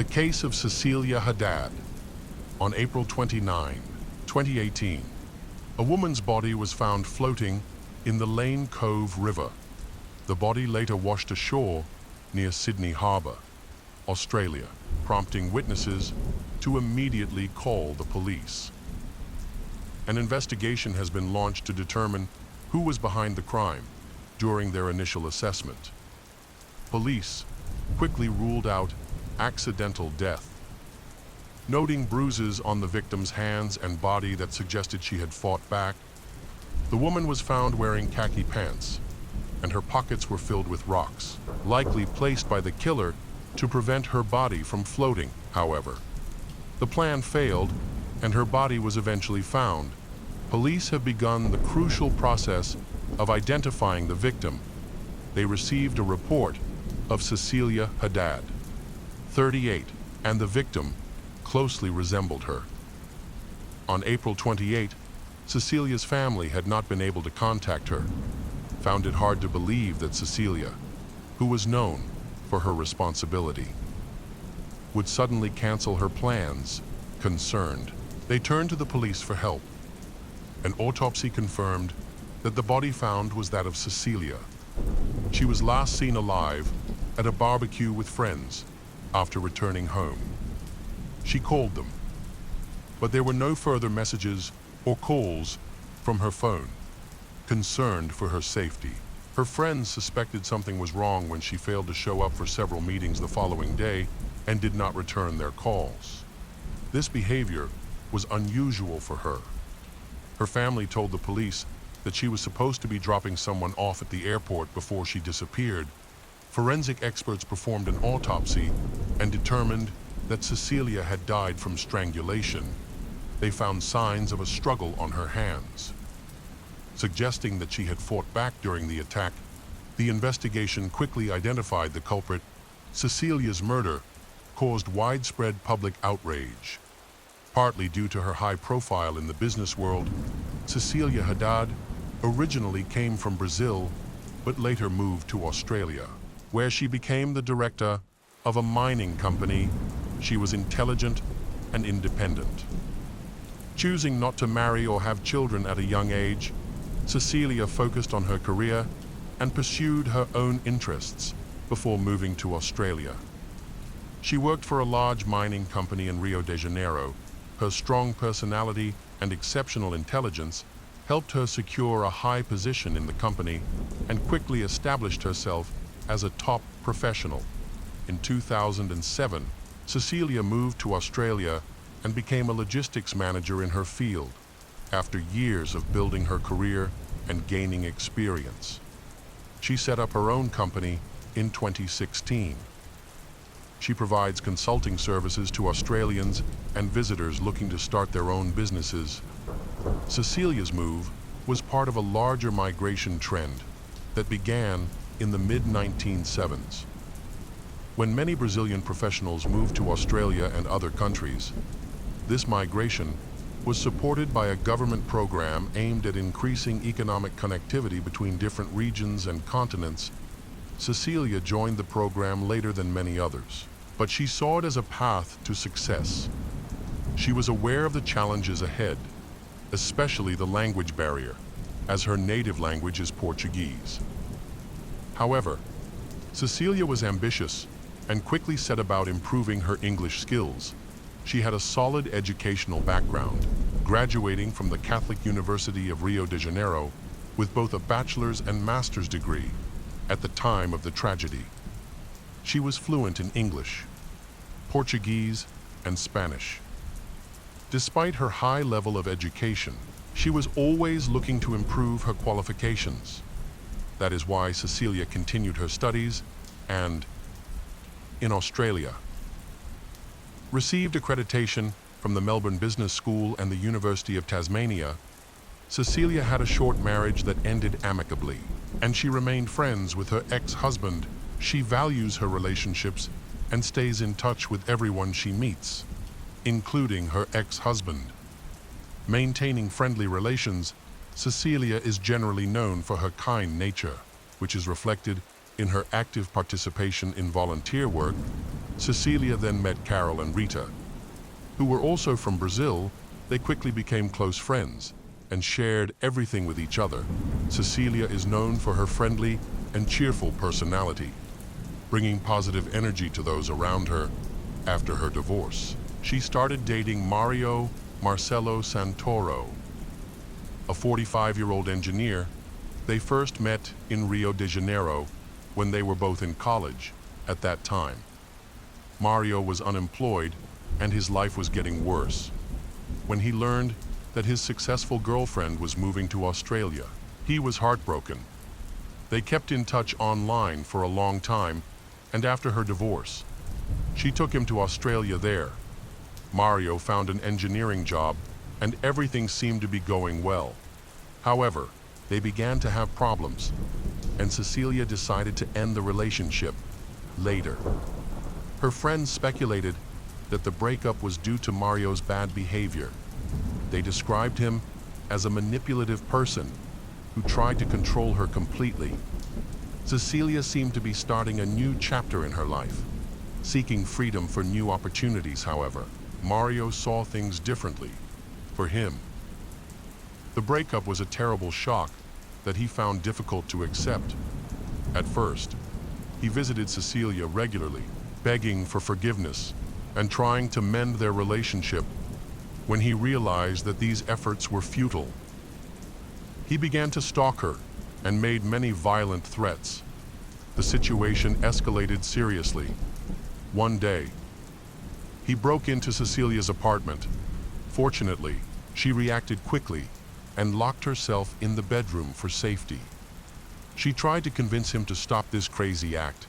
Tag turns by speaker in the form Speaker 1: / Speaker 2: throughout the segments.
Speaker 1: The case of Cecilia Haddad. On April 29, 2018, a woman's body was found floating in the Lane Cove River. The body later washed ashore near Sydney Harbour, Australia, prompting witnesses to immediately call the police. An investigation has been launched to determine who was behind the crime during their initial assessment. Police quickly ruled out accidental death, noting bruises on the victim's hands and body that suggested she had fought back. The woman was found wearing khaki pants, and her pockets were filled with rocks, likely placed by the killer to prevent her body from floating. However, the plan failed, and her body was eventually found. Police have begun the crucial process of identifying the victim. They received a report of Cecilia Haddad, 38, and the victim closely resembled her. On April 28, Cecilia's family had not been able to contact her, found it hard to believe that Cecilia, who was known for her responsibility, would suddenly cancel her plans. Concerned, they turned to the police for help. An autopsy confirmed that the body found was that of Cecilia. She was last seen alive at a barbecue with friends after returning home. She called them, but there were no further messages or calls from her phone. Concerned for her safety, her friends suspected something was wrong when she failed to show up for several meetings the following day and did not return their calls. This behavior was unusual for her. Her family told the police that she was supposed to be dropping someone off at the airport before she disappeared. Forensic experts performed an autopsy and determined that Cecilia had died from strangulation. They found signs of a struggle on her hands, suggesting that she had fought back during the attack. The investigation quickly identified the culprit. Cecilia's murder caused widespread public outrage. Partly due to her high profile in the business world, Cecilia Haddad originally came from Brazil, but later moved to Australia, where she became the director of a mining company. She was intelligent and independent. Choosing not to marry or have children at a young age, Cecilia focused on her career and pursued her own interests before moving to Australia. She worked for a large mining company in Rio de Janeiro. Her strong personality and exceptional intelligence helped her secure a high position in the company and quickly established herself as a top professional. In 2007, Cecilia moved to Australia and became a logistics manager in her field, after years of building her career and gaining experience. She set up her own company in 2016. She provides consulting services to Australians and visitors looking to start their own businesses. Cecilia's move was part of a larger migration trend that began in the mid-1970s. When many Brazilian professionals moved to Australia and other countries, this migration was supported by a government program aimed at increasing economic connectivity between different regions and continents. Cecilia joined the program later than many others, but she saw it as a path to success. She was aware of the challenges ahead, especially the language barrier, as her native language is Portuguese. However, Cecilia was ambitious and quickly set about improving her English skills. She had a solid educational background, graduating from the Catholic University of Rio de Janeiro with both a bachelor's and master's degree at the time of the tragedy. She was fluent in English, Portuguese, and Spanish. Despite her high level of education, she was always looking to improve her qualifications. That is why Cecilia continued her studies and, in Australia, received accreditation from the Melbourne Business School and the University of Tasmania. Cecilia had a short marriage that ended amicably, and she remained friends with her ex-husband. She values her relationships and stays in touch with everyone she meets, including her ex-husband. Maintaining friendly relations, Cecilia is generally known for her kind nature, which is reflected in her active participation in volunteer work, Cecilia then met Carol and Rita, who were also from Brazil. They quickly became close friends and shared everything with each other. Cecilia is known for her friendly and cheerful personality, bringing positive energy to those around her. After her divorce, she started dating Mario Marcelo Santoro, a 45-year-old engineer. They first met in Rio de Janeiro when they were both in college at that time. Mario was unemployed and his life was getting worse when he learned that his successful girlfriend was moving to Australia. He was heartbroken. They kept in touch online for a long time, and after her divorce, she took him to Australia there. Mario found an engineering job and everything seemed to be going well. However, they began to have problems, and Cecilia decided to end the relationship later. Her friends speculated that the breakup was due to Mario's bad behavior. They described him as a manipulative person who tried to control her completely. Cecilia seemed to be starting a new chapter in her life, seeking freedom for new opportunities. However, Mario saw things differently. For him, the breakup was a terrible shock that he found difficult to accept. At first, he visited Cecilia regularly, begging for forgiveness and trying to mend their relationship. When he realized that these efforts were futile, he began to stalk her and made many violent threats. The situation escalated seriously. One day, he broke into Cecilia's apartment. Fortunately, she reacted quickly and locked herself in the bedroom for safety. She tried to convince him to stop this crazy act.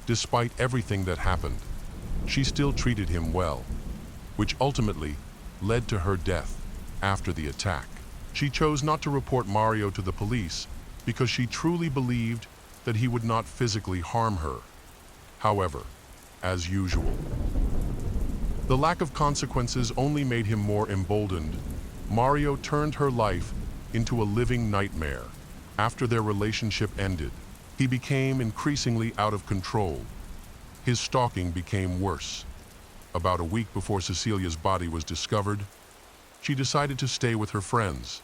Speaker 1: Despite everything that happened, she still treated him well, which ultimately led to her death. After the attack, she chose not to report Mario to the police because she truly believed that he would not physically harm her. However, as usual, the lack of consequences only made him more emboldened. Mario turned her life into a living nightmare. After their relationship ended, he became increasingly out of control. His stalking became worse. About a week before Cecilia's body was discovered, she decided to stay with her friends,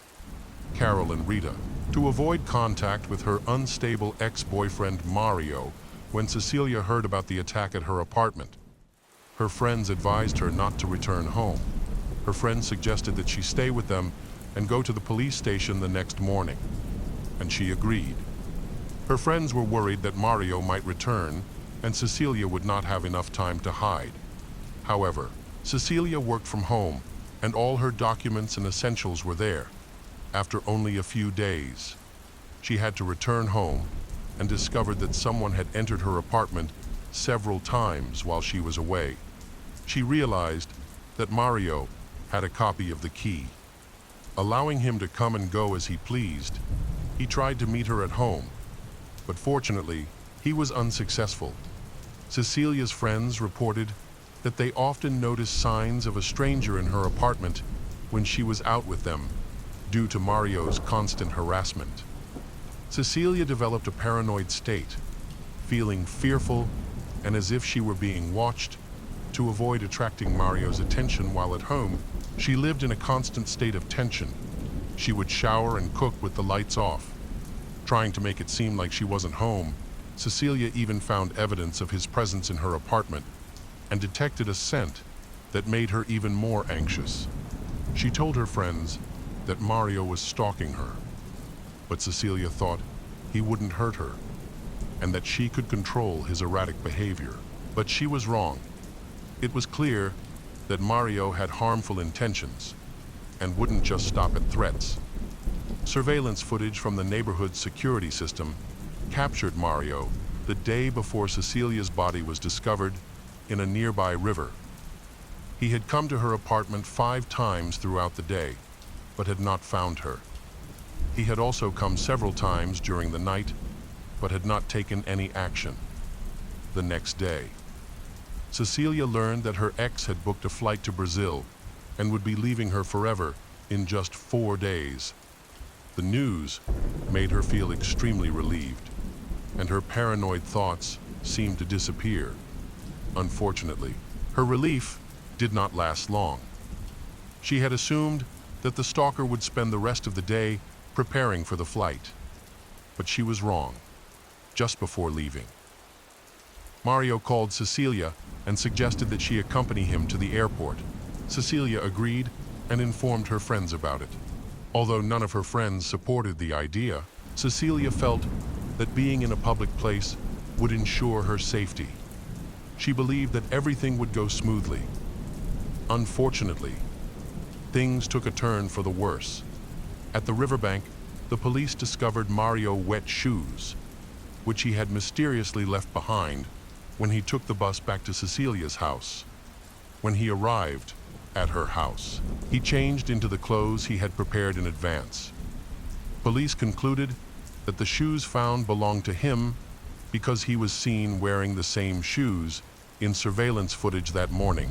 Speaker 1: Carol and Rita, to avoid contact with her unstable ex-boyfriend Mario. When Cecilia heard about the attack at her apartment, her friends advised her not to return home. Her friends suggested that she stay with them and go to the police station the next morning, and she agreed. Her friends were worried that Mario might return and Cecilia would not have enough time to hide. However, Cecilia worked from home and all her documents and essentials were there. After only a few days, she had to return home and discovered that someone had entered her apartment several times while she was away. She realized that Mario had a copy of the key, allowing him to come and go as he pleased. He tried to meet her at home, but fortunately, he was unsuccessful. Cecilia's friends reported that they often noticed signs of a stranger in her apartment when she was out with them, due to Mario's constant harassment. Cecilia developed a paranoid state, feeling fearful and as if she were being watched. To avoid attracting Mario's attention while at home, she lived in a constant state of tension. She would shower and cook with the lights off, trying to make it seem like she wasn't home. Cecilia even found evidence of his presence in her apartment and detected a scent that made her even more anxious. She told her friends that Mario was stalking her, but Cecilia thought he wouldn't hurt her and that she could control his erratic behavior. But she was wrong. It was clear that Mario had harmful intentions and wouldn't just stop at threats. Surveillance footage from the neighborhood security system captured Mario the day before Cecilia's body was discovered in a nearby river. He had come to her apartment 5 times throughout the day, but had not found her. He had also come several times during the night, but had not taken any action. The next day, Cecilia learned that her ex had booked a flight to Brazil and would be leaving her forever in just 4 days. The news made her feel extremely relieved, and her paranoid thoughts seemed to disappear. Unfortunately, her relief did not last long. She had assumed that the stalker would spend the rest of the day preparing for the flight. But she was wrong, just before leaving. Mario called Cecilia and suggested that she accompany him to the airport. Cecilia agreed and informed her friends about it. Although none of her friends supported the idea, Cecilia felt that being in a public place would ensure her safety. She believed that everything would go smoothly. Unfortunately, things took a turn for the worse. At the riverbank, the police discovered Mario wet shoes, which he had mysteriously left behind when he took the bus back to Cecilia's house. When he arrived at her house, he changed into the clothes he had prepared in advance. Police concluded that the shoes found belonged to him because he was seen wearing the same shoes in surveillance footage that morning.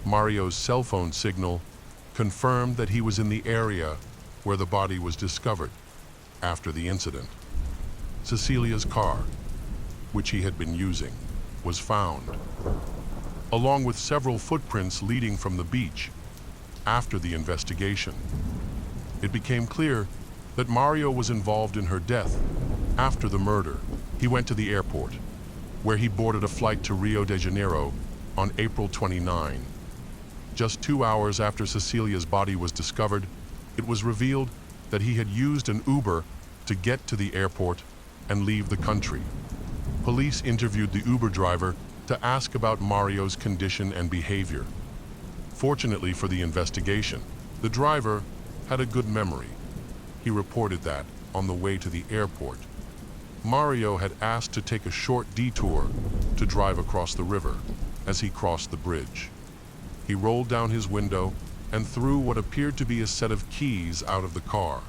Speaker 1: Mario's cell phone signal confirmed that he was in the area where the body was discovered after the incident. Cecilia's car, which he had been using, was found, along with several footprints leading from the beach. After the investigation, it became clear that Mario was involved in her death. After the murder, he went to the airport, where he boarded a flight to Rio de Janeiro on April 29. Just 2 hours after Cecilia's body was discovered, it was revealed that he had used an Uber to get to the airport and leave the country. Police interviewed the Uber driver to ask about Mario's condition and behavior. Fortunately for the investigation, the driver had a good memory. He reported that, on the way to the airport, Mario had asked to take a short detour to drive across the river. As he crossed the bridge, he rolled down his window and threw what appeared to be a set of keys out of the car.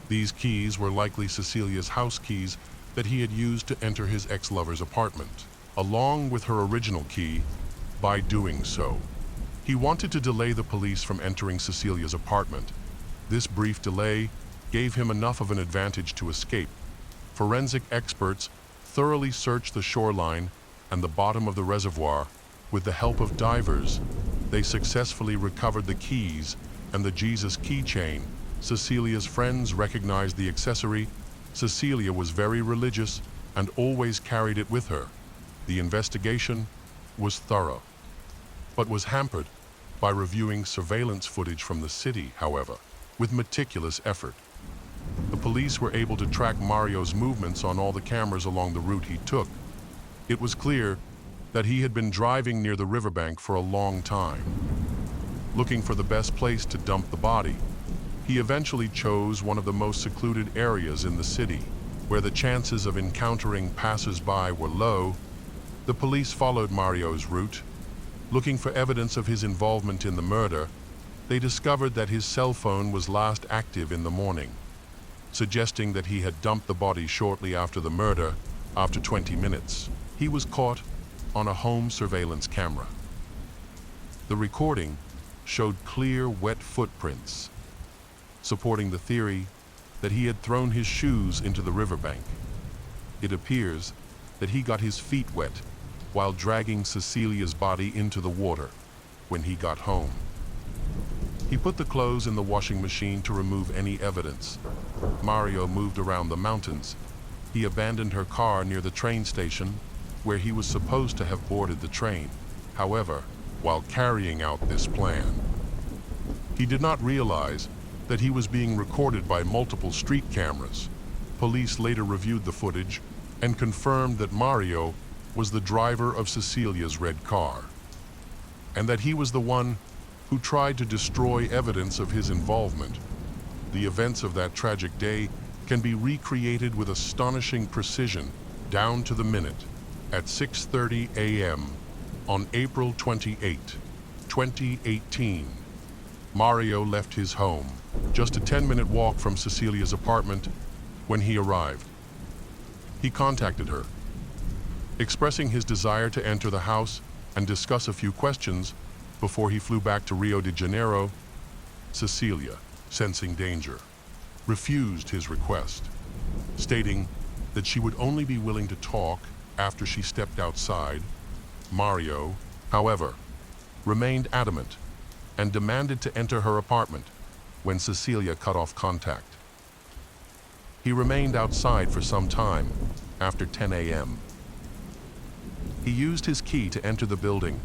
Speaker 1: These keys were likely Cecilia's house keys that he had used to enter his ex-lover's apartment, along with her original key. By doing so, he wanted to delay the police from entering Cecilia's apartment. This brief delay gave him enough of an advantage to escape. Forensic experts thoroughly searched the shoreline and the bottom of the reservoir. With the help of divers, they successfully recovered the keys and the Jesus keychain. Cecilia's friends recognized the accessory. Cecilia was very religious and always carried it with her. The investigation was thorough, but was hampered by reviewing surveillance footage from the city. However, with meticulous effort, the police were able to track Mario's movements on all the cameras along the route he took. It was clear that he had been driving near the riverbank for a long time, looking for the best place to dump the body. He eventually chose one of the most secluded areas in the city, where the chances of encountering passers-by were low. The police followed Mario's route, looking for evidence of his involvement in the murder. They discovered that his cell phone was last active in the morning, suggesting that he had dumped the body shortly after the murder. After 20 minutes, he was caught on a home surveillance camera. The recording showed clear, wet footprints, supporting the theory that he had thrown his shoes into the riverbank. It appears that he got his feet wet while dragging Cecilia's body into the water when he got home. He put the clothes in the washing machine to remove any evidence. Mario moved around the mountains. He abandoned her car near the train station, where he was supposed to have boarded the train. However, while carrying out this plan, he did not realize that he was being recorded by multiple street cameras. Police later reviewed the footage and confirmed that Mario was the driver of Cecilia's red car, and that he was the one who tried to destroy evidence of his involvement. The events of that tragic day can be recreated with astonishing precision, down to the minute. At 6:30 a.m. on April 28, 2018, Mario left his home, just a 10-minute walk from Cecilia's apartment. When he arrived, he contacted her, expressing his desire to enter the house and discuss a few questions before he flew back to Rio de Janeiro. Cecilia, sensing danger, refused his request, stating that she would only be willing to talk after she stepped outside. Mario, however, remained adamant and demanded to enter her apartment when Cecilia cut off contact. He remained outside for some time after 10 a.m. He used his key to enter the building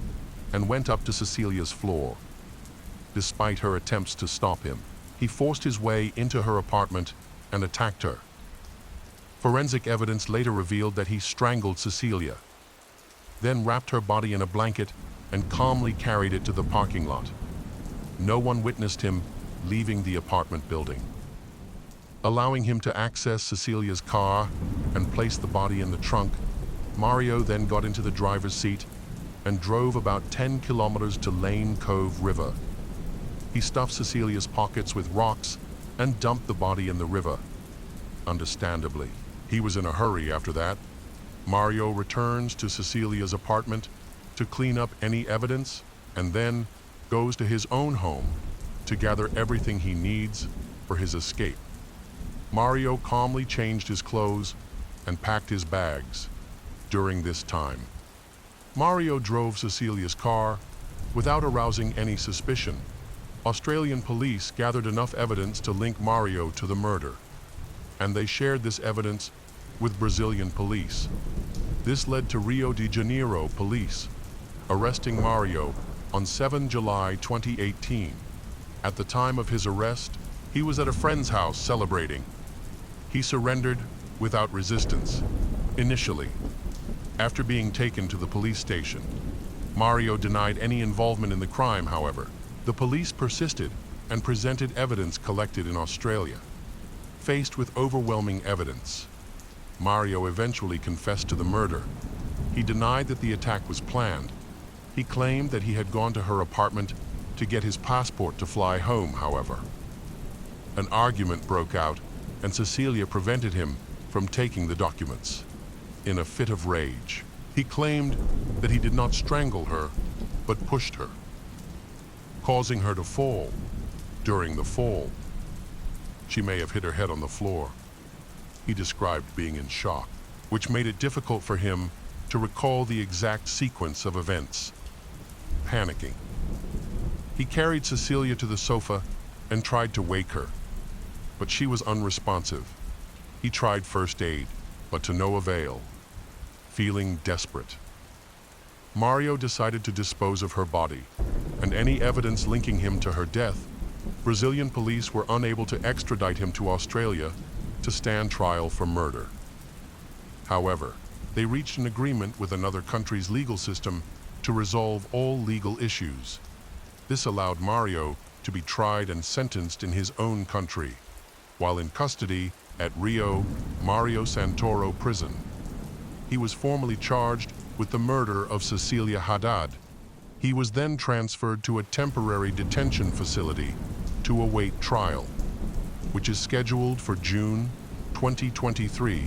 Speaker 1: and went up to Cecilia's floor. Despite her attempts to stop him, he forced his way into her apartment and attacked her. Forensic evidence later revealed that he strangled Cecilia, then wrapped her body in a blanket and calmly carried it to the parking lot. No one witnessed him leaving the apartment building. Allowing him to access Cecilia's car and place the body in the trunk, Mario then got into the driver's seat and drove about 10 kilometers to Lane Cove River. He stuffed Cecilia's pockets with rocks and dumped the body in the river. Understandably, he was in a hurry after that. Mario returns to Cecilia's apartment to clean up any evidence and then goes to his own home to gather everything he needs for his escape. Mario calmly changed his clothes and packed his bags. During this time, Mario drove Cecilia's car without arousing any suspicion. Australian police gathered enough evidence to link Mario to the murder, and they shared this evidence with Brazilian police. This led to Rio de Janeiro police arresting Mario on 7 July 2018. At the time of his arrest, he was at a friend's house celebrating. He surrendered without resistance, initially. After being taken to the police station, Mario denied any involvement in the crime, however. The police persisted and presented evidence collected in Australia. Faced with overwhelming evidence, Mario eventually confessed to the murder. He denied that the attack was planned. He claimed that he had gone to her apartment to get his passport to fly home, however. An argument broke out, and Cecilia prevented him from taking the documents. In a fit of rage, he claimed that he did not strangle her, but pushed her, causing her to fall. During the fall, she may have hit her head on the floor. He described being in shock, which made it difficult for him to recall the exact sequence of events. Panicking, he carried Cecilia to the sofa and tried to wake her, but she was unresponsive. He tried first aid, but to no avail. Feeling desperate, Mario decided to dispose of her body, and any evidence linking him to her death. Brazilian police were unable to extradite him to Australia to stand trial for murder. However, they reached an agreement with another country's legal system to resolve all legal issues. This allowed Mario to be tried and sentenced in his own country, while in custody at Rio Mario Santoro prison. He was formally charged with the murder of Cecilia Haddad. He was then transferred to a temporary detention facility to await trial, which is scheduled for June 2023.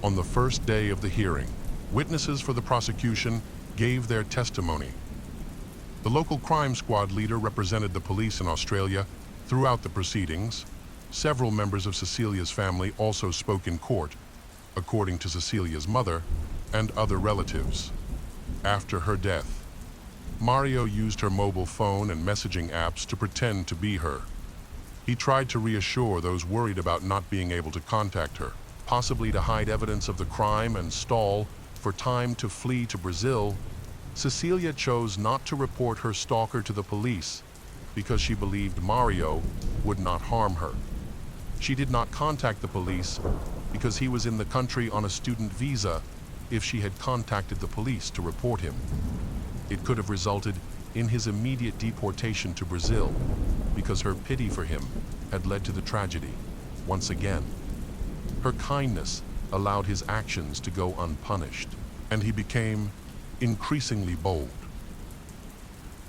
Speaker 1: On the first day of the hearing, witnesses for the prosecution gave their testimony. The local crime squad leader represented the police in Australia throughout the proceedings. Several members of Cecilia's family also spoke in court, according to Cecilia's mother and other relatives. After her death, Mario used her mobile phone and messaging apps to pretend to be her. He tried to reassure those worried about not being able to contact her, possibly to hide evidence of the crime and stall for time to flee to Brazil. Cecilia chose not to report her stalker to the police because she believed Mario would not harm her. She did not contact the police because he was in the country on a student visa. If she had contacted the police to report him, it could have resulted in his immediate deportation to Brazil, because her pity for him had led to the tragedy. Once again, her kindness allowed his actions to go unpunished, and he became increasingly bold.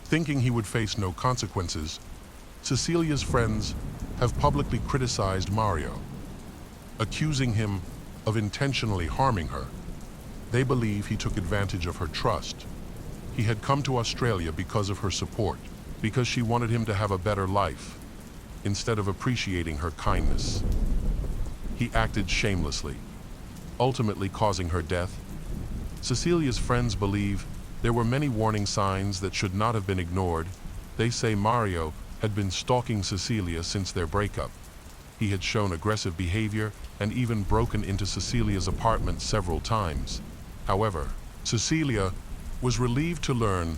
Speaker 1: Thinking he would face no consequences, Cecilia's friends have publicly criticized Mario, accusing him of intentionally harming her. They believe he took advantage of her trust. He had come to Australia because of her support, because she wanted him to have a better life, instead of appreciating her kindness. He acted shamelessly, ultimately causing her death. Cecilia's friends believe There were many warning signs that should not have been ignored. They say Mario had been stalking Cecilia since their breakup. He had shown aggressive behavior and even broken into Cecilia's apartment several times. However, Cecilia was relieved to learn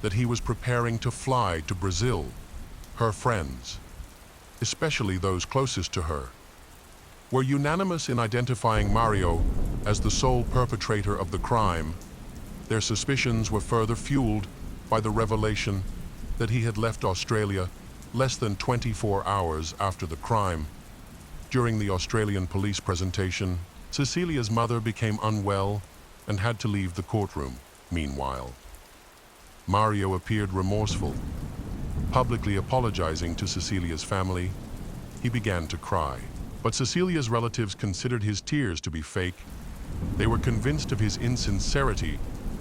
Speaker 1: that he was preparing to fly to Brazil. Her friends, especially those closest to her, were unanimous in identifying Mario as the sole perpetrator of the crime. Their suspicions were further fueled by the revelation that he had left Australia less than 24 hours after the crime. During the Australian police presentation, Cecilia's mother became unwell and had to leave the courtroom. Meanwhile, Mario appeared remorseful. Publicly apologizing to Cecilia's family, he began to cry. But Cecilia's relatives considered his tears to be fake. They were convinced of his insincerity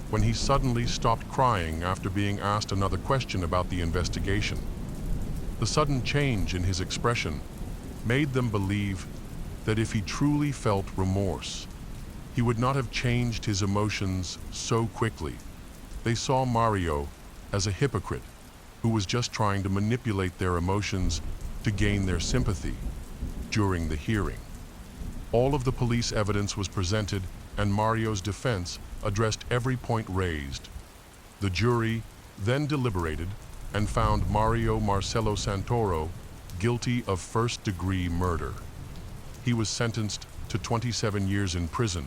Speaker 1: when he suddenly stopped crying after being asked another question about the investigation. The sudden change in his expression made them believe that if he truly felt remorse, he would not have changed his emotions so quickly. They saw Mario as a hypocrite who was just trying to manipulate their emotions to gain their sympathy. During the hearing, all of the police evidence was presented and Mario's defense addressed every point raised. The jury then deliberated and found Mario Marcelo Santoro guilty of first-degree murder. He was sentenced to 27 years in prison.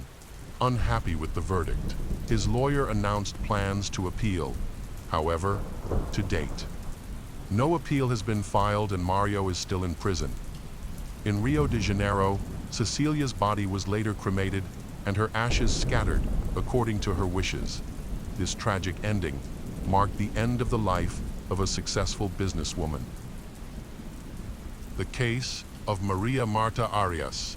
Speaker 1: Unhappy with the verdict, his lawyer announced plans to appeal. However, to date, no appeal has been filed and Mario is still in prison. In Rio de Janeiro, Cecilia's body was later cremated and her ashes scattered according to her wishes. This tragic ending marked the end of the life of a successful businesswoman. The case of Maria Marta Arias.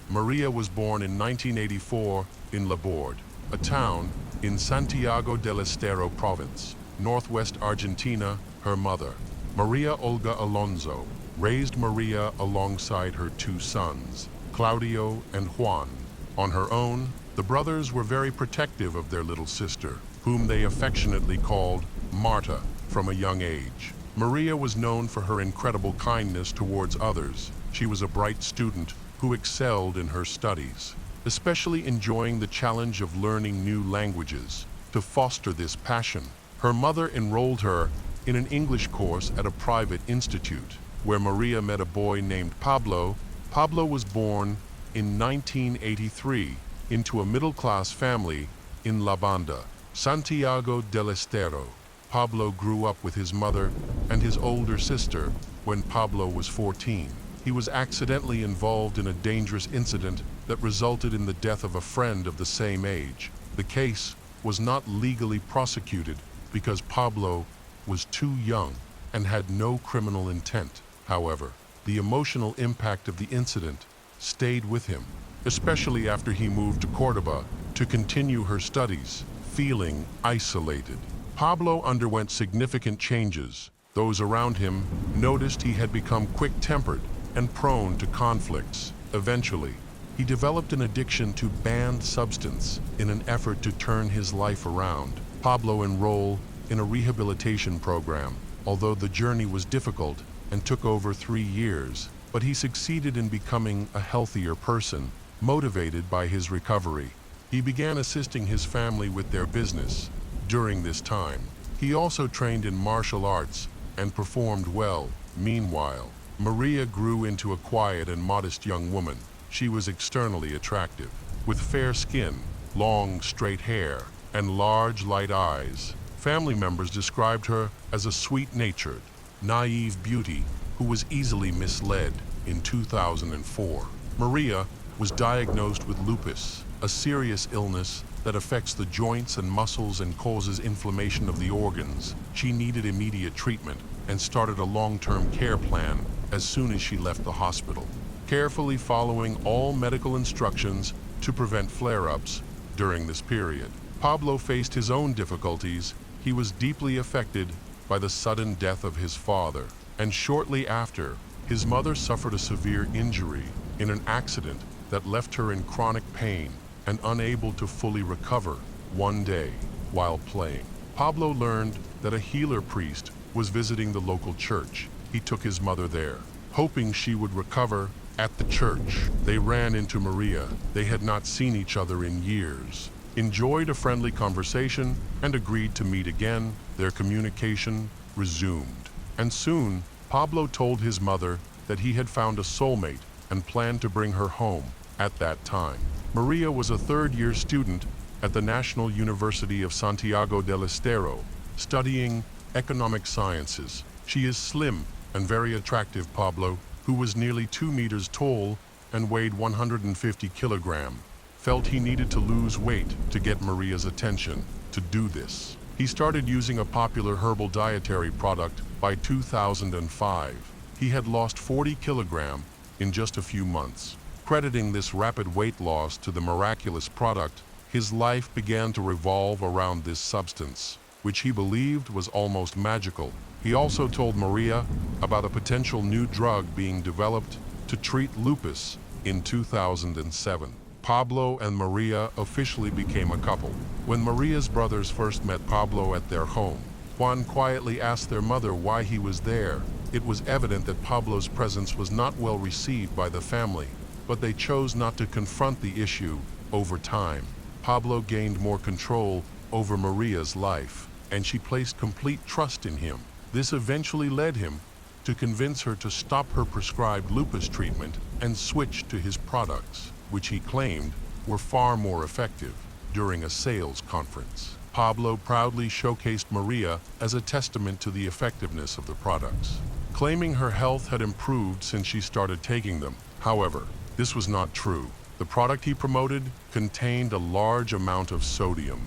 Speaker 1: Maria was born in 1984 in Laborde, a town in Santiago del Estero province, northwest Argentina. Her mother, Maria Olga Alonso, raised Maria alongside her two sons, Claudio and Juan. On her own, the brothers were very protective of their little sister, whom they affectionately called Marta from a young age. Maria was known for her incredible kindness towards others. She was a bright student who excelled in her studies, especially enjoying the challenge of learning new languages. To foster this passion, her mother enrolled her in an English course at a private institute, where Maria met a boy named Pablo. Pablo was born in 1983 into a middle-class family in La Banda, Santiago del Estero. Pablo grew up with his mother and his older sister. When Pablo was 14, he was accidentally involved in a dangerous incident that resulted in the death of a friend of the same age. The case was not legally prosecuted because Pablo was too young and had no criminal intent. However, the emotional impact of the incident stayed with him, especially after he moved to Cordoba to continue her studies. Feeling isolated, Pablo underwent significant changes. Those around him noticed he had become quick-tempered and prone to conflicts. Eventually, he developed an addiction to banned substance in an effort to turn his life around. Pablo enrolled in a rehabilitation program, although the journey was difficult and took over 3 years, but he succeeded in becoming a healthier person, motivated by his recovery. He began assisting his family with their business. During this time, he also trained in martial arts and performed well. Meanwhile, Maria grew into a quiet and modest young woman. She was externally attractive, with fair skin, long, straight hair, and large, light eyes. Family members described her as a sweet-natured, naive beauty who was easily misled. In 2004, Maria was diagnosed with lupus, a serious illness that affects the joints and muscles and causes inflammation of the organs. She needed immediate treatment and started a long-term care plan as soon as she left the hospital, carefully following all medical instructions to prevent flare-ups during this period. Pablo faced his own difficulties. He was deeply affected by the sudden death of his father, and shortly after, his mother suffered a severe injury in an accident that left her in chronic pain and unable to fully recover. One day, while playing. Pablo learned that a healer priest was visiting the local church. He took his mother there, hoping she would recover. At the church, they ran into Maria. They had not seen each other in years, enjoyed a friendly conversation, and agreed to meet again. Their communication resumed. And soon, Pablo told his mother that he had found a soulmate and planned to bring her home. At that time, Maria was a third-year student at the National University of Santiago del Estero, studying economic sciences. She is slim and very attractive. Pablo, who was nearly 2 meters tall and weighed 150 kilograms, felt he needed to lose weight to get Maria's attention. To do this, he started using a popular herbal dietary product. By 2005, he had lost 40 kilograms in just a few months. Crediting this rapid weight loss to the miraculous product, his life began to revolve around this substance, which he believed was almost magical. He also told Maria about a potential new drug being developed to treat lupus. In 2007, Pablo and Maria officially became a couple. When Maria's brothers first met Pablo at their home, Juan quietly asked their mother why he was there. It was evident that Pablo's presence was not well received by the family, but they chose not to confront the issue. Over time, Pablo gained more control over Maria's life, and she placed complete trust in him. This eventually led him to convince her to stop her prescribed lupus treatment and switch to his products, which he claimed were far more effective. During a sales conference, Pablo proudly showcased Maria as a testament to the effectiveness of the products, claiming her health had improved since she started taking them. However, this was not true. The product he promoted contained a large amount of sodium,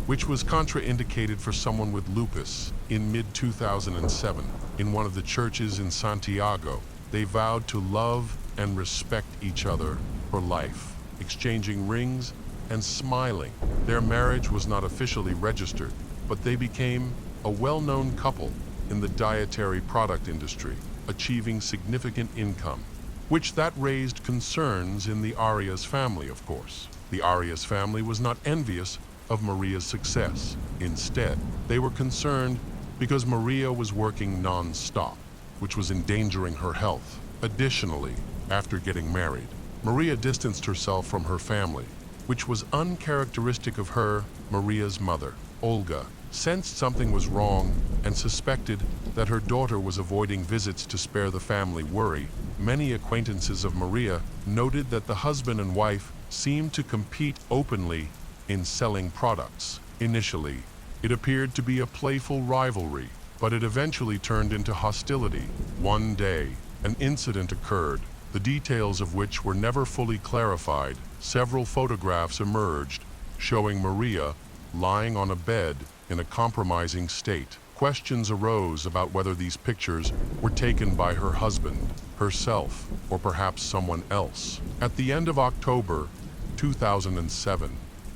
Speaker 1: which was contraindicated for someone with lupus. In mid-2007, in one of the churches in Santiago, they vowed to love and respect each other for life, exchanging rings and smiling. Their marriage was not officially registered, but they became a well-known couple in the dietary product industry, achieving significant income, which that raised concerns in the Arias family, of course. The Arias family was not envious of Maria's success. Instead, they were concerned because Maria was working non-stop, which was endangering her health. Additionally, after getting married, Maria distanced herself from her family, which was uncharacteristic of her. Maria's mother, Olga, sensed something was wrong and suspected that her daughter was avoiding visits to spare the family worry. Many acquaintances of Maria noted that the husband and wife seemed to compete openly in selling products. Initially, it appeared to be a playful rivalry, but it eventually turned into hostility. One day, an incident occurred, the details of which were never fully clarified. Several photographs emerged, showing Maria lying on a bed in a compromising state. Questions arose about whether these pictures were taken by her husband, herself, or perhaps someone else. At the end of October 2007,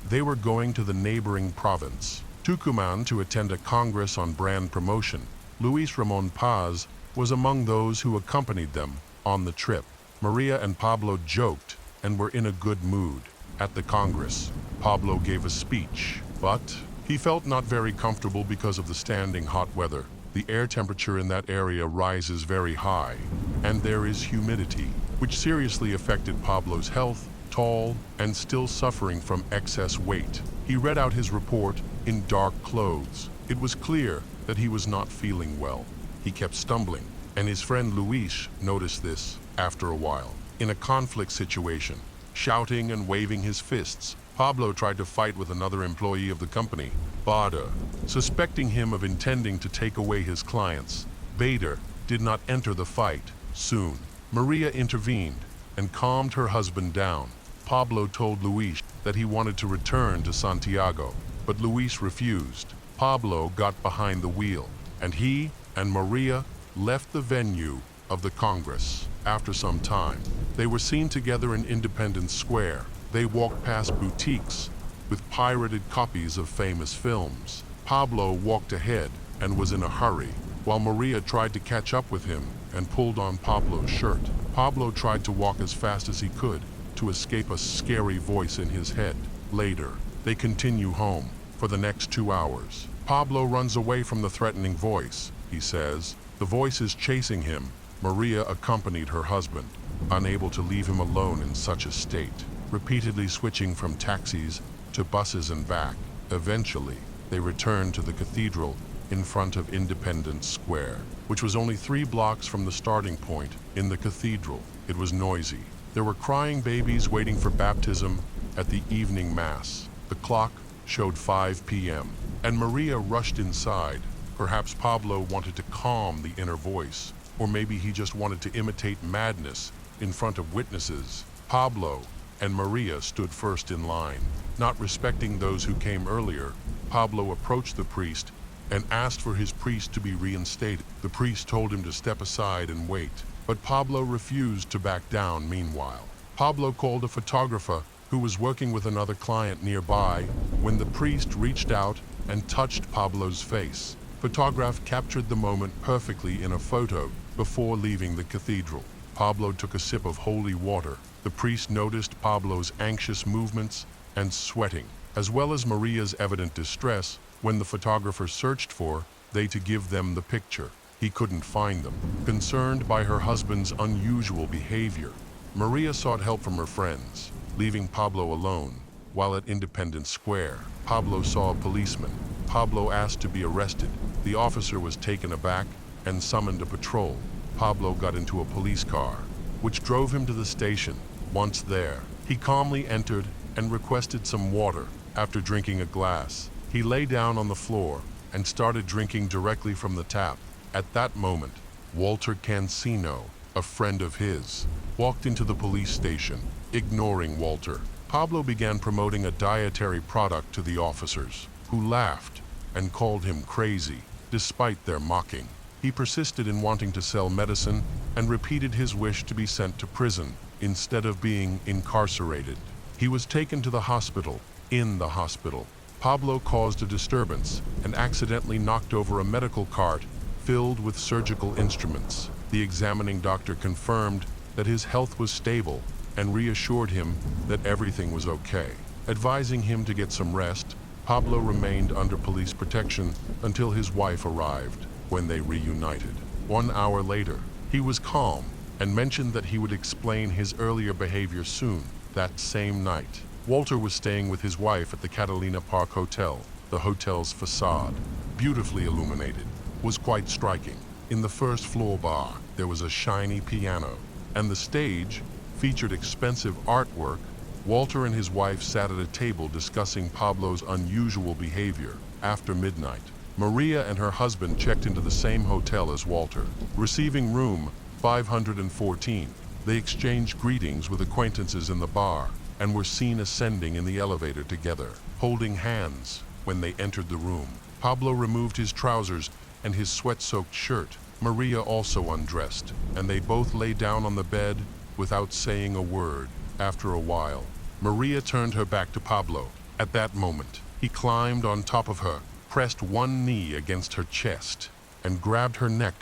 Speaker 1: they were going to the neighboring province, Tucumán, to attend a congress on brand promotion. Luis Ramon Paz was among those who accompanied them on the trip. Maria and Pablo joked and were in a good mood. At the congress, Pablo gave a speech, but he felt not very comfortable because of the standing hot weather. The air temperature in that area rises very high, and there is humidity, which seriously affected Pablo's health. Tall and still suffering from excess weight, he read out his report in dark clothes. It was clear that he was not feeling well. He kept stumbling, and his friend Luis noticed this after a while. In a conflict situation, shouting and waving his fists, Pablo tried to fight with another employee of the company, Bader, suspecting him of intending to take away his clients. Bader did not enter the fight. Soon, Maria intervened and calmed her husband down. Pablo told Luis that he wanted to return to Santiago, but Luis refused. Pablo got behind the wheel, and he and Maria left the venue of the Congress. After some time, they were seen together in Independence Square. They walked past boutiques with pirated copies of famous films. Pablo walked ahead and was in a hurry, while Maria tried to catch up with him and pulled on Pablo's shirt. Pablo tried to walk as fast as he could to escape a scary voice in his head. Later, they continue home, for the next 2 hours. Pablo runs away from the threatening voice, he says. The voice is chasing him. Maria accompanied her husband, unable to leave him alone in such a state, repeatedly switching from taxis to buses and back. Eventually, they returned to the cathedral in front of Independence Square, which was only 3 blocks from the starting point in the cathedral. It was noisy. There were crying babies waiting for baptism at the evening mass. The clock showed 5 p.m., and Maria rushed inside. Perhaps Pablo wanted to calm the inner voice, or maybe he just wanted to imitate madness in front of witnesses. Pablo and Maria stood first in line. Not respecting those who came earlier, Pablo approached the priest and asked for his priest to be reinstated. The priest told him to step aside and wait, but Pablo refused to back down. Meanwhile, Pablo called a photographer who was working with another client nearby when the priest reached out and touched Pablo's face. Photograph captured the moment perfectly in a photo before leaving the cathedral. Pablo took a sip of holy water. The priest noticed Pablo's anxious movements and sweating, as well as Maria's evident distress when the photographer searched for they to give them the picture. He couldn't find them. Concerned by her husband's unusual behavior, Maria sought help from her friends, leaving Pablo alone. While at Independence Square, Pablo saw a policeman. Pablo asked to be arrested. The officer was taken aback and summoned a patrol. Pablo got into a police car, which drove him to the station. Once there, he calmly entered and requested some water. After drinking a glass, he lay down on the floor and started drinking directly from the tap. At that moment, Walter Cancino, a friend of his, walked into the police station. Ignoring Walter, Pablo began promoting a dietary product to the officers, who laughed and called him crazy. Despite their mocking, he persisted in wanting to sell medicine and repeated his wish to be sent to prison instead of being incarcerated. He was taken to the hospital. In the hospital, Pablo caused a disturbance and accidentally knocked over a medical cart filled with surgical instruments. The examining doctor confirmed that his health was stable and reassured him that everything was okay. Advising him to get some rest, Pablo remained under police protection until his wife arrived. When they reunited 1 hour later, he was calm and mentioned that he would explain his earlier behavior soon. That same night, Walter was staying with his wife at the Catalina Park Hotel. The hotel's facade, beautifully illuminated, was quite striking. In the first floor bar, there was a shiny piano, and the stage featured expensive artwork. Walter and his wife sat at a table discussing Pablo's unusual behavior. After midnight, Maria and her husband checked into the same hotel as Walter, receiving room 514. They exchanged greetings with acquaintances in the bar and were seen ascending in the elevator together, holding hands. When they entered the room, Pablo removed his trousers and his sweat-soaked shirt. Maria also undressed, and they both lay down on the bed without saying a word. After a while, Maria turned her back to Pablo. At that moment, he climbed on top of her, pressed one knee against her chest, and grabbed her neck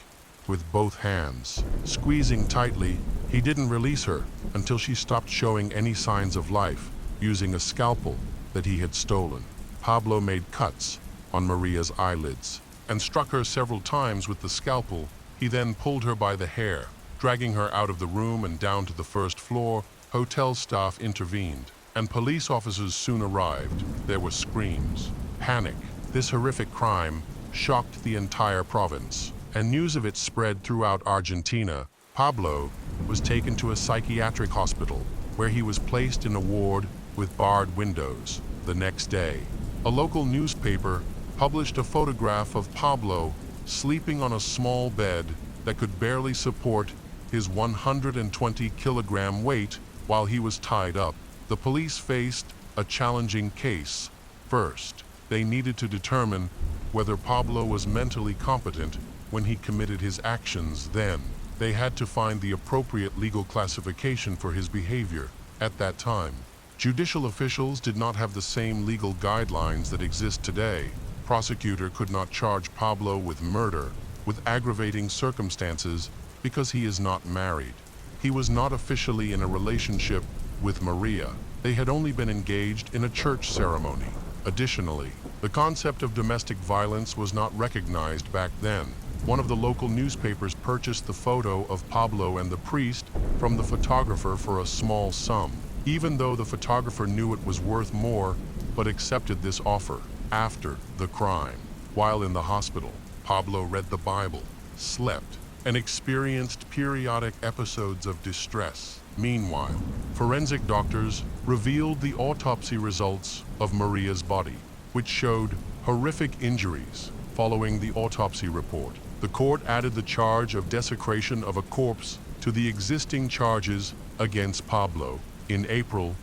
Speaker 1: with both hands. Squeezing tightly, he didn't release her until she stopped showing any signs of life. Using a scalpel that he had stolen, Pablo made cuts on Maria's eyelids and struck her several times with the scalpel. He then pulled her by the hair, dragging her out of the room and down to the first floor. Hotel staff intervened, and police officers soon arrived. There were screams, panic. This horrific crime shocked the entire province, and news of it spread throughout Argentina. Pablo was taken to a psychiatric hospital, where he was placed in a ward with barred windows. The next day, a local newspaper published a photograph of Pablo sleeping on a small bed that could barely support his 120-kilogram weight while he was tied up. The police faced a challenging case. First, they needed to determine whether Pablo was mentally competent when he committed his actions. Then, they had to find the appropriate legal classification for his behavior. At that time, judicial officials did not have the same legal guidelines that exist today. Prosecutor could not charge Pablo with murder with aggravating circumstances because he is not married. He was not officially in a relationship with Maria. They had only been engaged in a church ceremony. Additionally, the concept of domestic violence was not recognized back then. One of the local newspapers purchased the photo of Pablo and the priest from the photographer for a small sum, even though the photographer knew it was worth more, but accepted this offer. After the crime, while in the hospital, Pablo read the Bible, slept, and experienced periodic episodes of distress. Meanwhile, forensic doctors revealed the autopsy results of Maria's body, which showed horrific injuries. Following the autopsy report, the court added the charge of desecration of a corpse to the existing charges against Pablo. In April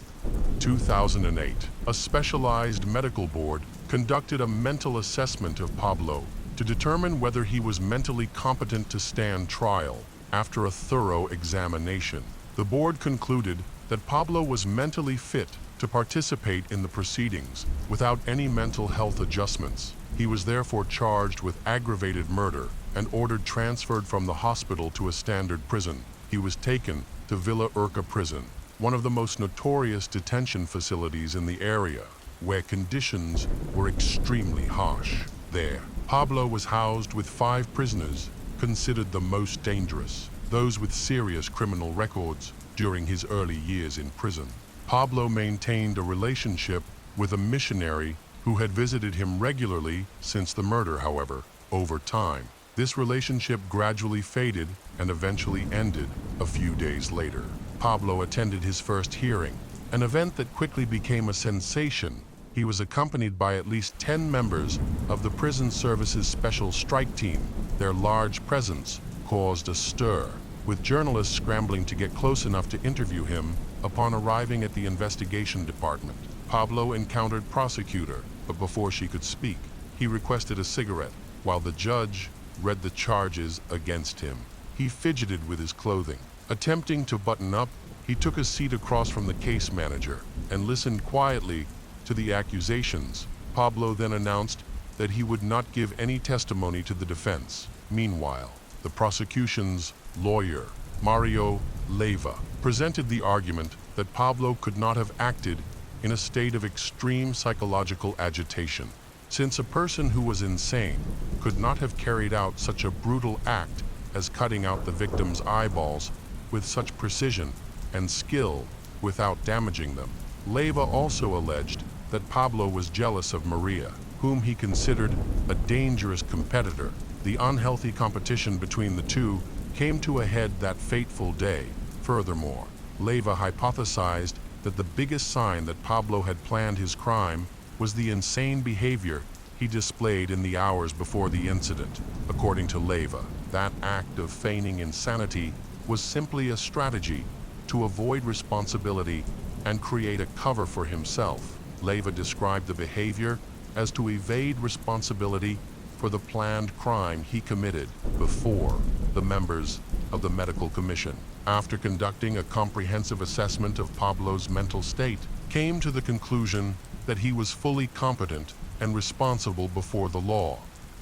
Speaker 1: 2008, a specialized medical board conducted a mental assessment of Pablo to determine whether he was mentally competent to stand trial. After a thorough examination, the board concluded that Pablo was mentally fit to participate in the proceedings without any mental health adjustments. He was therefore charged with aggravated murder and ordered transferred from the hospital to a standard prison. He was taken to Villa Urca prison, one of the most notorious detention facilities in the area, where conditions were extremely harsh. There, Pablo was housed with 5 prisoners considered the most dangerous, those with serious criminal records during his early years in prison. Pablo maintained a relationship with a missionary who had visited him regularly since the murder. However, over time, this relationship gradually faded and eventually ended a few days later. Pablo attended his first hearing, an event that quickly became a sensation. He was accompanied by at least 10 members of the Prison Service's Special Strike Team. Their large presence caused a stir, with journalists scrambling to get close enough to interview him. Upon arriving at the investigation department, Pablo encountered prosecutor, but before she could speak, he requested a cigarette. While the judge read the charges against him, he fidgeted with his clothing. Attempting to button up, he took a seat across from the case manager and listened quietly to the accusations. Pablo then announced that he would not give any testimony to the defense. Meanwhile, the prosecution's lawyer, Mario Leyva, presented the argument that Pablo could not have acted in a state of extreme psychological agitation, since a person who was insane could not have carried out such a brutal act as cutting out the victim's eyeballs with such precision and skill without damaging them. Leyva also alleged that Pablo was jealous of Maria, whom he considered a dangerous competitor. The unhealthy competition between the two came to a head that fateful day. Furthermore, Leyva hypothesized that the biggest sign that Pablo had planned his crime was the insane behavior he displayed in the hours before the incident. According to Leyva, that act of feigning insanity was simply a strategy to avoid responsibility and create a cover for himself. Leyva described the behavior as to evade responsibility for the planned crime he committed before the members of the medical commission, after conducting a comprehensive assessment of Pablo's mental state, came to the conclusion that he was fully competent and responsible before the law.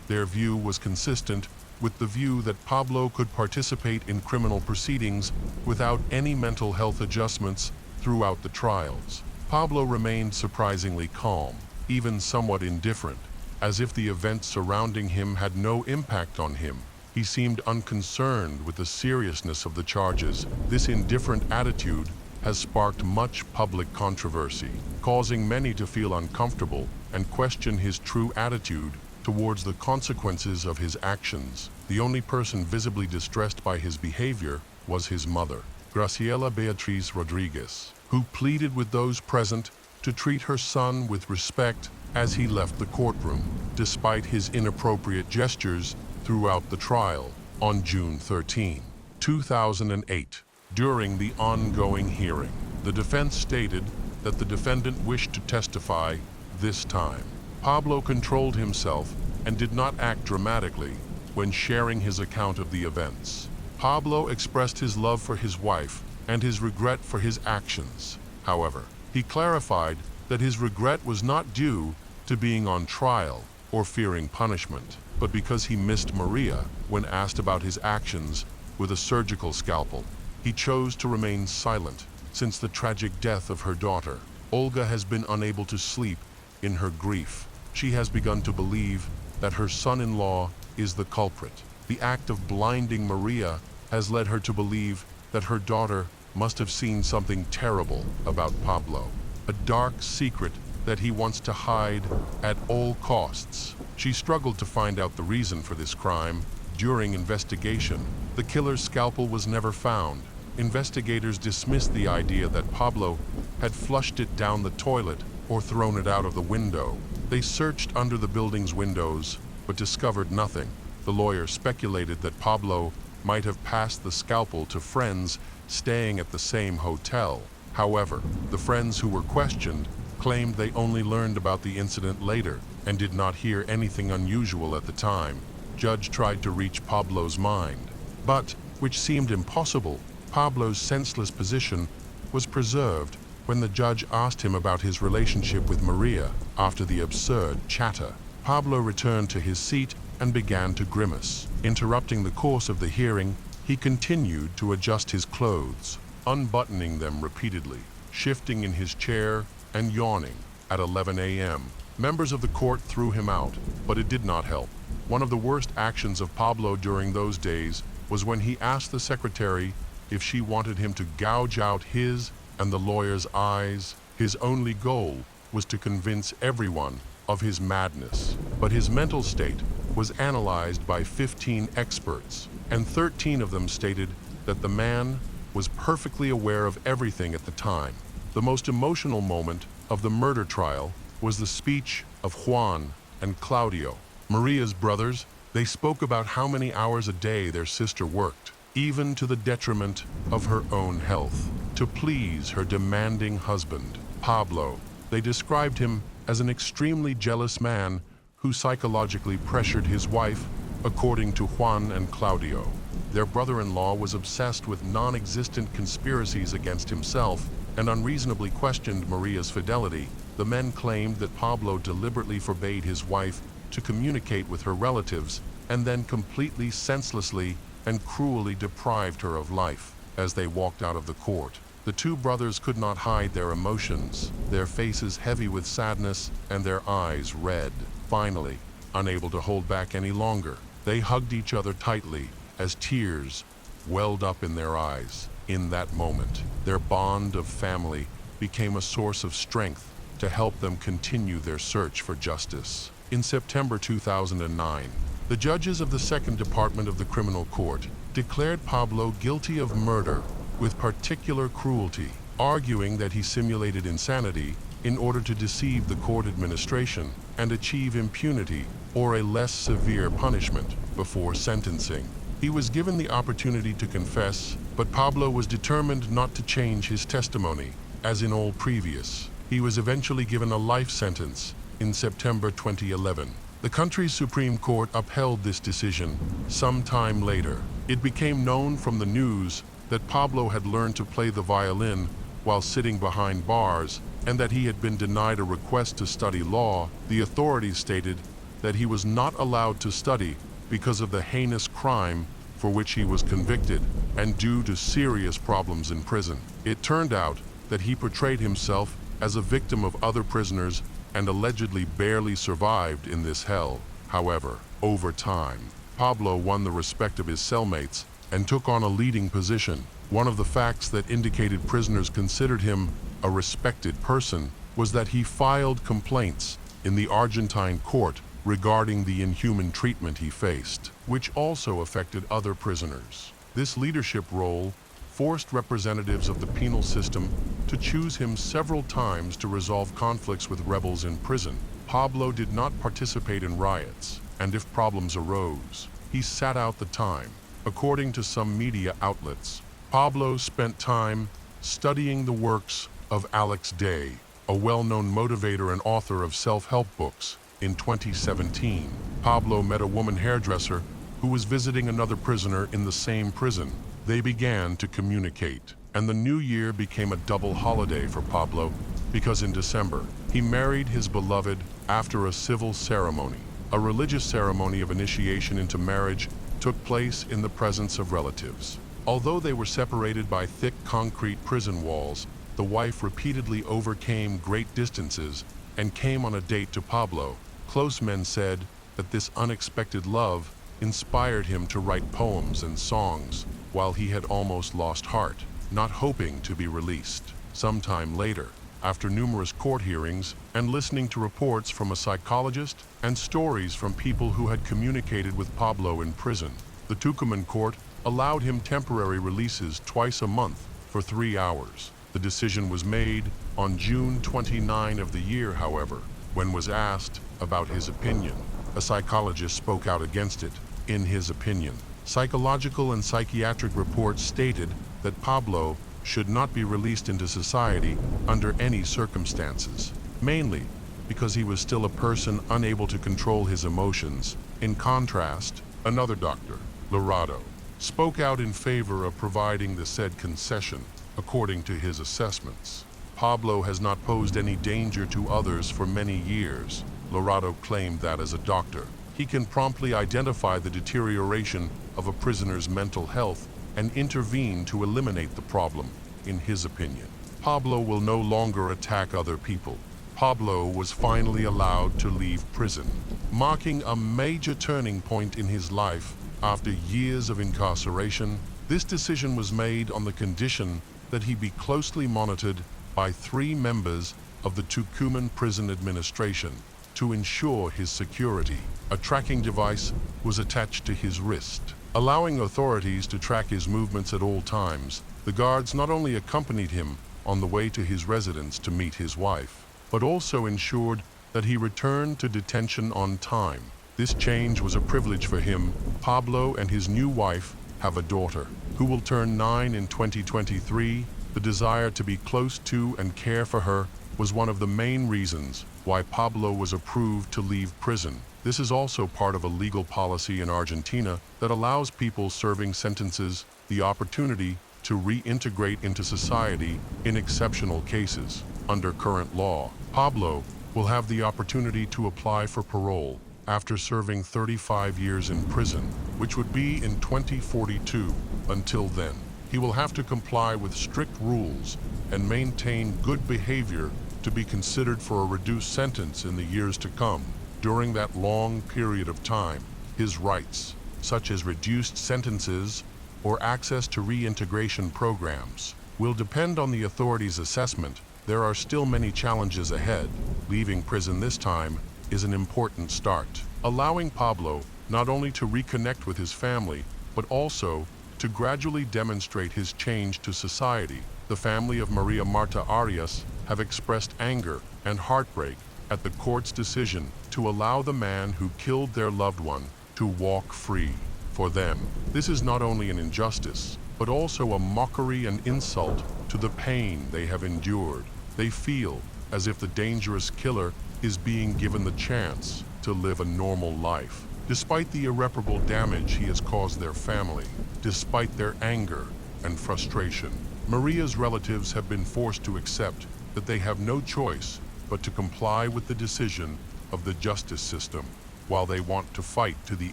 Speaker 1: Their view was consistent with the view that Pablo could participate in criminal proceedings without any mental health adjustments throughout the trials. Pablo remained surprisingly calm, even somewhat indifferent, as if the events surrounding him had no impact on him. He seemed unconcerned with the seriousness of the charges. This indifferent attitude has sparked much public controversy, causing many to feel uncomfortable and question his true attitude towards the consequences of his actions. The only person visibly distressed by his behavior was his mother, Graciela Beatriz Rodriguez, who pleaded with those present to treat her son with respect as he left the courtroom, despite his inappropriate gestures throughout the trial. On June 13, 2008, during the ongoing hearing, the defense stated that the defendant wished to testify this time. Pablo controlled himself and did not act dramatically when sharing his account of the events. Pablo expressed his love for his wife and his regret for his actions. However, he clarified that his regret was not due to being on trial or fearing punishment, but because he missed Maria when asked about his actions with a surgical scalpel. He chose to remain silent since the tragic death of her daughter. Olga has been unable to sleep In her grief, she has begun to believe that her son-in-law is the culprit. The act of blinding Maria has led her to believe that her daughter must have seen something terrible about Pablo, a dark secret that he wants to hide at all costs. She struggled to find out the reason for this crime. During investigation, the killer's scalpel was never found. Investigators dismissed the idea that Pablo had flushed it down the toilet or thrown it out of the window. They searched under the building's windows, but discovered nothing. The lawyer speculated that Pablo might have passed the scalpel to friends staying at the same hotel. However, the friends who were questioned claimed they only learned about the incident later and did not hear anything unusual at the time. Judge tried to reach Pablo's mind, but, which seemed impossible, Pablo's senseless position was preserved when the judge asked him about his relationship with Maria after the absurd chatter. Pablo returned to his seat and began to grimace. Interrupting the course of the hearing, he continued to adjust his clothes, unbuttoning them repeatedly, shifting in his chair and yawning. At 11 a.m., members of the court threw him out, but it did not help. One of the worst actions of Pablo during those days was when he asked the secretary if she wanted him to gouge out his and the lawyer's eyes. His only goal was to convince everyone of his madness. But his mental state was analyzed by 15 experts, and 13 of them stated that the man was perfectly aware of everything at the time. The most emotional moment of the murder trial was the speech of Juan and Claudio, Maria's brothers. They spoke about how many hours a day their sister worked, even to the detriment of her own health, to please her demanding husband, Pablo. They described him as an extremely jealous man who psychologically pressured his wife, according to Juan and Claudio. Their brother-in-law was obsessed with non-existent conspiracies against himself and unreasonably questioned Maria's fidelity. The men claimed that Pablo deliberately forbade his wife to communicate with her relatives and then completely senselessly and cruelly deprived her of life. As they walked out of the court, the two brothers could not hide their emotions, their faces heavy with sadness and their eyes red. Finally, unable to hold back any longer, they hugged each other tightly as tears welled up in their eyes. In that moment, their bond of family became a source of strength to help them continue their search for justice. In September 2009, the judges of the Second Department of the Criminal Court declared Pablo guilty of murder with particular cruelty, arguing that he simulated insanity in order to deceive the court administration and achieve impunity or a less severe punishment before sentencing. He was given the opportunity to confess, but Pablo was determined not to change his testimony. As in all previous, he was eventually given a life sentence in September 2011. The country's Supreme Court upheld this decision some time later. It became known from the news that Pablo had learned to play the violin while sitting behind bars and that he had been denied a request to study law. The authorities stated that he was not allowed to study because of the heinous crime for which he was convicted and due to serious problems in prison. It turned out that he portrayed himself as a victim of other prisoners and allegedly barely survived in this hell. However, over time, Pablo won the respect of his cellmates and took on a leading position. One of the facts that indicated prisoners considered him a respected person was that he filed complaints in the Argentine court regarding the inhuman treatment he faced, which also affected other prisoners. This leadership role forced representatives of the penal system to choose him several times to resolve conflicts with rebels in prison. Pablo did not participate in riots, and if problems arose, he sat out the time. According to some media outlets, Pablo spent time studying the works of Alex Day, a well-known motivator and author of self-help books. In 2017, Pablo met a woman hairdresser who was visiting another prisoner in the same prison. They began to communicate, and the new year became a double holiday for Pablo because in December, he married his beloved after a civil ceremony. A religious ceremony of initiation into marriage took place in the presence of relatives. Although they were separated by thick concrete prison walls, the wife repeatedly overcame great distances and came on a date to Pablo. Close men said that this unexpected love inspired him to write poems and songs while he had almost lost heart, not hoping to be released. Sometime later, after numerous court hearings and listening to reports from a psychologist and stories from people who had communicated with Pablo in prison, the Tucumán court allowed him temporary releases twice a month for 3 hours. The decision was made on June 29 of the year, however. When was asked about his opinion, a psychologist spoke out against it. In his opinion, psychological and psychiatric reports stated that Pablo should not be released into society under any circumstances, mainly because he was still a person unable to control his emotions. In contrast, another doctor, Lorado, spoke out in favor of providing the said concession. According to his assessments, Pablo has not posed any danger to others for many years. Lorado claimed that as a doctor, he can promptly identify the deterioration of a prisoner's mental health and intervene to eliminate the problem. In his opinion, Pablo will no longer attack other people. Pablo was finally allowed to leave prison, marking a major turning point in his life. After years of incarceration, this decision was made on the condition that he be closely monitored by 3 members of the Tucumán Prison Administration to ensure his security. A tracking device was attached to his wrist, allowing authorities to track his movements at all times. The guards not only accompanied him on the way to his residence to meet his wife, but also ensured that he returned to detention on time. This change was a privilege for him. Pablo and his new wife have a daughter who will turn 9 in 2023. The desire to be close to and care for her was one of the main reasons why Pablo was approved to leave prison. This is also part of a legal policy in Argentina that allows people serving sentences the opportunity to reintegrate into society in exceptional cases. Under current law, Pablo will have the opportunity to apply for parole after serving 35 years in prison, which would be in 2042. Until then, he will have to comply with strict rules and maintain good behavior to be considered for a reduced sentence in the years to come. During that long period of time, his rights, such as reduced sentences or access to reintegration programs, will depend on the authorities' assessment. There are still many challenges ahead. Leaving prison this time is an important start, allowing Pablo not only to reconnect with his family, but also to gradually demonstrate his change to society. The family of Maria Marta Arias have expressed anger and heartbreak at the court's decision to allow the man who killed their loved one to walk free. For them, this is not only an injustice, but also a mockery and insult to the pain they have endured. They feel as if the dangerous killer is being given the chance to live a normal life, despite the irreparable damage he has caused their family. Despite their anger and frustration, Maria's relatives have been forced to accept that they have no choice but to comply with the decision of the justice system. While they want to fight to the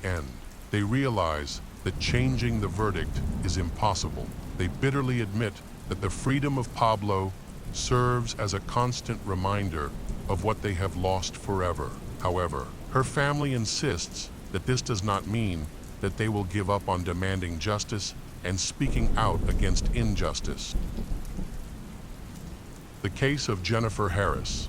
Speaker 1: end, they realize that changing the verdict is impossible. They bitterly admit that the freedom of Pablo serves as a constant reminder of what they have lost forever. However, her family insists that this does not mean that they will give up on demanding justice and speaking out against injustice. The case of Jennifer Harris.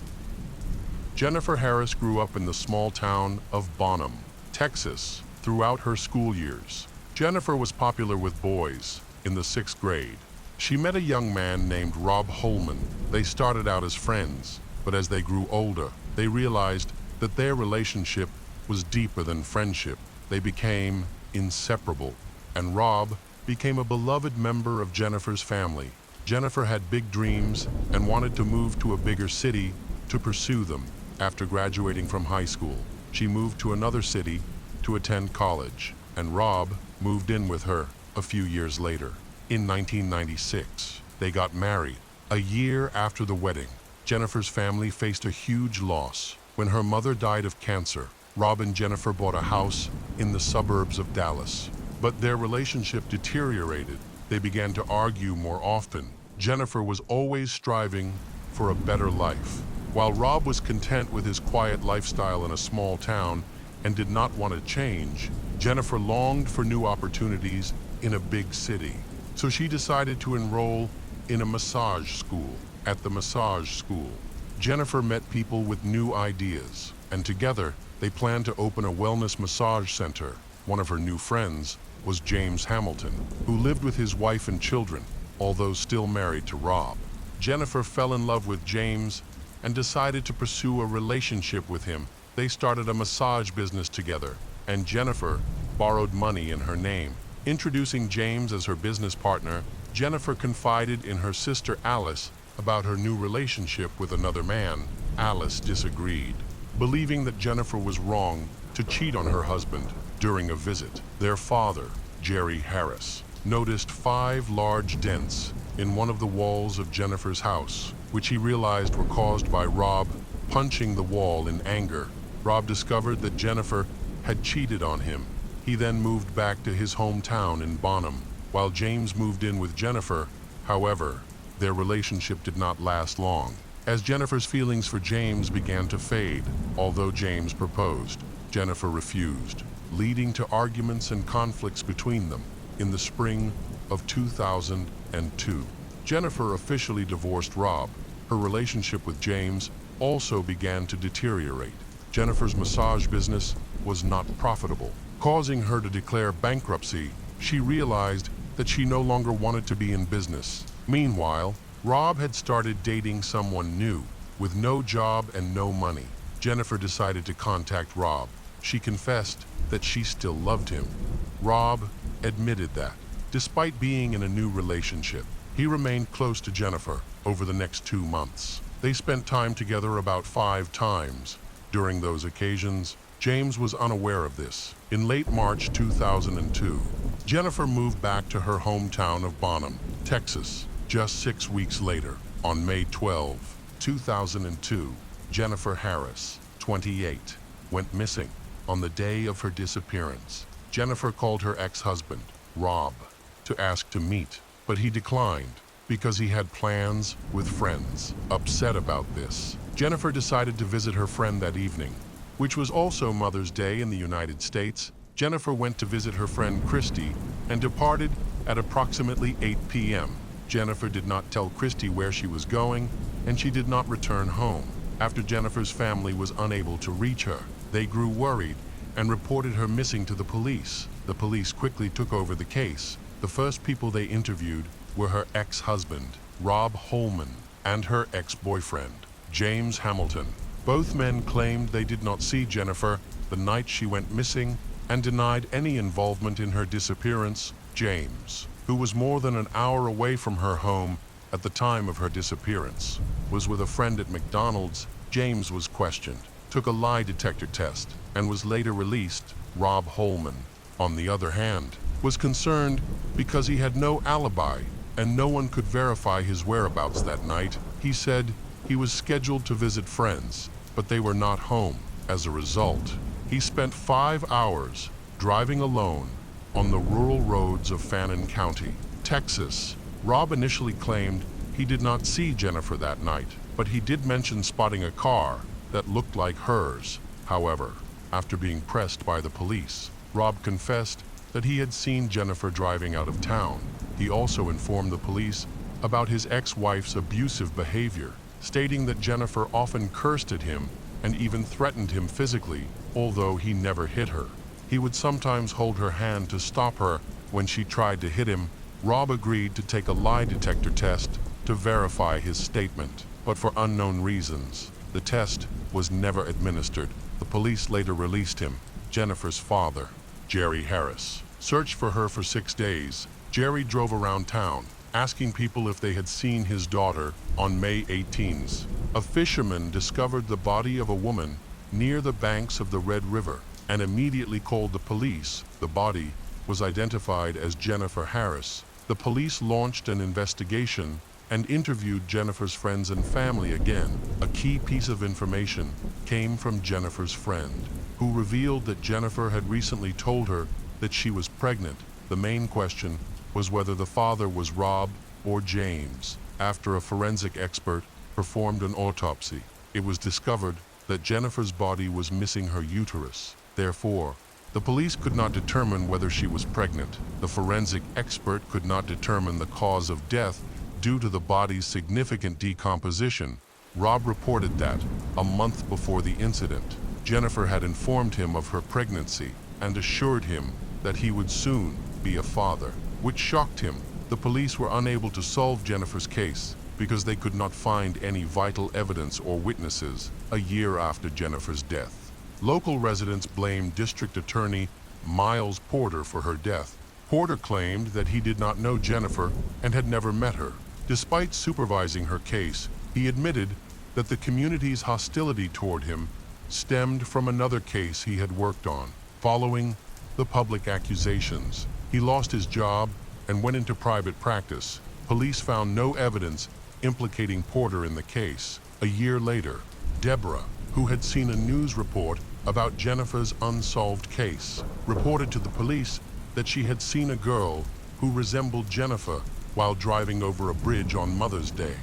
Speaker 1: Jennifer Harris grew up in the small town of Bonham, Texas, throughout her school years. Jennifer was popular with boys in the 6th grade. She met a young man named Rob Holman. They started out as friends, but as they grew older, they realized that their relationship was deeper than friendship. They became inseparable, and Rob became a beloved member of Jennifer's family. Jennifer had big dreams and wanted to move to a bigger city to pursue them. After graduating from high school, she moved to another city to attend college, and Rob moved in with her a few years later. In 1996, they got married. A year after the wedding, Jennifer's family faced a huge loss. When her mother died of cancer, Rob and Jennifer bought a house in the suburbs of Dallas. But their relationship deteriorated. They began to argue more often. Jennifer was always striving for a better life, While Rob was content with his quiet lifestyle in a small town and did not want to change, Jennifer longed for new opportunities in a big city. So she decided to enroll in a massage school. At the massage school, Jennifer met people with new ideas, and together they planned to open a wellness massage center. One of her new friends was James Hamilton, who lived with his wife and children, although still married to Rob. Jennifer fell in love with James and decided to pursue a relationship with him. They started a massage business together, and Jennifer borrowed money in her name. Introducing James as her business partner, Jennifer confided in her sister Alice about her new relationship with another man. Alice disagreed, believing that Jennifer was wrong to cheat on her husband. During a visit, their father, Jerry Harris, noticed 5 large dents in one of the walls of Jennifer's house, which he realized were caused by Rob punching the wall in anger. Rob discovered that Jennifer had cheated on him. He then moved back to his hometown in Bonham, while James moved in with Jennifer. However, their relationship did not last long, as Jennifer's feelings for James began to fade. Although James proposed, Jennifer refused, leading to arguments and conflicts between them. In the spring of 2002, Jennifer officially divorced Rob. Her relationship with James also began to deteriorate. Jennifer's massage business was not profitable, causing her to declare bankruptcy. She realized that she no longer wanted to be in business. Meanwhile, Rob had started dating someone new, with no job and no money. Jennifer decided to contact Rob. She confessed that she still loved him. Rob admitted that, despite being in a new relationship, he remained close to Jennifer. Over the next 2 months, they spent time together about 5 times. During those occasions, James was unaware of this. In late March 2002, Jennifer moved back to her hometown of Bonham, Texas. Just 6 weeks later, on May 12, 2002, Jennifer Harris, 28, went missing. On the day of her disappearance, Jennifer called her ex-husband, Rob, to ask to meet, but he declined because he had plans with friends. Upset about this, Jennifer decided to visit her friend that evening, which was also Mother's Day in the United States. Jennifer went to visit her friend Christy and departed at approximately 8 p.m. Jennifer did not tell Christy where she was going, and she did not return home. After Jennifer's family was unable to reach her, they grew worried and reported her missing to the police. The police quickly took over the case. The first people they interviewed were her ex-husband, Rob Holman, and her ex-boyfriend, James Hamilton. Both men claimed they did not see Jennifer the night she went missing and denied any involvement in her disappearance. James, who was more than an hour away from her home at the time of her disappearance, was with a friend at McDonald's. James was questioned, took a lie detector test, and was later released. Rob Holman, on the other hand, was concerned because he had no alibi and no one could verify his whereabouts that night. He said he was scheduled to visit friends, but they were not home. As a result, he spent 5 hours driving alone on the rural roads of Fannin County, Texas. Rob initially claimed he did not see Jennifer that night, but he did mention spotting a car that looked like hers. However, after being pressed by the police, Rob confessed that he had seen Jennifer driving out of town. He also informed the police about his ex-wife's abusive behavior, stating that Jennifer often cursed at him and even threatened him physically, although he never hit her. He would sometimes hold her hand to stop her when she tried to hit him. Rob agreed to take a lie detector test to verify his statement, but for unknown reasons, the test was never administered. The police later released him. Jennifer's father, Jerry Harris, searched for her for 6 days. Jerry drove around town, asking people if they had seen his daughter. On May 18th, a fisherman discovered the body of a woman near the banks of the Red River and immediately called the police. The body was identified as Jennifer Harris. The police launched an investigation and interviewed Jennifer's friends and family again. A key piece of information came from Jennifer's friend, who revealed that Jennifer had recently told her that she was pregnant. The main question was whether the father was Rob or James. After a forensic expert performed an autopsy, it was discovered that Jennifer's body was missing her uterus. Therefore, the police could not determine whether she was pregnant. The forensic expert could not determine the cause of death due to the body's significant decomposition. Rob reported that, a month before the incident, Jennifer had informed him of her pregnancy and assured him that he would soon be a father, which shocked him. The police were unable to solve Jennifer's case because they could not find any vital evidence or witnesses a year after Jennifer's death. Local residents blamed District Attorney Miles Porter for her death. Porter claimed that he did not know Jennifer and had never met her. Despite supervising her case, he admitted that the community's hostility toward him stemmed from another case he had worked on. Following the public accusations, he lost his job and went into private practice. Police found no evidence implicating Porter in the case. A year later, Deborah, who had seen a news report about Jennifer's unsolved case, reported to the police that she had seen a girl who resembled Jennifer while driving over a bridge on Mother's Day.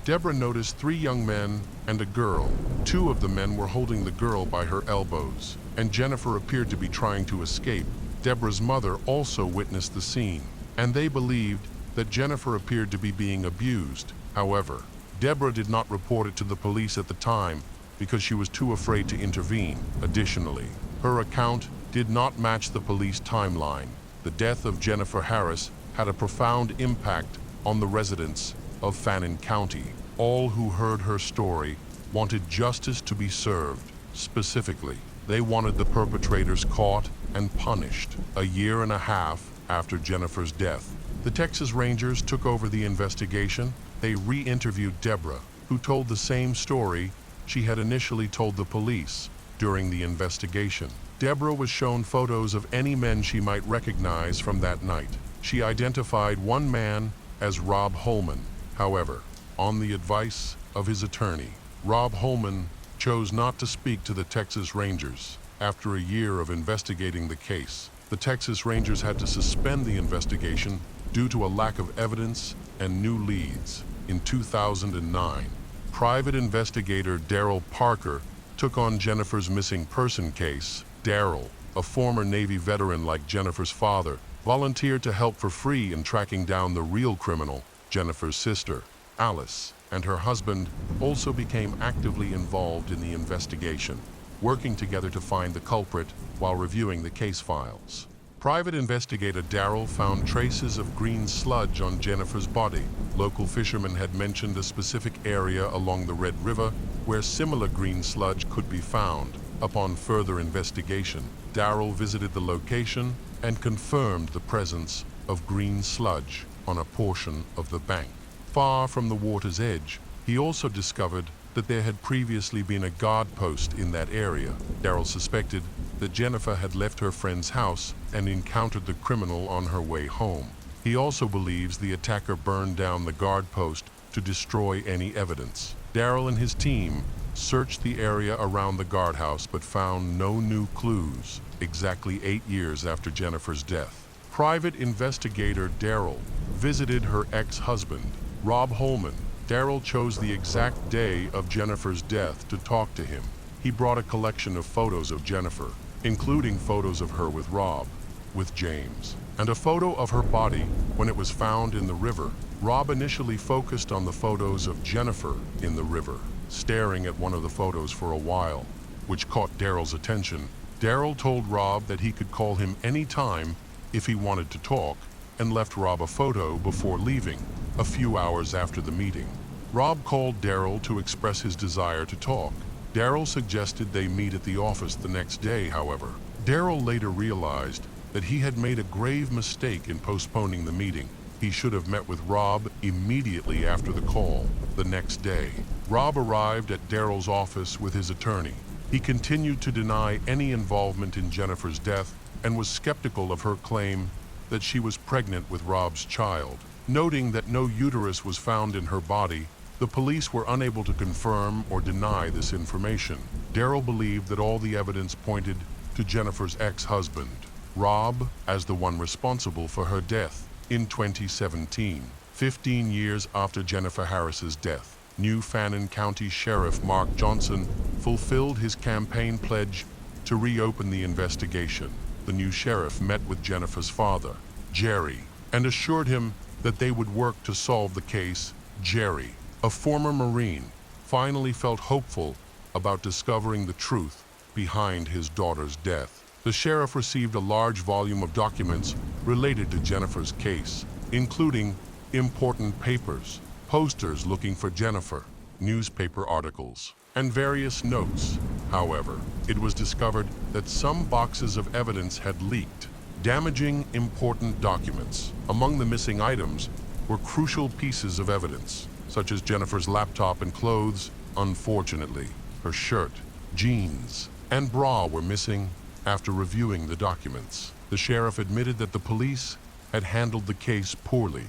Speaker 1: Deborah noticed 3 young men and a girl. 2 of the men were holding the girl by her elbows, and Jennifer appeared to be trying to escape. Deborah's mother also witnessed the scene, and they believed that Jennifer appeared to be being abused. However, Deborah did not report it to the police at the time because she was too afraid to intervene. Additionally, her account did not match the police timeline. The death of Jennifer Harris had a profound impact on the residents of Fannin County. All who heard her story wanted justice to be served. Specifically, they wanted the perpetrators caught and punished. A year and a half after Jennifer's death, the Texas Rangers took over the investigation. They re-interviewed Deborah, who told the same story she had initially told the police during the investigation. Deborah was shown photos of any men she might recognize from that night. She identified one man as Rob Holman. However, on the advice of his attorney, Rob Holman chose not to speak to the Texas Rangers. After a year of investigating the case, the Texas Rangers had to suspend the investigation due to a lack of evidence and new leads. In 2009, private investigator Daryl Parker took on Jennifer's missing person case. Daryl, a former Navy veteran like Jennifer's father, volunteered to help for free in tracking down the real criminal. Jennifer's sister, Alice, and her husband also became actively involved in the investigation, working together to find the culprit while reviewing the case files. Private investigator Daryl found traces of green sludge on Jennifer's body. Local fishermen had mentioned a specific area along the Red River where similar green sludge could be found. Upon further investigation, Daryl visited the location and confirmed the presence of green sludge on a portion of the bank. Far from the water's edge, he also discovered that there had previously been a guard post in that area. Daryl suspected that Jennifer had left her friend's house and encountered the criminal on her way home. He also believes the attacker burned down the guard post to destroy any evidence. Daryl and his team searched the area around the guardhouse but found no new clues. Exactly 8 years after Jennifer's death, private investigator Daryl visited her ex-husband, Rob Holman. Daryl chose the exact day of Jennifer's death to talk to him. He brought a collection of photos of Jennifer, including photos of her with Rob, with James, and a photo of her body when it was found in the river. Rob initially focused on the photos of Jennifer in the river, staring at one of the photos for a while, which caught Daryl's attention. Daryl told Rob that he could call him any time if he wanted to talk, and left Rob a photo before leaving. A few hours after the meeting, Rob called Daryl to express his desire to talk. Daryl suggested they meet at the office the next day, however. Daryl later realized that he had made a grave mistake in postponing the meeting. He should have met with Rob immediately after the call. The next day, Rob arrived at Daryl's office with his attorney. He continued to deny any involvement in Jennifer's death and was skeptical of her claim that she was pregnant with Rob's child. Noting that no uterus was found in her body, the police were unable to confirm or deny this information. Daryl believed that all the evidence pointed to Jennifer's ex-husband, Rob, as the one responsible for her death. In 2017, 15 years after Jennifer Harris's death, new Fannin County Sheriff Mark Johnson fulfilled his campaign pledge to reopen the investigation. The new sheriff met with Jennifer's father, Jerry, and assured him that they would work to solve the case. Jerry, a former Marine, finally felt hopeful about discovering the truth behind his daughter's death. The sheriff received a large volume of documents related to Jennifer's case, including important papers, posters looking for Jennifer, newspaper articles, and various notes. However, it was discovered that some boxes of evidence had leaked, damaging important documents. Among the missing items were crucial pieces of evidence, such as Jennifer's laptop and clothes. Unfortunately, her shirt, jeans, and bra were missing. After reviewing the documents, the sheriff admitted that the police had handled the case poorly,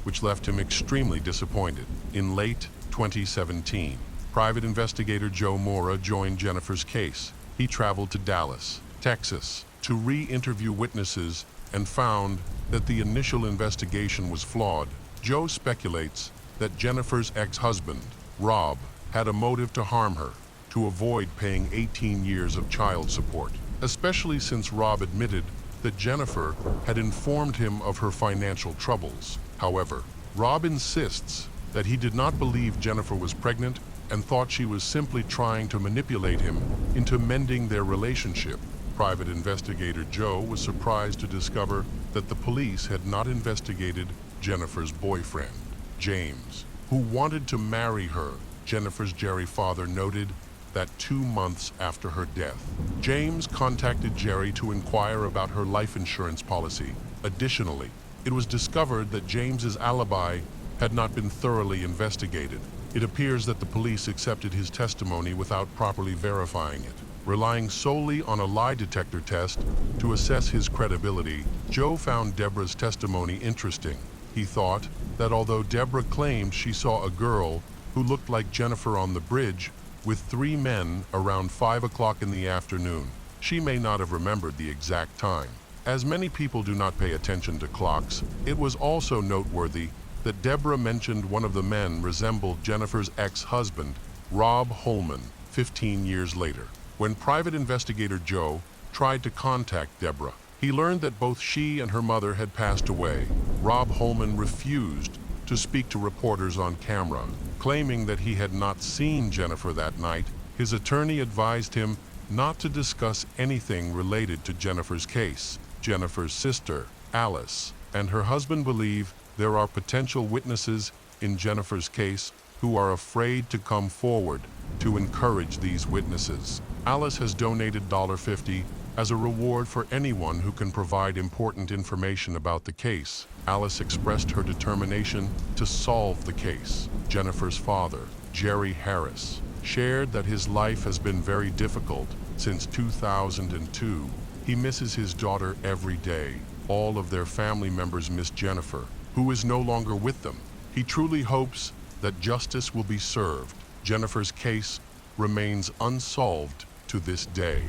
Speaker 1: which left him extremely disappointed. In late 2017, private investigator Joe Mora joined Jennifer's case. He traveled to Dallas, Texas, to re-interview witnesses and found that the initial investigation was flawed. Joe speculates that Jennifer's ex-husband, Rob, had a motive to harm her, to avoid paying 18 years of child support, especially since Rob admitted that Jennifer had informed him of her financial troubles. However, Rob insists that he did not believe Jennifer was pregnant and thought she was simply trying to manipulate him into mending their relationship. Private investigator Joe was surprised to discover that the police had not investigated Jennifer's boyfriend, James, who wanted to marry her. Jennifer's Jerry father noted that 2 months after her death, James contacted Jerry to inquire about her life insurance policy. Additionally, it was discovered that James's alibi had not been thoroughly investigated. It appears that the police accepted his testimony without properly verifying it. Relying solely on a lie detector test to assess his credibility, Joe found Deborah's testimony interesting. He thought that although Deborah claimed she saw a girl who looked like Jennifer on the bridge with 3 men around 5 o'clock in the afternoon, she may not have remembered the exact time. As many people do not pay attention to clocks, it was also noteworthy that Deborah mentioned one of the men resembled Jennifer's ex-husband, Rob Holman, 15 years later. When private investigator Joe tried to contact Deborah, he learned that both she and her mother had passed away. Rob Holman refused to speak to reporters on camera, claiming that he had not seen Jennifer that night. His attorney advised him not to discuss anything related to Jennifer's case. Jennifer's sister, Alice, and her husband believe there are potential witnesses in Jennifer's case who are afraid to come forward to encourage these witnesses. Alice has donated $50 as a reward for anyone who can provide important information about the case. Alice expressed her determination to solve the case. Jennifer's father, Jerry Harris, shared that his life has been very difficult since 2002. He misses his daughter every day. All of their family members miss Jennifer, who is no longer with them. He truly hopes that justice will be served. Jennifer's case remains unsolved to this day.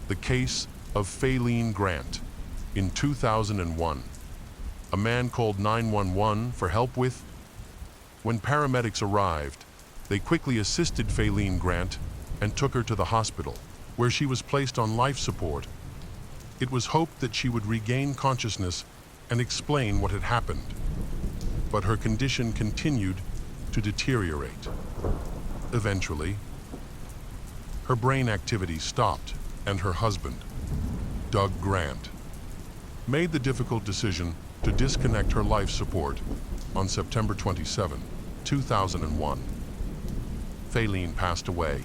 Speaker 1: The case of Faylene Grant. In 2001, a man called 911 for help with. When paramedics arrived, they quickly assisted Faylene Grant and took her to the hospital, where she was placed on life support. It was hoped that she would regain consciousness and explain what had happened, but her condition continued to deteriorate. Eventually, her brain activity stopped, and her husband, Doug Grant, made the difficult decision to disconnect her life support on September 27, 2001. Faylene passed away.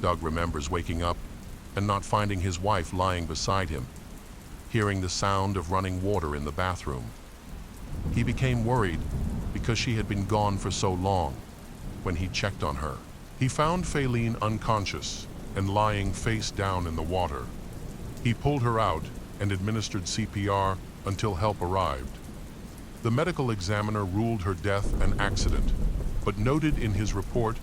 Speaker 1: Doug remembers waking up and not finding his wife lying beside him, hearing the sound of running water in the bathroom. He became worried because she had been gone for so long. When he checked on her, he found Faylene unconscious and lying face down in the water. He pulled her out and administered CPR until help arrived. The medical examiner ruled her death an accident, but noted in his report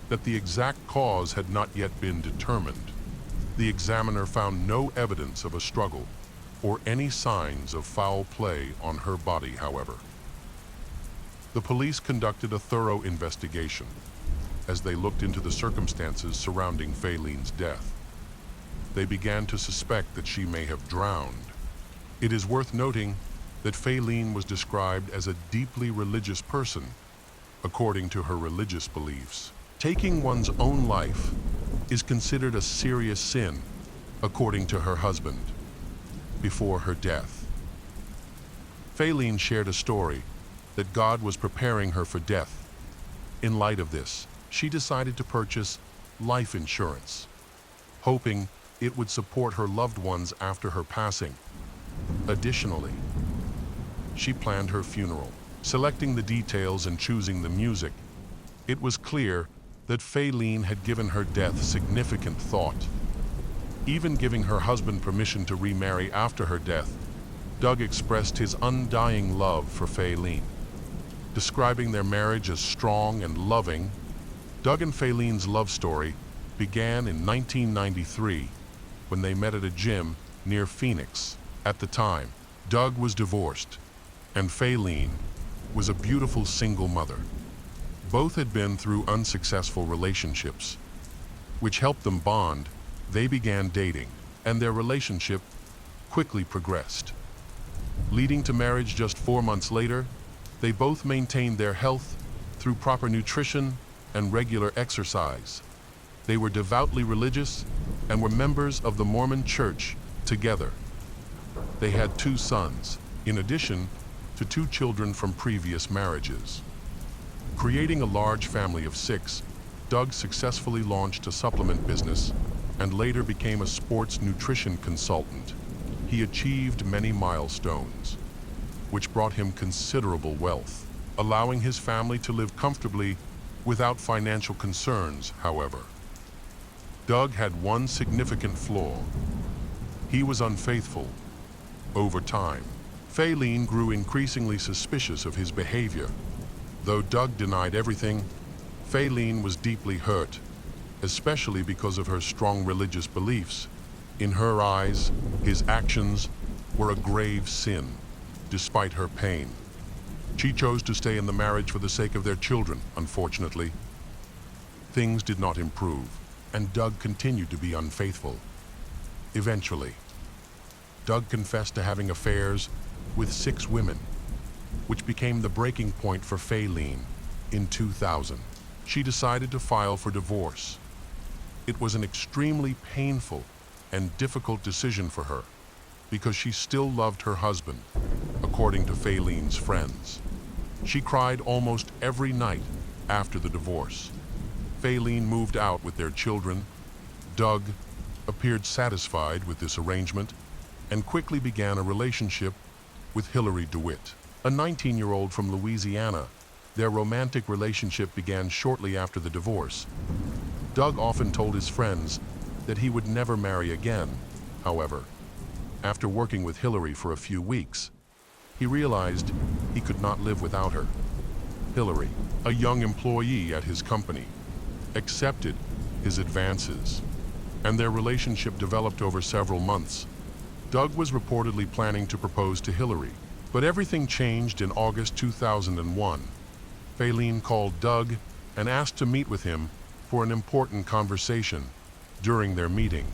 Speaker 1: that the exact cause had not yet been determined. The examiner found no evidence of a struggle or any signs of foul play on her body, however. The police conducted a thorough investigation as they looked into the circumstances surrounding Fayleen's death. They began to suspect that she may have drowned. It is worth noting that Fayleen was described as a deeply religious person, according to her religious beliefs. Taking one's own life is considered a serious sin, according to her husband, before her death. Fayleen shared a story that God was preparing her for death. In light of this, she decided to purchase life insurance, hoping it would support her loved ones after her passing. Additionally, she planned her funeral, selecting the details and choosing the music. It was clear that Fayleen had given her death significant thought. Even giving her husband permission to remarry after her death, Doug expressed his undying love for Fayleen. Describing their marriage as strong and loving, Doug and Fayleen's love story began in 1993 when they met at a gym near Phoenix. At the time, Doug was divorced, and Fayleen was a beautiful single mother. Both had been through unsuccessful relationships, which helped them bond. They began dating, and their relationship quickly progressed. Leading to marriage just 4 months later, they both maintained their health through proper nutrition and regular exercise. They were devoutly religious and were members of the Mormon Church together. They had 2 sons, in addition to 2 children from previous marriages. Creating a large family of 6, Doug successfully launched a supplement business and later became a sports nutrition consultant. He achieved many milestones, which brought him considerable wealth, allowing his family to live comfortably without financial concerns. However, Doug had one significant flaw. He was unfaithful. Over time, Fayleen grew increasingly suspicious of his behavior. Though Doug denied everything, Fayleen was deeply hurt, especially because of her strong religious beliefs. In her eyes, his actions were a grave sin, despite her pain. She chose to stay in the marriage for the sake of their children. Unfortunately, things did not improve, and Doug continued to be unfaithful. Eventually, Doug confessed to having affairs with 6 women, which became the breaking point for Fayleen. In 2000, she decided to file for divorce. It was an extremely painful and difficult decision for her because she still loved her husband, according to Fayleen's friends. She cried almost every night after the divorce. Fayleen moved out with their children. Doug appeared satisfied with this arrangement and quickly began a relationship with Hillary DeWitt, a 19-year-old from Louisiana. Their romantic relationship began shortly after the divorce. Doug often told his friends that he would never marry again. However, after working with Hillary for a few weeks, he realized he could not live without her. Hillary, a young employee at his company, accepted his advances, and their relationship developed over several months. Doug was reportedly planning to propose to Hillary, but everything changed in August 2001. Fayleen called Doug and asked to meet with him for an important conversation. During their meeting,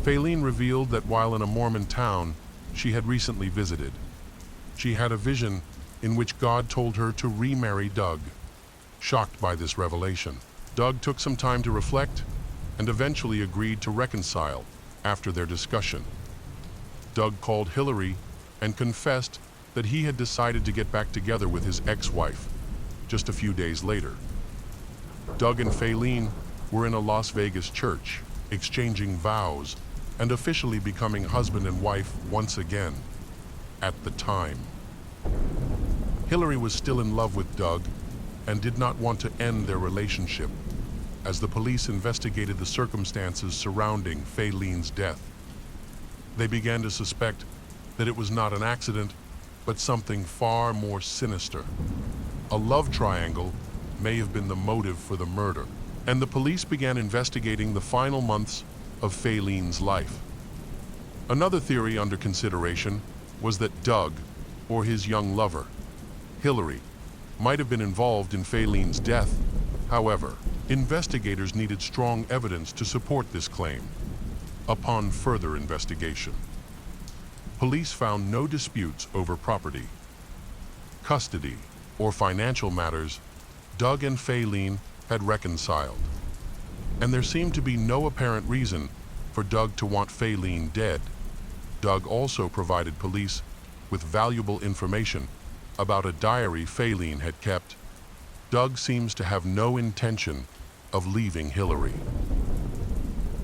Speaker 1: Fayleen revealed that while in a Mormon town she had recently visited, she had a vision in which God told her to remarry Doug. Shocked by this revelation, Doug took some time to reflect and eventually agreed to reconcile. After their discussion, Doug called Hillary and confessed that he had decided to get back together with his ex-wife just a few days later. Doug and Fayleen were in a Las Vegas church, exchanging vows and officially becoming husband and wife once again. At the time, Hillary was still in love with Doug and did not want to end their relationship. As the police investigated the circumstances surrounding Fayleen's death, they began to suspect that it was not an accident, but something far more sinister. A love triangle may have been the motive for the murder, and the police began investigating the final months of Fayleen's life. Another theory under consideration was that Doug, or his young lover, Hillary, might have been involved in Fayleen's death. However, investigators needed strong evidence to support this claim. Upon further investigation, police found no disputes over property, custody, or financial matters. Doug and Fayleen had reconciled, and there seemed to be no apparent reason for Doug to want Fayleen dead. Doug also provided police with valuable information about a diary Fayleen had kept. Doug seems to have no intention of leaving Hillary.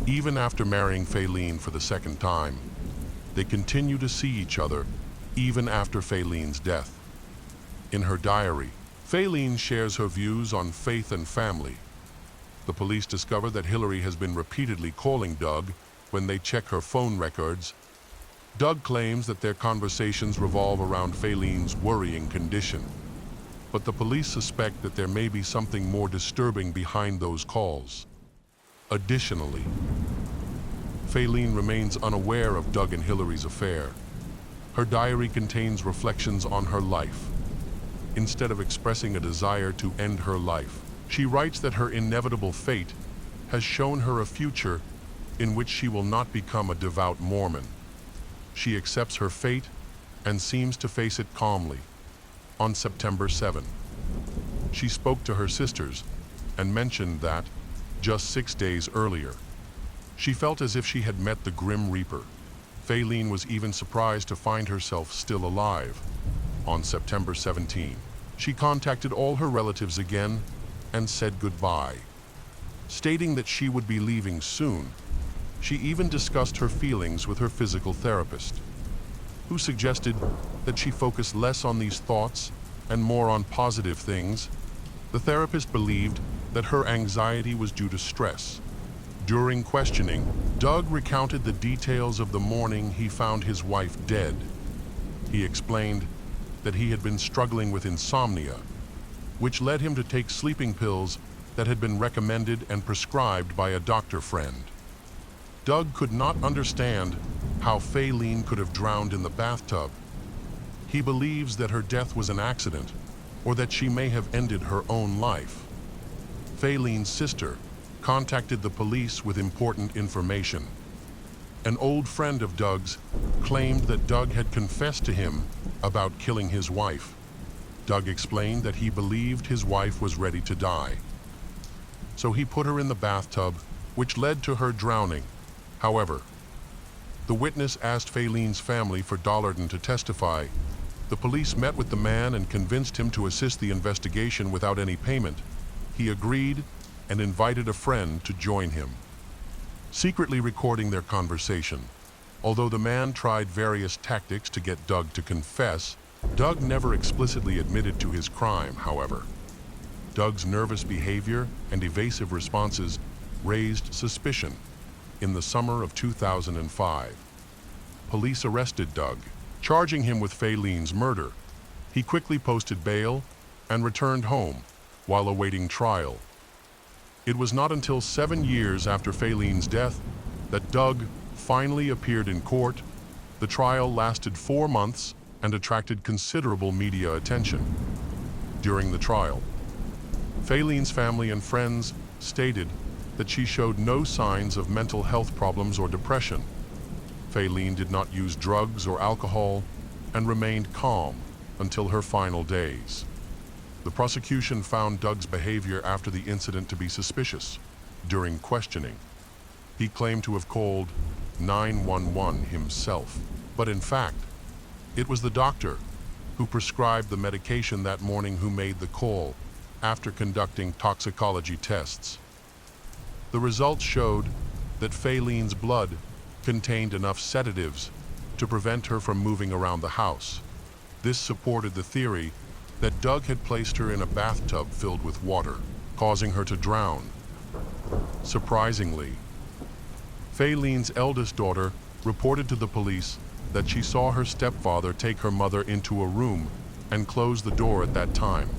Speaker 1: Even after marrying Fayleen for the second time, they continue to see each other even after Fayleen's death. In her diary, Fayleen shares her views on faith and family. The police discover that Hillary has been repeatedly calling Doug when they check her phone records. Doug claims that their conversations revolve around Fayleen's worrying condition, but the police suspect that there may be something more disturbing behind those calls. Additionally, Fayleen remains unaware of Doug and Hillary's affair. Her diary contains reflections on her life. Instead of expressing a desire to end her life, she writes that her inevitable fate has shown her a future in which she will not become a devout Mormon. She accepts her fate and seems to face it calmly. On September 7, she spoke to her sisters and mentioned that, just 6 days earlier, she felt as if she had met the Grim Reaper. Fayleen was even surprised to find herself still alive. On September 17, she contacted all her relatives again and said goodbye. Stating that she would be leaving soon, she even discussed her feelings with her physical therapist, who suggested that she focus less on these thoughts and more on positive things. The therapist believed that her anxiety was due to stress. During questioning, Doug recounted the details of the morning he found his wife dead. He explained that he had been struggling with insomnia, which led him to take sleeping pills that had been recommended and prescribed by a doctor friend. Doug could not understand how Fayleen could have drowned in the bathtub. He believes that her death was an accident, or that she may have ended her own life. Fayleen's sister contacted the police with important information. An old friend of Doug's claimed that Doug had confessed to him about killing his wife. Doug explained that he believed his wife was ready to die, so he put her in the bathtub, which led to her drowning. However, the witness asked Fayleen's family for Dollarden to testify. The police met with the man and convinced him to assist the investigation without any payment. He agreed and invited a friend to join him, secretly recording their conversation. Although the man tried various tactics to get Doug to confess, Doug never explicitly admitted to his crime, however. Doug's nervous behavior and evasive responses raised suspicion. In the summer of 2005, police arrested Doug, charging him with Fayleen's murder. He quickly posted bail and returned home while awaiting trial. It was not until 7 years after Fayleen's death that Doug finally appeared in court. The trial lasted 4 months and attracted considerable media attention. During the trial, Fayleen's family and friends stated that she showed no signs of mental health problems or depression. Fayleen did not use drugs or alcohol and remained calm until her final days. The prosecution found Doug's behavior after the incident to be suspicious. During questioning, he claimed to have called 911 himself, but in fact, it was the doctor who prescribed the medication that morning who made the call after conducting toxicology tests. The results showed that Fayleen's blood contained enough sedatives to prevent her from moving around the house. This supported the theory that Doug had placed her in a bathtub filled with water, causing her to drown. Surprisingly, Fayleen's eldest daughter reported to the police that she saw her stepfather take her mother into a room and close the door at that time.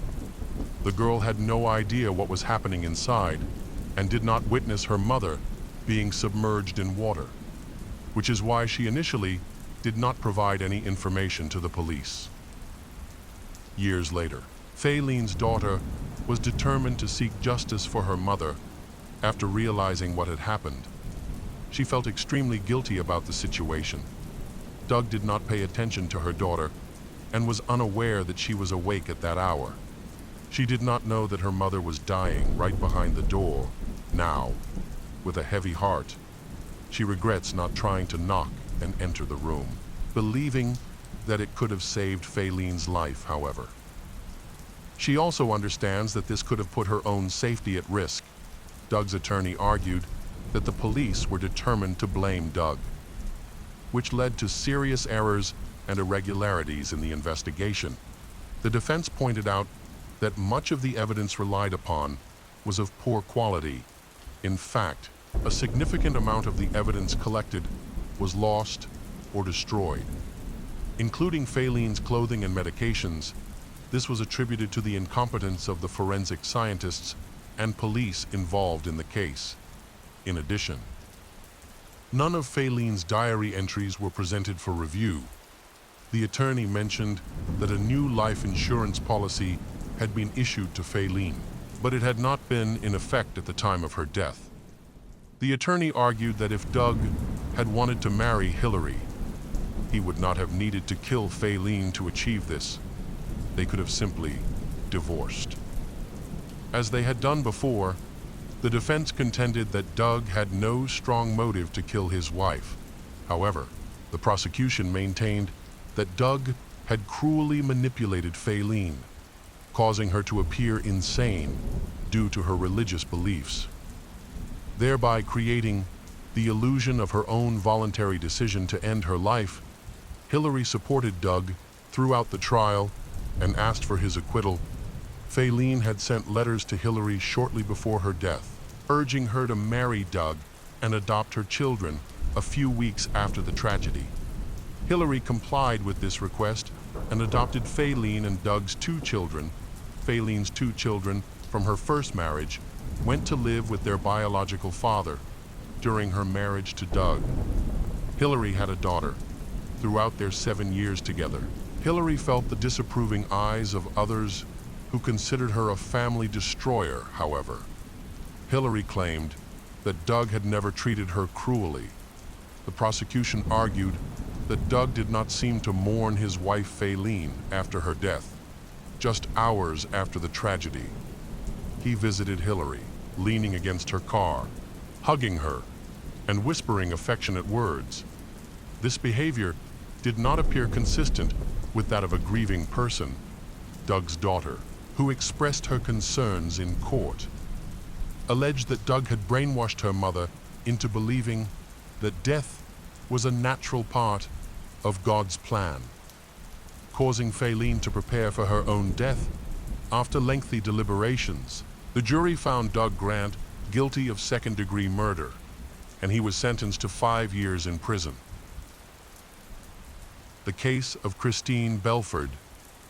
Speaker 1: The girl had no idea what was happening inside and did not witness her mother being submerged in water, which is why she initially did not provide any information to the police. Years later, Fayleen's daughter was determined to seek justice for her mother after realizing what had happened. She felt extremely guilty about the situation. Doug did not pay attention to her daughter and was unaware that she was awake at that hour. She did not know that her mother was dying right behind the door. Now, with a heavy heart, she regrets not trying to knock and enter the room, believing that it could have saved Fayleen's life, however. She also understands that this could have put her own safety at risk. Doug's attorney argued that the police were determined to blame Doug, which led to serious errors and irregularities in the investigation. The defense pointed out that much of the evidence relied upon was of poor quality. In fact, a significant amount of the evidence collected was lost or destroyed, including Fayleen's clothing and medications. This was attributed to the incompetence of the forensic scientists and police involved in the case. In addition, none of Fayleen's diary entries were presented for review. The attorney mentioned that a new life insurance policy had been issued to Fayleen, but it had not been in effect at the time of her death. The attorney argued that if Doug had wanted to marry Hillary, he would not have needed to kill Fayleen to achieve this. They could have simply divorced. As they had done before, the defense contended that Doug had no strong motive to kill his wife. However, the prosecution maintained that Doug had cruelly manipulated Fayleen, causing her to appear insane due to her religious beliefs, thereby creating the illusion of her own voluntary decision to end her life. Hillary supported Doug throughout the trial and asked for his acquittal. Fayleen had sent letters to Hillary shortly before her death, urging her to marry Doug and adopt her children a few weeks after the tragedy. Hillary complied with this request and adopted Fayleen and Doug's two children. Fayleen's two children from her first marriage went to live with their biological father during her marriage to Doug. Hillary had a daughter. Throughout their 7 years together, Hillary felt the disapproving eyes of others who considered her a family destroyer. However, Hillary claimed that Doug had never treated her cruelly. The prosecution argued that Doug did not seem to mourn his wife Fayleen after her death. Just hours after the tragedy, he visited Hillary, leaning against her car, hugging her, and whispering affectionate words. This behavior did not appear consistent with that of a grieving person. Doug's daughter, who expressed her concerns in court, alleged that Doug had brainwashed her mother into believing that death was a natural part of God's plan, causing Fayleen to prepare for her own death. After lengthy deliberations, the jury found Doug Grant guilty of second-degree murder, and he was sentenced to 5 years in prison. The case of Christine Belford.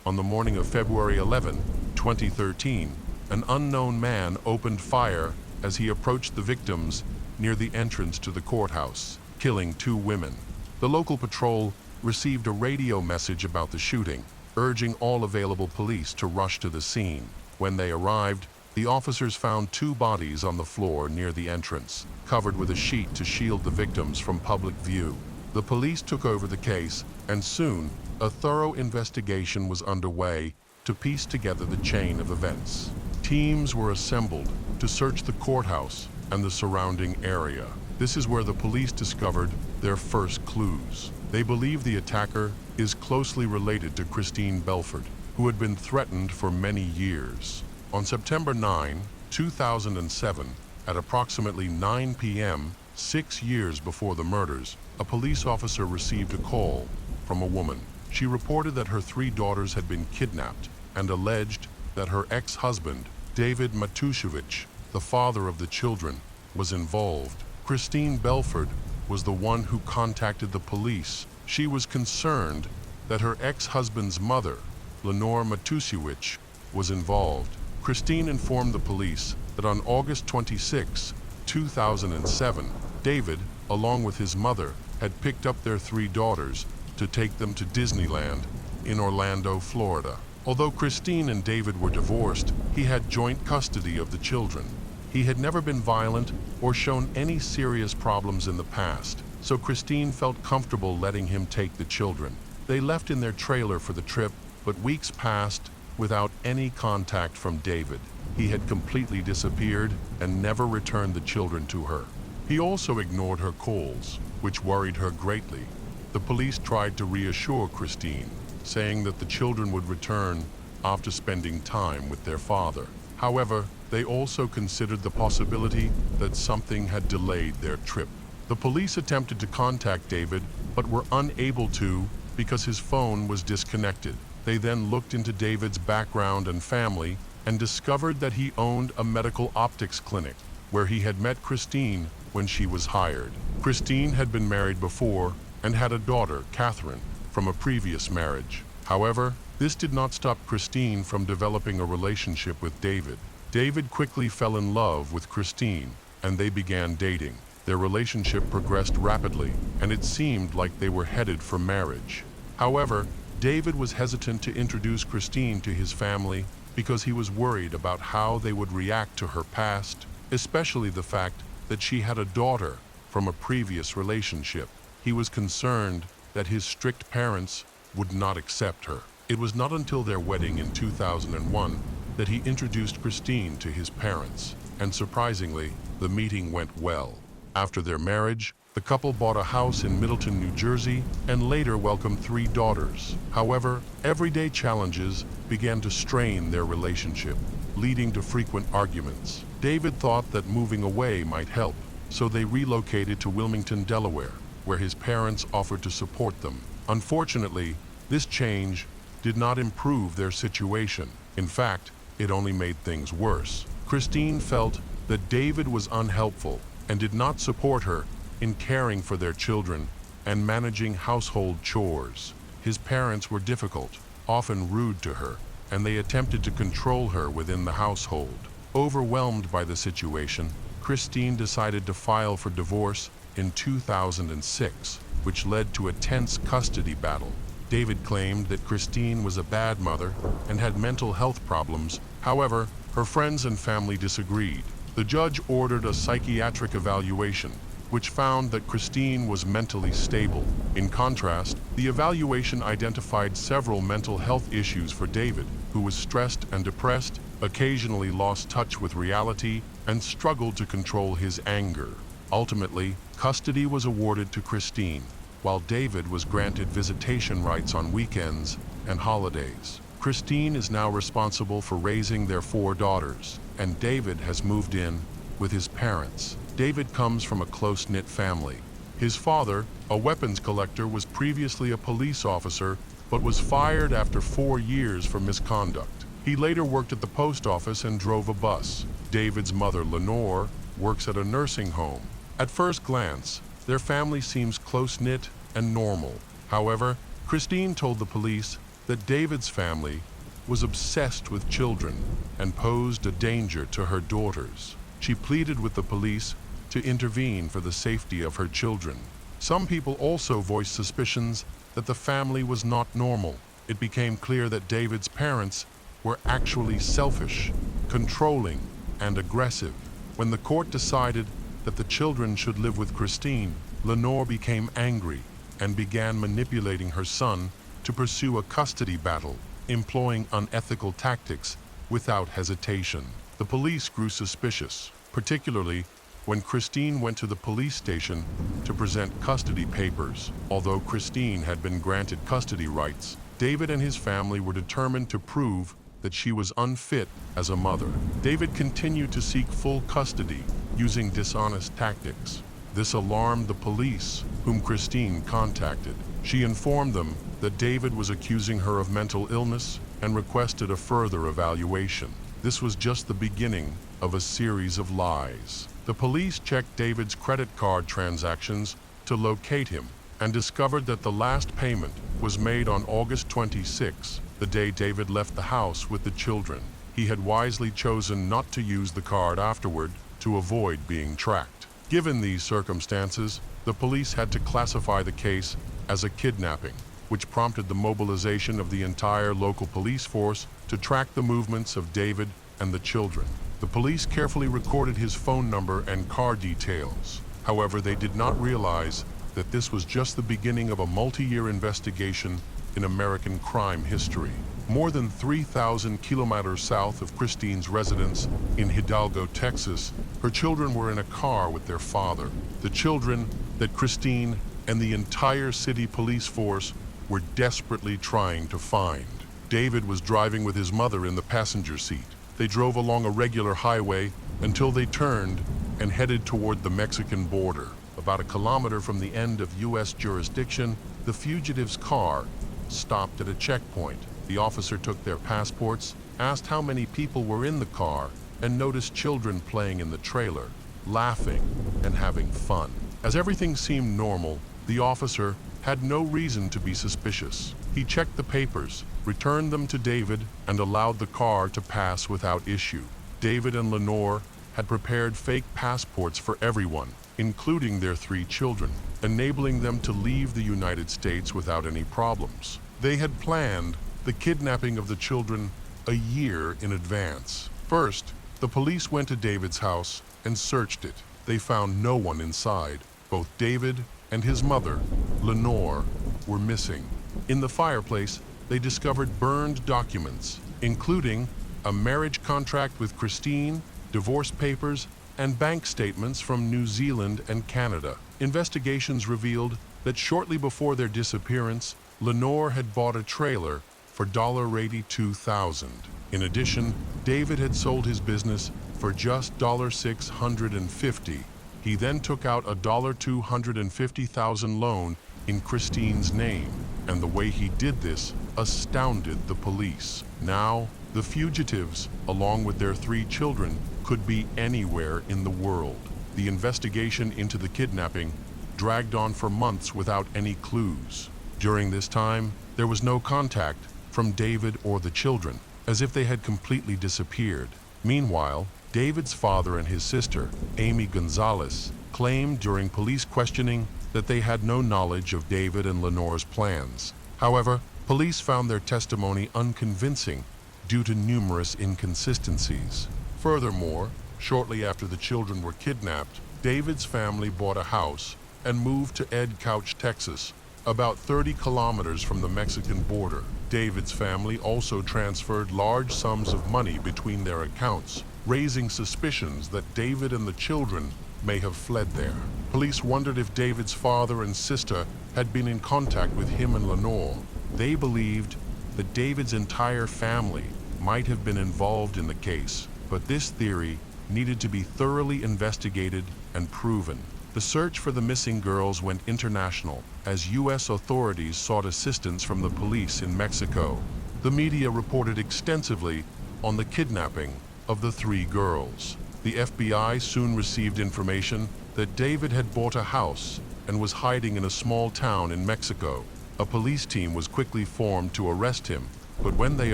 Speaker 1: On the morning of February 11, 2013, an unknown man opened fire as he approached the victims near the entrance to the courthouse, killing 2 women. The local patrol received a radio message about the shooting, urging all available police to rush to the scene. When they arrived, the officers found 2 bodies on the floor near the entrance, covered with a sheet to shield the victims from public view. The police took over the case, and soon a thorough investigation was underway to piece together the chain of events. Teams were assembled to search the courthouse and the surrounding area. This is where the police discovered their first clues. They believe the attacker is closely related to Christine Belford, who had been threatened for many years. On September 9, 2007, at approximately 9 p.m., 6 years before the murders, a police officer received a call from a woman. She reported that her 3 daughters had been kidnapped and alleged that her ex-husband, David Matusiewicz, the father of the children, was involved. Christine Belford was the one who contacted the police. She was concerned that her ex-husband's mother, Lenore Matusiewicz, was involved. Christine informed the police that on August 26, 2007, David, along with his mother, had picked up their 3 daughters to take them to Disneyland in Orlando, Florida. Although Christine and David were divorced, he had joint custody of the children. He had never been violent or shown any serious problems in the past, so Christine felt comfortable letting him take the children. They left in their trailer for the trip, but weeks passed without any contact from David. He had completely disappeared and never returned the children to her. He also ignored her calls, which worried her greatly. The police tried to reassure Christine, saying that the children would return after spending time with their father. However, they also considered the possibility that something had delayed their trip. The police attempted to contact David, but were unable to because his phone was disconnected. They then looked into David's background and family and discovered that he owned a medical optics clinic, where he had met Christine when she was hired. Christine had been married before and had a daughter, Catherine, from a previous marriage. However, this did not stop Christine from developing a relationship with David. David quickly fell in love with Christine, and they began dating. Their relationship progressed rapidly, and it seemed like they were headed for marriage. However, David was hesitant to introduce Christine to his family because he was worried about how they would react to her past, especially the fact that she had a daughter from a previous relationship. He was concerned that his strict parents would not accept her. It was not until their wedding in 2001 that he introduced Christine to his parents, and surprisingly, the meeting went well. After their marriage, the couple bought a house in Middleton, New Jersey, and later welcomed 3 daughters. However, everyday challenges began to strain their relationship, leading to frequent arguments. David thought that moving away might help, so they relocated to Wilmington, Delaware, where his parents offered to support them. Unfortunately, this change did not improve their situation. In fact, it only made things worse. Christine felt that David was unhelpful and did not support her in caring for their children and managing household chores. His parents were difficult, often rude to her, and they attempted to control her within the household. Overwhelmed by the situation, Christine decided to file for divorce in 2006, which led to a tense custody battle. David claimed that Christine was a bad mother and had mental health problems. However, her friends and family disagreed. The judge ordered a psychiatric evaluation, which found that Christine was mentally stable. In contrast, the evaluation identified several mental health issues for David, who was stressed and depressed, occasionally lost touch with reality, and struggled to control his anger. Ultimately, custody was awarded to Christine, while David was granted visitation rights on weekends and holidays. Christine is now responsible for raising their 4 daughters, and David has moved in with his parents. David comes from a close-knit family. His father, a weapons collector, was previously a police officer, but was fired after 4 years for misconduct. He later worked at the post office and drove a bus. David's mother, Lenore, works at a nursing home. At first glance, their family seems close-knit and normal. However, Christine told the police that David's family was obsessed with children and posed a danger to her daughters. She pleaded with the police to intervene for the safety of her children. Some people also voiced suspicions that the family was not normal. It became clear that David's parents were actually selfish, controlling, and aggressive. When the court decided that the children should live with Christine, Lenore became angry and began manipulating her son to pursue a custody battle, employing unethical tactics without hesitation. The police grew suspicious, particularly when Christine went to the police station to present custody papers. Although Christine had been granted custody rights, David and his family were determined to prove that she was unfit as a mother. David continued to seek full custody using dishonest tactics. This alarmed the police, whom Christine contacted. She informed them that David was accusing her of mental illness and requested a further evaluation. This was just the beginning of a series of lies. The police checked David's credit card transactions to locate him and discovered that the last payment was made on August 26, the day David left the house with the children. He had wisely chosen not to use the card afterward to avoid being tracked. Given these circumstances, the police had to classify the case as a kidnapping. which prompted the mobilization of the entire local police force to track the movements of David and the children. The police carefully recorded his phone number and car details. However, they did not realize that this was just the beginning of a multi-year investigation in American crime history. More than 3,000 kilometers south of Christine's residence in Hidalgo, Texas, her children were in a car with their father. The children that Christine and the entire city police force were desperately trying to find. David was driving with his mother in the passenger seat. They drove along a regular highway until they turned and headed toward the Mexican border. About a kilometer from the end of U.S. jurisdiction, the fugitives' car stopped at a checkpoint. The officer took their passports, asked how many people were in the car, and noticed children playing in the trailer, laughing and having fun. As everything seemed normal, the officer had no reason to be suspicious. He checked the papers, returned them to David, and allowed the car to pass without issue. David and Lenore had prepared fake passports for everyone, including their 3 children, enabling them to leave the United States without any problems. They had planned the kidnapping of the children a year in advance. First, the police went to David's house and searched it. They found no one inside. Both David and his mother, Lenore, were missing. In the fireplace, they discovered burned documents, including a marriage contract with Christine, divorce papers, and bank statements from New Zealand and Canada. Investigations revealed that shortly before their disappearance, Lenore had bought a trailer for $82,000. In addition, David had sold his business for just $650. He then took out a $250,000 loan in Christine's name, and the way he did this astounded the police. Now, the fugitives, along with their 3 children, could be anywhere in the world. The investigation into the kidnapping dragged on for months without any clues. During this time, there was no contact from David or the children, as if they had completely disappeared. Meanwhile, David's father and his sister, Amy Gonzalez, claimed during police questioning that they had no knowledge of David and Lenore's plans. However, police found their testimony unconvincing due to numerous inconsistencies. Furthermore, shortly after the children were kidnapped, David's family bought a house and moved to Ed Couch, Texas, about 30 kilometers from the Mexican border. David's family also transferred large sums of money between their accounts, raising suspicions that David and the children may have fled there. Police wondered if David's father and sister had been in contact with him and Lenore. They believed that David's entire family might have been involved in the case, but this theory needed to be thoroughly investigated and proven. The search for the missing girls went international as U.S. authorities sought assistance from the police in Mexico. The media reported extensively on the kidnapping of the 3 girls. The FBI soon received information that David had bought a house and was hiding in a small town in Mexico. A police team was quickly formed to arrest him, but when they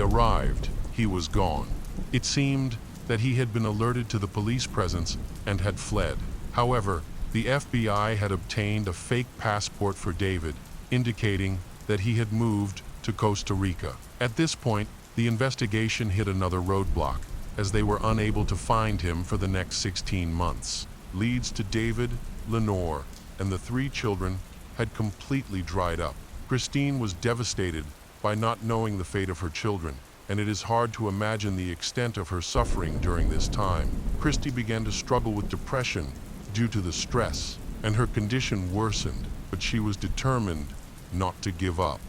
Speaker 1: arrived, he was gone. It seemed that he had been alerted to the police presence and had fled. However, the FBI had obtained a fake passport for David, indicating that he had moved to Costa Rica. At this point, the investigation hit another roadblock, as they were unable to find him for the next 16 months. Leads to David, Lenore, and the 3 children had completely dried up. Christine was devastated by not knowing the fate of her children, and it is hard to imagine the extent of her suffering during this time. Christy began to struggle with depression due to the stress, and her condition worsened, but she was determined not to give up.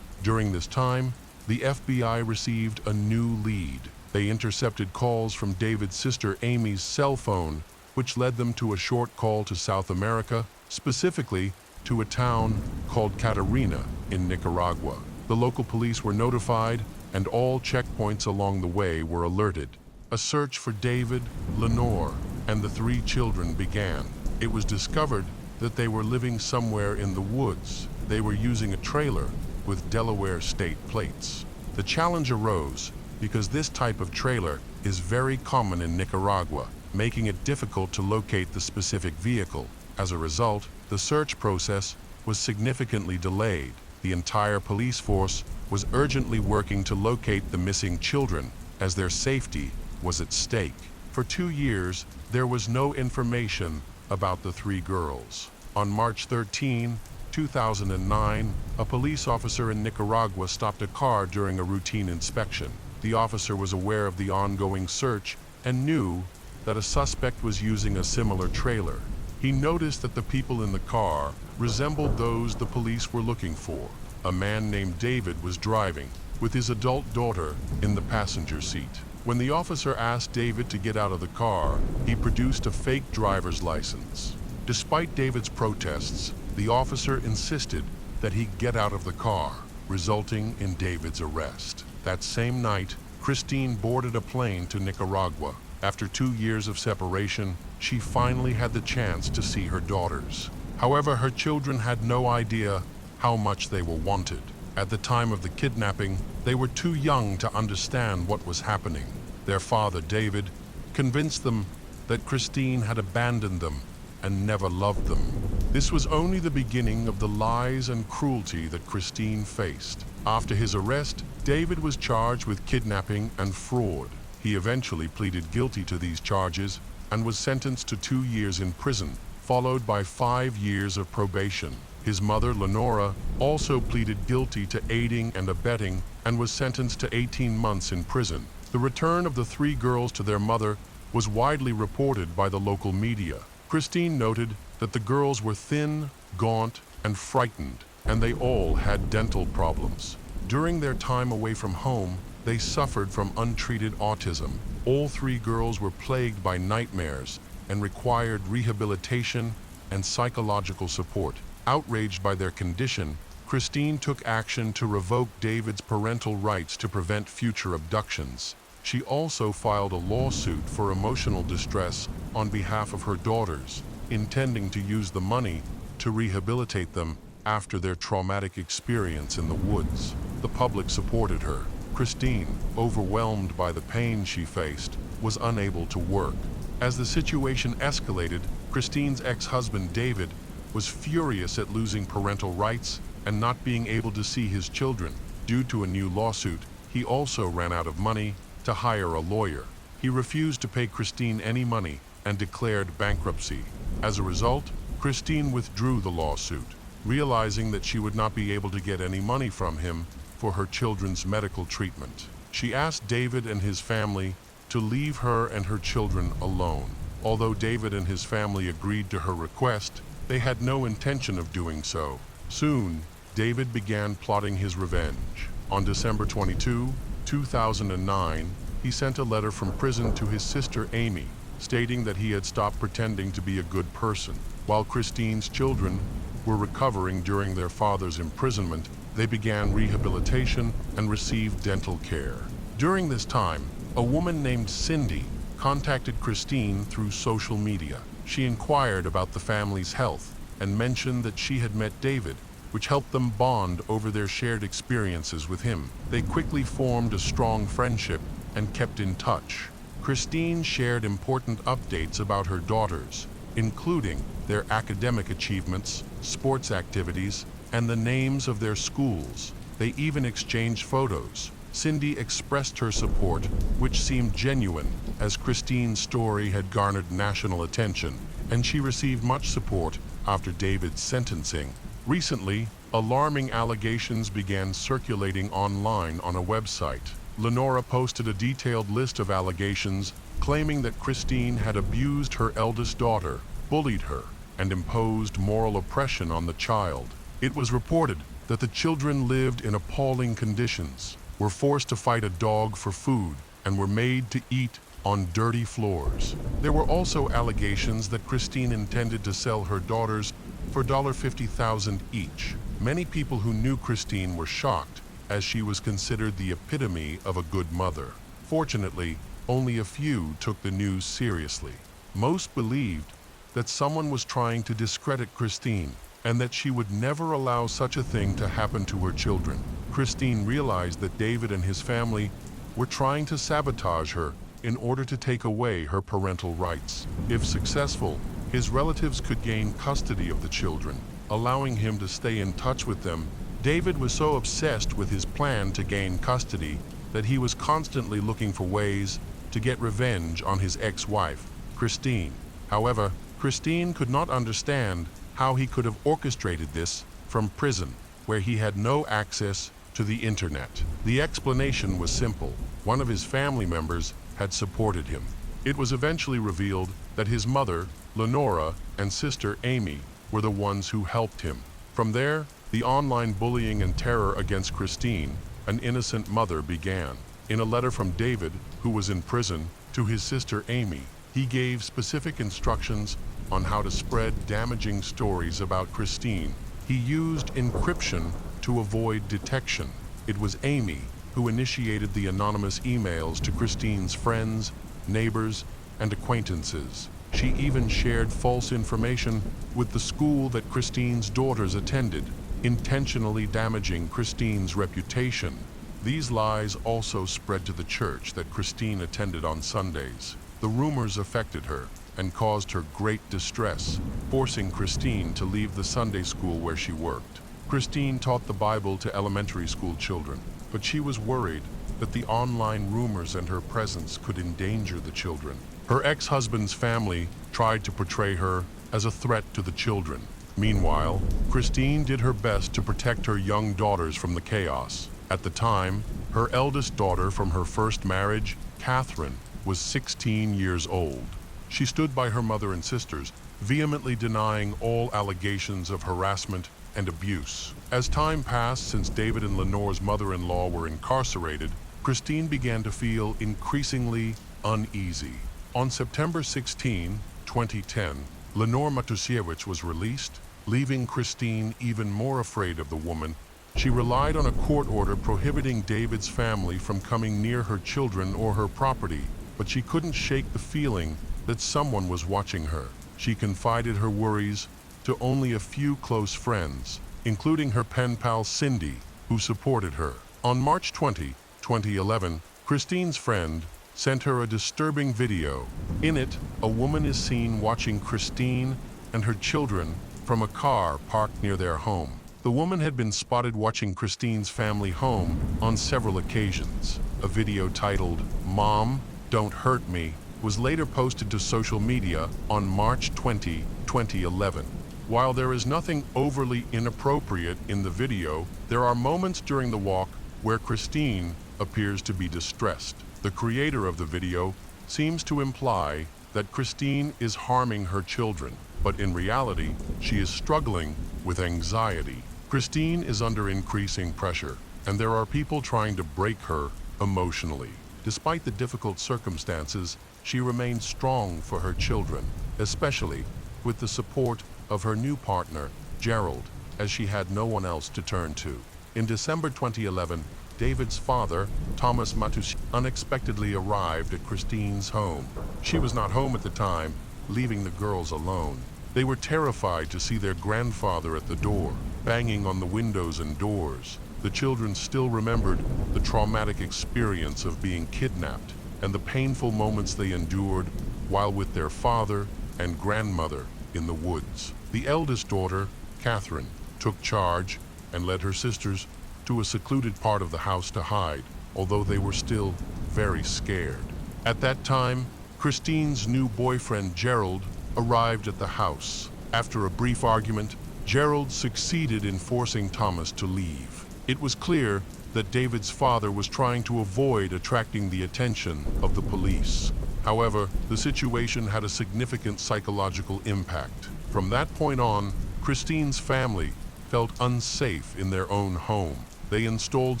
Speaker 1: During this time, the FBI received a new lead. They intercepted calls from David's sister Amy's cell phone, which led them to a short call to South America, specifically to a town called Catarina in Nicaragua. The local police were notified, and all checkpoints along the way were alerted. A search for David, Lenore, and the 3 children began. It was discovered that they were living somewhere in the woods. They were using a trailer with Delaware state plates. The challenge arose because this type of trailer is very common in Nicaragua, making it difficult to locate the specific vehicle. As a result, the search process was significantly delayed. The entire police force was urgently working to locate the missing children, as their safety was at stake. For 2 years, there was no information about the 3 girls. On March 13, 2009, a police officer in Nicaragua stopped a car during a routine inspection. The officer was aware of the ongoing search and knew that a suspect was using a similar trailer. He noticed that the people in the car resembled those the police were looking for. A man named David was driving, with his adult daughter in the passenger seat. When the officer asked David to get out of the car, he produced a fake driver's license. Despite David's protests, the officer insisted that he get out of the car, resulting in David's arrest. That same night, Christine boarded a plane to Nicaragua. After 2 years of separation, she finally had the chance to see her daughters. However, her children had no idea how much they were wanted. At the time of the kidnapping, they were too young to understand what was happening. Their father, David, convinced them that Christine had abandoned them and never loved them. This was only the beginning of the lies and cruelty that Christine faced. After his arrest, David was charged with kidnapping and fraud. He eventually pleaded guilty to these charges and was sentenced to 2 years in prison, followed by 5 years of probation. His mother, Lenora, also pleaded guilty to aiding and abetting and was sentenced to 18 months in prison. The return of the 3 girls to their mother was widely reported by the local media. Christine noted that the girls were thin, gaunt, and frightened, and they all had dental problems. During their time away from home, they suffered from untreated autism. All 3 girls were plagued by nightmares and required rehabilitation and psychological support. Outraged by their condition, Christine took action to revoke David's parental rights to prevent future abductions. She also filed a lawsuit for emotional distress on behalf of her daughters, intending to use the money to rehabilitate them after their traumatic experience in the woods. The public supported her. Christine, overwhelmed by the pain she faced, was unable to work. As the situation escalated, Christine's ex-husband David was furious at losing parental rights and not being able to see his children. Due to a new lawsuit, he also ran out of money to hire a lawyer. He refused to pay Christine any money and declared bankruptcy. As a result, Christine withdrew the lawsuit, realizing that she would not be able to get any money from him for her children's medical treatment. She asked David and his family to leave her and her children alone. Although David and his family agreed to her request, they had no intention of doing so. Soon, David began plotting his revenge. On December 22, 2009, he sent a letter from prison to his sister Amy, stating that he had stopped pretending to be a good person. While Christine's children were recovering during their father's imprisonment, they began rehabilitation and received dental care. During this time, a woman named Cindy contacted Christine through social media. She inquired about the family's health and mentioned that she had met David, which helped them bond over their shared experiences with him. They quickly formed a strong friendship and kept in touch. Christine shared important updates about her daughters, including their academic achievements, sports activities, and the names of their schools. They even exchanged photos. Cindy expressed her support, which seemed genuine, as Christine's story had garnered national attention, and she received much support after David's sentencing. Recently, alarming allegations began circulating online on a website. Lenora posted a detailed list of allegations, claiming that Christine had abused her eldest daughter, bullied her, and imposed moral oppression on the child. It was reported that the children lived in appalling conditions, were forced to fight a dog for food, and were made to eat on dirty floors. There were also allegations that Christine intended to sell her daughters for $50,000 each. Many people who knew Christine were shocked, as she was considered the epitome of a good mother. Fortunately, only a few took the news seriously. Most believed that someone was trying to discredit Christine, and that she would never allow such a thing to happen to her children. Christine realized that David and his family were trying to sabotage her in order to take away her parental rights. If successful, his relatives could gain custody of the children, allowing him to stay in touch with them David was so obsessed with his plan to gain custody that he was constantly looking for ways to get revenge on his ex-wife, Christine. However, Christine could not understand how he could have orchestrated this from prison, where he had no access to the internet. The explanation was simple. One of his family members had supported him. It was eventually revealed that his mother, Lenora, and sister Amy were the ones who helped him. From there, the online bullying and terror against Christine, an innocent mother, began. In a letter from David, who was in prison, to his sister Amy, he gave specific instructions on how to spread damaging stories about Christine. He used encryption to avoid detection. It was Amy who initiated the anonymous emails to Christine's friends, neighbors, and acquaintances. She even shared false information with the school that Christine's daughters attended, intentionally damaging Christine's reputation. These lies also spread to the church that Christine attended on Sundays. The rumors affected her and caused her great distress, forcing Christine to leave the Sunday school where she worked. Christine taught the Bible to elementary school children, but she was worried that the online rumors and her presence could endanger the children. Her ex-husband's family tried to portray her as a threat to the children. Meanwhile, Christine did her best to protect her young daughters from the chaos. At the time, her eldest daughter from her first marriage, Catherine, was 16 years old. She stood by her mother and sisters, vehemently denying all allegations of harassment and abuse. As time passed since David and Lenore's mother-in-law were incarcerated, Christine began to feel increasingly uneasy. On September 16, 2010, Lenore Matusiewicz was released, leaving Christine even more afraid of the woman. She relied on a court order prohibiting David's family from coming near her children or her property, but she couldn't shake the feeling that someone was watching her. She confided her worries to only a few close friends, including her pen pal Cindy, who supported her. On March 20, 2011, Christine's friend sent her a disturbing video. In it, a woman is seen watching Christine and her children from a car parked near their home. The woman had been spotted watching Christine's family home on several occasions. A video titled, "Mom, Don't Hurt Me," was later posted to social media on March 20, 2011. While there is nothing overly inappropriate in the video, there are moments during the walk where Christine appears to be distressed. The creator of the video seems to imply that Christine is harming her children, but in reality, she is struggling with anxiety. Christine is under increasing pressure, and there are people trying to break her emotionally. Despite the difficult circumstances, she remains strong for her children, especially with the support of her new partner, Gerald, as she had no one else to turn to. In December 2011, David's father, Thomas Matusiewicz, unexpectedly arrived at Christine's home. She was not home at the time, leaving the girls alone. They were terrified to see their grandfather at the door, banging on the windows and doors. The children still remembered the traumatic experience of being kidnapped and the painful moments they endured while with their father and grandmother in the woods. The eldest daughter, Catherine, took charge and led her sisters to a secluded part of the house to hide, although they were still very scared. At that time, Christine's new boyfriend, Gerald, arrived at the house. After a brief argument, Gerald succeeded in forcing Thomas to leave. It was clear that David's father was trying to avoid attracting the attention of the police. However, the situation had a significant psychological impact. From that point on, Christine's family felt unsafe in their own home. They installed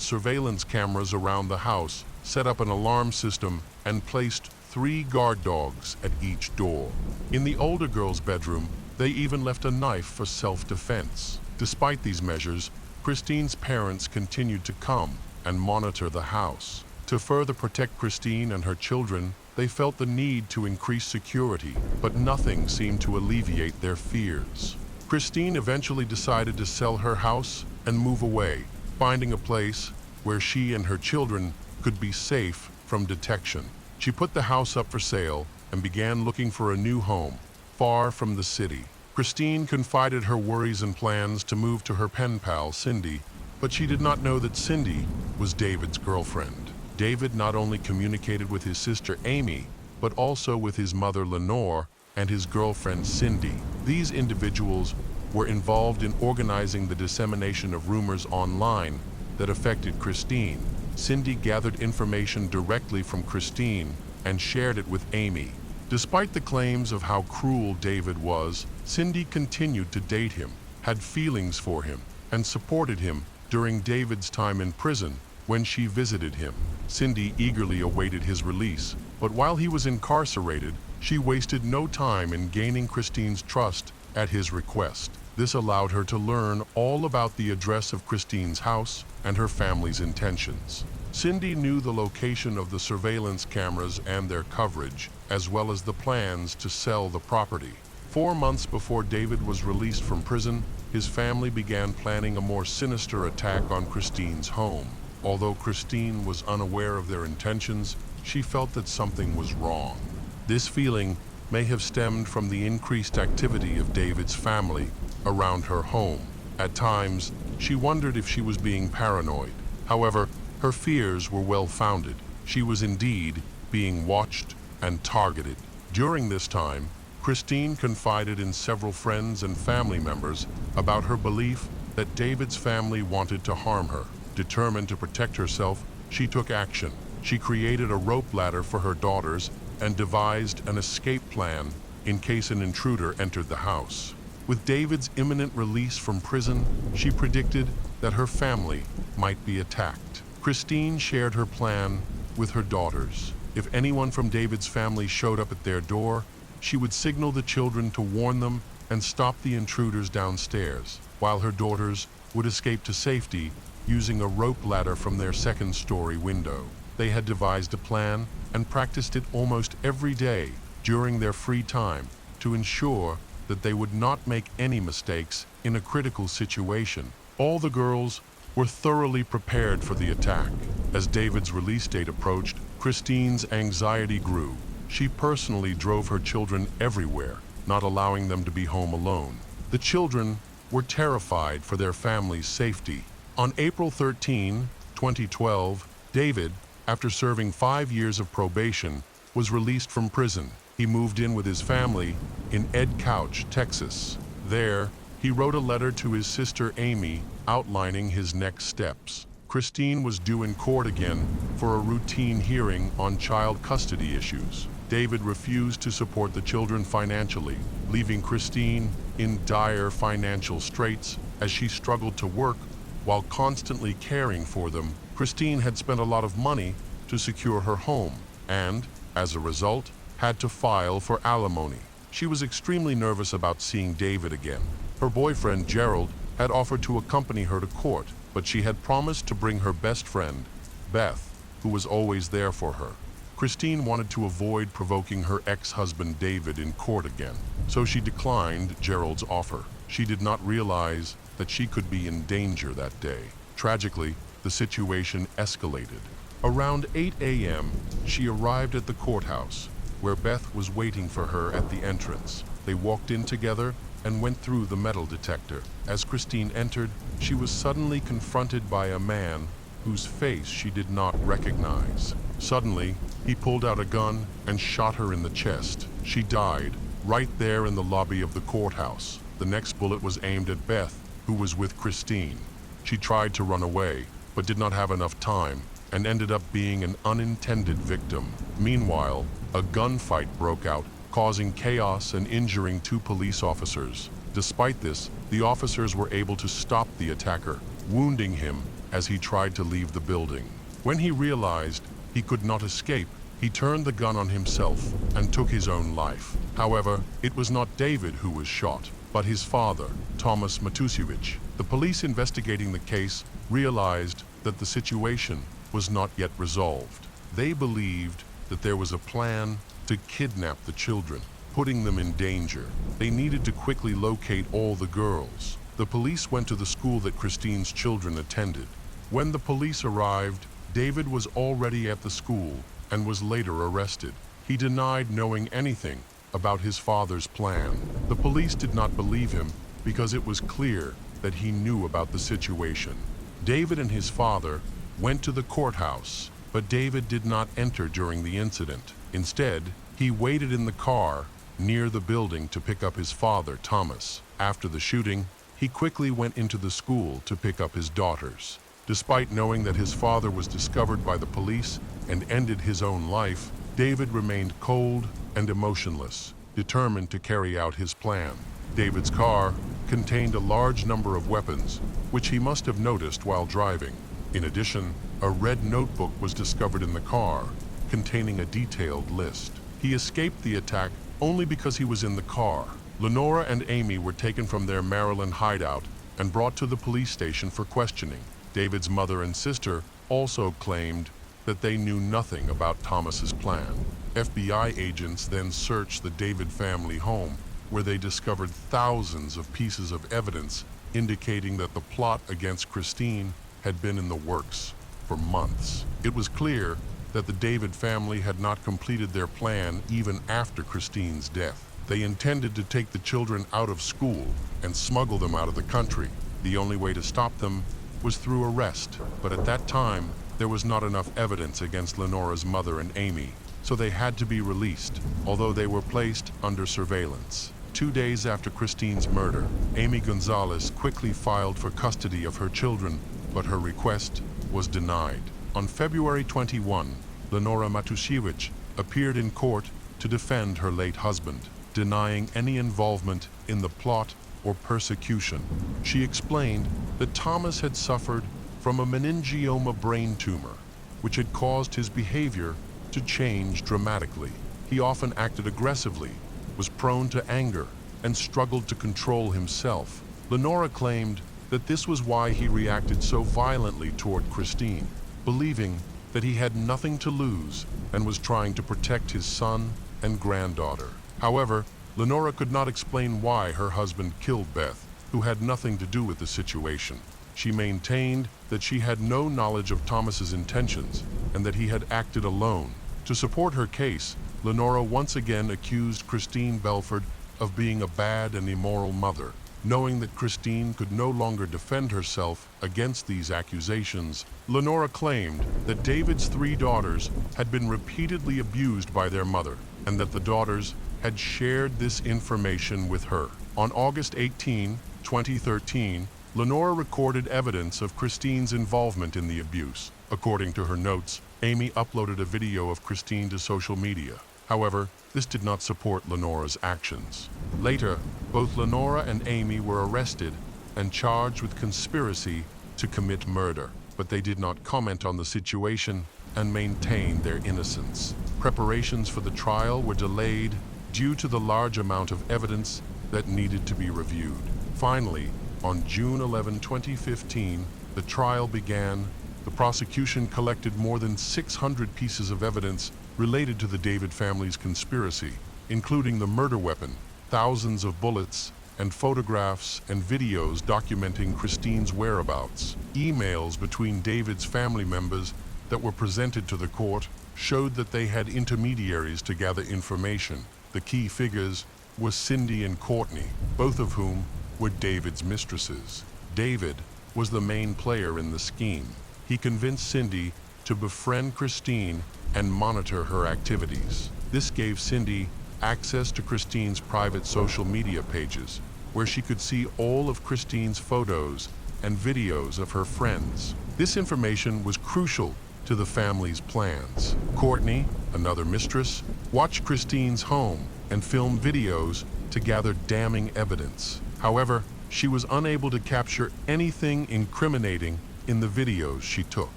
Speaker 1: surveillance cameras around the house, set up an alarm system, and placed 3 guard dogs at each door. In the older girl's bedroom, they even left a knife for self-defense. Despite these measures, Christine's parents continued to come and monitor the house. To further protect Christine and her children, they felt the need to increase security, but nothing seemed to alleviate their fears. Christine eventually decided to sell her house and move away, finding a place where she and her children could be safe from detection. She put the house up for sale and began looking for a new home, far from the city. Christine confided her worries and plans to move to her pen pal, Cindy, But she did not know that Cindy was David's girlfriend. David not only communicated with his sister Amy, but also with his mother Lenore and his girlfriend Cindy. These individuals were involved in organizing the dissemination of rumors online that affected Christine. Cindy gathered information directly from Christine and shared it with Amy. Despite the claims of how cruel David was, Cindy continued to date him, had feelings for him, and supported him during David's time in prison when she visited him. Cindy eagerly awaited his release, but while he was incarcerated, she wasted no time in gaining Christine's trust at his request. This allowed her to learn all about the address of Christine's house and her family's intentions. Cindy knew the location of the surveillance cameras and their coverage, as well as the plans to sell the property. 4 months before David was released from prison, his family began planning a more sinister attack on Christine's home. Although Christine was unaware of their intentions, she felt that something was wrong. This feeling may have stemmed from the increased activity of David's family around her home. At times, she wondered if she was being paranoid. However, her fears were well-founded. She was indeed being watched and targeted. During this time, Christine confided in several friends and family members about her belief that David's family wanted to harm her. Determined to protect herself, she took action. She created a rope ladder for her daughters and devised an escape plan in case an intruder entered the house. With David's imminent release from prison, she predicted that her family might be attacked. Christine shared her plan with her daughters. If anyone from David's family showed up at their door, she would signal the children to warn them and stop the intruders downstairs, while her daughters would escape to safety using a rope ladder from their second-story window. They had devised a plan and practiced it almost every day during their free time to ensure that they would not make any mistakes in a critical situation. All the girls were thoroughly prepared for the attack. As David's release date approached, Christine's anxiety grew. She personally drove her children everywhere, not allowing them to be home alone. The children were terrified for their family's safety. On April 13, 2012, David, after serving 5 years of probation, was released from prison. He moved in with his family in Ed Couch, Texas. There, he wrote a letter to his sister Amy outlining his next steps. Christine was due in court again for a routine hearing on child custody issues. David refused to support the children financially, leaving Christine in dire financial straits as she struggled to work while constantly caring for them. Christine had spent a lot of money to secure her home and, as a result, had to file for alimony. She was extremely nervous about seeing David again. Her boyfriend, Gerald, had offered to accompany her to court, but she had promised to bring her best friend, Beth, who was always there for her. Christine wanted to avoid provoking her ex-husband David in court again, so she declined Gerald's offer. She did not realize that she could be in danger that day. Tragically, the situation escalated. Around 8 a.m., she arrived at the courthouse, where Beth was waiting for her at the entrance. They walked in together and went through the metal detector. As Christine entered, she was suddenly confronted by a man whose face she did not recognize. Suddenly, he pulled out a gun and shot her in the chest. She died right there in the lobby of the courthouse. The next bullet was aimed at Beth, who was with Christine. She tried to run away, but did not have enough time and ended up being an unintended victim. Meanwhile, a gunfight broke out, causing chaos and injuring 2 police officers. Despite this, the officers were able to stop the attacker, wounding him as he tried to leave the building. When he realized he could not escape, he turned the gun on himself and took his own life. However, it was not David who was shot, but his father, Thomas Matusiewicz. The police investigating the case realized that the situation was not yet resolved. They believed that there was a plan to kidnap the children, putting them in danger. They needed to quickly locate all the girls. The police went to the school that Christine's children attended. When the police arrived, David was already at the school and was later arrested. He denied knowing anything about his father's plan. The police did not believe him because it was clear that he knew about the situation. David and his father went to the courthouse, but David did not enter during the incident. Instead, he waited in the car near the building to pick up his father, Thomas. After the shooting, he quickly went into the school to pick up his daughters. Despite knowing that his father was discovered by the police and ended his own life, David remained cold and emotionless, determined to carry out his plan. David's car contained a large number of weapons, which he must have noticed while driving. In addition, a red notebook was discovered in the car, containing a detailed list. He escaped the attack only because he was in the car. Lenora and Amy were taken from their Maryland hideout and brought to the police station for questioning. David's mother and sister also claimed that they knew nothing about Thomas's plan. FBI agents then searched the David family home, where they discovered thousands of pieces of evidence indicating that the plot against Christine had been in the works for months. It was clear that the David family had not completed their plan even after Christine's death. They intended to take the children out of school and smuggle them out of the country. The only way to stop them was through arrest, but at that time, there was not enough evidence against Lenora's mother and Amy, so they had to be released, although they were placed under surveillance. 2 days after Christine's murder, Amy Gonzalez quickly filed for custody of her children, but her request was denied. On February 21, Lenora Matusiewicz appeared in court to defend her late husband, denying any involvement in the plot or persecution. She explained that Thomas had suffered from a meningioma brain tumor, which had caused his behavior to change dramatically. He often acted aggressively, was prone to anger, and struggled to control himself. Lenora claimed that this was why he reacted so violently toward Christine, believing that he had nothing to lose and was trying to protect his son and granddaughter. However, Lenora could not explain why her husband killed Beth, who had nothing to do with the situation. She maintained that she had no knowledge of Thomas's intentions and that he had acted alone. To support her case, Lenora once again accused Christine Belford of being a bad and immoral mother. Knowing that Christine could no longer defend herself against these accusations, Lenora claimed that David's 3 daughters had been repeatedly abused by their mother, and that the daughters had shared this information with her. On August 18, 2013, Lenora recorded evidence of Christine's involvement in the abuse. According to her notes, Amy uploaded a video of Christine to social media. However, this did not support Lenora's actions. Later, both Lenora and Amy were arrested and charged with conspiracy to commit murder, but they did not comment on the situation and maintained their innocence. Preparations for the trial were delayed due to the large amount of evidence that needed to be reviewed. Finally, on June 11, 2015, the trial began. The prosecution collected more than 600 pieces of evidence related to the David family's conspiracy, including the murder weapon, thousands of bullets, and photographs and videos documenting Christine's whereabouts. Emails between David's family members that were presented to the court showed that they had intermediaries to gather information. The key figures were Cindy and Courtney, both of whom were David's mistresses. David was the main player in the scheme. He convinced Cindy to befriend Christine and monitor her activities. This gave Cindy access to Christine's private social media pages, where she could see all of Christine's photos and videos of her friends. This information was crucial to the family's plans. Courtney, another mistress, watched Christine's home and filmed videos to gather damning evidence. However, she was unable to capture anything incriminating in the videos she took.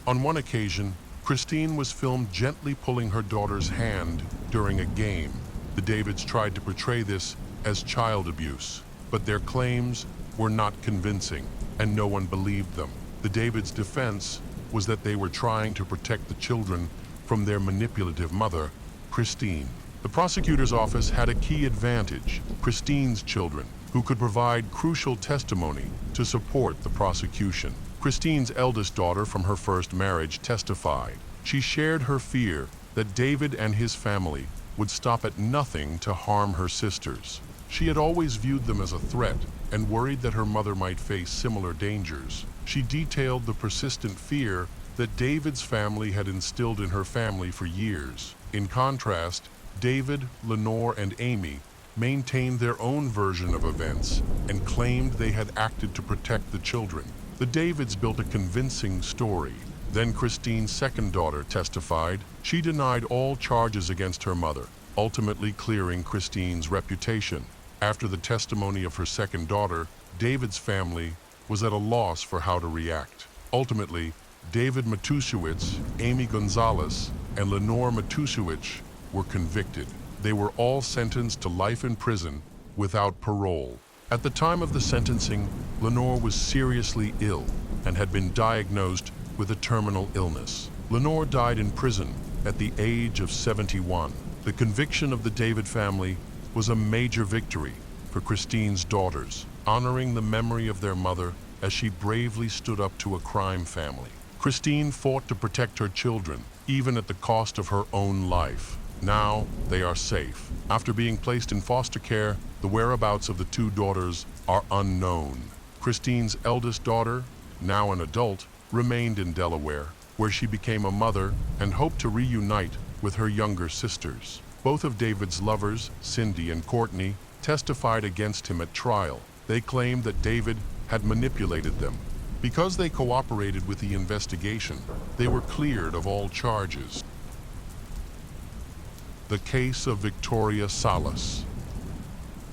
Speaker 1: On one occasion, Christine was filmed gently pulling her daughter's hand during a game. The Davids tried to portray this as child abuse, but their claims were not convincing, and no one believed them. The Davids' defense was that they were trying to protect the children from their manipulative mother, Christine. The prosecutor's office had a key advantage: Christine's children, who could provide crucial testimony to support the prosecution. Christine's eldest daughter from her first marriage testified. She shared her fear that David and his family would stop at nothing to harm her sisters. She had always viewed them as a threat and worried that her mother might face similar dangers. She detailed the persistent fear that David's family had instilled in her family for years. In contrast, David, Lenore, and Amy maintained their own version of events and claimed they had acted to protect the children. The Davids built a convincing story. Then Christine's second daughter testified. She denied all charges against her mother, ultimately clearing Christine's reputation. After the testimony of her second daughter, David's family was at a loss for how to react. Ultimately, David Matusiewicz, Amy Gonzalez, and Lenore Matusiewicz were convicted. They were all sentenced to life in prison without parole. At the time of the sentencing, Lenore was seriously ill and had been diagnosed with a terminal illness. Lenore died in prison at the age of 71. The conviction of the David family was a major victory for Christine's daughters, honoring the memory of their mother as she bravely stood up to a crime family. Christine fought to protect her children, even at the cost of her own life. Now they are safe. After being placed in foster care, the whereabouts of the two daughters are unknown. Christine's eldest daughter, now an adult, remained in Delaware, where she became a mother and hoped to reunite with her younger sisters. Both of David's lovers, Cindy and Courtney, testified against him at trial. They claimed that David had manipulated them. Because they cooperated with the investigation, they were cleared of all charges. The case of Victoria Salas.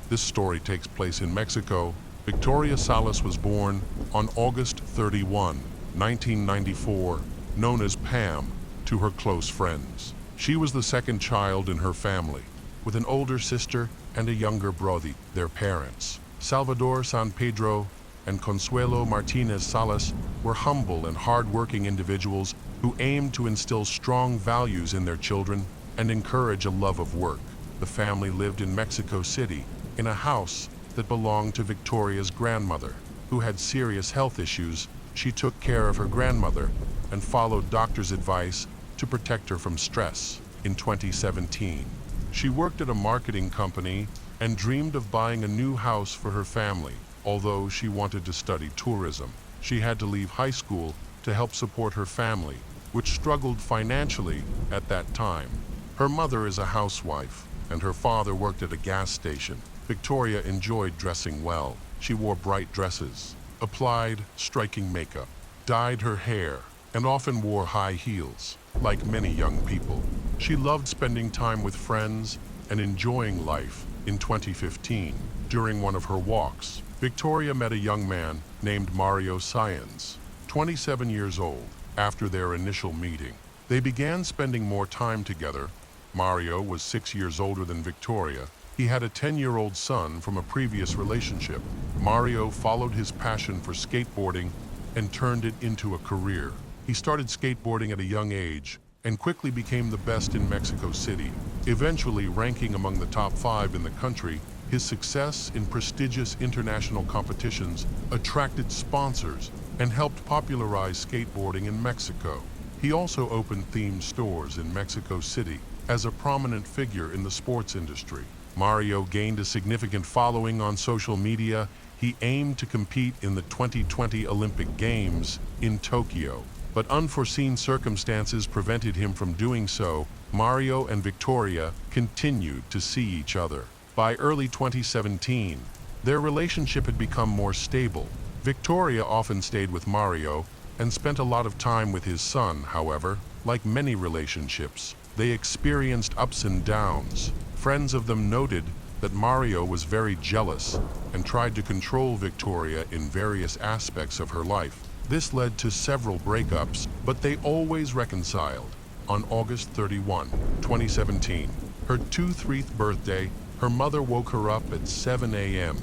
Speaker 1: This story takes place in Mexico. Victoria Salas was born on August 31, 1994, known as Pam to her close friends. She was the second child in her family, with an older sister and a younger brother. Their parents, Salvador San Pedro and Consuelo Martinez Salas, were humble and hard-working individuals who aimed to instill strong values in their children and encourage a love of work. The family lived in Mexico City, in a house that belonged to Victoria's grandmother, who had serious health issues. She took care of her grandmother and followed doctor's advice to protect her from stress. In 2017, she worked at a marketing company and dreamed of buying a new house for her family. Although she wanted to study tourism, she had to leave high school to help support her family, which struggled financially at that time. Her mother is a housewife, and her father worked at a gas station. Victoria enjoyed dressing well. She wore bright dresses, applied striking makeup, dyed her hair, and often wore high heels. Like many young people, she loved spending time with friends and enjoying life. In 2015, during one of her walks, Victoria met a young man named Mario Sáenz, 27 years old. After their initial meeting, they began spending more time together. Mario was 6 years older than Victoria. He had a 10-year-old son from a previous relationship. Mario followed his passion for skateboarding and turned it into a career. He started skateboarding at a young age and quickly became the best in Mexico City, eventually ranking among the top 5 in the country. His success in prestigious international competitions attracted sponsors and helped popularize skateboarding in Mexico. He also opened themed stores in Mexico City. As a prominent figure in the sports industry, Mario gained a significant following on social media. He aimed to compete in the 2020 Olympic Games in Tokyo, but unforeseen circumstances prevented him from doing so. Mario and Victoria continued to see each other. By early 2017, their relationship had become more stable. Victoria often stayed with Mario and spent a lot of time with his son. However, like many relationships, they experienced ups and downs. Friends of them noted that Mario was very jealous and tried to control Victoria in various aspects of her life. This led to several breakups, but they always reconciled. On August 31, 2017, her 23rd birthday, her mother woke her up at 7 a.m.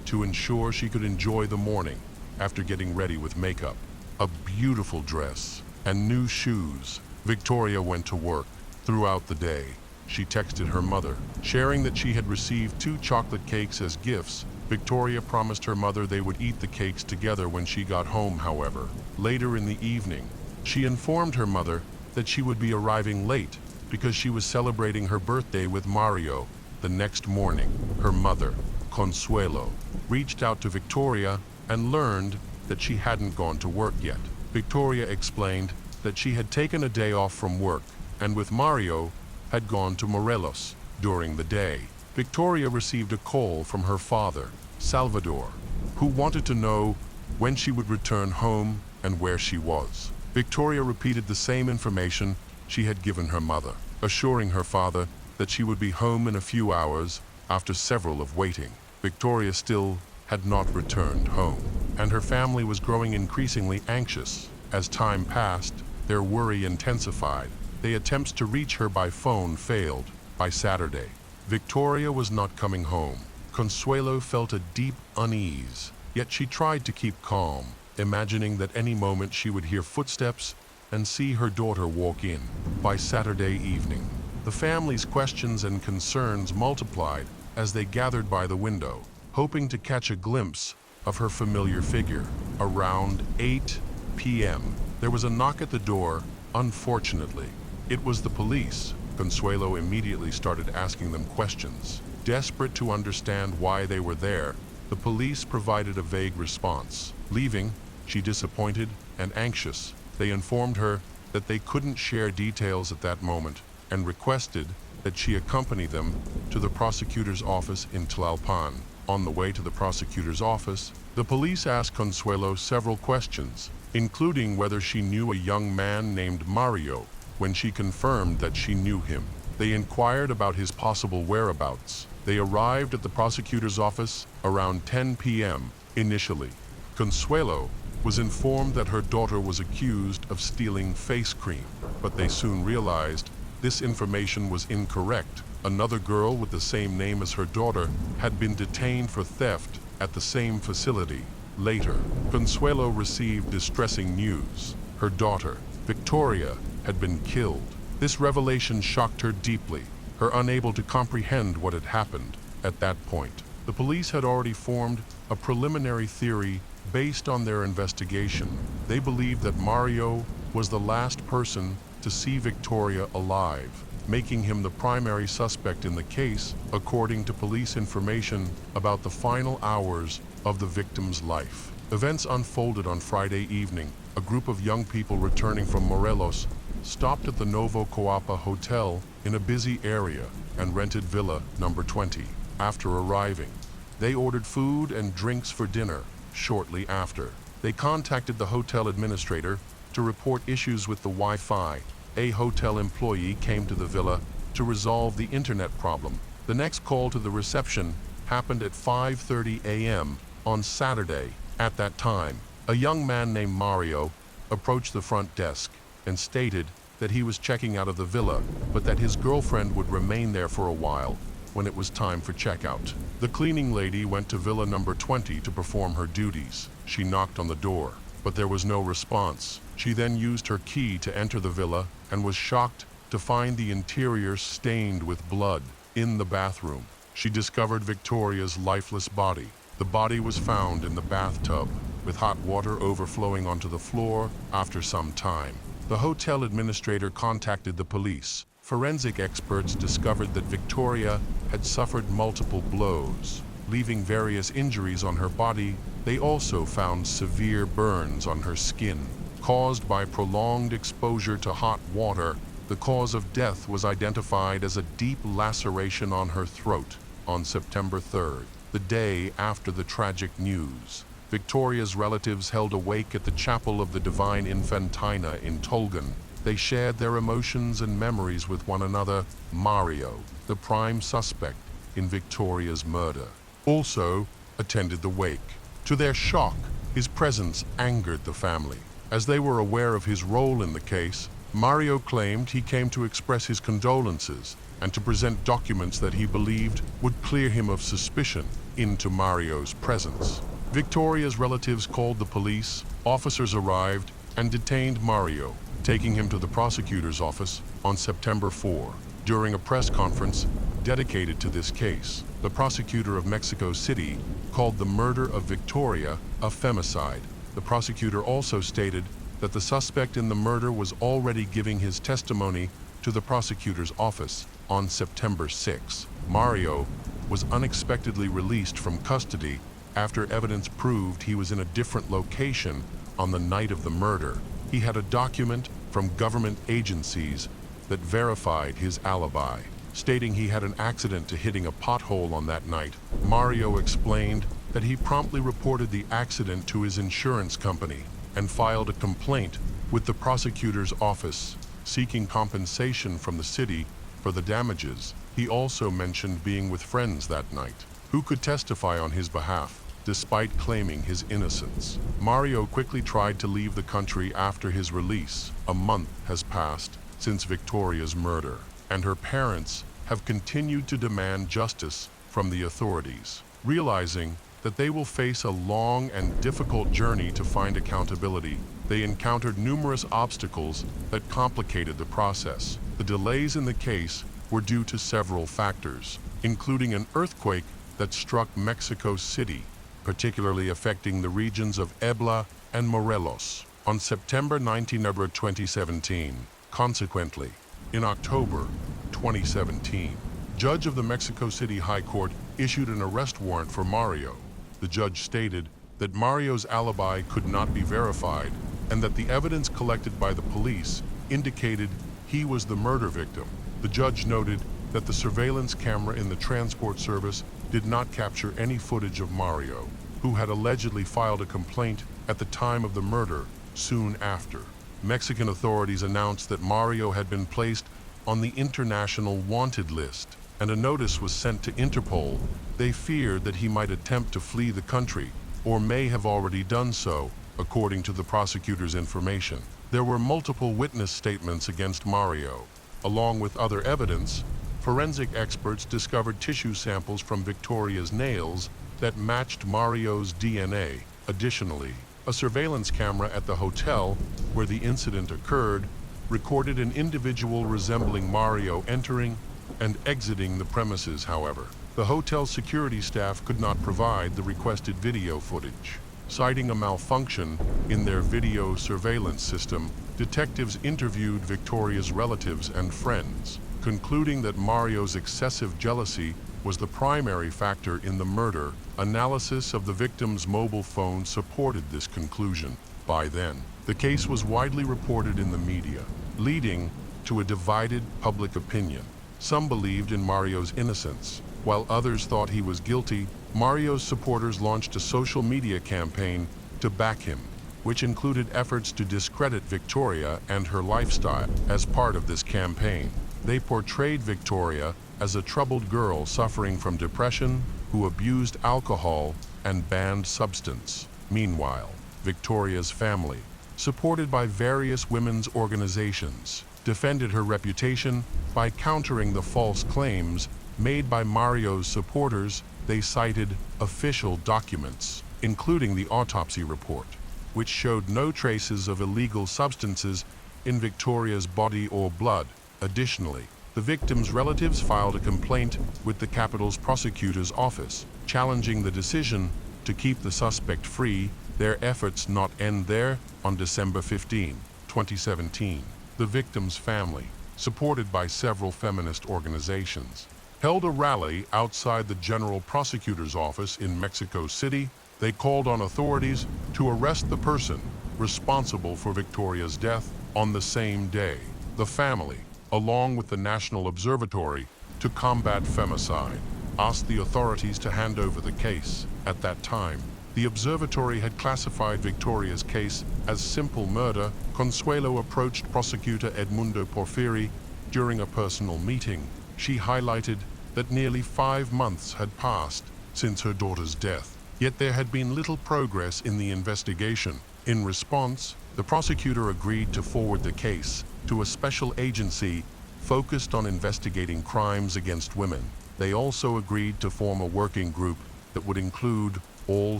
Speaker 1: to ensure she could enjoy the morning after getting ready with makeup, a beautiful dress, and new shoes. Victoria went to work. Throughout the day, she texted her mother, sharing that she had received 2 chocolate cakes as gifts. Victoria promised her mother they would eat the cakes together when she got home. However, later in the evening, she informed her mother that she would be arriving late because she was celebrating her birthday with Mario. The next morning, her mother Consuelo, reached out to Victoria and learned that she hadn't gone to work yet. Victoria explained that she had taken a day off from work and with Mario had gone to Morelos during the day. Victoria received a call from her father, Salvador, who wanted to know when she would return home and where she was. Victoria repeated the same information she had given her mother, assuring her father that she would be home in a few hours after several of waiting. Victoria still had not returned home, and her family was growing increasingly anxious. As time passed, their worry intensified. Their attempts to reach her by phone failed. By Saturday, Victoria was not coming home. Consuelo felt a deep unease, yet she tried to keep calm, imagining that any moment she would hear footsteps and see her daughter walk in. By Saturday evening, the family's questions and concerns multiplied as they gathered by the window, hoping to catch a glimpse of her familiar figure. Around 8 p.m., there was a knock at the door. Unfortunately, it was the police. Consuelo immediately started asking them questions. Desperate to understand why they were there, the police provided a vague response. Leaving, she disappointed and anxious. They informed her that they couldn't share details at that moment and requested that she accompany them to the prosecutor's office in Tlalpan. On the way to the prosecutor's office, the police asked Consuelo several questions, including whether she knew a young man named Mario. When she confirmed that she knew him, they inquired about his possible whereabouts. They arrived at the prosecutor's office around 10 p.m. Initially, Consuelo was informed that her daughter was accused of stealing face cream, but they soon realized this information was incorrect. Another girl with the same name as her daughter had been detained for theft at the same facility. Later, Consuelo received distressing news. Her daughter, Victoria, had been killed. This revelation shocked her deeply, her unable to comprehend what had happened. At that point, the police had already formed a preliminary theory based on their investigation. They believed that Mario was the last person to see Victoria alive, making him the primary suspect in the case, according to police information about the final hours of the victim's life. Events unfolded on Friday evening. A group of young people returning from Morelos stopped at the Novo Coapa Hotel in a busy area and rented Villa number 20. After arriving, they ordered food and drinks for dinner. Shortly after, they contacted the hotel administrator to report issues with the Wi-Fi. A hotel employee came to the villa to resolve the internet problem. The next call to the reception happened at 5:30 a.m. on Saturday. At that time, a young man named Mario approached the front desk and stated that he was checking out of the villa, but that his girlfriend would remain there for a while when it was time for checkout. The cleaning lady went to Villa number 20 to perform her duties. She knocked on the door, but there was no response. She then used her key to enter the villa and was shocked to find the interior stained with blood. In the bathroom, she discovered Victoria's lifeless body. The body was found in the bathtub, with hot water overflowing onto the floor after some time. The hotel administrator contacted the police. Forensic experts discovered that Victoria had suffered multiple blows, leaving various injuries on her body. They also found severe burns on her skin, caused by prolonged exposure to hot water. The cause of death was identified as a deep laceration on her throat. On September 3rd, the day after the tragic news, Victoria's relatives held a wake at the Chapel of the Divine Infantina in Tolgan. They shared their emotions and memories with one another. Mario, the prime suspect in Victoria's murder, also attended the wake. To their shock, his presence angered the family. As they were aware of his role in the case, Mario claimed he came to express his condolences and to present documents that he believed would clear him of suspicion into Mario's presence. Victoria's relatives called the police. Officers arrived and detained Mario, taking him to the prosecutor's office on September 4. During a press conference dedicated to this case, the prosecutor of Mexico City called the murder of Victoria a femicide. The prosecutor also stated that the suspect in the murder was already giving his testimony to the prosecutor's office on September 6. Mario was unexpectedly released from custody after evidence proved he was in a different location on the night of the murder. He had a document from government agencies that verified his alibi, stating he had an accident to hitting a pothole on that night. Mario explained that he promptly reported the accident to his insurance company and filed a complaint with the prosecutor's office, seeking compensation from the city for the damages. He also mentioned being with friends that night, who could testify on his behalf, despite claiming his innocence. Mario quickly tried to leave the country after his release. A month has passed since Victoria's murder, and her parents have continued to demand justice from the authorities, realizing that they will face a long and difficult journey to find accountability. They encountered numerous obstacles that complicated the process. The delays in the case were due to several factors, including an earthquake that struck Mexico City, particularly affecting the regions of Ebla and Morelos on September 19, 2017. Consequently, in October 2017, judge of the Mexico City High Court issued an arrest warrant for Mario. The judge stated that Mario's alibi could not be verified and that the evidence collected by the police indicated he was the murder victim. The judge noted that the surveillance camera in the transport service did not capture any footage of Mario, who had allegedly filed a complaint at the time of the murder soon after. Mexican authorities announced that Mario had been placed on the international wanted list, and a notice was sent to Interpol. They feared that he might attempt to flee the country, or may have already done so, according to the prosecutor's information. There were multiple witness statements against Mario. Along with other evidence, forensic experts discovered tissue samples from Victoria's nails that matched Mario's DNA. Additionally, a surveillance camera at the hotel where the incident occurred recorded an individual resembling Mario entering and exiting the premises. However, the hotel security staff could not provide the requested video footage. Citing a malfunction in their video surveillance system, detectives interviewed Victoria's relatives and friends, concluding that Mario's excessive jealousy was the primary factor in the murder. Analysis of the victim's mobile phone supported this conclusion. By then, the case was widely reported in the media, leading to a divided public opinion. Some believed in Mario's innocence, while others thought he was guilty. Mario's supporters launched a social media campaign to back him, which included efforts to discredit Victoria and her lifestyle. As part of this campaign, they portrayed Victoria as a troubled girl suffering from depression who abused alcohol and banned substance. Meanwhile, Victoria's family, supported by various women's organizations, defended her reputation by countering the false claims made by Mario's supporters. They cited official documents, including the autopsy report, which showed no traces of illegal substances in Victoria's body or blood. Additionally, the victim's relatives filed a complaint with the capital's prosecutor's office, challenging the decision to keep the suspect free. Their efforts not end there. On December 15, 2017, the victim's family, supported by several feminist organizations, held a rally outside the general prosecutor's office in Mexico City. They called on authorities to arrest the person responsible for Victoria's death. On the same day, the family, along with the National Observatory to Combat Femicide, asked the authorities to hand over the case. At that time, the observatory had classified Victoria's case as simple murder. Consuelo approached prosecutor Edmundo Porfiri during a personal meeting. She highlighted that nearly 5 months had passed since her daughter's death, yet there had been little progress in the investigation. In response, the prosecutor agreed to forward the case to a special agency focused on investigating crimes against women. They also agreed to form a working group that would include all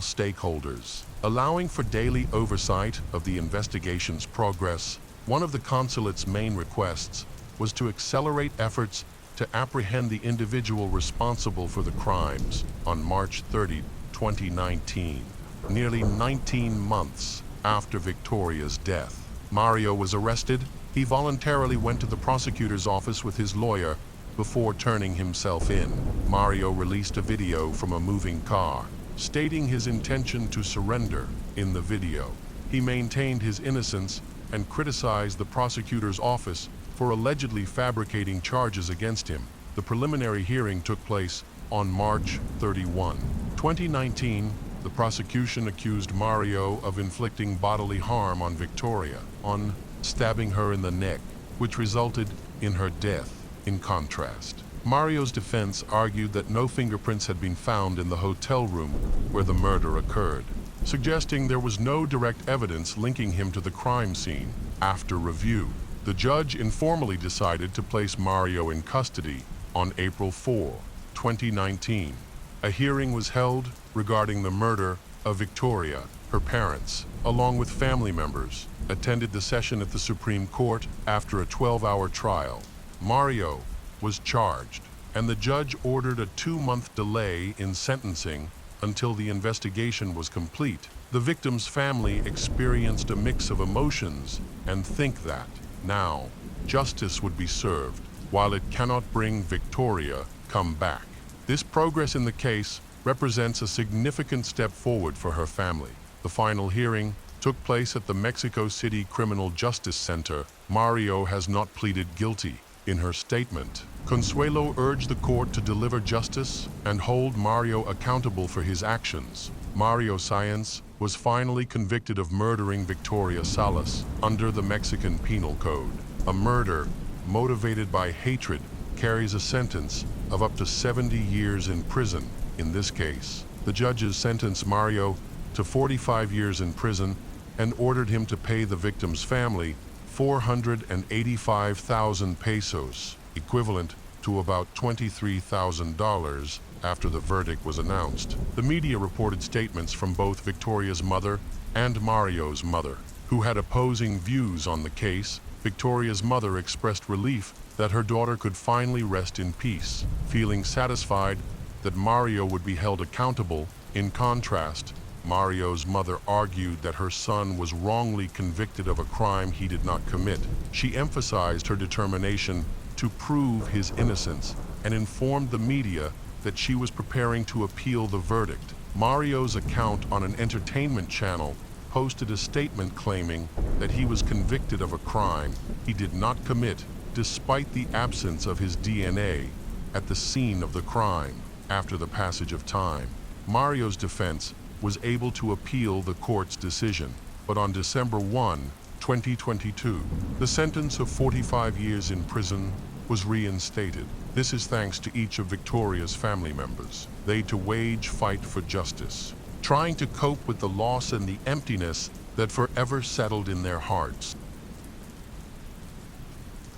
Speaker 1: stakeholders, allowing for daily oversight of the investigation's progress. One of the consulate's main requests was to accelerate efforts to apprehend the individual responsible for the crimes. On March 30, 2019, nearly 19 months after Victoria's death, Mario was arrested. He voluntarily went to the prosecutor's office with his lawyer before turning himself in. Mario released a video from a moving car, stating his intention to surrender. In the video, he maintained his innocence and criticized the prosecutor's office for allegedly fabricating charges against him. The preliminary hearing took place on March 31, 2019. The prosecution accused Mario of inflicting bodily harm on Victoria, on stabbing her in the neck, which resulted in her death. In contrast, Mario's defense argued that no fingerprints had been found in the hotel room where the murder occurred, suggesting there was no direct evidence linking him to the crime scene. After review, the judge informally decided to place Mario in custody on April 4, 2019. A hearing was held regarding the murder of Victoria. Her parents, along with family members, attended the session at the Supreme Court. After a 12-hour trial, Mario was charged, and the judge ordered a 2-month delay in sentencing until the investigation was complete. The victim's family experienced a mix of emotions and think that, now, justice would be served, while it cannot bring Victoria come back. This progress in the case represents a significant step forward for her family. The final hearing took place at the Mexico City Criminal Justice Center. Mario has not pleaded guilty. In her statement, Consuelo urged the court to deliver justice and hold Mario accountable for his actions. Mario Sáenz was finally convicted of murdering Victoria Salas under the Mexican Penal Code. A murder motivated by hatred carries a sentence of up to 70 years in prison. In this case, the judges sentenced Mario to 45 years in prison and ordered him to pay the victim's family 485,000 pesos, equivalent to about $23,000, after the verdict was announced. The media reported statements from both Victoria's mother and Mario's mother, who had opposing views on the case. Victoria's mother expressed relief that her daughter could finally rest in peace, feeling satisfied that Mario would be held accountable. In contrast, Mario's mother argued that her son was wrongly convicted of a crime he did not commit. She emphasized her determination to prove his innocence and informed the media that she was preparing to appeal the verdict. Mario's account on an entertainment channel posted a statement claiming that he was convicted of a crime he did not commit, despite the absence of his DNA at the scene of the crime. After the passage of time, Mario's defense was able to appeal the court's decision, but on December 1, 2022, the sentence of 45 years in prison was reinstated. This is thanks to each of Victoria's family members. They to wage fight for justice, trying to cope with the loss and the emptiness that forever settled in their hearts.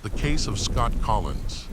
Speaker 1: The case of Scott Collins.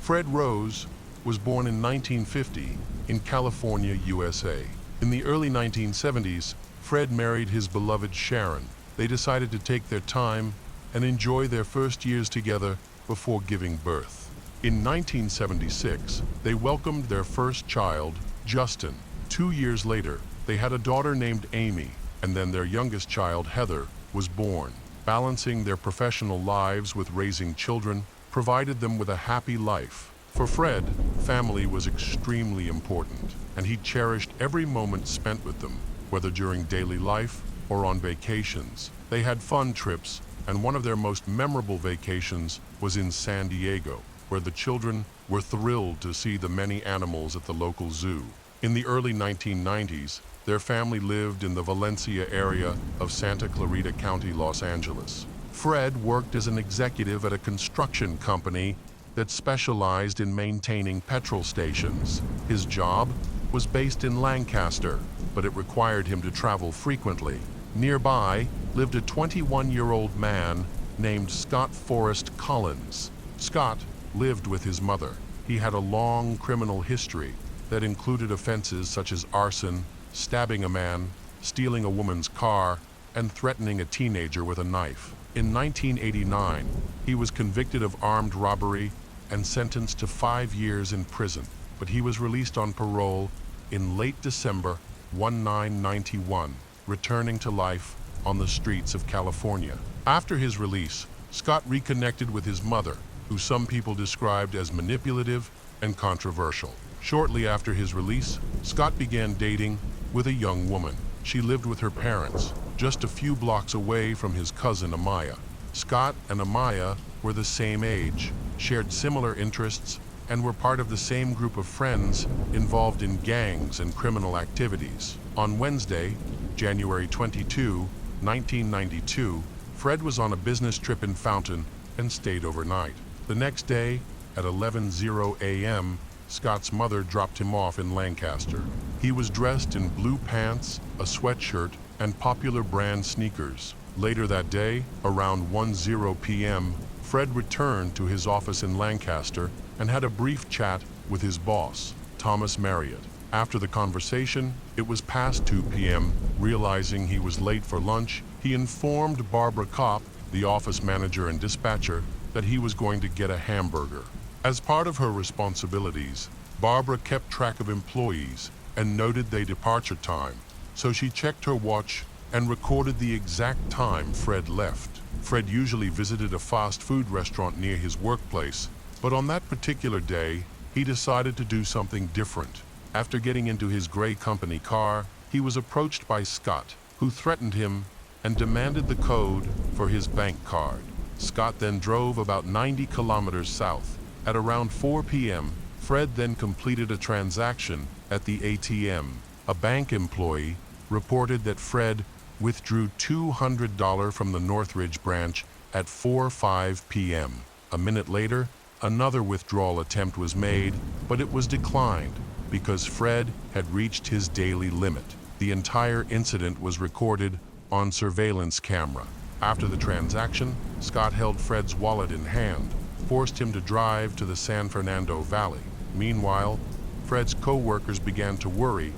Speaker 1: Fred Rose was born in 1950 in California, USA. In the early 1970s, Fred married his beloved Sharon. They decided to take their time and enjoy their first years together before giving birth. In 1976, they welcomed their first child, Justin. 2 years later, they had a daughter named Amy, and then their youngest child, Heather, was born. Balancing their professional lives with raising children provided them with a happy life. For Fred, family was extremely important, and he cherished every moment spent with them, whether during daily life or on vacations. They had fun trips, and one of their most memorable vacations was in San Diego, where the children were thrilled to see the many animals at the local zoo. In the early 1990s, their family lived in the Valencia area of Santa Clarita County, Los Angeles. Fred worked as an executive at a construction company that specialized in maintaining petrol stations. His job was based in Lancaster, but it required him to travel frequently. Nearby lived a 21-year-old man named Scott Forrest Collins. Scott lived with his mother. He had a long criminal history that included offenses such as arson, stabbing a man, stealing a woman's car, and threatening a teenager with a knife. In 1989, he was convicted of armed robbery and sentenced to 5 years in prison, but he was released on parole in late December 1991, returning to life on the streets of California. After his release, Scott reconnected with his mother, who who some people described as manipulative and controversial. Shortly after his release, Scott began dating with a young woman. She lived with her parents, just a few blocks away from his cousin Amaya. Scott and Amaya were the same age, shared similar interests, and were part of the same group of friends involved in gangs and criminal activities. On Wednesday, January 22, 1992, Fred was on a business trip in Fountain and stayed overnight. The next day, at 11:00 a.m., Scott's mother dropped him off in Lancaster. He was dressed in blue pants, a sweatshirt, and popular brand sneakers. Later that day, around 1:00 p.m., Fred returned to his office in Lancaster and had a brief chat with his boss, Thomas Marriott. After the conversation, it was past 2 p.m. Realizing he was late for lunch, he informed Barbara Kopp, the office manager and dispatcher, that he was going to get a hamburger. As part of her responsibilities, Barbara kept track of employees and noted their departure time, so she checked her watch and recorded the exact time Fred left. Fred usually visited a fast food restaurant near his workplace, but on that particular day, he decided to do something different. After getting into his gray company car, he was approached by Scott, who threatened him and demanded the code for his bank card. Scott then drove about 90 kilometers south. At around 4 p.m., Fred then completed a transaction at the ATM. A bank employee reported that Fred withdrew $200 from the Northridge branch at 4:05 p.m. A minute later, another withdrawal attempt was made, but it was declined because Fred had reached his daily limit. The entire incident was recorded on surveillance camera. After the transaction, Scott held Fred's wallet in hand, forced him to drive to the San Fernando Valley. Meanwhile, Fred's co-workers began to worry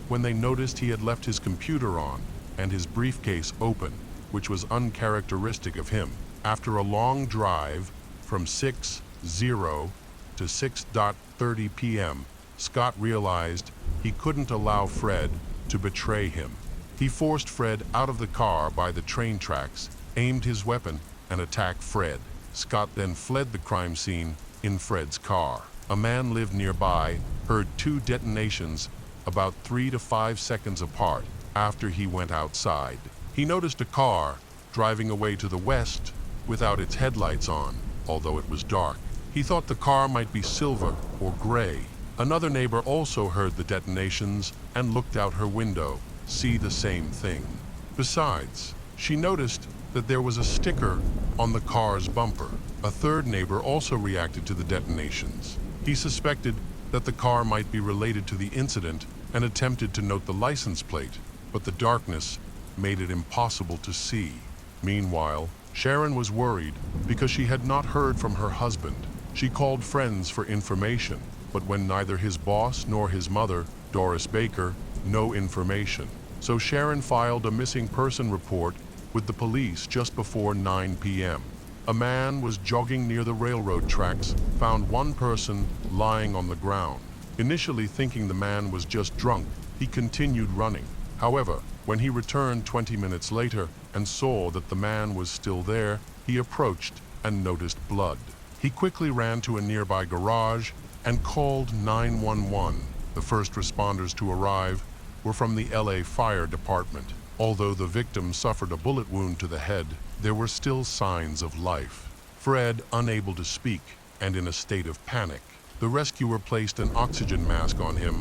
Speaker 1: when they noticed he had left his computer on and his briefcase open, which was uncharacteristic of him. After a long drive from 6:00 to 6:30 p.m., Scott realized he couldn't allow Fred to betray him. He forced Fred out of the car by the train tracks, aimed his weapon, and attacked Fred. Scott then fled the crime scene in Fred's car. A man lived nearby, heard 2 detonations about 3 to 5 seconds apart after he went outside. He noticed a car driving away to the west without its headlights on, although it was dark. He thought the car might be silver or gray. Another neighbor also heard the detonations and looked out her window, see the same thing. Besides, she noticed that there was a sticker on the car's bumper. A third neighbor also reacted to the detonations. He suspected that the car might be related to the incident and attempted to note the license plate, but the darkness made it impossible to see. Meanwhile, Sharon was worried because she had not heard from her husband. She called friends for information, but when neither his boss nor his mother, Doris Baker, no information. So Sharon filed a missing person report with the police just before 9 p.m. A man was jogging near the railroad tracks, found one person lying on the ground. Initially thinking the man was just drunk, he continued running. However, when he returned 20 minutes later and saw that the man was still there, he approached and noticed blood. He quickly ran to a nearby garage and called 911. The first responders to arrive were from the LA Fire Department. Although the victim suffered a bullet wound to the head, there were still signs of life. Fred, unable to speak and in a state of panic, the rescuer placed an oxygen mask on him,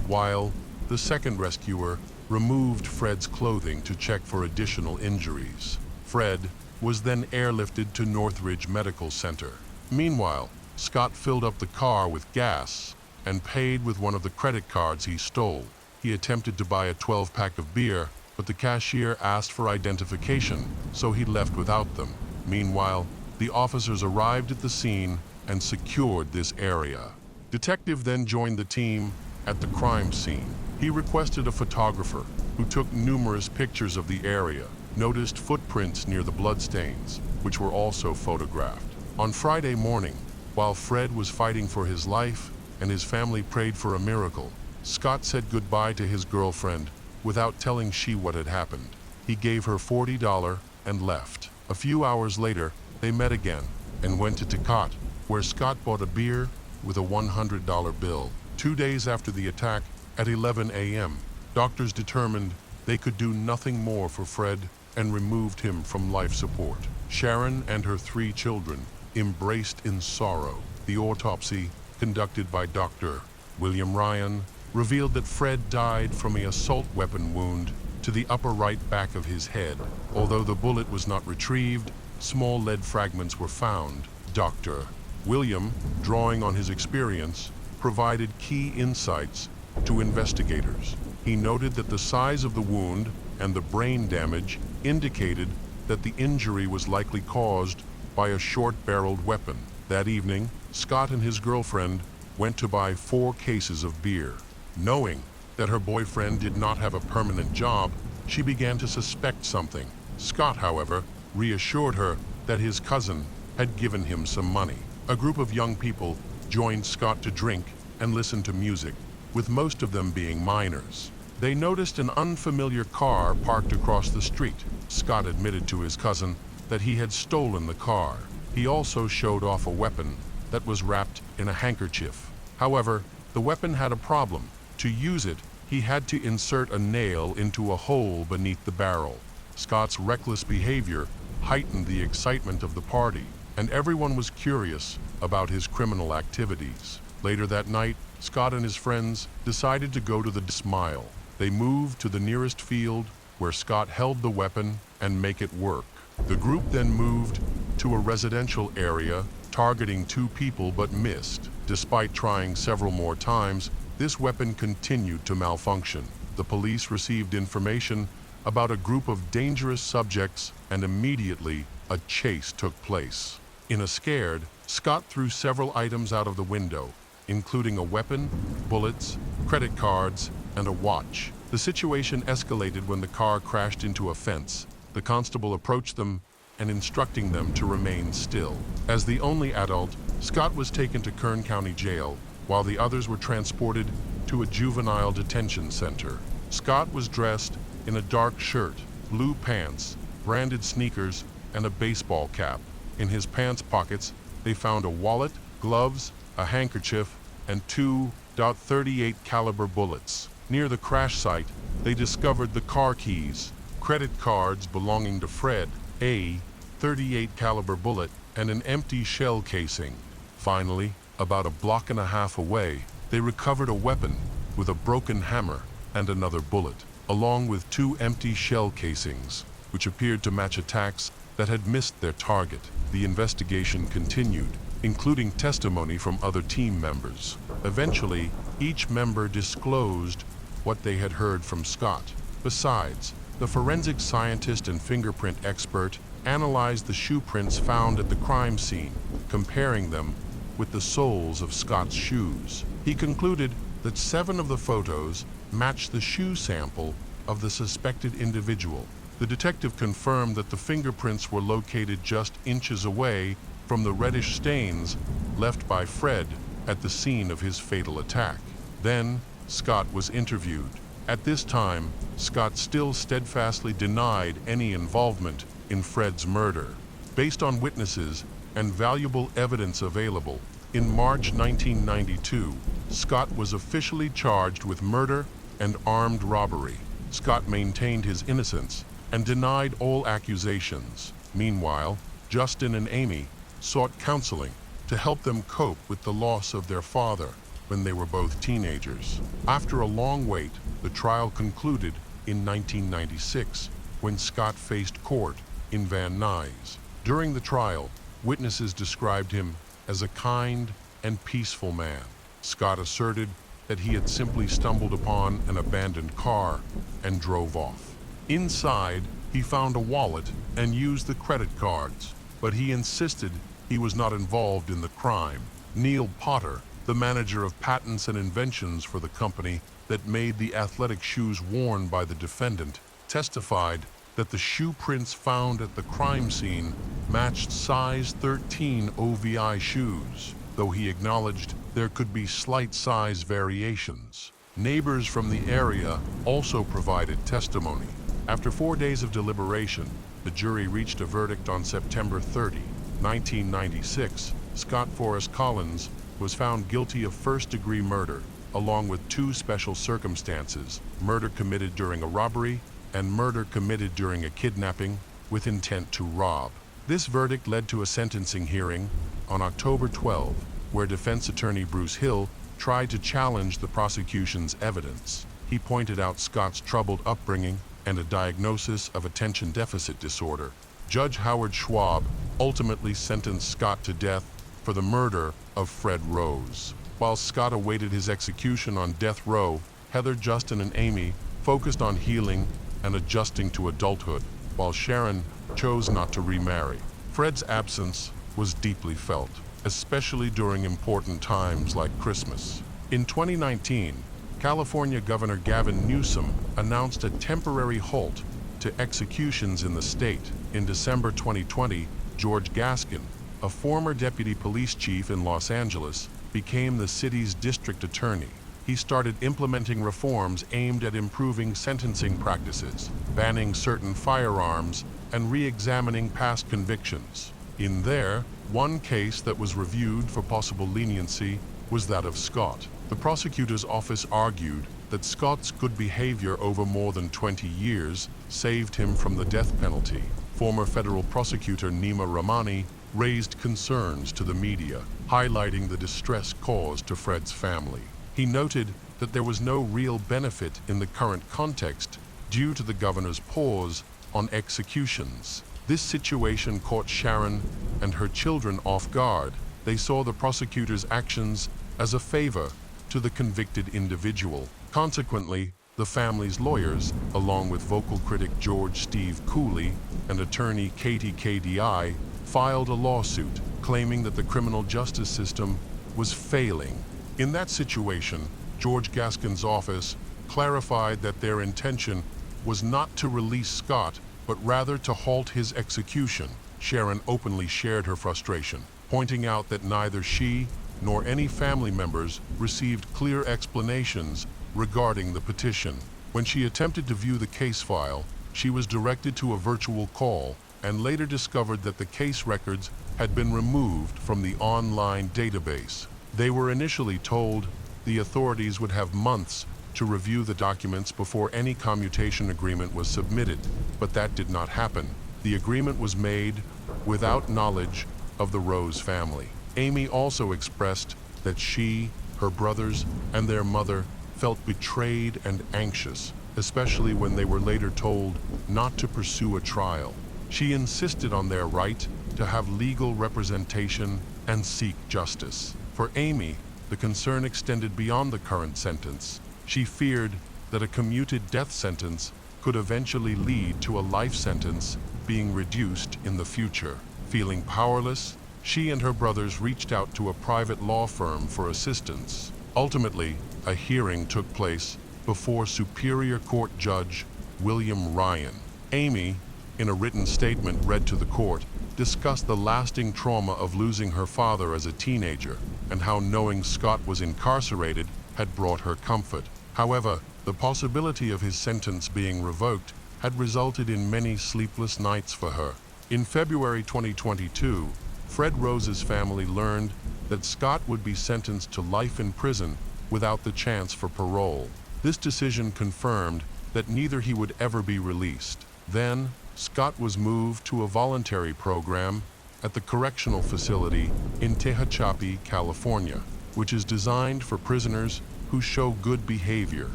Speaker 1: while the second rescuer removed Fred's clothing to check for additional injuries. Fred was then airlifted to Northridge Medical Center. Meanwhile, Scott filled up the car with gas and paid with one of the credit cards he stole. He attempted to buy a 12-pack of beer, but the cashier asked for identification, so he left without them. Meanwhile, the officers arrived at the scene and secured this area. Detective then joined the team at the crime scene. He requested a photographer who took numerous pictures of the area, noticed footprints near the bloodstains, which were also photographed. On Friday morning, while Fred was fighting for his life and his family prayed for a miracle, Scott said goodbye to his girlfriend without telling she what had happened. He gave her $40 and left. A few hours later, they met again and went to Tecate where Scott bought a beer with a $100 bill. 2 days after the attack, at 11 a.m., doctors determined they could do nothing more for Fred and removed him from life support. Sharon and her 3 children embraced in sorrow. The autopsy, conducted by Dr. William Ryan, revealed that Fred died from an assault weapon wound to the upper right back of his head. Although the bullet was not retrieved, small lead fragments were found. Dr. William, drawing on his experience, provided key insights to investigators. He noted that the size of the wound and the brain damage indicated that the injury was likely caused by a short-barreled weapon. That evening, Scott and his girlfriend went to buy 4 cases of beer. Knowing that her boyfriend did not have a permanent job, she began to suspect something. Scott, however, reassured her that his cousin had given him some money. A group of young people joined Scott to drink and listen to music, with most of them being minors. They noticed an unfamiliar car parked across the street. Scott admitted to his cousin that he had stolen the car. He also showed off a weapon that was wrapped in a handkerchief. However, the weapon had a problem. To use it, he had to insert a nail into a hole beneath the barrel. Scott's reckless behavior heightened the excitement of the party, and everyone was curious about his criminal activities. Later that night, Scott and his friends decided to go to the Smile. They moved to the nearest field where Scott held the weapon and make it work. The group then moved to a residential area targeting 2 people but missed. Despite trying several more times, this weapon continued to malfunction. The police received information about a group of dangerous subjects, and immediately a chase took place. In a scared, Scott threw several items out of the window, including a weapon, bullets, credit cards, and a watch. The situation escalated when the car crashed into a fence. The constable approached them and instructing them to remain still. As the only adult, Scott was taken to Kern County Jail, while the others were transported to a juvenile detention center. Scott was dressed in a dark shirt, blue pants, branded sneakers, and a baseball cap. In his pants pockets, they found a wallet, gloves, a handkerchief, and 2 .38 caliber bullets. Near the crash site, they discovered the car keys, credit cards belonging to Fred, a .38 caliber bullet, and an empty shell casing. Finally, about a block and a half away, they recovered a weapon with a broken hammer and another bullet, along with 2 empty shell casings, which appeared to match attacks that had missed their target. The investigation continued, including testimony from other team members. Eventually, each member disclosed what they had heard from Scott. Besides, the forensic scientist and fingerprint expert analyzed the shoe prints found at the crime scene, comparing them with the soles of Scott's shoes. He concluded that 7 of the photos matched the shoe sample of the suspected individual. The detective confirmed that the fingerprints were located just inches away from the reddish stains left by Fred at the scene of his fatal attack. Then, Scott was interviewed. At this time, Scott still steadfastly denied any involvement in Fred's murder. Based on witnesses and valuable evidence available, in March 1992, Scott was officially charged with murder and armed robbery. Scott maintained his innocence and denied all accusations. Meanwhile, Justin and Amy sought counseling to help them cope with the loss of their father when they were both teenagers. After a long wait, the trial concluded in 1996 when Scott faced court in Van Nuys. During the trial, witnesses described him as a kind and peaceful man. Scott asserted that he had simply stumbled upon an abandoned car and drove off. Inside, he found a wallet and used the credit cards, but he insisted he was not involved in the crime. Neil Potter, the manager of patents and inventions for the company that made the athletic shoes worn by the defendant, testified that the shoe prints found at the crime scene matched size 13 OVI shoes, though he acknowledged there could be slight size variations. Neighbors from the area also provided testimony. After 4 days of deliberation, the jury reached a verdict on September 30, 1996, Scott Forrest Collins, was found guilty of first-degree murder, along with two special circumstances: murder committed during a robbery and murder committed during a kidnapping with intent to rob. This verdict led to a sentencing hearing on October 12, where defense attorney Bruce Hill tried to challenge the prosecution's evidence. He pointed out Scott's troubled upbringing and a diagnosis of attention deficit disorder. Judge Howard Schwab ultimately sentenced Scott to death for the murder of Fred Rose. While Scott awaited his execution on death row, Heather, Justin, and Amy focused on healing and adjusting to adulthood, while Sharon chose not to remarry. Fred's absence was deeply felt, especially during important times like Christmas. In 2019, California Governor Gavin Newsom announced a temporary halt to executions in the state. In December 2020, George Gaskin, a former deputy police chief in Los Angeles, became the city's district attorney. He started implementing reforms aimed at improving sentencing practices, banning certain firearms, and re-examining past convictions. In there, one case that was reviewed for possible leniency was that of Scott. The prosecutor's office argued that Scott's good behavior over more than 20 years saved him from the death penalty. Former federal prosecutor Nima Rahmani raised concerns to the media, highlighting the distress caused to Fred's family. He noted that there was no real benefit in the current context due to the governor's pause on executions. This situation caught Sharon and her children off guard. They saw the prosecutor's actions as a favor to the convicted individual. Consequently, the family's lawyers, along with vocal critic George Steve Cooley and attorney Katie KDI, filed a lawsuit claiming that the criminal justice system was failing. In that situation, George Gaskin's office clarified that their intention was not to release Scott, but rather to halt his execution. Sharon openly shared her frustration, pointing out that neither she nor any family members received clear explanations regarding the petition. When she attempted to view the case file, she was directed to a virtual call and later discovered that the case records had been removed from the online database. They were initially told the authorities would have months to review the documents before any commutation agreement was submitted, but that did not happen. The agreement was made without knowledge of the Rose family. Amy also expressed that she, her brothers, and their mother felt betrayed and anxious, especially when they were later told not to pursue a trial. She insisted on their right to have legal representation and seek justice. For Amy, the concern extended beyond the current sentence. She feared that a commuted death sentence could eventually lead to a life sentence being reduced in the future. Feeling powerless, she and her brothers reached out to a private law firm for assistance. Ultimately, a hearing took place before Superior Court Judge William Ryan. Amy, in a written statement read to the court, discussed the lasting trauma of losing her father as a teenager and how knowing Scott was incarcerated had brought her comfort. However, the possibility of his sentence being revoked had resulted in many sleepless nights for her. In February 2022, Fred Rose's family learned that Scott would be sentenced to life in prison without the chance for parole. This decision confirmed that neither he would ever be released. Then, Scott was moved to a voluntary program at the correctional facility in Tehachapi, California, which is designed for prisoners who show good behavior.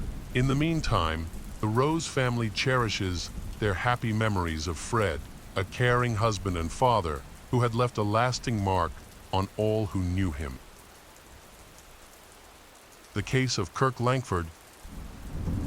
Speaker 1: In the meantime, the Rose family cherishes their happy memories of Fred, a caring husband and father who had left a lasting mark on all who knew him. The case of Kirk Langford.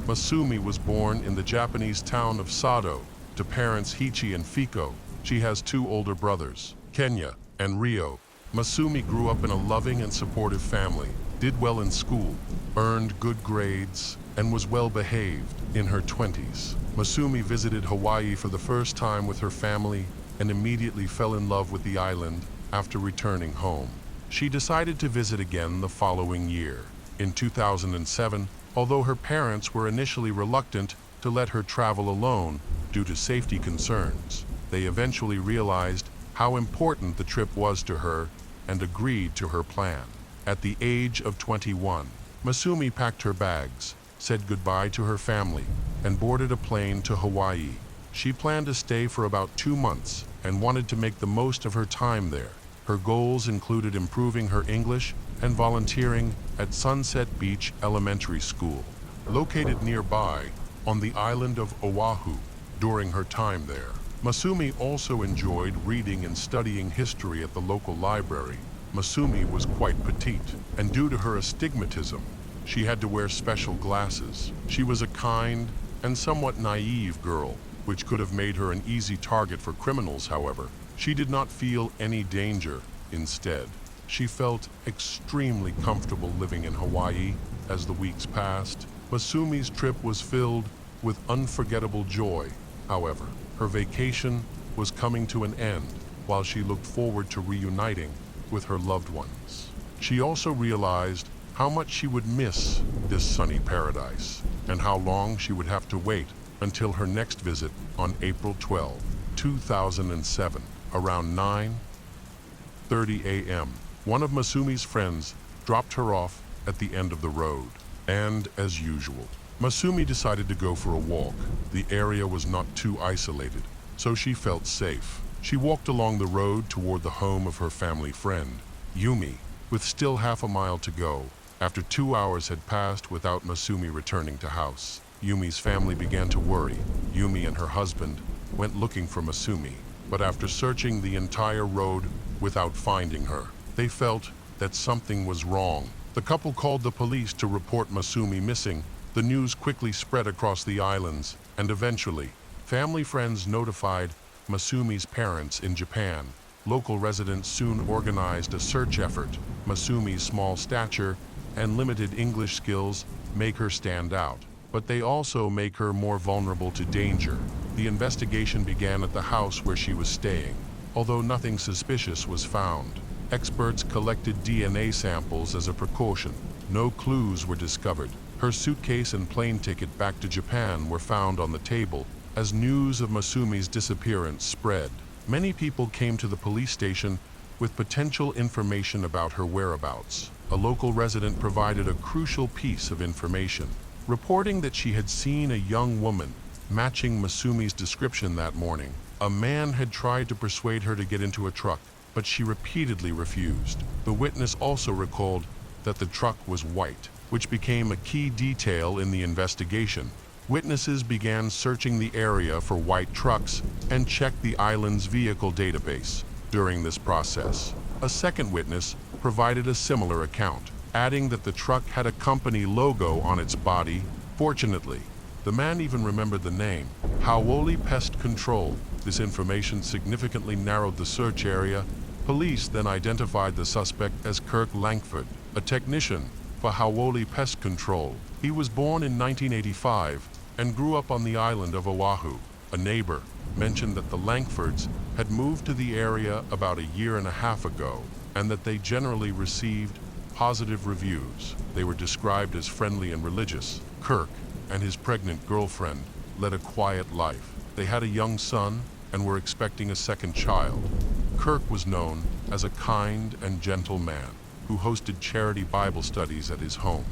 Speaker 1: Masumi was born in the Japanese town of Sado to parents Hichi and Fiko. She has two older brothers, Kenya and Rio. Masumi grew up in a loving and supportive family, did well in school, earned good grades, and was well behaved. In her 20s, Masumi visited Hawaii for the first time with her family and immediately fell in love with the island after returning home. She decided to visit again the following year. In 2007, although her parents were initially reluctant to let her travel alone due to safety concerns, they eventually realized how important the trip was to her and agreed to her plan. At the age of 21, Masumi packed her bags, said goodbye to her family, and boarded a plane to Hawaii. She planned to stay for about 2 months and wanted to make the most of her time there. Her goals included improving her English and volunteering at Sunset Beach Elementary School, located nearby on the island of Oahu. During her time there, Masumi also enjoyed reading and studying history at the local library. Masumi was quite petite, and due to her astigmatism, she had to wear special glasses. She was a kind and somewhat naive girl, which could have made her an easy target for criminals. However, she did not feel any danger. Instead, she felt extremely comfortable living in Hawaii. As the weeks passed, Masumi's trip was filled with unforgettable joy. However, her vacation was coming to an end while she looked forward to reuniting with her loved ones. She also realized how much she would miss this sunny paradise and how long she would have to wait until her next visit on April 12, 2007, around 9:30 a.m. One of Masumi's friends dropped her off at the end of the road. And as usual, Masumi decided to go for a walk. The area was not too isolated, so she felt safe. She walked along the road toward the home of her family friend, Yumi, with still half a mile to go. After 2 hours had passed without Masumi returning to house, Yumi's family began to worry. Yumi and her husband went looking for Masumi, but after searching the entire road without finding her, they felt that something was wrong. The couple called the police to report Masumi missing. The news quickly spread across the islands, and eventually, family friends notified Masumi's parents in Japan. Local residents soon organized a search effort. Masumi's small stature and limited English skills make her stand out, but they also make her more vulnerable to danger. The investigation began at the house where she was staying. Although nothing suspicious was found, experts collected DNA samples as a precaution. No clues were discovered. Her suitcase and plane ticket back to Japan were found on the table. As news of Masumi's disappearance spread, many people came to the police station with potential information about her whereabouts. A local resident provided a crucial piece of information, reporting that she had seen a young woman matching Masumi's description that morning. A man had tried to persuade her to get into a truck, but she repeatedly refused. The witness also recalled that the truck was white, which became a key detail in the investigation. Witnesses began searching the area for white trucks and checked the island's vehicle database. During this process, a second witness provided a similar account, adding that the truck had a company logo on its body. Fortunately, the man even remembered the name, Hawaii Pest Control. This information significantly narrowed the search area. Police then identified the suspect as Kirk Langford, a technician for Hawaii Pest Control. He was born in 1985 and grew up on the island of Oahu. A neighbor mentioned that the Langfords had moved to the area about 1.5 years ago and that they generally received positive reviews. They were described as friendly and religious. Kirk and his pregnant girlfriend led a quiet life. They had a young son and were expecting a second child. Kirk was known as a kind and gentle man who hosted charity Bible studies at his home,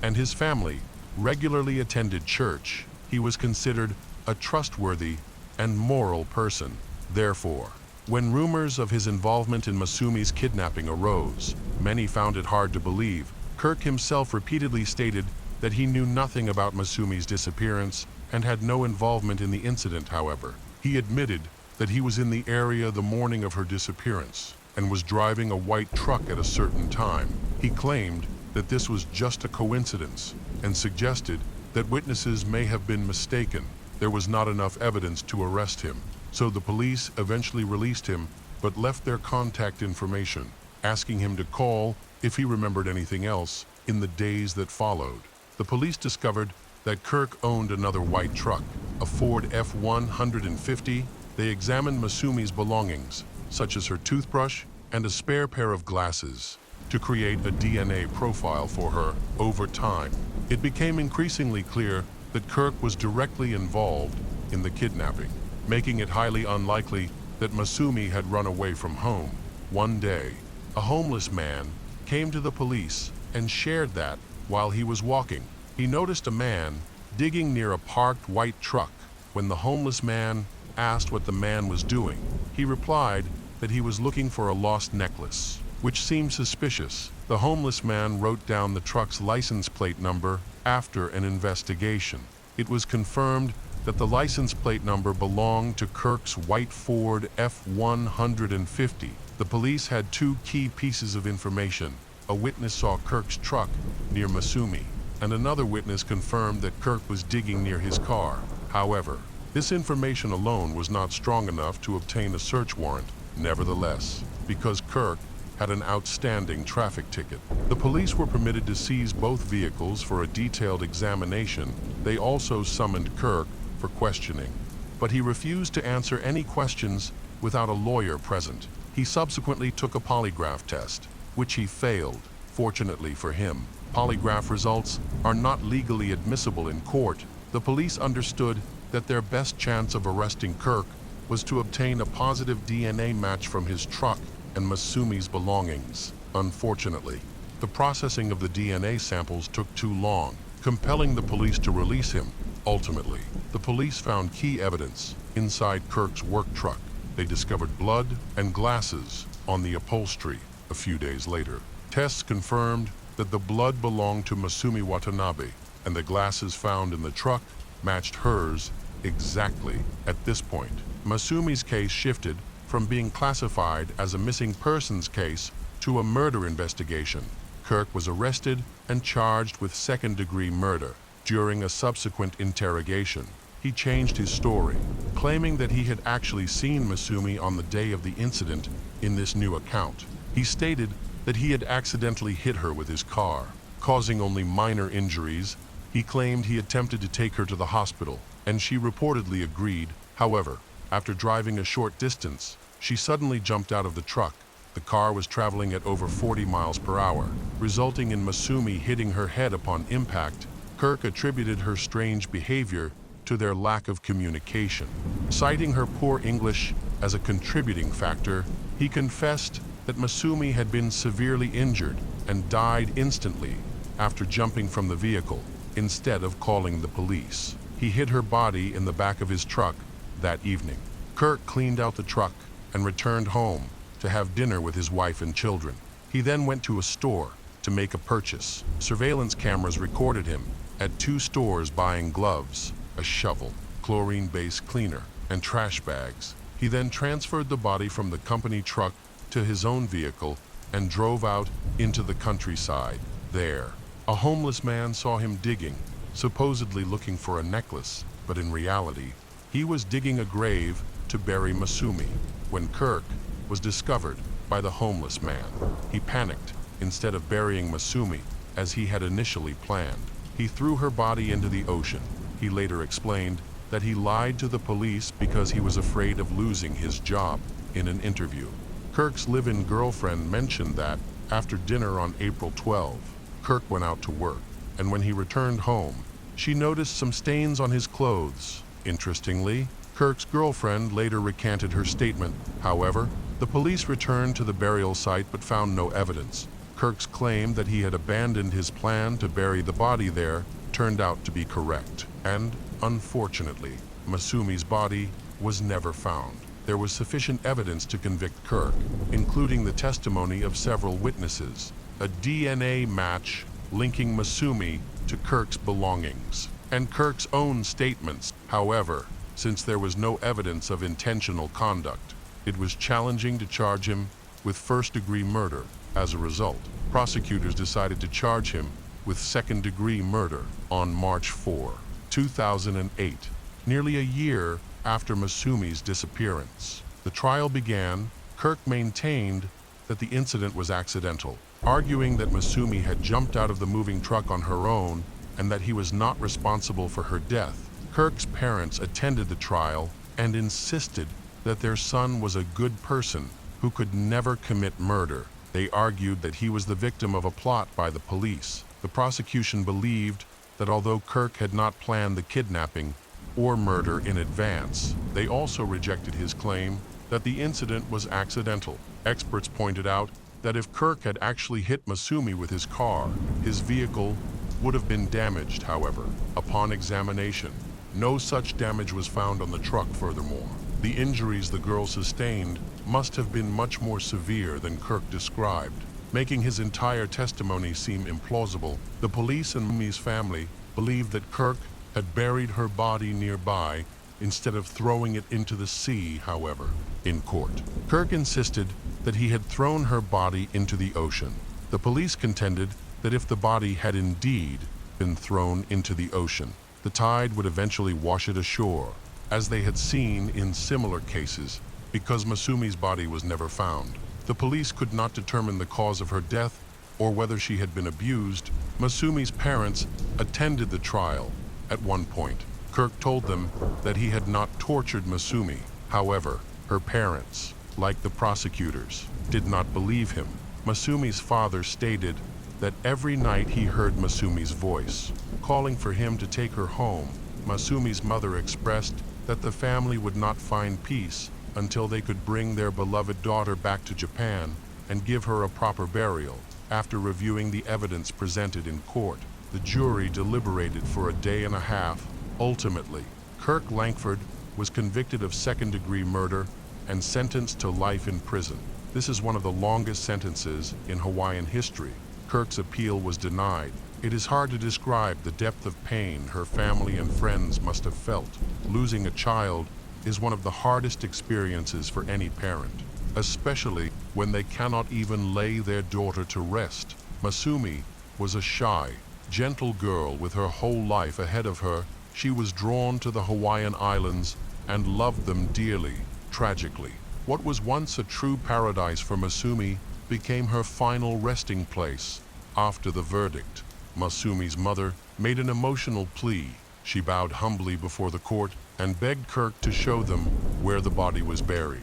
Speaker 1: and his family regularly attended church. He was considered a trustworthy and moral person. Therefore, when rumors of his involvement in Masumi's kidnapping arose, many found it hard to believe. Kirk himself repeatedly stated that he knew nothing about Masumi's disappearance and had no involvement in the incident. However, he admitted that he was in the area the morning of her disappearance and was driving a white truck at a certain time. He claimed that this was just a coincidence and suggested that witnesses may have been mistaken. There was not enough evidence to arrest him, so the police eventually released him but left their contact information, asking him to call if he remembered anything else. In the days that followed, the police discovered that Kirk owned another white truck, a Ford F-150. They examined Masumi's belongings, such as her toothbrush and a spare pair of glasses, to create a DNA profile for her. Over time, it became increasingly clear that Kirk was directly involved in the kidnapping, making it highly unlikely that Masumi had run away from home. One day, A homeless man came to the police and shared that, while he was walking, he noticed a man digging near a parked white truck. When the homeless man asked what the man was doing, he replied that he was looking for a lost necklace, which seemed suspicious. The homeless man wrote down the truck's license plate number. After an investigation, it was confirmed that the license plate number belonged to Kirk's white Ford F-150. The police had two key pieces of information. A witness saw Kirk's truck near Masumi, and another witness confirmed that Kirk was digging near his car. However, this information alone was not strong enough to obtain a search warrant. Nevertheless, because Kirk had an outstanding traffic ticket, the police were permitted to seize both vehicles for a detailed examination. They also summoned Kirk for questioning, but he refused to answer any questions without a lawyer present. He subsequently took a polygraph test, which he failed. Fortunately for him, polygraph results are not legally admissible in court. The police understood that their best chance of arresting Kirk was to obtain a positive DNA match from his truck and Masumi's belongings. Unfortunately, the processing of the DNA samples took too long, compelling the police to release him. Ultimately, the police found key evidence inside Kirk's work truck. They discovered blood and glasses on the upholstery. A few days later, tests confirmed that the blood belonged to Masumi Watanabe, and the glasses found in the truck matched hers exactly. At this point, Masumi's case shifted from being classified as a missing persons case to a murder investigation. Kirk was arrested and charged with second-degree murder. During a subsequent interrogation, he changed his story, claiming that he had actually seen Masumi on the day of the incident. In this new account, he stated that he had accidentally hit her with his car, causing only minor injuries. He claimed he attempted to take her to the hospital, and she reportedly agreed. However, after driving a short distance, she suddenly jumped out of the truck. The car was traveling at over 40 miles per hour, resulting in Masumi hitting her head upon impact. Kirk attributed her strange behavior to their lack of communication. Citing her poor English as a contributing factor, he confessed that Masumi had been severely injured and died instantly after jumping from the vehicle instead of calling the police. He hid her body in the back of his truck that evening. Kirk cleaned out the truck and returned home to have dinner with his wife and children. He then went to a store to make a purchase. Surveillance cameras recorded him at two stores buying gloves, a shovel, chlorine-based cleaner, and trash bags. He then transferred the body from the company truck to his own vehicle and drove out into the countryside. There, a homeless man saw him digging, supposedly looking for a necklace, but in reality, he was digging a grave to bury Masumi. When Kirk was discovered by the homeless man, he panicked. Instead of burying Masumi, as he had initially planned, he threw her body into the ocean. He later explained that he lied to the police because he was afraid of losing his job. In an interview, Kirk's live-in girlfriend mentioned that after dinner on April 12, Kirk went out to work, and when he returned home, she noticed some stains on his clothes. Interestingly, Kirk's girlfriend later recanted her statement. However, the police returned to the burial site but found no evidence. Kirk's claim that he had abandoned his plan to bury the body there turned out to be correct, and, unfortunately, Masumi's body was never found. There was sufficient evidence to convict Kirk, including the testimony of several witnesses, a DNA match linking Masumi to Kirk's belongings, and Kirk's own statements. However, since there was no evidence of intentional conduct, it was challenging to charge him with first-degree murder. As a result, prosecutors decided to charge him with second-degree murder on March 4, 2008, nearly a year after Masumi's disappearance. The trial began. Kirk maintained that the incident was accidental, arguing that Masumi had jumped out of the moving truck on her own and that he was not responsible for her death. Kirk's parents attended the trial and insisted that their son was a good person who could never commit murder. They argued that he was the victim of a plot by the police. The prosecution believed that although Kirk had not planned the kidnapping or murder in advance, they also rejected his claim that the incident was accidental. Experts pointed out that if Kirk had actually hit Masumi with his car, his vehicle would have been damaged. However, upon examination, no such damage was found on the truck. Furthermore, the injuries the girl sustained must have been much more severe than Kirk described, making his entire testimony seem implausible. The police and Masumi's family believed that Kirk had buried her body nearby instead of throwing it into the sea. However, in court, Kirk insisted that he had thrown her body into the ocean. The police contended that if the body had indeed been thrown into the ocean, the tide would eventually wash it ashore, as they had seen in similar cases. Because Masumi's body was never found, the police could not determine the cause of her death or whether she had been abused. Masumi's parents attended the trial. At one point, Kirk told them that he had not tortured Masumi. However, her parents, like the prosecutors, did not believe him. Masumi's father stated that every night he heard Masumi's voice, calling for him to take her home. Masumi's mother expressed that the family would not find peace until they could bring their beloved daughter back to Japan and give her a proper burial. After reviewing the evidence presented in court, the jury deliberated for a day and a half. Ultimately, Kirk Langford was convicted of second-degree murder and sentenced to life in prison. This is one of the longest sentences in Hawaiian history. Kirk's appeal was denied. It is hard to describe the depth of pain her family and friends must have felt. Losing a child is one of the hardest experiences for any parent, especially when they cannot even lay their daughter to rest. Masumi was a shy, gentle girl with her whole life ahead of her. She was drawn to the Hawaiian Islands and loved them dearly. Tragically, what was once a true paradise for Masumi became her final resting place. After the verdict, Masumi's mother made an emotional plea. She bowed humbly before the court and begged Kirk to show them where the body was buried.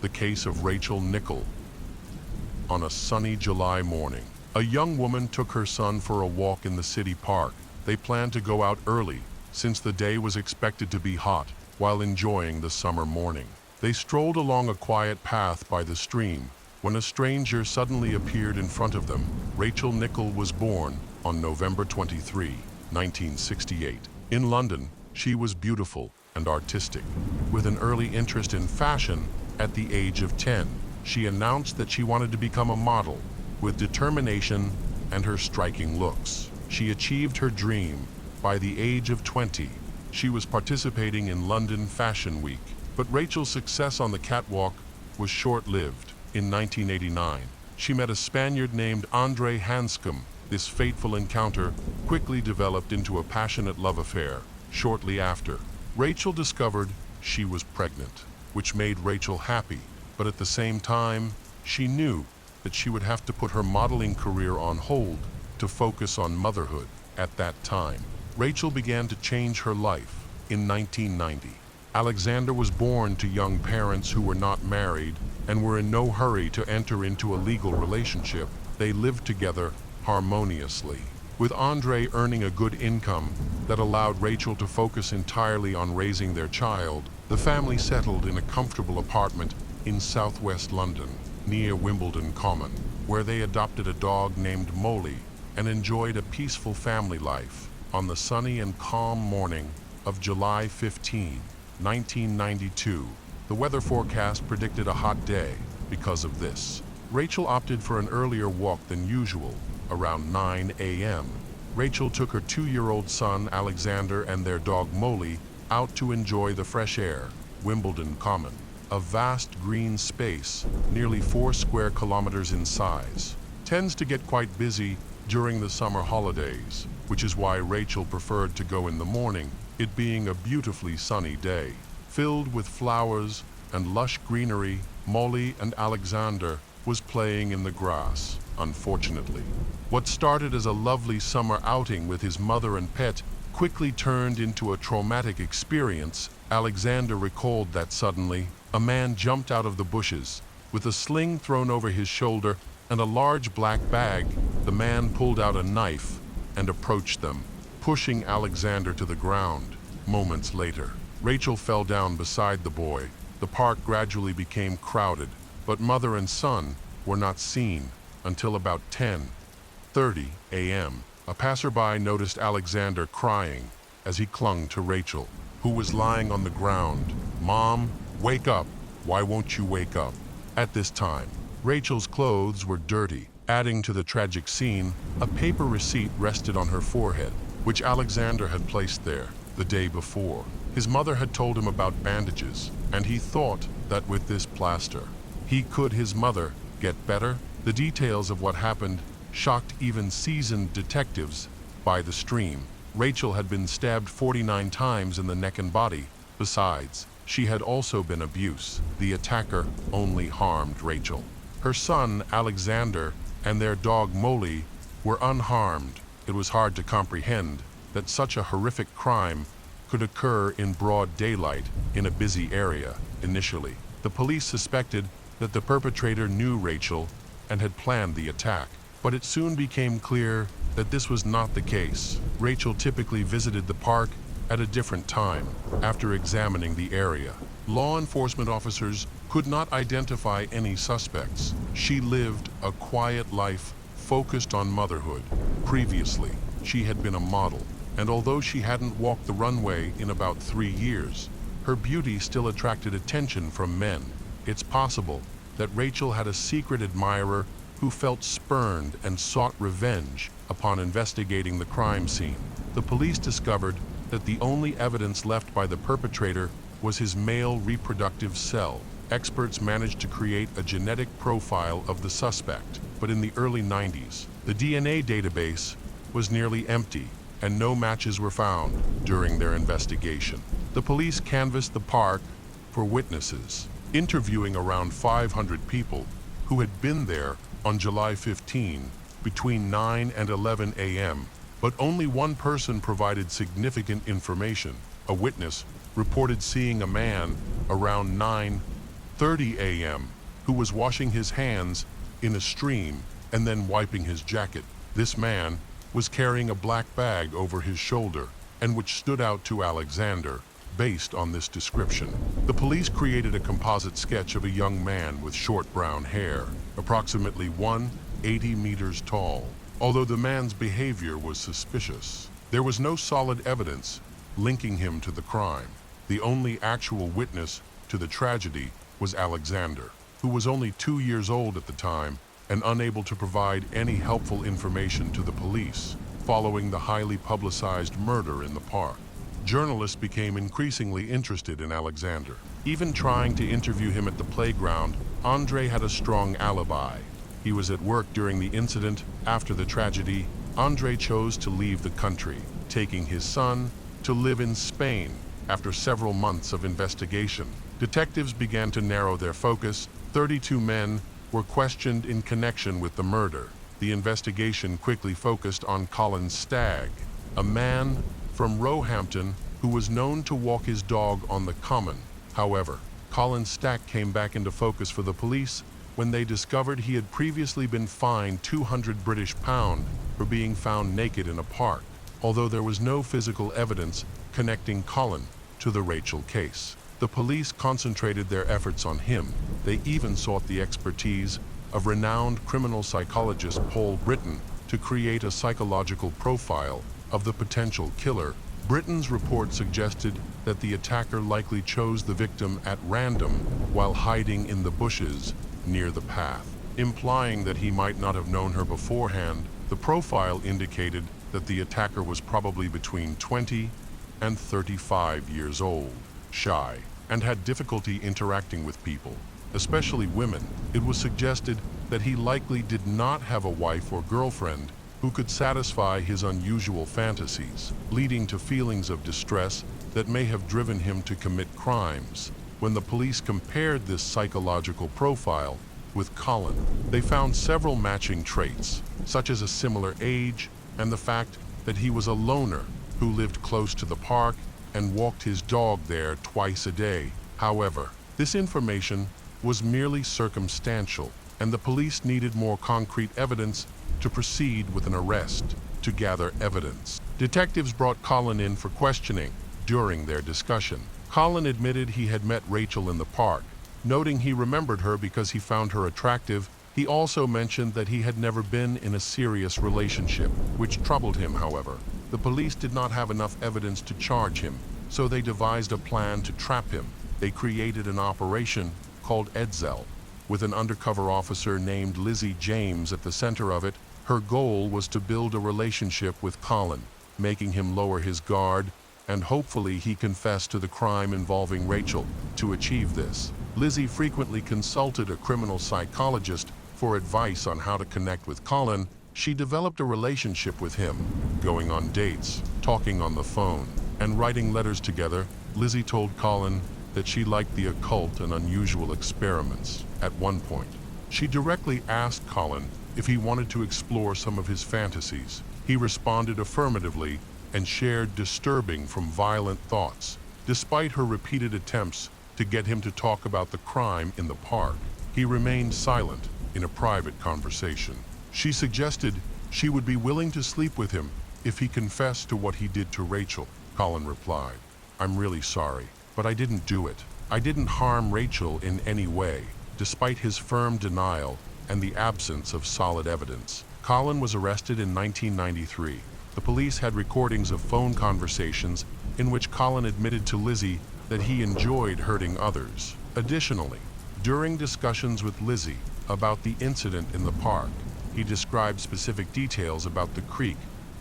Speaker 1: The case of Rachel Nichol. On a sunny July morning, a young woman took her son for a walk in the city park. They planned to go out early, since the day was expected to be hot, while enjoying the summer morning. They strolled along a quiet path by the stream, when a stranger suddenly appeared in front of them. Rachel Nichol was born on November 23, 1968. In London, she was beautiful and artistic. With an early interest in fashion, at the age of 10, she announced that she wanted to become a model. With determination and her striking looks, she achieved her dream. By the age of 20, she was participating in London Fashion Week. But Rachel's success on the catwalk was short-lived. In 1989, she met a Spaniard named Andre Hanscom. This fateful encounter quickly developed into a passionate love affair. Shortly after, Rachel discovered she was pregnant, which made Rachel happy. But at the same time, she knew that she would have to put her modeling career on hold to focus on motherhood. At that time, Rachel began to change her life. In 1990, Alexander was born to young parents who were not married and were in no hurry to enter into a legal relationship. They lived together harmoniously, with Andre earning a good income that allowed Rachel to focus entirely on raising their child. The family settled in a comfortable apartment in southwest London, near Wimbledon Common, where they adopted a dog named Molly and enjoyed a peaceful family life. On the sunny and calm morning of July 15, 1992, the weather forecast predicted a hot day. Because of this, Rachel opted for an earlier walk than usual. Around 9 a.m., Rachel took her 2-year-old son Alexander and their dog Molly out to enjoy the fresh air. Wimbledon Common, a vast green space, nearly 4 square kilometers in size, tends to get quite busy during the summer holidays, which is why Rachel preferred to go in the morning, it being a beautifully sunny day. Filled with flowers and lush greenery, Molly and Alexander was playing in the grass. Unfortunately, what started as a lovely summer outing with his mother and pet quickly turned into a traumatic experience. Alexander recalled that suddenly, a man jumped out of the bushes. With a sling thrown over his shoulder and a large black bag, the man pulled out a knife and approached them, pushing Alexander to the ground. Moments later, Rachel fell down beside the boy. The park gradually became crowded, but mother and son were not seen until about 10:30 a.m. A passerby noticed Alexander crying as he clung to Rachel, who was lying on the ground. "Mom, wake up! Why won't you wake up?" At this time, Rachel's clothes were dirty. Adding to the tragic scene, a paper receipt rested on her forehead, which Alexander had placed there the day before. His mother had told him about bandages, and he thought that with this plaster, his mother get better. The details of what happened shocked even seasoned detectives. By the stream, Rachel had been stabbed 49 times in the neck and body. Besides, she had also been abused. The attacker only harmed Rachel. Her son, Alexander, and their dog Molly were unharmed. It was hard to comprehend that such a horrific crime could occur in broad daylight in a busy area. Initially, the police suspected that the perpetrator knew Rachel and had planned the attack, but it soon became clear that this was not the case. Rachel typically visited the park at a different time. After examining the area, law enforcement officers could not identify any suspects. She lived a quiet life focused on motherhood. Previously, she had been a model, and although she hadn't walked the runway in about 3 years, her beauty still attracted attention from men. It's possible that Rachel had a secret admirer who felt spurned and sought revenge. Upon investigating the crime scene, the police discovered that the only evidence left by the perpetrator was his male reproductive cell. Experts managed to create a genetic profile of the suspect, but in the early 90s, the DNA database was nearly empty, and no matches were found during their investigation. The police canvassed the park for witnesses, interviewing around 500 people who had been there on July 15 between 9 and 11 a.m., but only one person provided significant information. A witness reported seeing a man around 9:30 a.m. who was washing his hands in a stream and then wiping his jacket. This man was carrying a black bag over his shoulder, and which stood out to Alexander. Based on this description, the police created a composite sketch of a young man with short brown hair, approximately 180 meters tall. Although the man's behavior was suspicious, there was no solid evidence linking him to the crime. The only actual witness to the tragedy was Alexander, who was only 2 years old at the time and unable to provide any helpful information to the police following the highly publicized murder in the park. Journalists became increasingly interested in Alexander. Even trying to interview him at the playground, Andre had a strong alibi. He was at work during the incident. After the tragedy, Andre chose to leave the country, taking his son to live in Spain. After several months of investigation, detectives began to narrow their focus. 32 men were questioned in connection with the murder. The investigation quickly focused on Colin Stagg, a man from Roehampton who was known to walk his dog on the common. However, Colin Stagg came back into focus for the police when they discovered he had previously been fined £200 for being found naked in a park, although there was no physical evidence connecting Colin to the Rachel case. The police concentrated their efforts on him. They even sought the expertise of renowned criminal psychologist Paul Britton to create a psychological profile of the potential killer. Britton's report suggested that the attacker likely chose the victim at random while hiding in the bushes near the path, implying that he might not have known her beforehand. The profile indicated that the attacker was probably between 20 and 35 years old, shy, and had difficulty interacting with people, especially women. It was suggested that he likely did not have a wife or girlfriend who could satisfy his unusual fantasies, leading to feelings of distress that may have driven him to commit crimes. When the police compared this psychological profile with Colin, they found several matching traits, such as a similar age and the fact that he was a loner who lived close to the park and walked his dog there twice a day. However, this information was merely circumstantial, and the police needed more concrete evidence to proceed with an arrest. To gather evidence, detectives brought Colin in for questioning. During their discussion, Colin admitted he had met Rachel in the park Noting he remembered her because he found her attractive, he also mentioned that he had never been in a serious relationship, which troubled him, however. The police did not have enough evidence to charge him, so they devised a plan to trap him. They created an operation called Edsel, with an undercover officer named Lizzie James at the center of it. Her goal was to build a relationship with Colin, making him lower his guard, and hopefully he confessed to the crime involving Rachel. To achieve this, Lizzie frequently consulted a criminal psychologist for advice on how to connect with Colin. She developed a relationship with him, going on dates, talking on the phone, and writing letters together. Lizzie told Colin that she liked the occult and unusual experiments. At one point, she directly asked Colin if he wanted to explore some of his fantasies. He responded affirmatively and shared disturbing from violent thoughts. Despite her repeated attempts to get him to talk about the crime in the park, he remained silent in a private conversation. She suggested she would be willing to sleep with him if he confessed to what he did to Rachel. Colin replied, "I'm really sorry, but I didn't do it. I didn't harm Rachel in any way." Despite his firm denial and the absence of solid evidence, Colin was arrested in 1993. The police had recordings of phone conversations in which Colin admitted to Lizzie that he enjoyed hurting others. Additionally, during discussions with Lizzie about the incident in the park, he described specific details about the creek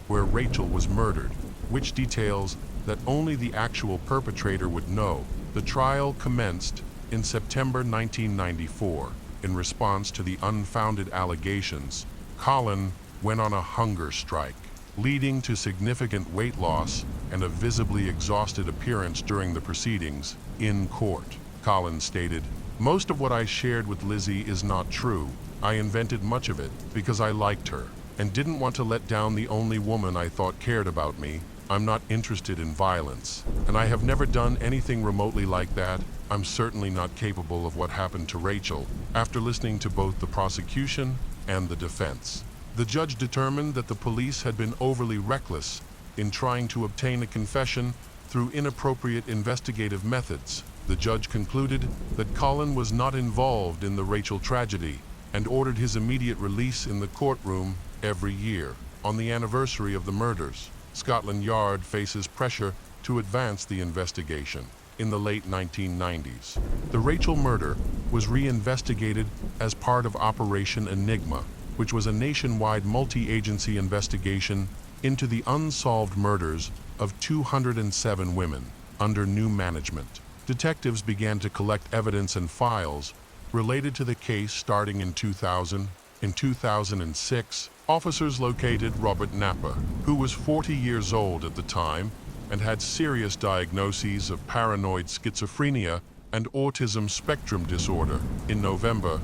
Speaker 1: where Rachel was murdered, which details that only the actual perpetrator would know. The trial commenced in September 1994. In response to the unfounded allegations, Colin went on a hunger strike, leading to significant weight loss and a visibly exhausted appearance during the proceedings in court. Colin stated, "Most of what I shared with Lizzie is not true. I invented much of it because I liked her and didn't want to let down the only woman I thought cared about me. I'm not interested in violence, and I have never done anything remotely like that. I'm certainly not capable of what happened to Rachel." After listening to both the prosecution and the defense, the judge determined that the police had been overly reckless in trying to obtain a confession through inappropriate investigative methods. The judge concluded that Colin was not involved in the Rachel tragedy and ordered his immediate release in the courtroom. Every year, on the anniversary of the murders, Scotland Yard faces pressure to advance the investigation. In the late 1990s, the Rachel murder was reinvestigated as part of Operation Enigma, which was a nationwide multi-agency investigation into the unsolved murders of 207 women. Under new management, detectives began to collect evidence and files related to the case starting in 2000. In 2006, officers located Robert Napa, who was 40 years old at the time and had serious diagnoses of paranoid schizophrenia and autism spectrum disorder. In November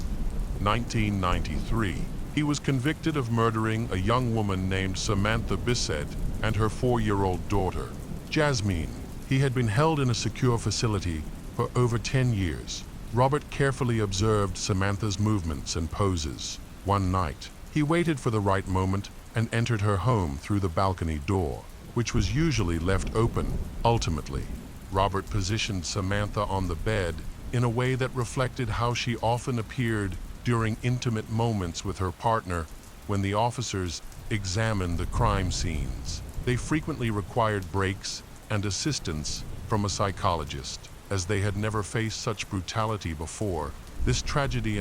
Speaker 1: 1993, he was convicted of murdering a young woman named Samantha Bissett and her 4-year-old daughter, Jasmine. He had been held in a secure facility for over 10 years. Robert carefully observed Samantha's movements and poses. One night, he waited for the right moment and entered her home through the balcony door, which was usually left open. Ultimately, Robert positioned Samantha on the bed in a way that reflected how she often appeared during intimate moments with her partner. When the officers examined the crime scenes, they frequently required breaks and assistance from a psychologist, as they had never faced such brutality before. This tragedy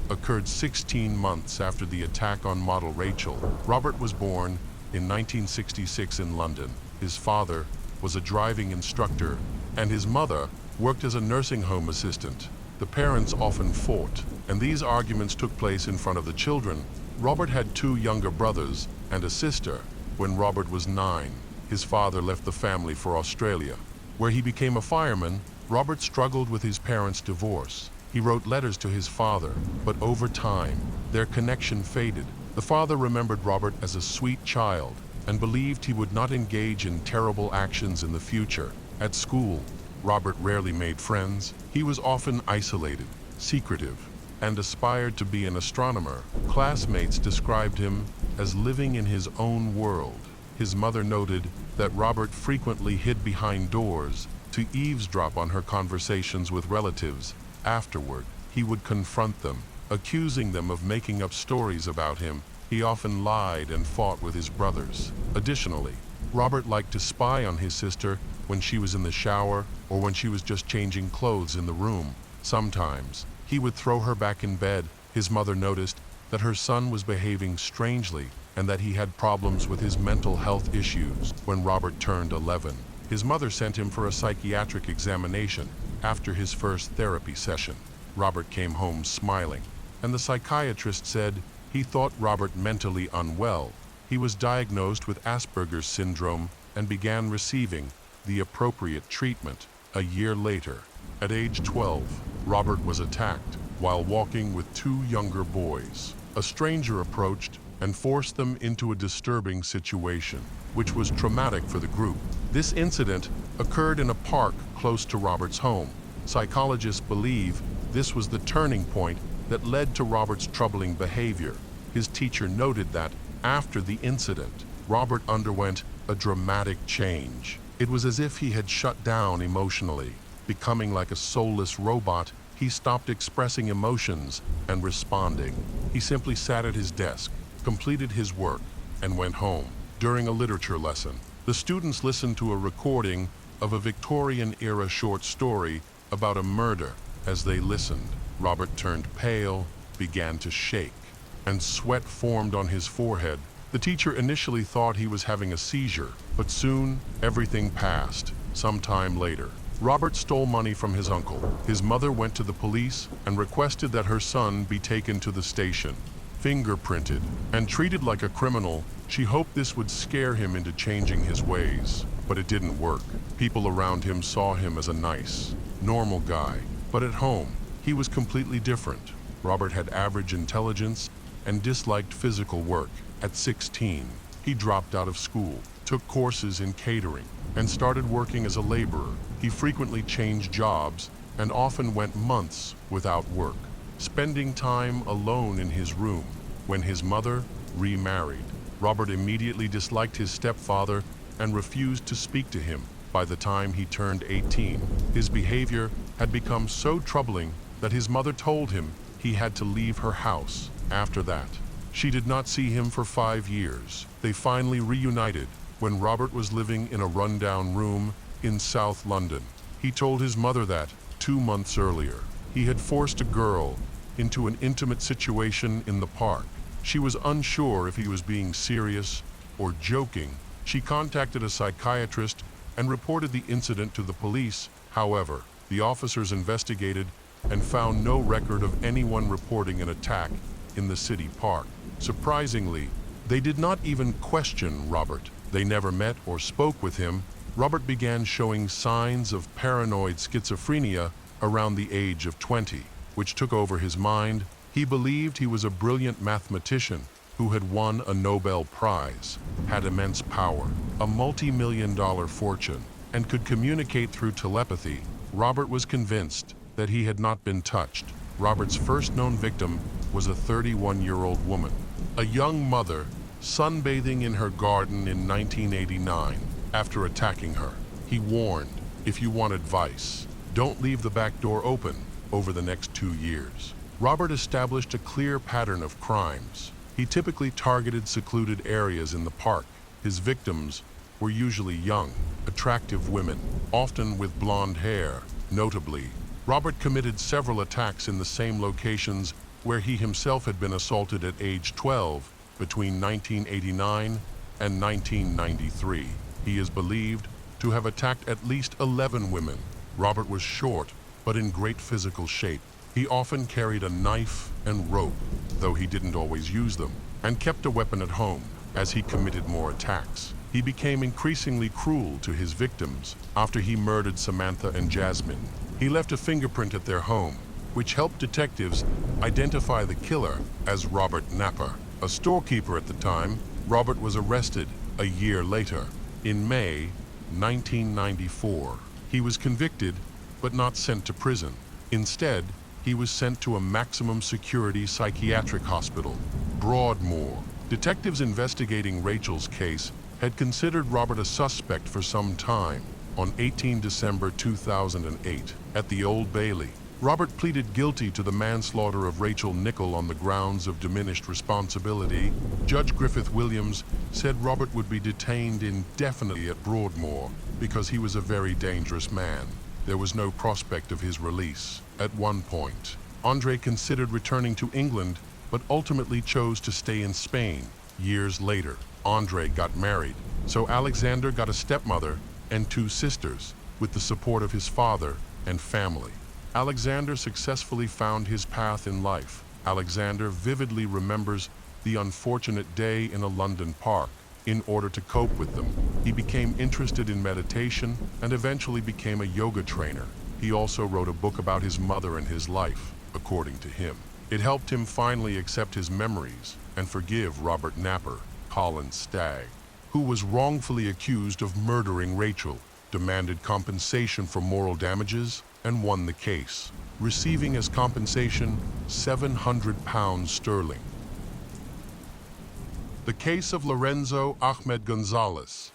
Speaker 1: occurred 16 months after the attack on model Rachel. Robert was born in 1966 in London. His father was a driving instructor, and his mother worked as a nursing home assistant. The parents often fought, and these arguments took place in front of the children. Robert had 2 younger brothers and a sister. When Robert was 9, his father left the family for Australia, where he became a fireman. Robert struggled with his parents' divorce. He wrote letters to his father, but over time, their connection faded. The father remembered Robert as a sweet child and believed he would not engage in terrible actions in the future. At school, Robert rarely made friends. He was often isolated, secretive, and aspired to be an astronomer. Classmates described him as living in his own world. His mother noted that Robert frequently hid behind doors to eavesdrop on her conversations with relatives Afterward, he would confront them, accusing them of making up stories about him. He often lied and fought with his brothers. Additionally, Robert liked to spy on his sister when she was in the shower or when she was just changing clothes in the room. Sometimes, he would throw her back in bed. His mother noticed that her son was behaving strangely and that he had problems with his mental health issues. When Robert turned 11, his mother sent him for a psychiatric examination. After his first therapy session, Robert came home smiling, and the psychiatrist said he thought Robert mentally unwell. He was diagnosed with Asperger's syndrome and began receiving the appropriate treatment. A year later, at age 12, Robert was attacked while walking with two younger boys. A stranger approached and forced them into a disturbing situation, which was traumatic for the group. This incident occurred in a park close to Robert's home. Psychologists believe this was the turning point that led to Robert's troubling behavior. His teacher noted that after the incident, Robert underwent a dramatic change. It was as if he had shut down emotionally. Becoming like a soulless robot, he stopped expressing emotions and responding. He simply sat at his desk, completed his work, and went home. During a literature lesson, the students listened to a recording of a Victorian-era short story about a murder. As they listened, Robert turned pale, began to shake, and sweat formed on his forehead. The teacher initially thought he was having a seizure, but soon everything passed. Sometime later, Robert stole money from his uncle. His mother went to the police and requested that her son be taken to the station, fingerprinted, and treated like a criminal. She hoped this would scare him into changing his ways, but it didn't work. People around him saw him as a nice, normal guy, but at home, he was completely different. Robert had average intelligence and disliked physical work. At 16, he dropped out of school, took courses in catering, and started working as a laborer. He frequently changed jobs and often went months without work, spending time alone in his room. When his mother remarried, Robert immediately disliked his stepfather and refused to speak to him. By the time he turned 18, his behavior had become so troubling that his mother told him he had to leave her house. After that, she did not see him for 5 years. They finally reunited when Robert was living in a rundown room in South London. He told his mother that, 2 months earlier, he had forced a girl into an intimate situation in the park. She was unsure if he was being serious or joking. She contacted a psychiatrist and reported the incident to the police. However, the officers investigated and found no record of anyone reporting an attack in the city park. Surprisingly, they did not even question Robert. They never met or spoke with him. Robert began showing signs of paranoid schizophrenia around the age of 20, which took over his mind. He believed he was a brilliant mathematician who had won a Nobel Prize, had immense power, a multi-million-dollar fortune, and could communicate through telepathy. Robert was convinced that he had not been touched. Robert's first known victim was a 31-year-old woman, a young mother sunbathing in her garden in 1989. After attacking her, he warned, "If you want advice, don't leave the back door open." Over the next 2 years, Robert established a clear pattern of crimes. He typically targeted secluded areas in the park. His victims were usually young, attractive women, often with blonde hair. Notably, Robert committed several attacks in the same locations where he himself had been assaulted at age 12 between 1989 and 1993. He is believed to have attacked at least 11 women. Robert was short, but in great physical shape. He often carried a knife and rope, though he didn't always use them, and kept a weapon at home. As he committed more attacks, he became increasingly cruel to his victims. After he murdered Samantha and Jasmine, he left a fingerprint at their home, which helped detectives identify the killer as Robert Napper. A storekeeper at the time, Robert was arrested a year later. In May 1994, he was convicted but not sent to prison. Instead, he was sent to a maximum security psychiatric hospital, Broadmoor. Detectives investigating Rachel's case had considered Robert a suspect for some time. On 18 December 2008, at the Old Bailey, Robert pleaded guilty to the manslaughter of Rachel Nichol on the grounds of diminished responsibility. Judge Griffith Williams said Robert would be detained indefinitely at Broadmoor because he was a very dangerous man. There was no prospect of his release. At one point, Andre considered returning to England, but ultimately chose to stay in Spain. Years later, Andre got married, so Alexander got a stepmother and 2 sisters, with the support of his father and family. Alexander successfully found his path in life. Alexander vividly remembers the unfortunate day in a London park. In order to cope with them, he became interested in meditation and eventually became a yoga trainer. He also wrote a book about his mother and his life, according to him. It helped him finally accept his memories and forgive Robert Napper, Colin Stagg, who was wrongfully accused of murdering Rachel, demanded compensation for moral damages, and won the case, receiving as compensation £700 sterling. The case of Lorenzo Ahmed Gonzalez.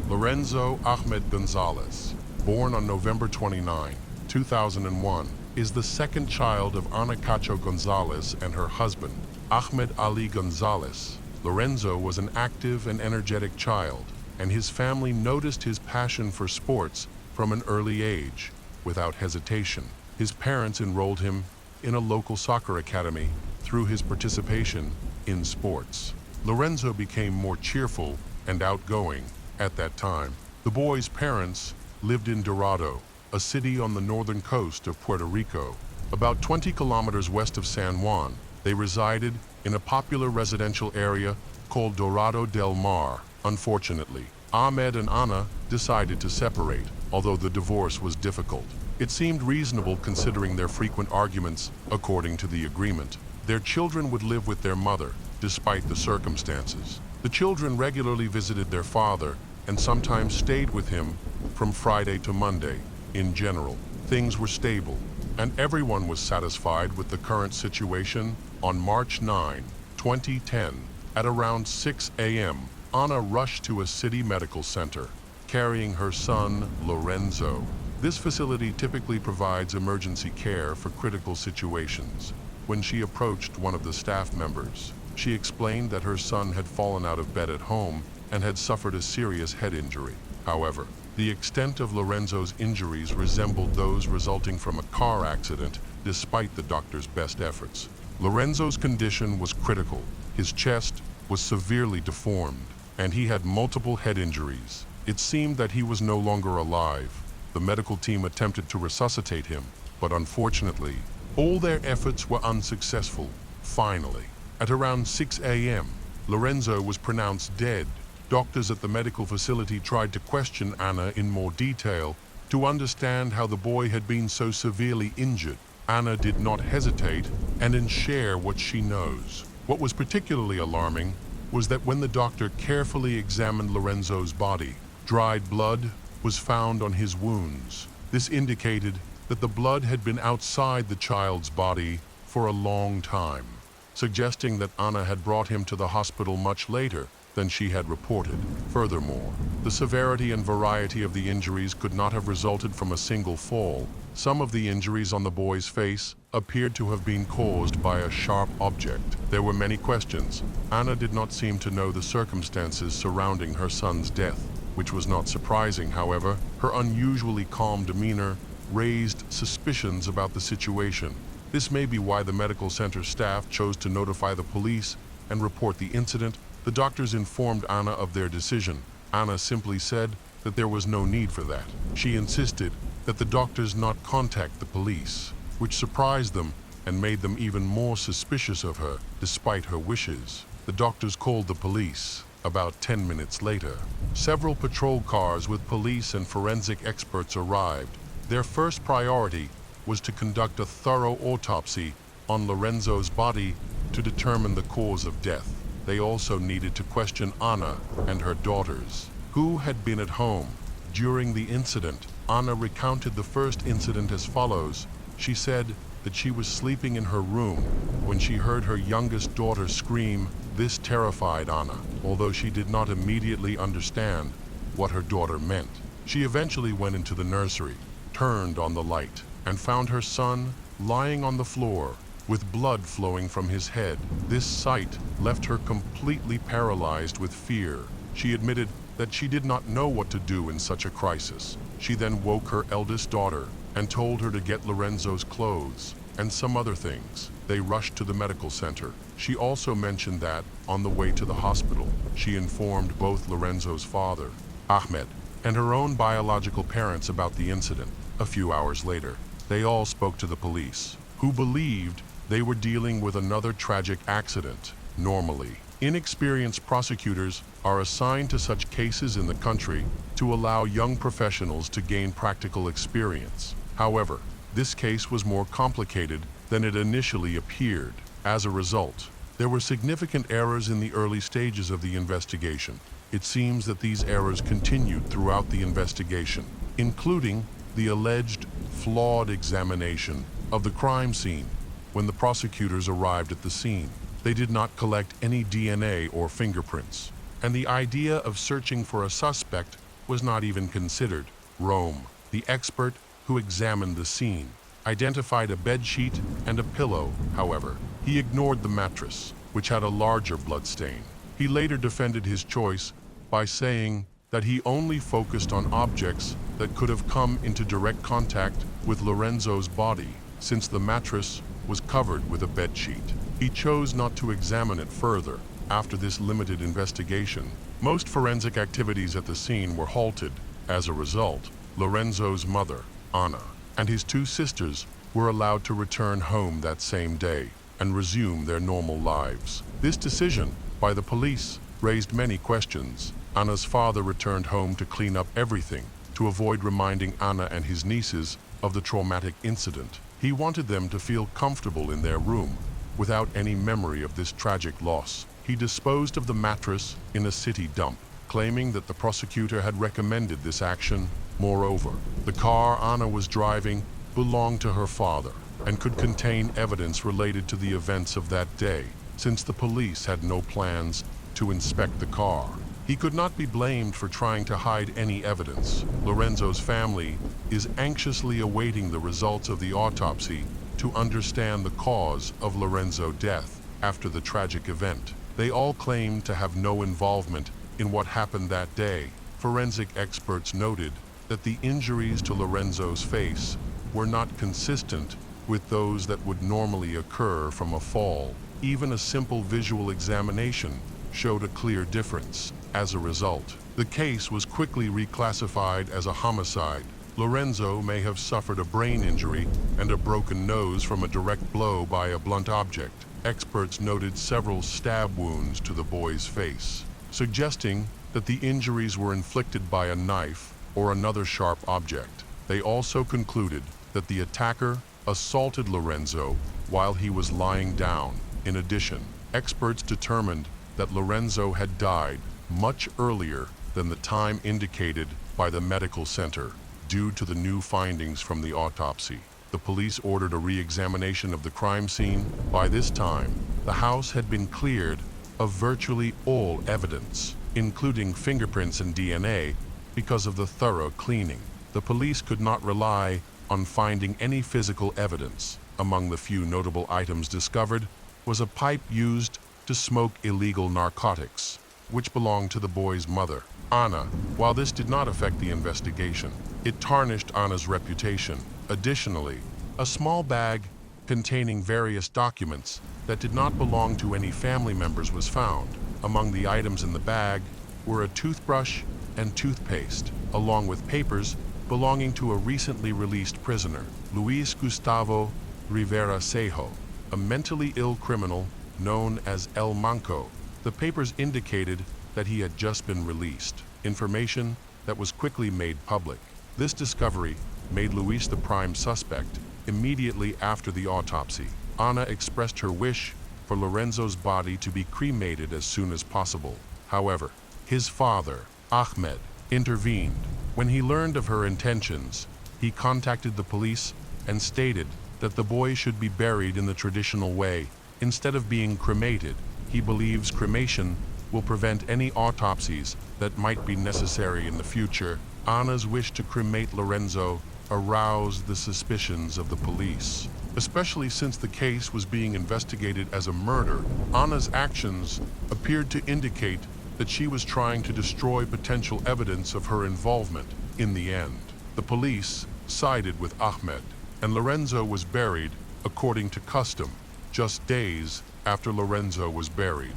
Speaker 1: Lorenzo Ahmed Gonzalez, born on November 29, 2001, is the second child of Ana Cacho Gonzalez and her husband, Ahmed Ali Gonzalez. Lorenzo was an active and energetic child, and his family noticed his passion for sports from an early age. Without hesitation, his parents enrolled him in a local soccer academy through his participation in sports. Lorenzo became more cheerful and outgoing at that time. The boy's parents lived in Dorado, a city on the northern coast of Puerto Rico. About 20 kilometers west of San Juan, they resided in a popular residential area called Dorado del Mar. Unfortunately, Ahmed and Ana decided to separate, although the divorce was difficult. It seemed reasonable considering their frequent arguments. According to the agreement, their children would live with their mother, despite the circumstances. The children regularly visited their father and sometimes stayed with him from Friday to Monday. In general, things were stable, and everyone was satisfied with the current situation. On March 9, 2010, at around 6 a.m., Ana rushed to a city medical center, carrying her son, Lorenzo. This facility typically provides emergency care for critical situations. When she approached one of the staff members, she explained that her son had fallen out of bed at home and had suffered a serious head injury. However, the extent of Lorenzo's injuries resembled those resulting from a car accident, despite the doctor's best efforts. Lorenzo's condition was critical. His chest was severely deformed, and he had multiple head injuries. It seemed that he was no longer alive. The medical team attempted to resuscitate him, but unfortunately, all their efforts were unsuccessful. Finally, at around 6 a.m., Lorenzo was pronounced dead. Doctors at the medical facility tried to question Ana in more detail to understand how the boy had been so severely injured. Ana did not hesitate and share what she knows. What was particularly alarming was that when the doctor carefully examined Lorenzo's body, dried blood was found on his wounds. This indicated that the blood had been outside the child's body for a long time, suggesting that Ana had brought him to the hospital much later than she had reported. Furthermore, the severity and variety of the injuries could not have resulted from a single fall. Some of the injuries on the boy's face appeared to have been caused by a sharp object. There were many questions. Ana did not seem to know the circumstances surrounding her son's death, which was not surprising. However, her unusually calm demeanor raised suspicions about the situation. This may be why the medical center staff chose to notify the police and report the incident. The doctors informed Ana of their decision. Ana simply said that there was no need for that. She insisted that the doctors not contact the police, which surprised them and made them even more suspicious of her, despite her wishes. The doctors called the police. About 10 minutes later, several patrol cars with police and forensic experts arrived. Their first priority was to conduct a thorough autopsy on Lorenzo's body to determine the cause of death. They also needed to question Ana and her daughters, who had been at home during the incident. Ana recounted the first incident as follows. She said that she was sleeping in her room when she heard her youngest daughter scream. This terrified Ana, although she did not immediately understand what her daughter meant. She eventually went into the nursery, turned on the light, and found her son lying on the floor with blood flowing from his head. This sight left her completely paralyzed with fear. She admitted that she did not know what to do in such a crisis. She then woke her eldest daughter and told her to get Lorenzo's clothes and some other things. They rushed to the medical center. She also mentioned that, on the way to the hospital, she informed both Lorenzo's father, Ahmed, and her own biological parents about the incident. A few hours later, they all spoke to the police, who believed they were dealing with another tragic accident. Normally, inexperienced prosecutors are assigned to such cases in the country to allow young professionals to gain practical experience. However, this case was more complicated than it initially appeared. As a result, there were significant errors in the early stages of the investigation. It seems that these errors continued throughout the investigation, including the alleged flawed examination of the crime scene. When the prosecutors arrived at the scene, they did not collect any DNA or fingerprints, and the idea of searching for a suspect was not even considered. Rome, the expert who examined the scene, identified a bedsheet and a pillow. However, he ignored the mattress, which had a larger blood stain. He later defended his choice by saying that he only focused on objects that could have come into direct contact with Lorenzo's body, since the mattress was covered with a bedsheet. He chose not to examine it further. After this limited investigation, most forensic activities at the scene were halted. As a result, Lorenzo's mother, Anna, and his two sisters were allowed to return home that same day and resume their normal lives. This decision by the police raised many questions. Anna's father returned home to clean up everything to avoid reminding Anna and his nieces of the traumatic incident. He wanted them to feel comfortable in their room without any memory of this tragic loss. He disposed of the mattress in a city dump, claiming that the prosecutor had recommended this action. Moreover, the car Anna was driving belonged to her father and could contain evidence related to the events of that day, since the police had no plans to inspect the car. He could not be blamed for trying to hide any evidence. Lorenzo's family is anxiously awaiting the results of the autopsy to understand the cause of Lorenzo's death after the tragic event. They all claim to have no involvement in what happened that day. Forensic experts noted that the injuries to Lorenzo's face were not consistent with those that would normally occur from a fall. Even a simple visual examination showed a clear difference. As a result, the case was quickly reclassified as a homicide. Lorenzo may have suffered a brain injury and a broken nose from a direct blow by a blunt object. Experts noted several stab wounds to the boy's face, suggesting that the injuries were inflicted by a knife or another sharp object. They also concluded that the attacker assaulted Lorenzo while he was lying down. In addition, experts determined that Lorenzo had died much earlier than the time indicated by the medical center due to the new findings from the autopsy. The police ordered a re-examination of the crime scene. By this time, the house had been cleared of virtually all evidence, including fingerprints and DNA, because of the thorough cleaning. The police could not rely on finding any physical evidence. Among the few notable items discovered was a pipe used to smoke illegal narcotics, which belonged to the boy's mother, Anna. While this did not affect the investigation, it tarnished Anna's reputation. Additionally, a small bag containing various documents that did not belong to any family members was found. Among the items in the bag were a toothbrush and toothpaste, along with papers belonging to a recently released prisoner, Luis Gustavo Rivera Sejo, a mentally ill criminal known as El Manco. The papers indicated that he had just been released, information that was quickly made public. This discovery made Luis the prime suspect. Immediately after the autopsy, Anna expressed her wish for Lorenzo's body to be cremated as soon as possible. However, his father, Ahmed, intervened. When he learned of her intentions, he contacted the police and stated that the boy should be buried in the traditional way instead of being cremated. He believes cremation will prevent any autopsies that might be necessary in the future. Anna's wish to cremate Lorenzo aroused the suspicions of the police. Especially since the case was being investigated as a murder, Anna's actions appeared to indicate that she was trying to destroy potential evidence of her involvement. In the end, the police sided with Ahmed, and Lorenzo was buried according to custom, just days after Lorenzo was buried.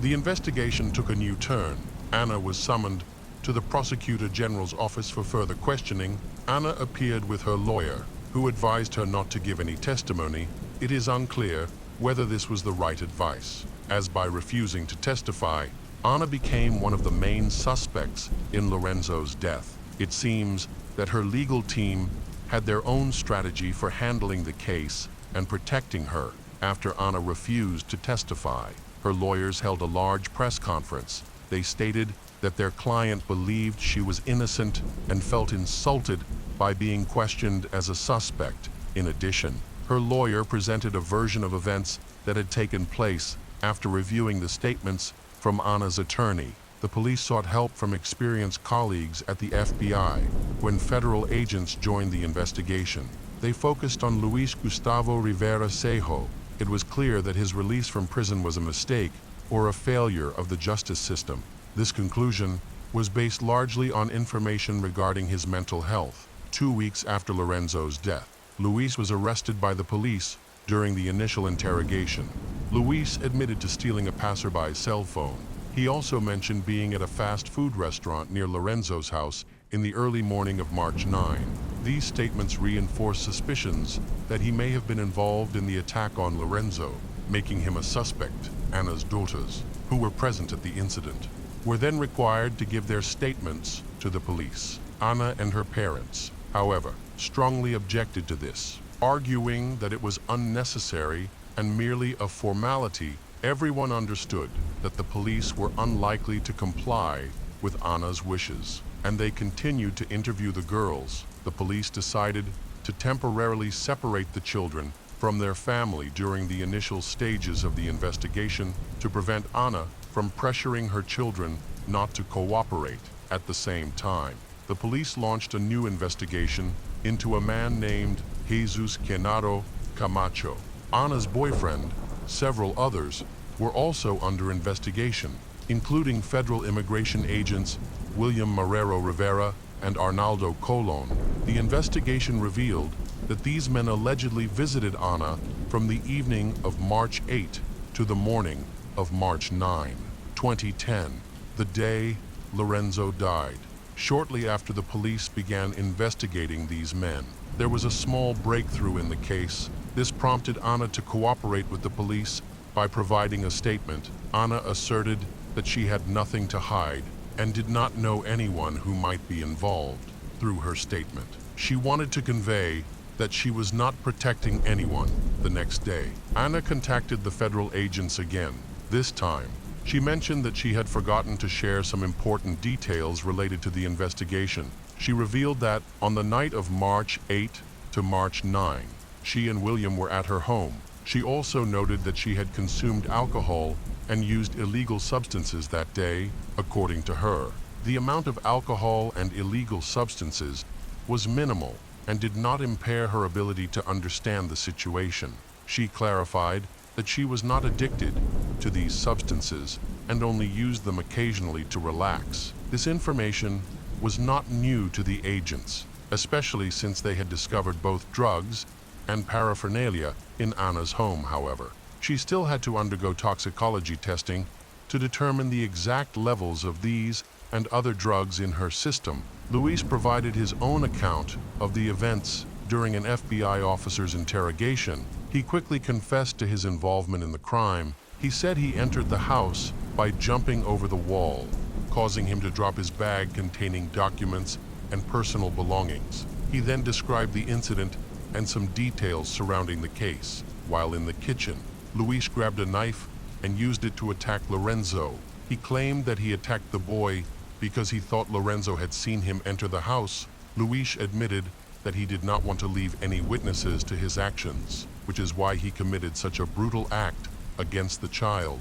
Speaker 1: The investigation took a new turn. Anna was summoned to the Prosecutor General's office for further questioning. Anna appeared with her lawyer, who advised her not to give any testimony. It is unclear whether this was the right advice, as by refusing to testify, Anna became one of the main suspects in Lorenzo's death. It seems that her legal team had their own strategy for handling the case and protecting her. After Anna refused to testify, her lawyers held a large press conference. They stated that their client believed she was innocent and felt insulted by being questioned as a suspect. In addition, her lawyer presented a version of events that had taken place after reviewing the statements from Anna's attorney. The police sought help from experienced colleagues at the FBI. When federal agents joined the investigation, they focused on Luis Gustavo Rivera Sejo. It was clear that his release from prison was a mistake or a failure of the justice system. This conclusion was based largely on information regarding his mental health. 2 weeks after Lorenzo's death, Luis was arrested by the police during the initial interrogation. Luis admitted to stealing a passerby's cell phone. He also mentioned being at a fast food restaurant near Lorenzo's house in the early morning of March 9. These statements reinforced suspicions that he may have been involved in the attack on Lorenzo, making him a suspect. Anna's daughters, who were present at the incident, were then required to give their statements to the police. Anna and her parents, however, strongly objected to this, arguing that it was unnecessary and merely a formality. Everyone understood that the police were unlikely to comply with Anna's wishes, and they continued to interview the girls. The police decided to temporarily separate the children from their family during the initial stages of the investigation to prevent Anna from pressuring her children not to cooperate. At the same time, the police launched a new investigation into a man named Jesus Genaro Camacho. Anna's boyfriend, several others, were also under investigation, including federal immigration agents William Marrero Rivera and Arnaldo Colon. The investigation revealed that these men allegedly visited Anna from the evening of March 8 to the morning of March 9, 2010, the day Lorenzo died. Shortly after the police began investigating these men, there was a small breakthrough in the case. This prompted Anna to cooperate with the police by providing a statement. Anna asserted that she had nothing to hide and did not know anyone who might be involved. Through her statement, she wanted to convey that she was not protecting anyone. The next day, Anna contacted the federal agents again. This time, she mentioned that she had forgotten to share some important details related to the investigation. She revealed that on the night of March 8 to March 9, she and William were at her home. She also noted that she had consumed alcohol and used illegal substances that day. According to her, the amount of alcohol and illegal substances was minimal and did not impair her ability to understand the situation. She clarified that she was not addicted to these substances and only used them occasionally to relax. This information was not new to the agents, especially since they had discovered both drugs and paraphernalia in Anna's home. However, she still had to undergo toxicology testing to determine the exact levels of these and other drugs in her system. Luis provided his own account of the events during an FBI officer's interrogation. He quickly confessed to his involvement in the crime. He said he entered the house by jumping over the wall, causing him to drop his bag containing documents and personal belongings. He then described the incident and some details surrounding the case. While in the kitchen, Luis grabbed a knife and used it to attack Lorenzo. He claimed that he attacked the boy because he thought Lorenzo had seen him enter the house. Luis admitted that he did not want to leave any witnesses to his actions, which is why he committed such a brutal act against the child.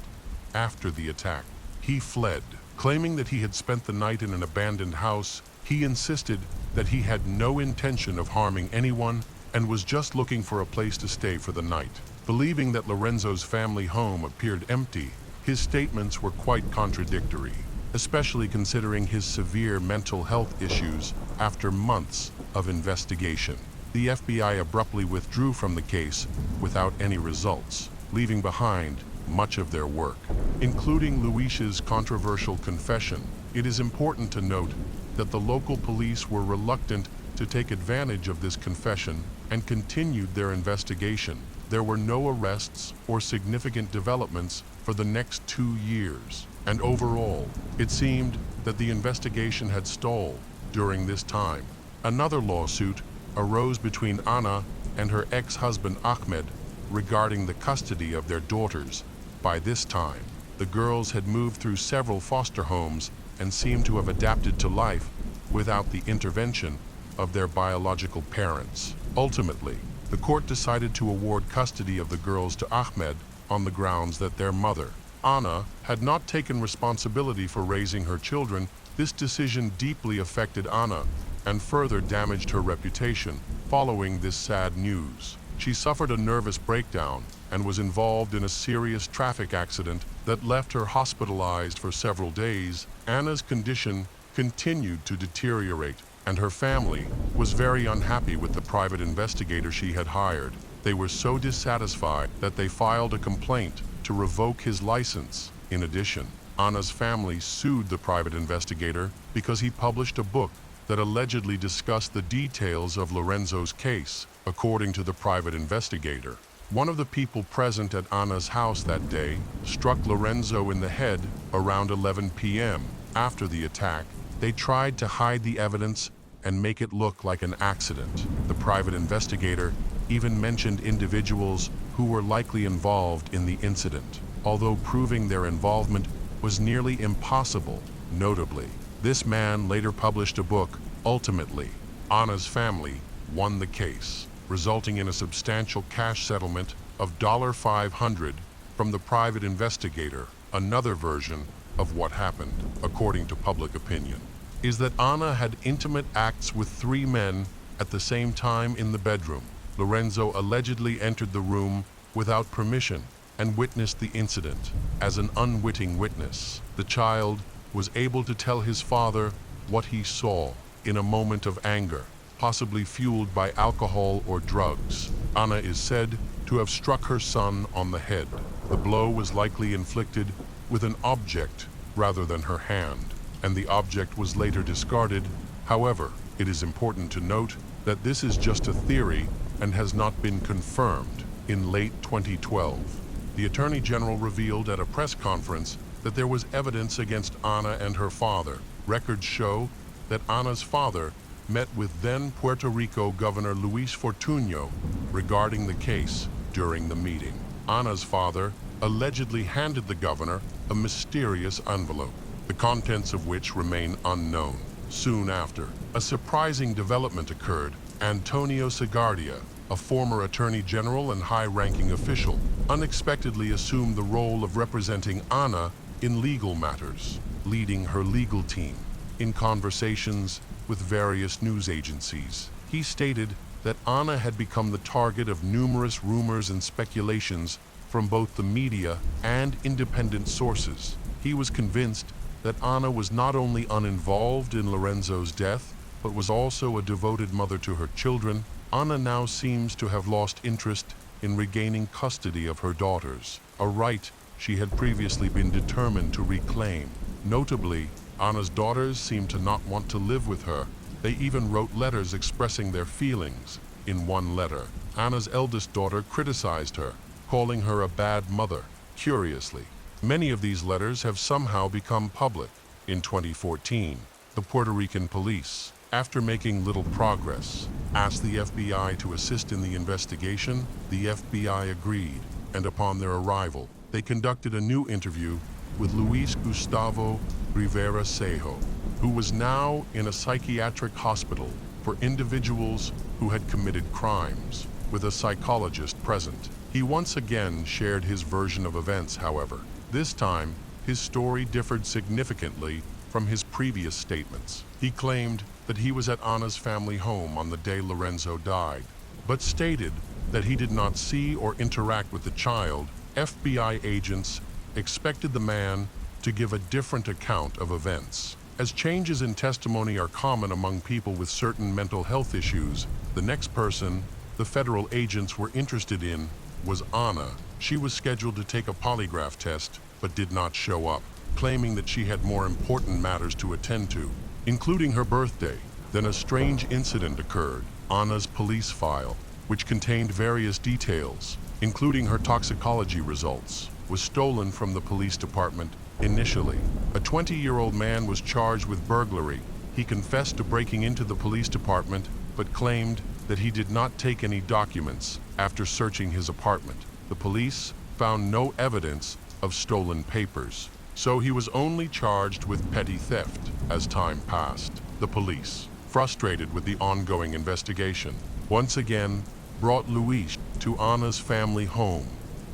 Speaker 1: After the attack, he fled, claiming that he had spent the night in an abandoned house. He insisted that he had no intention of harming anyone and was just looking for a place to stay for the night. Believing that Lorenzo's family home appeared empty, his statements were quite contradictory, especially considering his severe mental health issues after months of investigation. The FBI abruptly withdrew from the case without any results, leaving behind much of their work. Including Luis's controversial confession, it is important to note that the local police were reluctant to take advantage of this confession and continued their investigation. There were no arrests or significant developments for the next 2 years, and overall, it seemed that the investigation had stalled during this time. Another lawsuit arose between Ana and her ex-husband Ahmed regarding the custody of their daughters. By this time, the girls had moved through several foster homes and seemed to have adapted to life without the intervention of their biological parents. Ultimately, the court decided to award custody of the girls to Ahmed on the grounds that their mother, Ana, had not taken responsibility for raising her children. This decision deeply affected Ana and further damaged her reputation. Following this sad news, she suffered a nervous breakdown and was involved in a serious traffic accident that left her hospitalized for several days. Ana's condition continued to deteriorate, and her family was very unhappy with the private investigator she had hired. They were so dissatisfied that they filed a complaint to revoke his license. In addition, Ana's family sued the private investigator because he published a book that allegedly discussed the details of Lorenzo's case. According to the private investigator, one of the people present at Ana's house that day struck Lorenzo in the head around 11 p.m. After the attack, they tried to hide the evidence and make it look like an accident. The private investigator even mentioned individuals who were likely involved in the incident, although proving their involvement was nearly impossible. Notably, this man later published a book. Ultimately, Ana's family won the case, resulting in a substantial cash settlement of $500 from the private investigator. Another version of what happened, according to public opinion, is that Ana had intimate acts with 3 men at the same time in the bedroom. Lorenzo allegedly entered the room without permission and witnessed the incident. As an unwitting witness, the child was able to tell his father what he saw in a moment of anger, possibly fueled by alcohol or drugs. Ana is said to have struck her son on the head. The blow was likely inflicted with an object rather than her hand, and the object was later discarded. However, it is important to note that this is just a theory and has not been confirmed. In late 2012, the Attorney General revealed at a press conference that there was evidence against Ana and her father. Records show that Ana's father met with then Puerto Rico Governor Luis Fortuño regarding the case. During the meeting, Ana's father allegedly handed the governor a mysterious envelope, the contents of which remain unknown. Soon after, a surprising development occurred. Antonio Segardia, a former attorney general and high-ranking official, unexpectedly assumed the role of representing Ana in legal matters, leading her legal team. In conversations with various news agencies, he stated that Ana had become the target of numerous rumors and speculations from both the media and independent sources. He was convinced that Ana was not only uninvolved in Lorenzo's death, but was also a devoted mother to her children. Ana now seems to have lost interest in regaining custody of her daughters, a right she had previously been determined to reclaim. Notably, Ana's daughters seem to not want to live with her. They even wrote letters expressing their feelings. In one letter, Ana's eldest daughter criticized her, calling her a bad mother. Curiously, many of these letters have somehow become public. In 2014, the Puerto Rican police, after making little progress, asked the FBI to assist in the investigation. The FBI agreed, and upon their arrival, they conducted a new interview with Luis Gustavo Rivera Sejo, who was now in a psychiatric hospital for individuals who had committed crimes, with a psychologist present. He once again shared his version of events, however. This time, his story differed significantly from his previous statements. He claimed that he was at Anna's family home on the day Lorenzo died, but stated that he did not see or interact with the child. FBI agents expected the man to give a different account of events. As changes in testimony are common among people with certain mental health issues, the next person the federal agents were interested in was Anna. She was scheduled to take a polygraph test, but did not show up, claiming that she had more important matters to attend to, including her birthday. Then a strange incident occurred. Anna's police file, which contained various details, including her toxicology results, was stolen from the police department. Initially, a 20-year-old man was charged with burglary. He confessed to breaking into the police department, but claimed that he did not take any documents after searching his apartment. The police found no evidence of stolen papers, so he was only charged with petty theft. As time passed, the police, frustrated with the ongoing investigation, once again brought Luis to Anna's family home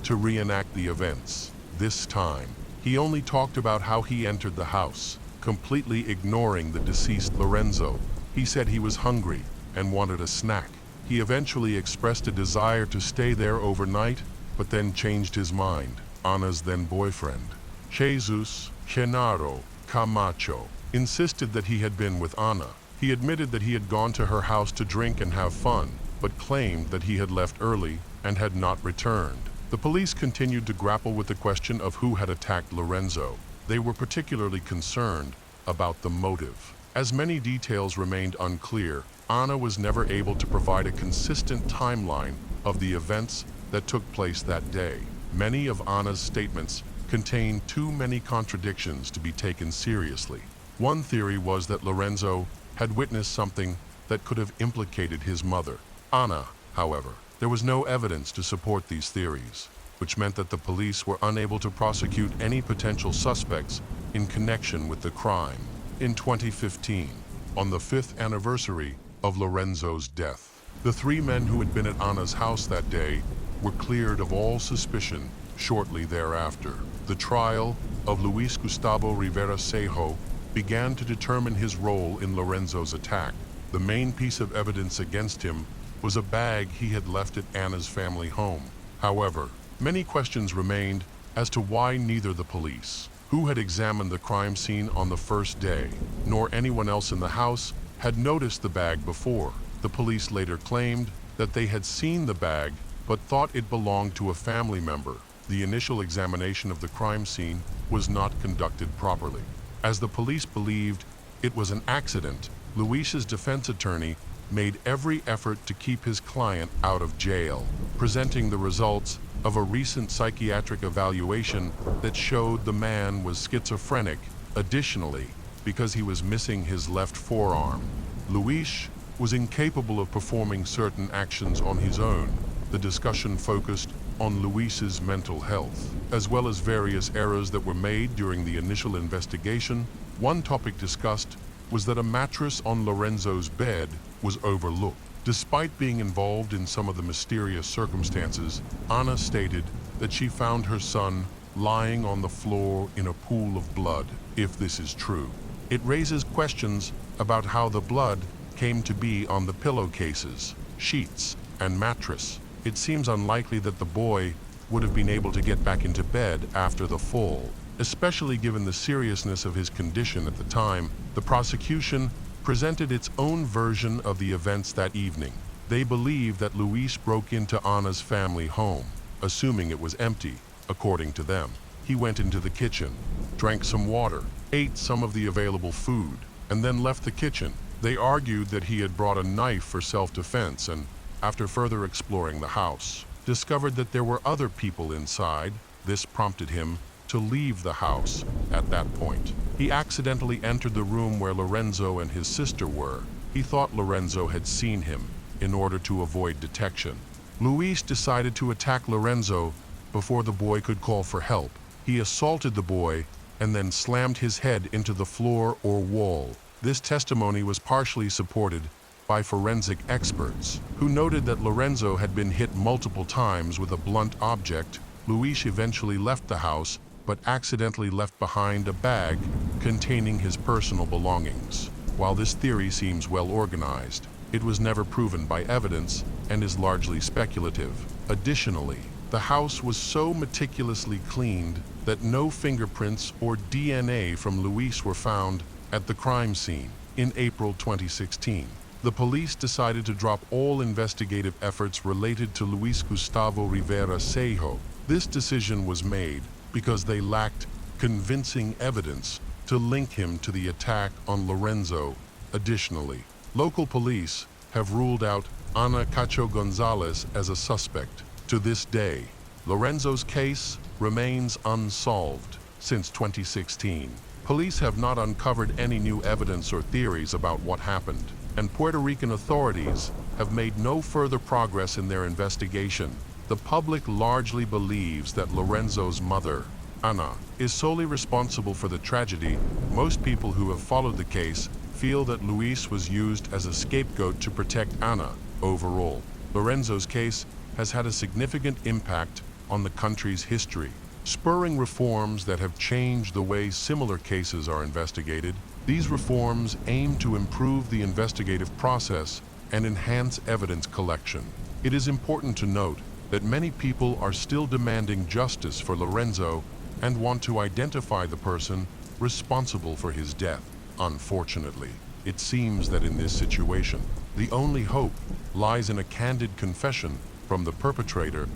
Speaker 1: to reenact the events. This time, he only talked about how he entered the house, completely ignoring the deceased Lorenzo. He said he was hungry and wanted a snack. He eventually expressed a desire to stay there overnight, but then changed his mind. Anna's then boyfriend, Jesus Genaro Camacho, insisted that he had been with Anna. He admitted that he had gone to her house to drink and have fun, but claimed that he had left early and had not returned. The police continued to grapple with the question of who had attacked Lorenzo. They were particularly concerned about the motive. As many details remained unclear, Anna was never able to provide a consistent timeline of the events that took place that day. Many of Anna's statements contained too many contradictions to be taken seriously. One theory was that Lorenzo had witnessed something that could have implicated his mother, Anna. However, there was no evidence to support these theories, which meant that the police were unable to prosecute any potential suspects in connection with the crime. In 2015, on the 5th anniversary of Lorenzo's death, the 3 men who had been at Anna's house that day were cleared of all suspicion shortly thereafter. The trial of Luis Gustavo Rivera Sejo began to determine his role in Lorenzo's attack. The main piece of evidence against him was a bag he had left at Anna's family home. However, many questions remained as to why neither the police, who had examined the crime scene on the first day, nor anyone else in the house had noticed the bag before. The police later claimed that they had seen the bag but thought it belonged to a family member. The initial examination of the crime scene was not conducted properly. As the police believed it was an accident, Luis's defense attorney made every effort to keep his client out of jail, presenting the results of a recent psychiatric evaluation that showed the man was schizophrenic. Additionally, because he was missing his left forearm, Luis was incapable of performing certain actions on his own. The discussion focused on Luis's mental health, as well as various errors that were made during the initial investigation. One topic discussed was that a mattress on Lorenzo's bed was overlooked. Despite being involved in some of the mysterious circumstances, Anna stated that she found her son lying on the floor in a pool of blood. If this is true, it raises questions about how the blood came to be on the pillowcases, sheets, and mattress. It seems unlikely that the boy would have been able to get back into bed after the fall, especially given the seriousness of his condition at the time. The prosecution presented its own version of the events that evening. They believe that Luis broke into Anna's family home, assuming it was empty. According to them, he went into the kitchen, drank some water, ate some of the available food, and then left the kitchen. They argued that he had brought a knife for self-defense and, after further exploring the house, discovered that there were other people inside. This prompted him to leave the house. At that point, he accidentally entered the room where Lorenzo and his sister were. He thought Lorenzo had seen him. In order to avoid detection, Luis decided to attack Lorenzo before the boy could call for help. He assaulted the boy and then slammed his head into the floor or wall. This testimony was partially supported by forensic experts, who noted that Lorenzo had been hit multiple times with a blunt object. Luis eventually left the house, but accidentally left behind a bag containing his personal belongings. While this theory seems well organized, it was never proven by evidence and is largely speculative. Additionally, the house was so meticulously cleaned that no fingerprints or DNA from Luis were found at the crime scene. In April 2016, the police decided to drop all investigative efforts related to Luis Gustavo Rivera Sejo. This decision was made because they lacked convincing evidence to link him to the attack on Lorenzo. Additionally, local police have ruled out Ana Cacho Gonzalez as a suspect. To this day, Lorenzo's case remains unsolved. Since 2016, police have not uncovered any new evidence or theories about what happened, and Puerto Rican authorities have made no further progress in their investigation. The public largely believes that Lorenzo's mother, Ana, is solely responsible for the tragedy. Most people who have followed the case feel that Luis was used as a scapegoat to protect Ana. Overall, Lorenzo's case has had a significant impact on the country's history, spurring reforms that have changed the way similar cases are investigated. These reforms aim to improve the investigative process and enhance evidence collection. It is important to note that many people are still demanding justice for Lorenzo and want to identify the person responsible for his death. Unfortunately, it seems that in this situation, the only hope lies in a candid confession from the perpetrator.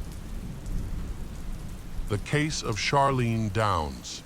Speaker 1: The case of Charlene Downs.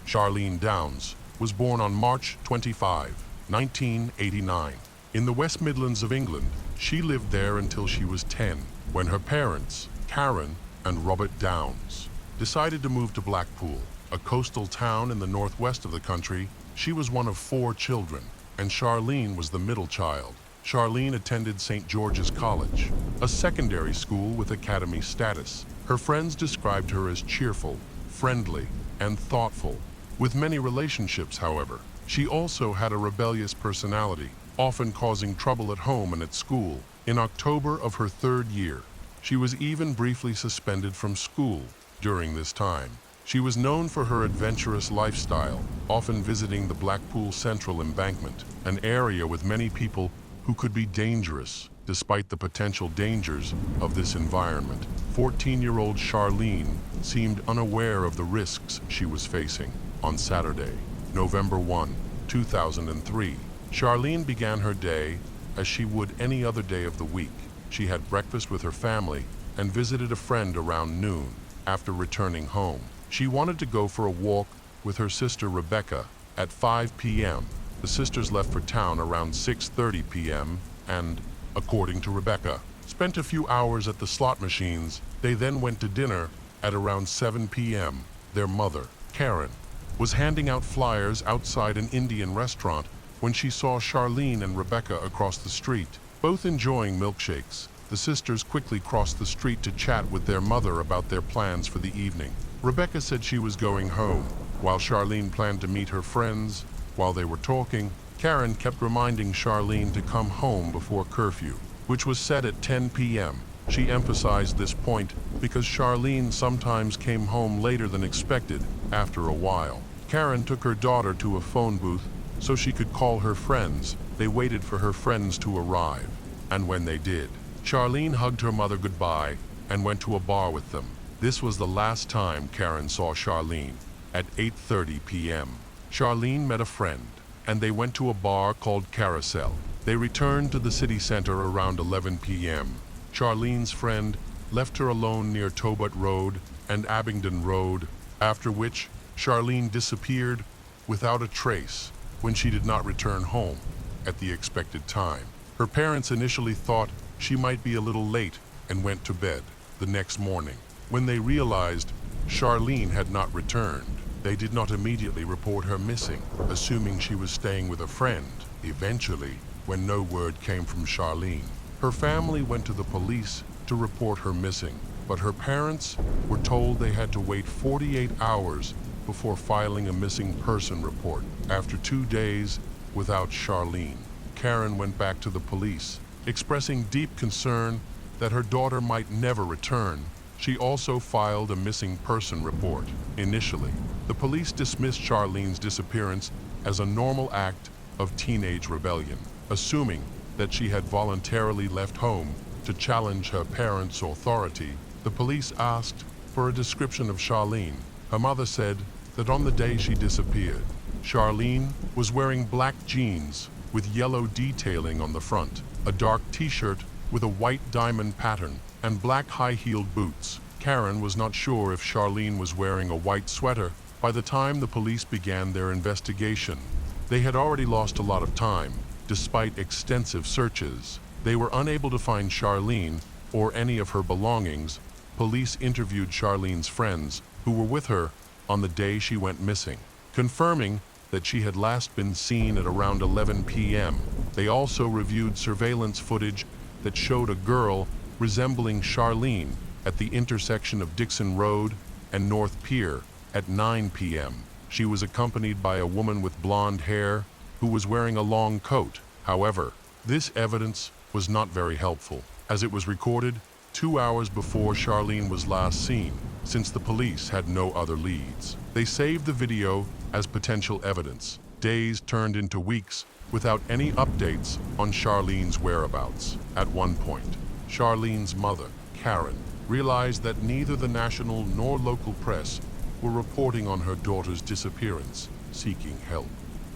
Speaker 1: Charlene Downs was born on March 25, 1989. In the West Midlands of England, she lived there until she was 10, when her parents, Karen and Robert Downs, decided to move to Blackpool, a coastal town in the northwest of the country. She was one of 4 children, and Charlene was the middle child. Charlene attended St. George's College, a secondary school with academy status. Her friends described her as cheerful, friendly, and thoughtful. With many relationships, however, she also had a rebellious personality, often causing trouble at home and at school. In October of her 3rd year, she was even briefly suspended from school. During this time, she was known for her adventurous lifestyle, often visiting the Blackpool Central Embankment, an area with many people who could be dangerous. Despite the potential dangers of this environment, 14-year-old Charlene seemed unaware of the risks she was facing. On Saturday, November 1, 2003, Charlene began her day as she would any other day of the week. She had breakfast with her family and visited a friend around noon. After returning home, she wanted to go for a walk with her sister Rebecca. At 5 p.m., the sisters left for town around 6:30 p.m. and, according to Rebecca, spent a few hours at the slot machines. They then went to dinner at around 7 p.m. Their mother, Karen, was handing out flyers outside an Indian restaurant when she saw Charlene and Rebecca across the street, both enjoying milkshakes. The sisters quickly crossed the street to chat with their mother about their plans for the evening. Rebecca said she was going home, while Charlene planned to meet her friends. While they were talking, Karen kept reminding Charlene to come home before curfew, which was set at 10 p.m. She emphasized this point because Charlene sometimes came home later than expected. After a while, Karen took her daughter to a phone booth so she could call her friends. They waited for her friends to arrive, and when they did, Charlene hugged her mother goodbye and went to a bar with them. This was the last time Karen saw Charlene. At 8:30 p.m., Charlene met a friend, and they went to a bar called Carousel. They returned to the city center around 11 p.m. Charlene's friend left her alone near Tobut Road and Abingdon Road, after which Charlene disappeared without a trace when she did not return home at the expected time. Her parents initially thought she might be a little late and went to bed. The next morning, when they realized Charlene had not returned, they did not immediately report her missing, assuming she was staying with a friend. Eventually, when no word came from Charlene, her family went to the police to report her missing, but her parents were told they had to wait 48 hours before filing a missing person report. After 2 days without Charlene, Karen went back to the police, expressing deep concern that her daughter might never return. She also filed a missing person report. Initially, the police dismissed Charlene's disappearance as a normal act of teenage rebellion. Assuming that she had voluntarily left home to challenge her parents' authority, the police asked for a description of Charlene. Her mother said that on the day she disappeared, Charlene was wearing black jeans with yellow detailing on the front, a dark t-shirt with a white diamond pattern, and black high-heeled boots. Karen was not sure if Charlene was wearing a white sweater by the time the police began their investigation. They had already lost a lot of time. Despite extensive searches, they were unable to find Charlene or any of her belongings. Police interviewed Charlene's friends who were with her on the day she went missing, confirming that she had last been seen at around 11 p.m. They also reviewed surveillance footage that showed a girl resembling Charlene at the intersection of Dixon Road and North Pier at 9 p.m. She was accompanied by a woman with blonde hair who was wearing a long coat. However, this evidence was not very helpful, as it was recorded 2 hours before Charlene was last seen, since the police had no other leads. They saved the video as potential evidence. Days turned into weeks without any updates on Charlene's whereabouts. At one point, Charlene's mother, Karen, realized that neither the national nor local press were reporting on her daughter's disappearance, seeking help.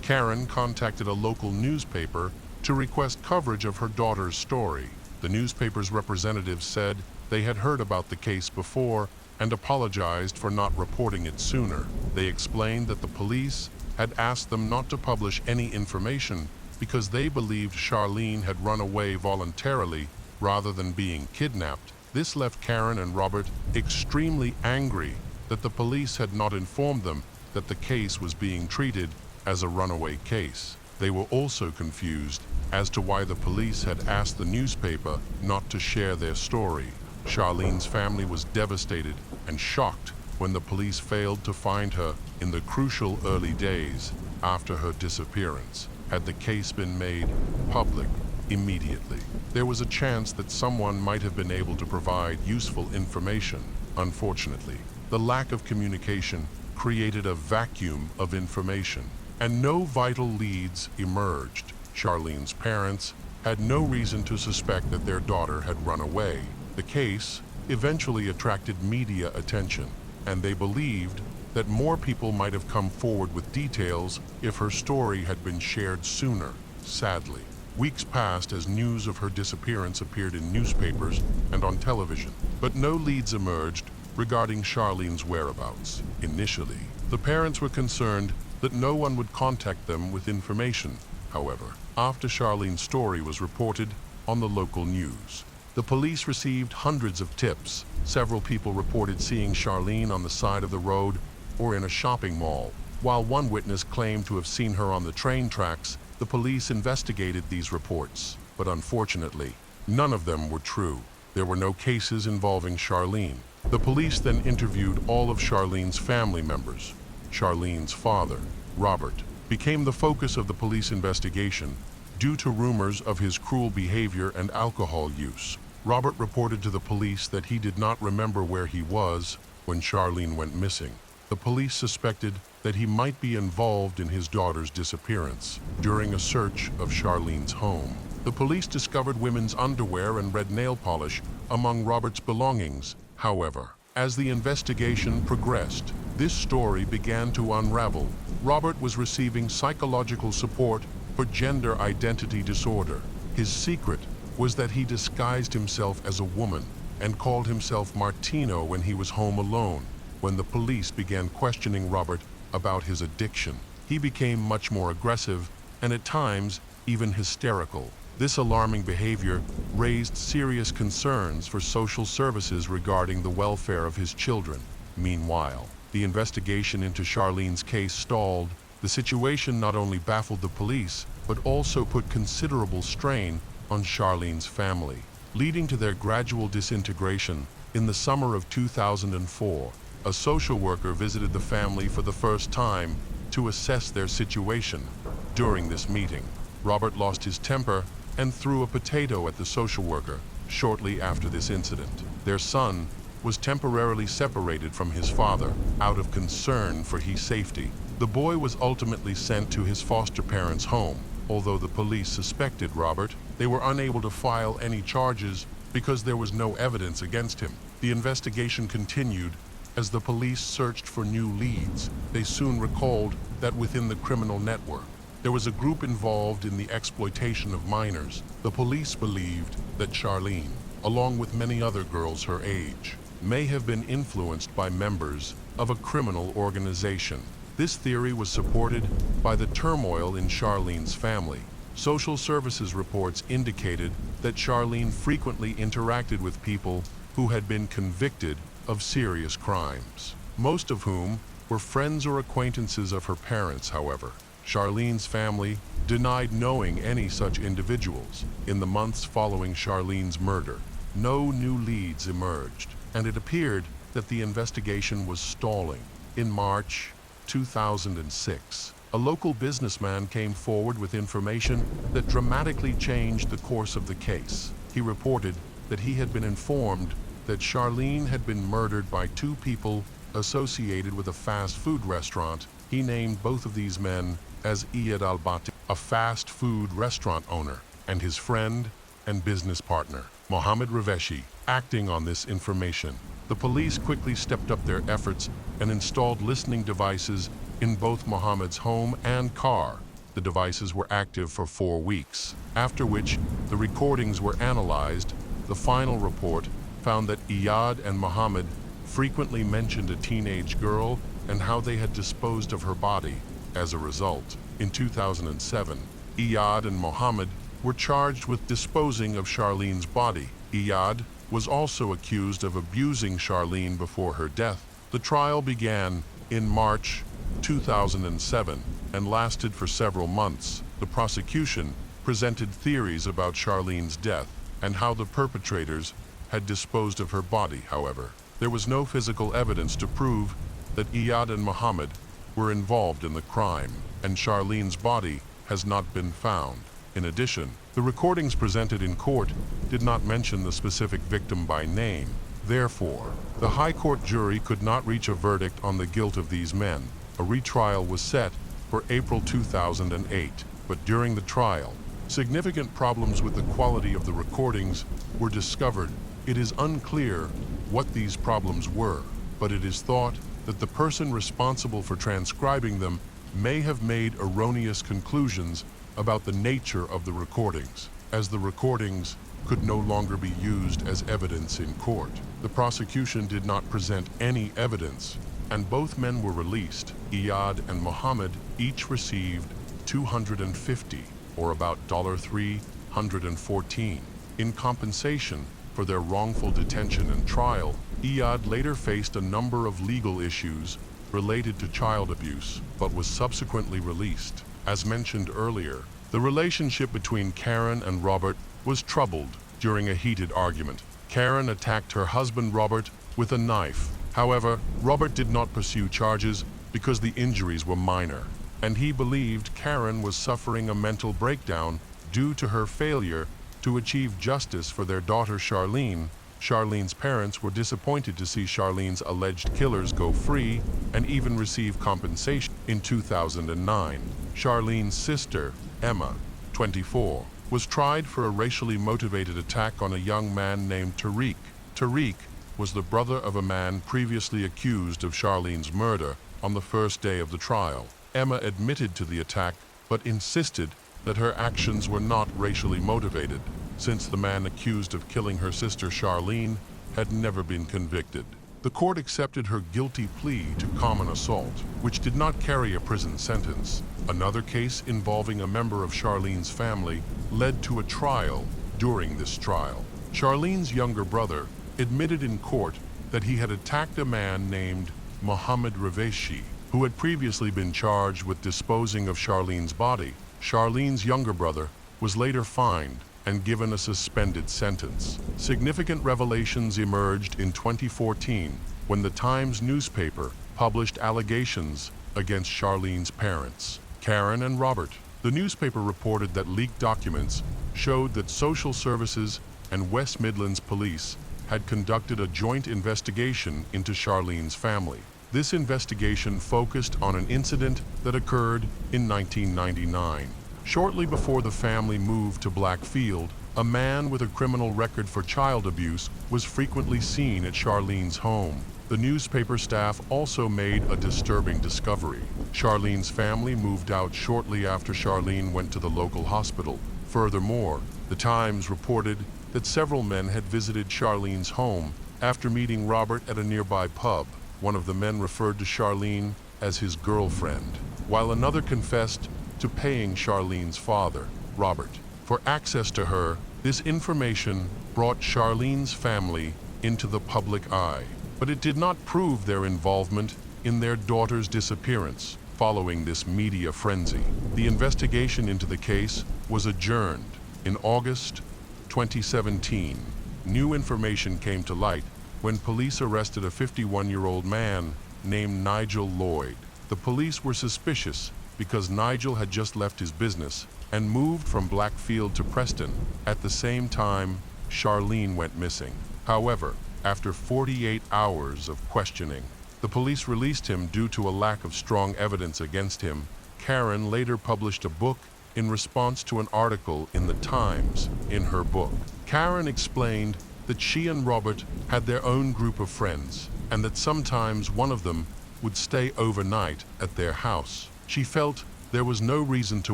Speaker 1: Karen contacted a local newspaper to request coverage of her daughter's story. The newspaper's representatives said they had heard about the case before and apologized for not reporting it sooner. They explained that the police had asked them not to publish any information because they believed Charlene had run away voluntarily rather than being kidnapped. This left Karen and Robert extremely angry that the police had not informed them that the case was being treated as a runaway case. They were also confused as to why the police had asked the newspaper not to share their story. Charlene's family was devastated and shocked when the police failed to find her in the crucial early days after her disappearance. Had the case been made public immediately, there was a chance that someone might have been able to provide useful information. Unfortunately, the lack of communication created a vacuum of information, and no vital leads emerged. Charlene's parents had no reason to suspect that their daughter had run away. The case eventually attracted media attention, and they believed that more people might have come forward with details if her story had been shared sooner. Sadly, weeks passed as news of her disappearance appeared in newspapers and on television, but no leads emerged regarding Charlene's whereabouts. Initially, the parents were concerned that no one would contact them with information. However, after Charlene's story was reported on the local news, the police received hundreds of tips. Several people reported seeing Charlene on the side of the road or in a shopping mall. While one witness claimed to have seen her on the train tracks, the police investigated these reports, but unfortunately, none of them were true. There were no cases involving Charlene. The police then interviewed all of Charlene's family members. Charlene's father, Robert, became the focus of the police investigation due to rumors of his cruel behavior and alcohol use. Robert reported to the police that he did not remember where he was when Charlene went missing. The police suspected that he might be involved in his daughter's disappearance. During a search of Charlene's home, the police discovered women's underwear and red nail polish among Robert's belongings. However, as the investigation progressed, this story began to unravel. Robert was receiving psychological support for gender identity disorder. His secret was that he disguised himself as a woman and called himself Martino when he was home alone. When the police began questioning Robert about his addiction, he became much more aggressive and at times even hysterical. This alarming behavior raised serious concerns for social services regarding the welfare of his children. Meanwhile, the investigation into Charlene's case stalled. The situation not only baffled the police, but also put considerable strain on Charlene's family, leading to their gradual disintegration. In the summer of 2004, a social worker visited the family for the first time to assess their situation. During this meeting, Robert lost his temper and threw a potato at the social worker. Shortly after this incident, their son was temporarily separated from his father out of concern for his safety. The boy was ultimately sent to his foster parents' home, Although the police suspected Robert, they were unable to file any charges because there was no evidence against him. The investigation continued as the police searched for new leads. They soon recalled that within the criminal network, there was a group involved in the exploitation of minors. The police believed that Charlene, along with many other girls her age, may have been influenced by members of a criminal organization. This theory was supported by the turmoil in Charlene's family. Social services reports indicated that Charlene frequently interacted with people who had been convicted of serious crimes, most of whom were friends or acquaintances of her parents, however. Charlene's family denied knowing any such individuals. In the months following Charlene's murder, no new leads emerged, and it appeared that the investigation was stalling. In March 2006, a local businessman came forward with information that dramatically changed the course of the case. He reported that he had been informed that Charlene had been murdered by two people associated with a fast food restaurant. He named both of these men as Iyad al-Bati, a fast food restaurant owner, and his friend and business partner, Mohammed Raveshi. Acting on this information, the police quickly stepped up their efforts and installed listening devices in both Mohammed's home and car. The devices were active for 4 weeks, after which the recordings were analyzed. The final report found that Iyad and Mohammed frequently mentioned a teenage girl and how they had disposed of her body. As a result, in 2007, Iyad and Mohammed were charged with disposing of Charlene's body. Iyad was also accused of abusing Charlene before her death. The trial began in March 2007 and lasted for several months. The prosecution presented theories about Charlene's death and how the perpetrators had disposed of her body. However, there was no physical evidence to prove that Iyad and Mohammed were involved in the crime, and Charlene's body has not been found. In addition, the recordings presented in court did not mention the specific victim by name. Therefore, the High Court jury could not reach a verdict on the guilt of these men. A retrial was set for April 2008, but during the trial, significant problems with the quality of the recordings were discovered. It is unclear what these problems were, but it is thought that the person responsible for transcribing them may have made erroneous conclusions about the nature of the recordings, as the recordings could no longer be used as evidence in court. The prosecution did not present any evidence, and both men were released. Iyad and Mohammed each received $250, or about $314, in compensation for their wrongful detention and trial. Iyad later faced a number of legal issues related to child abuse, but was subsequently released. As mentioned earlier, the relationship between Karen and Robert was troubled during a heated argument. Karen attacked her husband Robert with a knife. However, Robert did not pursue charges because the injuries were minor, and he believed Karen was suffering a mental breakdown due to her failure to achieve justice for their daughter Charlene. Charlene's parents were disappointed to see Charlene's alleged killers go free and even receive compensation. In 2009, Charlene's sister, Emma, 24, was tried for a racially motivated attack on a young man named Tariq. Tariq was the brother of a man previously accused of Charlene's murder. On the first day of the trial, Emma admitted to the attack but insisted that her actions were not racially motivated, since the man accused of killing her sister Charlene had never been convicted. The court accepted her guilty plea to common assault, which did not carry a prison sentence. Another case involving a member of Charlene's family led to a trial. During this trial, Charlene's younger brother admitted in court that he had attacked a man named Mohammed Raveshi, who had previously been charged with disposing of Charlene's body. Charlene's younger brother was later fined and given a suspended sentence. Significant revelations emerged in 2014 when the Times newspaper published allegations against Charlene's parents, Karen and Robert. The newspaper reported that leaked documents showed that social services and West Midlands police had conducted a joint investigation into Charlene's family. This investigation focused on an incident that occurred in 1999 Shortly before the family moved to Blackfield, a man with a criminal record for child abuse was frequently seen at Charlene's home. The newspaper staff also made a disturbing discovery. Charlene's family moved out shortly after Charlene went to the local hospital. Furthermore, the Times reported that several men had visited Charlene's home after meeting Robert at a nearby pub. One of the men referred to Charlene as his girlfriend, while another confessed to paying Charlene's father, Robert, for access to her. This information brought Charlene's family into the public eye, but it did not prove their involvement in their daughter's disappearance. Following this media frenzy, the investigation into the case was adjourned. In August 2017, new information came to light when police arrested a 51-year-old man named Nigel Lloyd. The police were suspicious because Nigel had just left his business and moved from Blackfield to Preston. At the same time, Charlene went missing. However, after 48 hours of questioning, the police released him due to a lack of strong evidence against him. Karen later published a book in response to an article in the Times. In her book, Karen explained that she and Robert had their own group of friends and that sometimes one of them would stay overnight at their house. She felt there was no reason to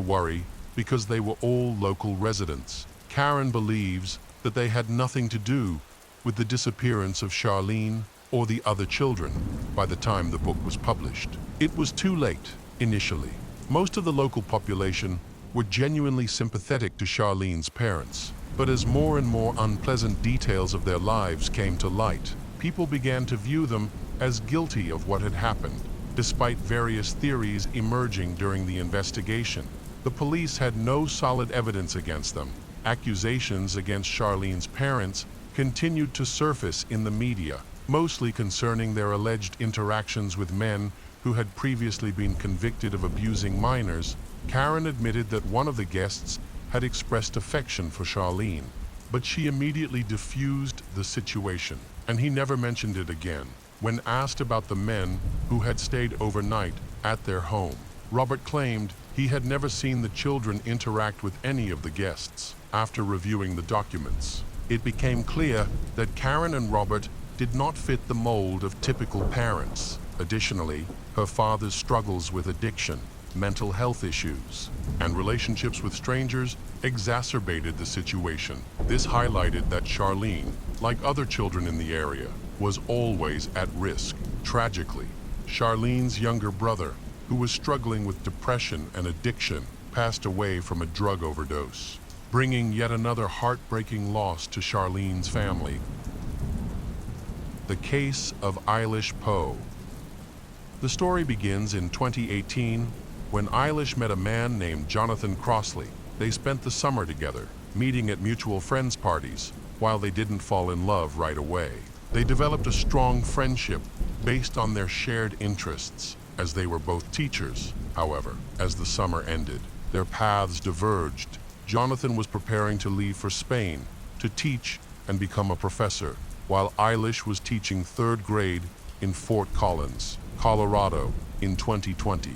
Speaker 1: worry because they were all local residents. Karen believes that they had nothing to do with the disappearance of Charlene or the other children by the time the book was published. It was too late initially. Most of the local population were genuinely sympathetic to Charlene's parents, but as more and more unpleasant details of their lives came to light, people began to view them as guilty of what had happened. Despite various theories emerging during the investigation, the police had no solid evidence against them. Accusations against Charlene's parents continued to surface in the media, mostly concerning their alleged interactions with men who had previously been convicted of abusing minors. Karen admitted that one of the guests had expressed affection for Charlene, but she immediately diffused the situation, and he never mentioned it again. When asked about the men who had stayed overnight at their home, Robert claimed he had never seen the children interact with any of the guests. After reviewing the documents, it became clear that Karen and Robert did not fit the mold of typical parents. Additionally, her father's struggles with addiction, mental health issues, and relationships with strangers exacerbated the situation. This highlighted that Charlene, like other children in the area, was always at risk. Tragically, Charlene's younger brother, who was struggling with depression and addiction, passed away from a drug overdose, bringing yet another heartbreaking loss to Charlene's family. The case of Eilish Poe. The story begins in 2018 when Eilish met a man named Jonathan Crossley. They spent the summer together, meeting at mutual friends' parties. While they didn't fall in love right away, they developed a strong friendship based on their shared interests, as they were both teachers. However, as the summer ended, their paths diverged. Jonathan was preparing to leave for Spain to teach and become a professor, while Eilish was teaching third grade in Fort Collins, Colorado, in 2020.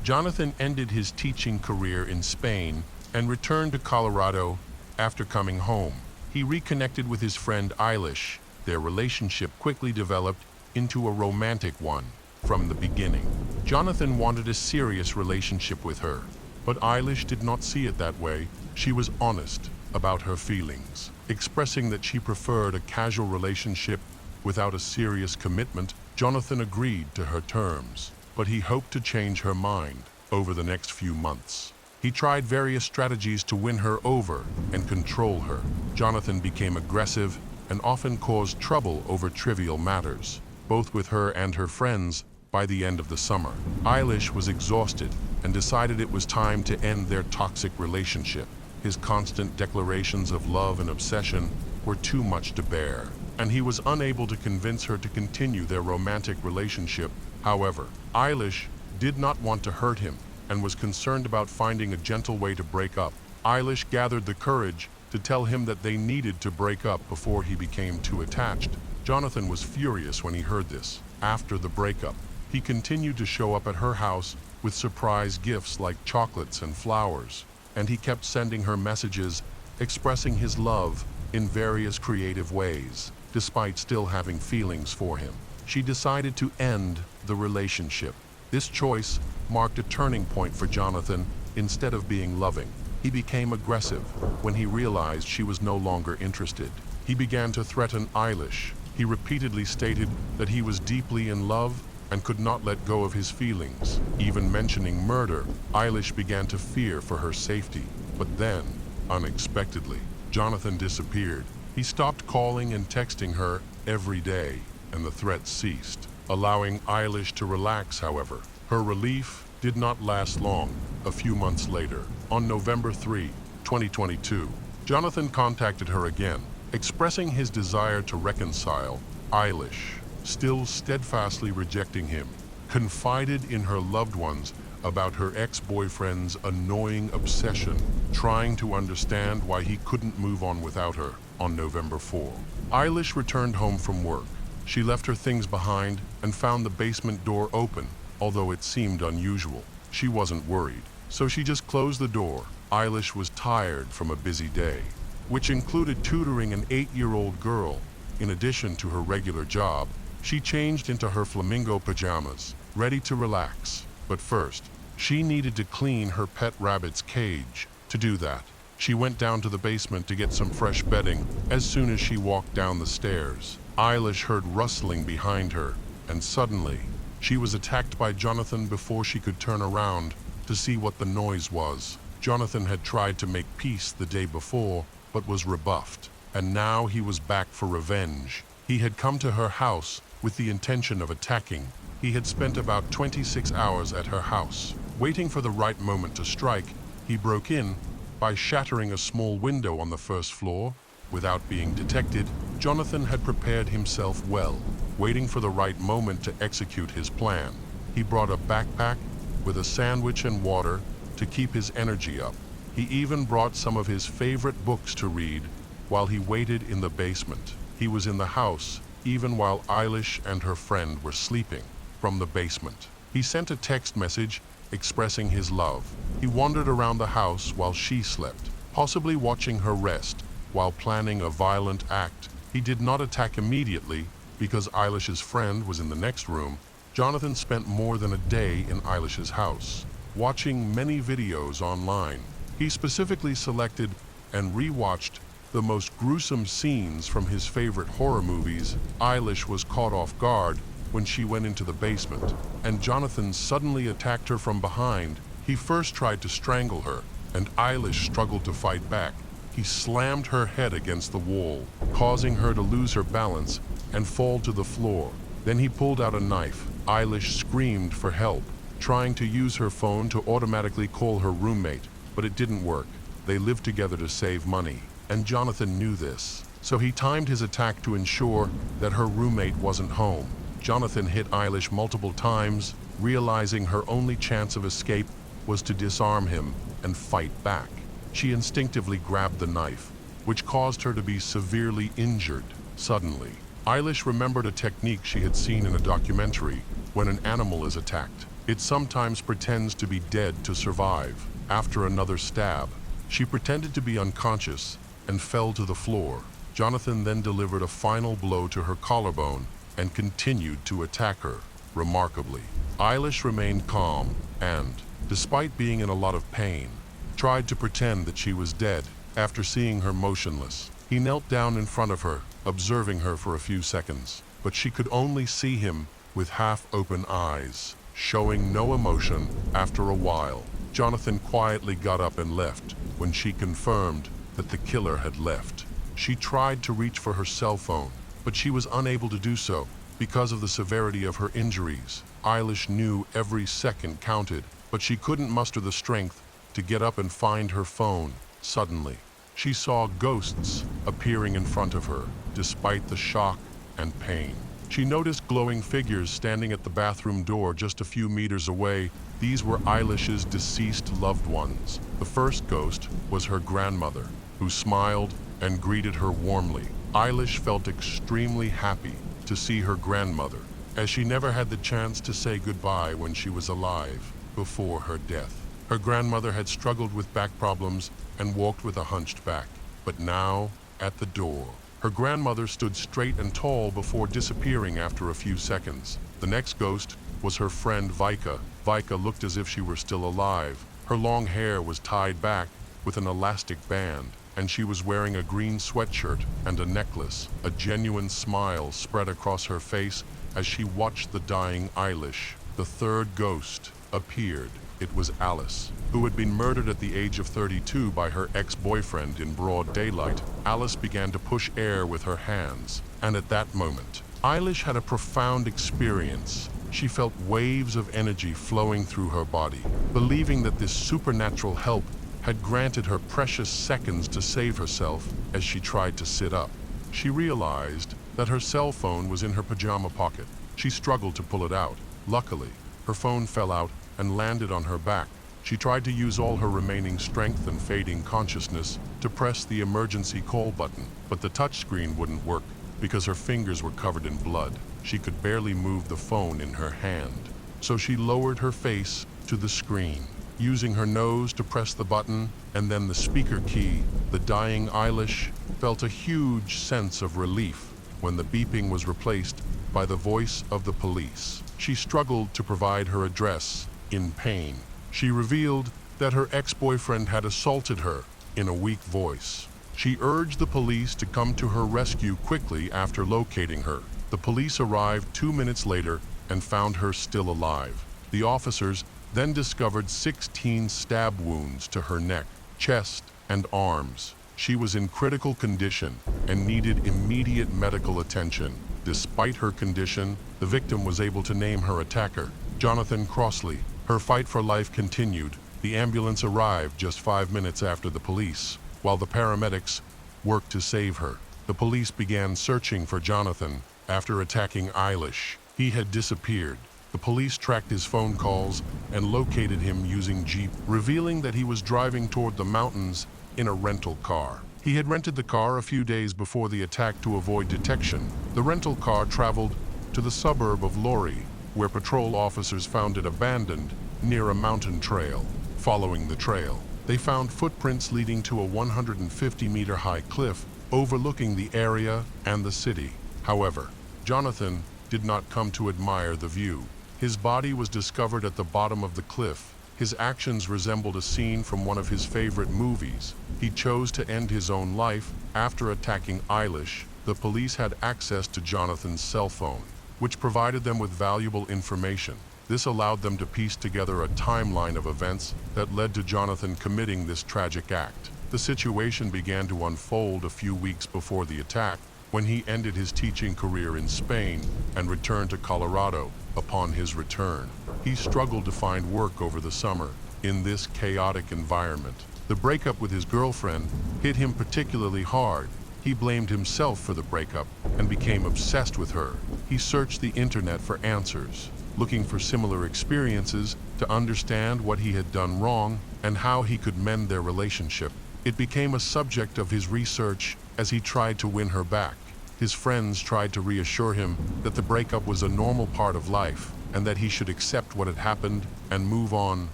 Speaker 1: Jonathan ended his teaching career in Spain and returned to Colorado after coming home. He reconnected with his friend Eilish. Their relationship quickly developed into a romantic one from the beginning. Jonathan wanted a serious relationship with her, but Eilish did not see it that way. She was honest about her feelings, expressing that she preferred a casual relationship without a serious commitment. Jonathan agreed to her terms, but he hoped to change her mind over the next few months. He tried various strategies to win her over and control her. Jonathan became aggressive and often caused trouble over trivial matters, both with her and her friends. By the end of the summer, Eilish was exhausted and decided it was time to end their toxic relationship. His constant declarations of love and obsession were too much to bear, and he was unable to convince her to continue their romantic relationship. However, Eilish did not want to hurt him and was concerned about finding a gentle way to break up. Eilish gathered the courage to tell him that they needed to break up before he became too attached. Jonathan was furious when he heard this. After the breakup, he continued to show up at her house with surprise gifts like chocolates and flowers. and he kept sending her messages, expressing his love in various creative ways, despite still having feelings for him. She decided to end the relationship. This choice marked a turning point for Jonathan. Instead of being loving, he became aggressive when he realized she was no longer interested. He began to threaten Eilish. He repeatedly stated that he was deeply in love and could not let go of his feelings. Even mentioning murder, Eilish began to fear for her safety. But then, unexpectedly, Jonathan disappeared. He stopped calling and texting her every day, and the threats ceased, allowing Eilish to relax, however. Her relief did not last long. A few months later, on November 3, 2022, Jonathan contacted her again, expressing his desire to reconcile. Eilish, still steadfastly rejecting him, confided in her loved ones about her ex-boyfriend's annoying obsession, trying to understand why he couldn't move on without her. On November 4, Eilish returned home from work. She left her things behind and found the basement door open, although it seemed unusual. She wasn't worried, so she just closed the door. Eilish was tired from a busy day, which included tutoring an 8-year-old girl. In addition to her regular job, she changed into her flamingo pajamas, ready to relax. But first, she needed to clean her pet rabbit's cage. To do that, she went down to the basement to get some fresh bedding. As soon as she walked down the stairs, Eilish heard rustling behind her, and suddenly, she was attacked by Jonathan before she could turn around to see what the noise was. Jonathan had tried to make peace the day before, but was rebuffed, and now he was back for revenge. He had come to her house with the intention of attacking. He had spent about 26 hours at her house. Waiting for the right moment to strike, he broke in by shattering a small window on the first floor. Without being detected, Jonathan had prepared himself well, waiting for the right moment to execute his plan. He brought a backpack with a sandwich and water to keep his energy up. He even brought some of his favorite books to read while he waited in the basement. He was in the house even while Eilish and her friend were sleeping. From the basement, he sent a text message expressing his love. He wandered around the house while she slept, possibly watching her rest while planning a violent act. He did not attack immediately because Eilish's friend was in the next room. Jonathan spent more than a day in Eilish's house, watching many videos online. He specifically selected and rewatched the most gruesome scenes from his favorite horror movies. Eilish was caught off guard when she went into the basement, and Jonathan suddenly attacked her from behind. He first tried to strangle her, and Eilish struggled to fight back. He slammed her head against the wall, causing her to lose her balance and fall to the floor. Then he pulled out a knife. Eilish screamed for help, trying to use her phone to automatically call her roommate, but it didn't work. They lived together to save money, and Jonathan knew this, so he timed his attack to ensure that her roommate wasn't home. Jonathan hit Eilish multiple times, realizing her only chance of escape was to disarm him and fight back. She instinctively grabbed the knife, which caused her to be severely injured. Suddenly, Eilish remembered a technique she had seen in a documentary. When an animal is attacked, it sometimes pretends to be dead to survive. After another stab, she pretended to be unconscious and fell to the floor. Jonathan then delivered a final blow to her collarbone and continued to attack her. Remarkably, Eilish remained calm and, despite being in a lot of pain, tried to pretend that she was dead. After seeing her motionless, he knelt down in front of her, observing her for a few seconds, but she could only see him with half-open eyes, showing no emotion. After a while, Jonathan quietly got up and left. When she confirmed that the killer had left, she tried to reach for her cell phone, but she was unable to do so because of the severity of her injuries. Eilish knew every second counted, but she couldn't muster the strength to get up and find her phone. Suddenly, she saw ghosts appearing in front of her. Despite the shock and pain, she noticed glowing figures standing at the bathroom door just a few meters away. These were Eilish's deceased loved ones. The first ghost was her grandmother, who smiled and greeted her warmly. Eilish felt extremely happy to see her grandmother, as she never had the chance to say goodbye when she was alive before her death. Her grandmother had struggled with back problems and walked with a hunched back. But now, at the door, her grandmother stood straight and tall before disappearing after a few seconds. The next ghost was her friend Vika. Vika looked as if she were still alive. Her long hair was tied back with an elastic band, and she was wearing a green sweatshirt and a necklace. A genuine smile spread across her face as she watched the dying Eilish. The third ghost appeared. It was Alice, who had been murdered at the age of 32 by her ex-boyfriend in broad daylight. Alice began to push air with her hands, and at that moment, Eilish had a profound experience. She felt waves of energy flowing through her body, believing that this supernatural help had granted her precious seconds to save herself as she tried to sit up. She realized that her cell phone was in her pajama pocket. She struggled to pull it out. Luckily, her phone fell out and landed on her back. She tried to use all her remaining strength and fading consciousness to press the emergency call button, but the touchscreen wouldn't work because her fingers were covered in blood. She could barely move the phone in her hand, so she lowered her face to the screen, using her nose to press the button and then the speaker key. The dying Eilish felt a huge sense of relief when the beeping was replaced by the voice of the police. She struggled to provide her address in pain. She revealed that her ex-boyfriend had assaulted her in a weak voice. She urged the police to come to her rescue quickly after locating her. The police arrived 2 minutes later and found her still alive. The officers then discovered 16 stab wounds to her neck, chest, and arms. She was in critical condition and needed immediate medical attention. Despite her condition, the victim was able to name her attacker, Jonathan Crossley. Her fight for life continued. The ambulance arrived just 5 minutes after the police. While the paramedics worked to save her, the police began searching for Jonathan after attacking Eilish. He had disappeared. The police tracked his phone calls and located him using Jeep, revealing that he was driving toward the mountains in a rental car. He had rented the car a few days before the attack to avoid detection. The rental car traveled to the suburb of Lori, where patrol officers found it abandoned near a mountain trail. Following the trail, they found footprints leading to a 150-meter-high cliff overlooking the area and the city. However, Jonathan did not come to admire the view. His body was discovered at the bottom of the cliff. His actions resembled a scene from one of his favorite movies. He chose to end his own life after attacking Eilish. The police had access to Jonathan's cell phone, which provided them with valuable information. This allowed them to piece together a timeline of events that led to Jonathan committing this tragic act. The situation began to unfold a few weeks before the attack, when he ended his teaching career in Spain and returned to Colorado. Upon his return, he struggled to find work over the summer in this chaotic environment. The breakup with his girlfriend hit him particularly hard. He blamed himself for the breakup and became obsessed with her. He searched the internet for answers, looking for similar experiences to understand what he had done wrong and how he could mend their relationship. It became a subject of his research as he tried to win her back. His friends tried to reassure him that the breakup was a normal part of life and that he should accept what had happened and move on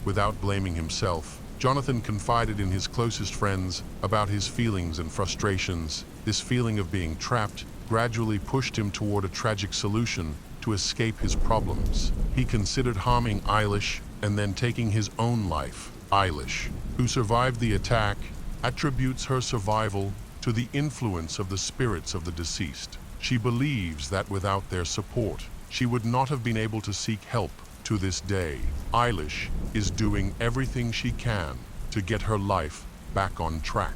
Speaker 1: without blaming himself. Jonathan confided in his closest friends about his feelings and frustrations. This feeling of being trapped gradually pushed him toward a tragic solution to escape his problems. He considered harming Eilish and then taking his own life. Eilish, who survived the attack, attributes her survival to the influence of the spirits of the deceased. She believes that without their support, she would not have been able to seek help to this day. Eilish is doing everything she can to get her life back on track,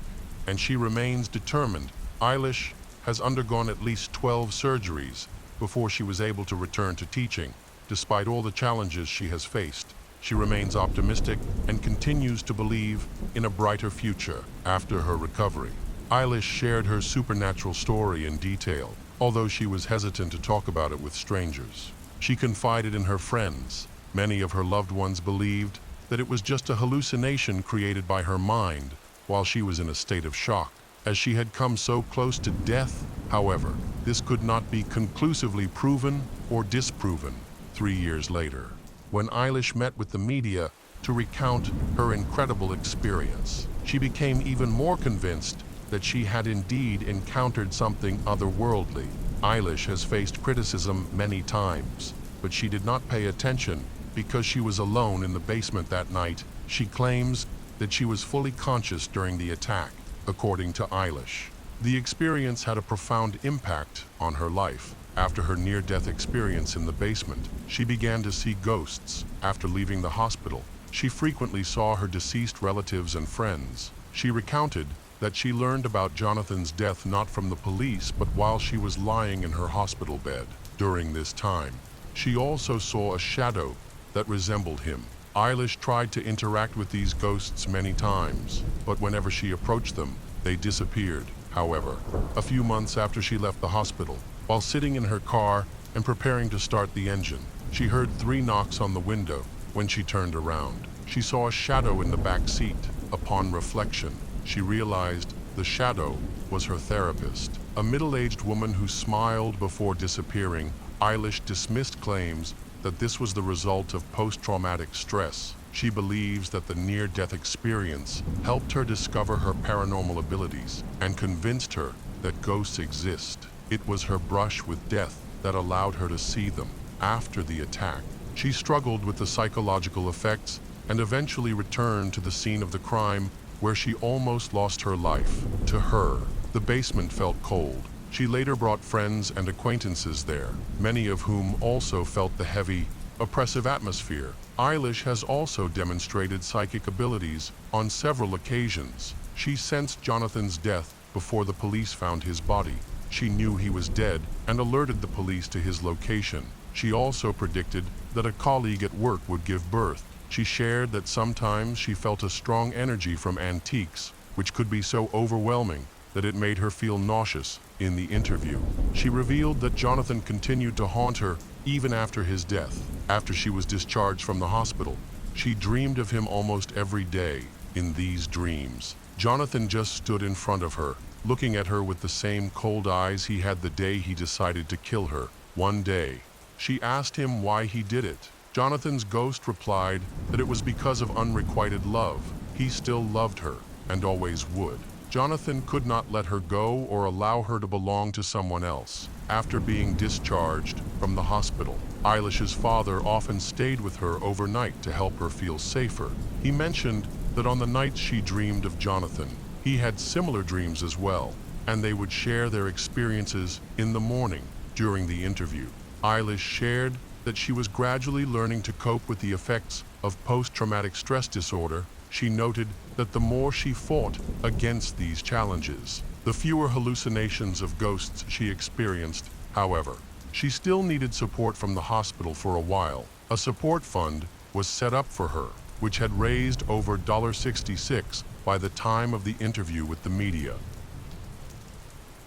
Speaker 1: and she remains determined. Eilish has undergone at least 12 surgeries before she was able to return to teaching. Despite all the challenges she has faced, she remains optimistic and continues to believe in a brighter future after her recovery. Eilish shared her supernatural story in detail, although she was hesitant to talk about it with strangers. She confided in her friends. Many of her loved ones believed that it was just a hallucination created by her mind while she was in a state of shock, as she had come so close to death. However, this could not be conclusively proven or disproven. 3 years later, when Eilish met with the media to recount her incredible experience. She became even more convinced that she had indeed encountered something otherworldly. Eilish has faced criticism many times, but she did not pay attention because she was alone in the basement that night. She claims that she was fully conscious during the attack, according to Eilish. The experience had a profound impact on her life. After her near-death experience in the basement, she began to see ghosts. After leaving the hospital, she frequently saw her deceased relatives and friends. She recounted that she learned about Jonathan's death not from the police, but while she was lying in her hospital bed. During this time, she also saw a shadow that resembled him. Eilish tried to interact with these ghosts many times, but whenever she approached them, they disappeared. However, a few months after she left the hospital, while sitting in her car and preparing to start the engine, she heard 3 knocks on the window. When she turned around, she saw a shadow in the back seat. Upon reflection, she realized the shadow was her therapist, a middle-aged woman who smiled before disappearing. Eilish dismissed claims that this was the result of post-traumatic stress. She believes that the near-death experience helped her discover her paranormal abilities and convinced her that ghosts exist. It was her brush with death that allowed her to see them. After the attack, she struggled with the psychological effects and eventually returned to the scene of the crime, where she almost lost her life. To her, the basement felt cold. She later brought friends and acquaintances there, many of whom also felt the heavy, oppressive atmosphere. Eilish has also demonstrated psychic abilities on several occasions. She sensed Jonathan's death before the police found his body. She knew he was dead and alerted the police to his location. She also predicted that a colleague at work would give birth. She shared that sometimes she felt a strong energy from antiques, which could be so overwhelming that it made her feel nauseous. In the interview, she revealed that Jonathan continued to haunt her even after his death. After she was discharged from the hospital, she dreamed of him almost every day. In these dreams, Jonathan just stood in front of her, looking at her with the same cold eyes he had the day he decided to kill her. One day, she asked him why he did it. Jonathan's ghost replied that it was because of unrequited love. He still loved her and always would. Jonathan could not let her go or allow her to belong to someone else. After being discharged from the hospital, Eilish's father often stayed with her overnight to help her feel safer. He mentioned that on the nights she dreamed of Jonathan, he had similar dreams as well, and they would share their experiences in the morning. During the interview, Eilish shared that she was gradually learning to cope with the effects of post-traumatic stress disorder. She noted that the more she fought against these challenges, the fewer hallucinations of ghosts she experienced. However, she still needed support from the hospital for a while. A support fund was set up for her, which had raised over $66 by the time of the interview with the media.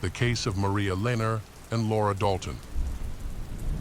Speaker 1: The case of Maria Lehner and Laura Dalton.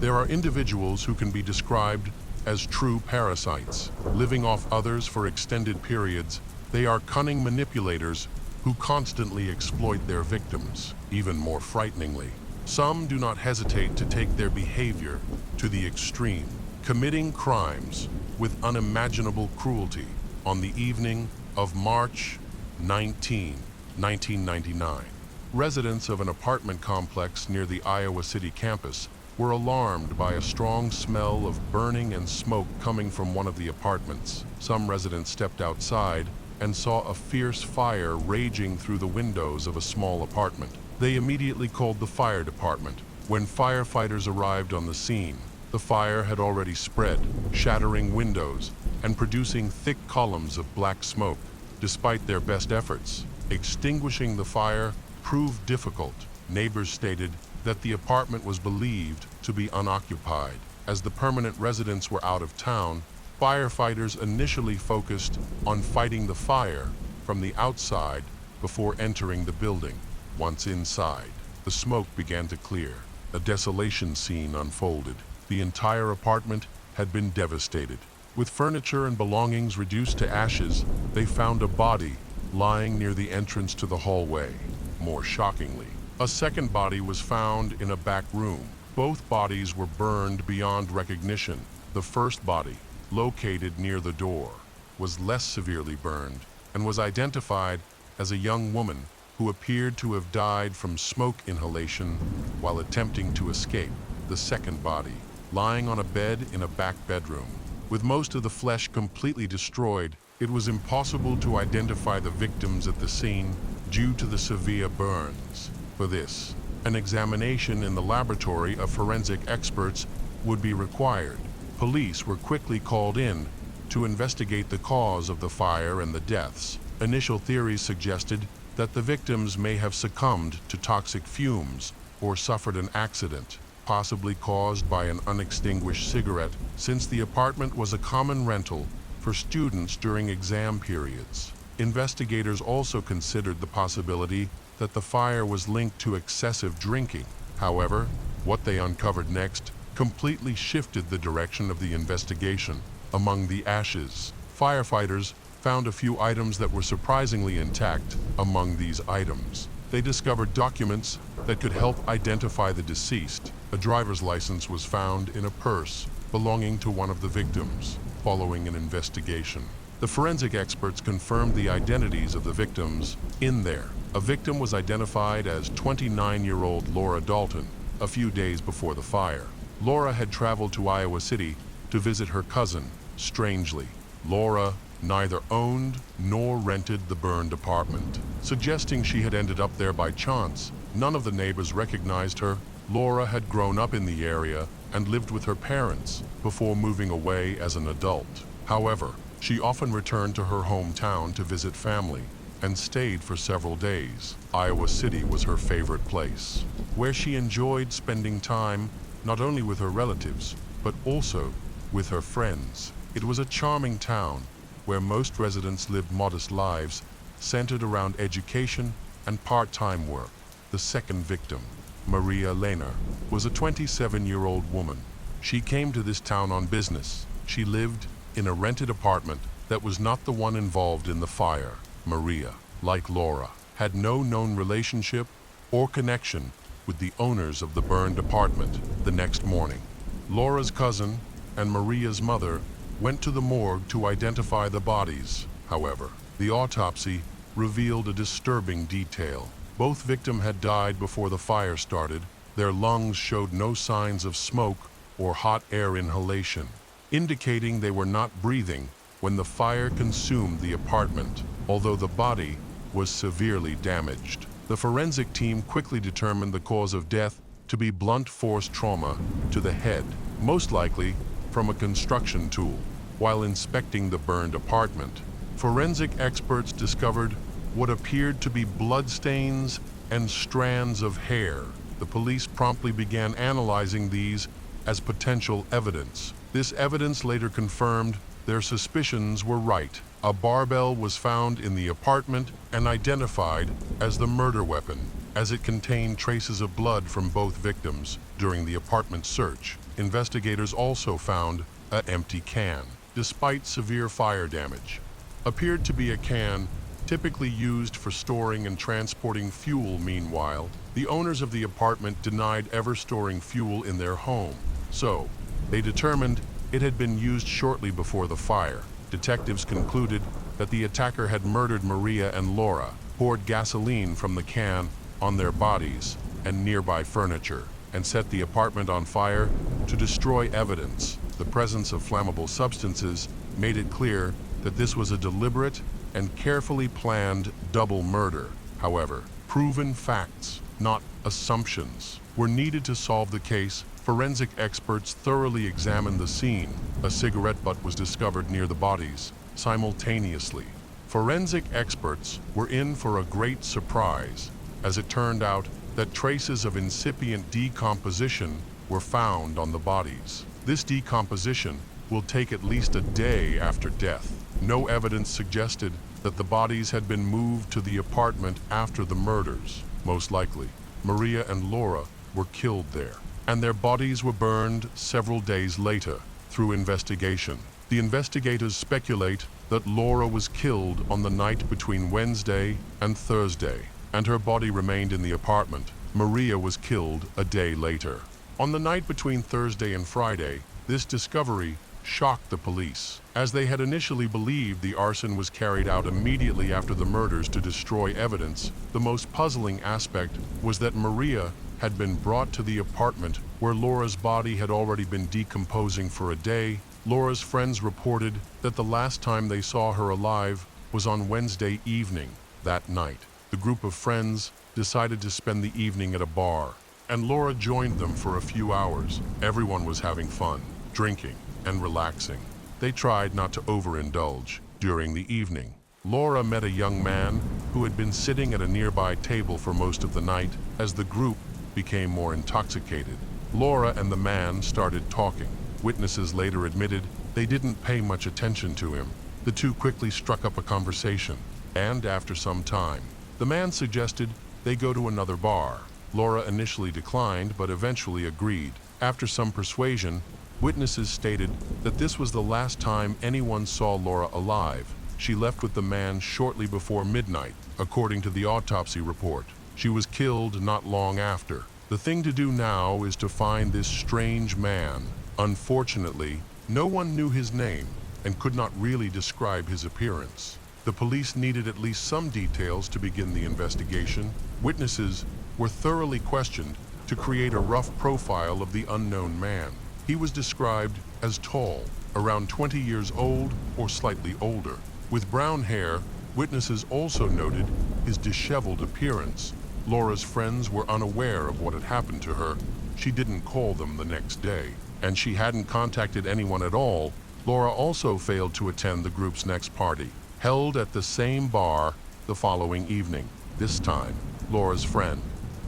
Speaker 1: There are individuals who can be described as true parasites, living off others for extended periods. They are cunning manipulators who constantly exploit their victims. Even more frighteningly, some do not hesitate to take their behavior to the extreme, committing crimes with unimaginable cruelty. On the evening of March 19, 1999, residents of an apartment complex near the Iowa City campus were alarmed by a strong smell of burning and smoke coming from one of the apartments. Some residents stepped outside and saw a fierce fire raging through the windows of a small apartment. They immediately called the fire department. When firefighters arrived on the scene, the fire had already spread, shattering windows and producing thick columns of black smoke. Despite their best efforts, extinguishing the fire proved difficult. Neighbors stated that the apartment was believed to be unoccupied. As the permanent residents were out of town, firefighters initially focused on fighting the fire from the outside before entering the building. Once inside, the smoke began to clear. A desolation scene unfolded. The entire apartment had been devastated. With furniture and belongings reduced to ashes, they found a body lying near the entrance to the hallway. More shockingly, a second body was found in a back room. Both bodies were burned beyond recognition. The first body, located near the door, was less severely burned and was identified as a young woman who appeared to have died from smoke inhalation while attempting to escape. The second body, lying on a bed in a back bedroom. With most of the flesh completely destroyed, it was impossible to identify the victims at the scene due to the severe burns. For this, an examination in the laboratory of forensic experts would be required. Police were quickly called in to investigate the cause of the fire and the deaths. Initial theories suggested that the victims may have succumbed to toxic fumes or suffered an accident, possibly caused by an unextinguished cigarette, since the apartment was a common rental for students during exam periods. Investigators also considered the possibility that the fire was linked to excessive drinking. However, what they uncovered next completely shifted the direction of the investigation. Among the ashes, firefighters found a few items that were surprisingly intact. Among these items, they discovered documents that could help identify the deceased. A driver's license was found in a purse belonging to one of the victims. Following an investigation, the forensic experts confirmed the identities of the victims in there. A victim was identified as 29-year-old Laura Dalton a few days before the fire. Laura had traveled to Iowa City to visit her cousin. Strangely, Laura neither owned nor rented the burned apartment, suggesting she had ended up there by chance. None of the neighbors recognized her. Laura had grown up in the area and lived with her parents before moving away as an adult. However, she often returned to her hometown to visit family and stayed for several days. Iowa City was her favorite place, where she enjoyed spending time not only with her relatives, but also with her friends. It was a charming town where most residents lived modest lives centered around education and part-time work. The second victim, Maria Lehner, was a 27-year-old woman. She came to this town on business. She lived in a rented apartment that was not the one involved in the fire. Maria, like Laura, had no known relationship or connection with the owners of the burned apartment. The next morning, Laura's cousin and Maria's mother went to the morgue to identify the bodies. However, the autopsy revealed a disturbing detail. Both victims had died before the fire started. Their lungs showed no signs of smoke or hot air inhalation, indicating they were not breathing when the fire consumed the apartment. Although the body was severely damaged, the forensic team quickly determined the cause of death to be blunt force trauma to the head, most likely from a construction tool. While inspecting the burned apartment, forensic experts discovered what appeared to be bloodstains and strands of hair. The police promptly began analyzing these as potential evidence. This evidence later confirmed their suspicions were right. A barbell was found in the apartment and identified as the murder weapon, as it contained traces of blood from both victims during the apartment search. Investigators also found an empty can, despite severe fire damage. Appeared to be a can typically used for storing and transporting fuel. Meanwhile, the owners of the apartment denied ever storing fuel in their home, so they determined it had been used shortly before the fire. Detectives concluded that the attacker had murdered Maria and Laura, poured gasoline from the can on their bodies and nearby furniture, and set the apartment on fire to destroy evidence. The presence of flammable substances made it clear that this was a deliberate and carefully planned double murder. However, proven facts, not assumptions, were needed to solve the case. Forensic experts thoroughly examined the scene. A cigarette butt was discovered near the bodies simultaneously. Forensic experts were in for a great surprise, as it turned out that traces of incipient decomposition were found on the bodies. This decomposition will take at least a day after death. No evidence suggested that the bodies had been moved to the apartment after the murders. Most likely, Maria and Laura were killed there, and their bodies were burned several days later. Through investigation, the investigators speculate that Laura was killed on the night between Wednesday and Thursday, and her body remained in the apartment. Maria was killed a day later. On the night between Thursday and Friday, this discovery shocked the police, as they had initially believed the arson was carried out immediately after the murders to destroy evidence. The most puzzling aspect was that Maria had been brought to the apartment where Laura's body had already been decomposing for a day. Laura's friends reported that the last time they saw her alive was on Wednesday evening. That night, the group of friends decided to spend the evening at a bar, and Laura joined them for a few hours. Everyone was having fun, drinking, and relaxing. They tried not to overindulge. During the evening, Laura met a young man who had been sitting at a nearby table for most of the night. As the group became more intoxicated, Laura and the man started talking. Witnesses later admitted they didn't pay much attention to him. The two quickly struck up a conversation, and after some time, the man suggested they go to another bar. Laura initially declined, but eventually agreed. After some persuasion, witnesses stated that this was the last time anyone saw Laura alive. She left with the man shortly before midnight, according to the autopsy report. She was killed not long after. The thing to do now is to find this strange man. Unfortunately, no one knew his name and could not really describe his appearance. The police needed at least some details to begin the investigation. Witnesses were thoroughly questioned to create a rough profile of the unknown man. He was described as tall, around 20 years old or slightly older. With brown hair, witnesses also noted his disheveled appearance. Laura's friends were unaware of what had happened to her. She didn't call them the next day, and she hadn't contacted anyone at all. Laura also failed to attend the group's next party, held at the same bar the following evening. This time, Laura's friend,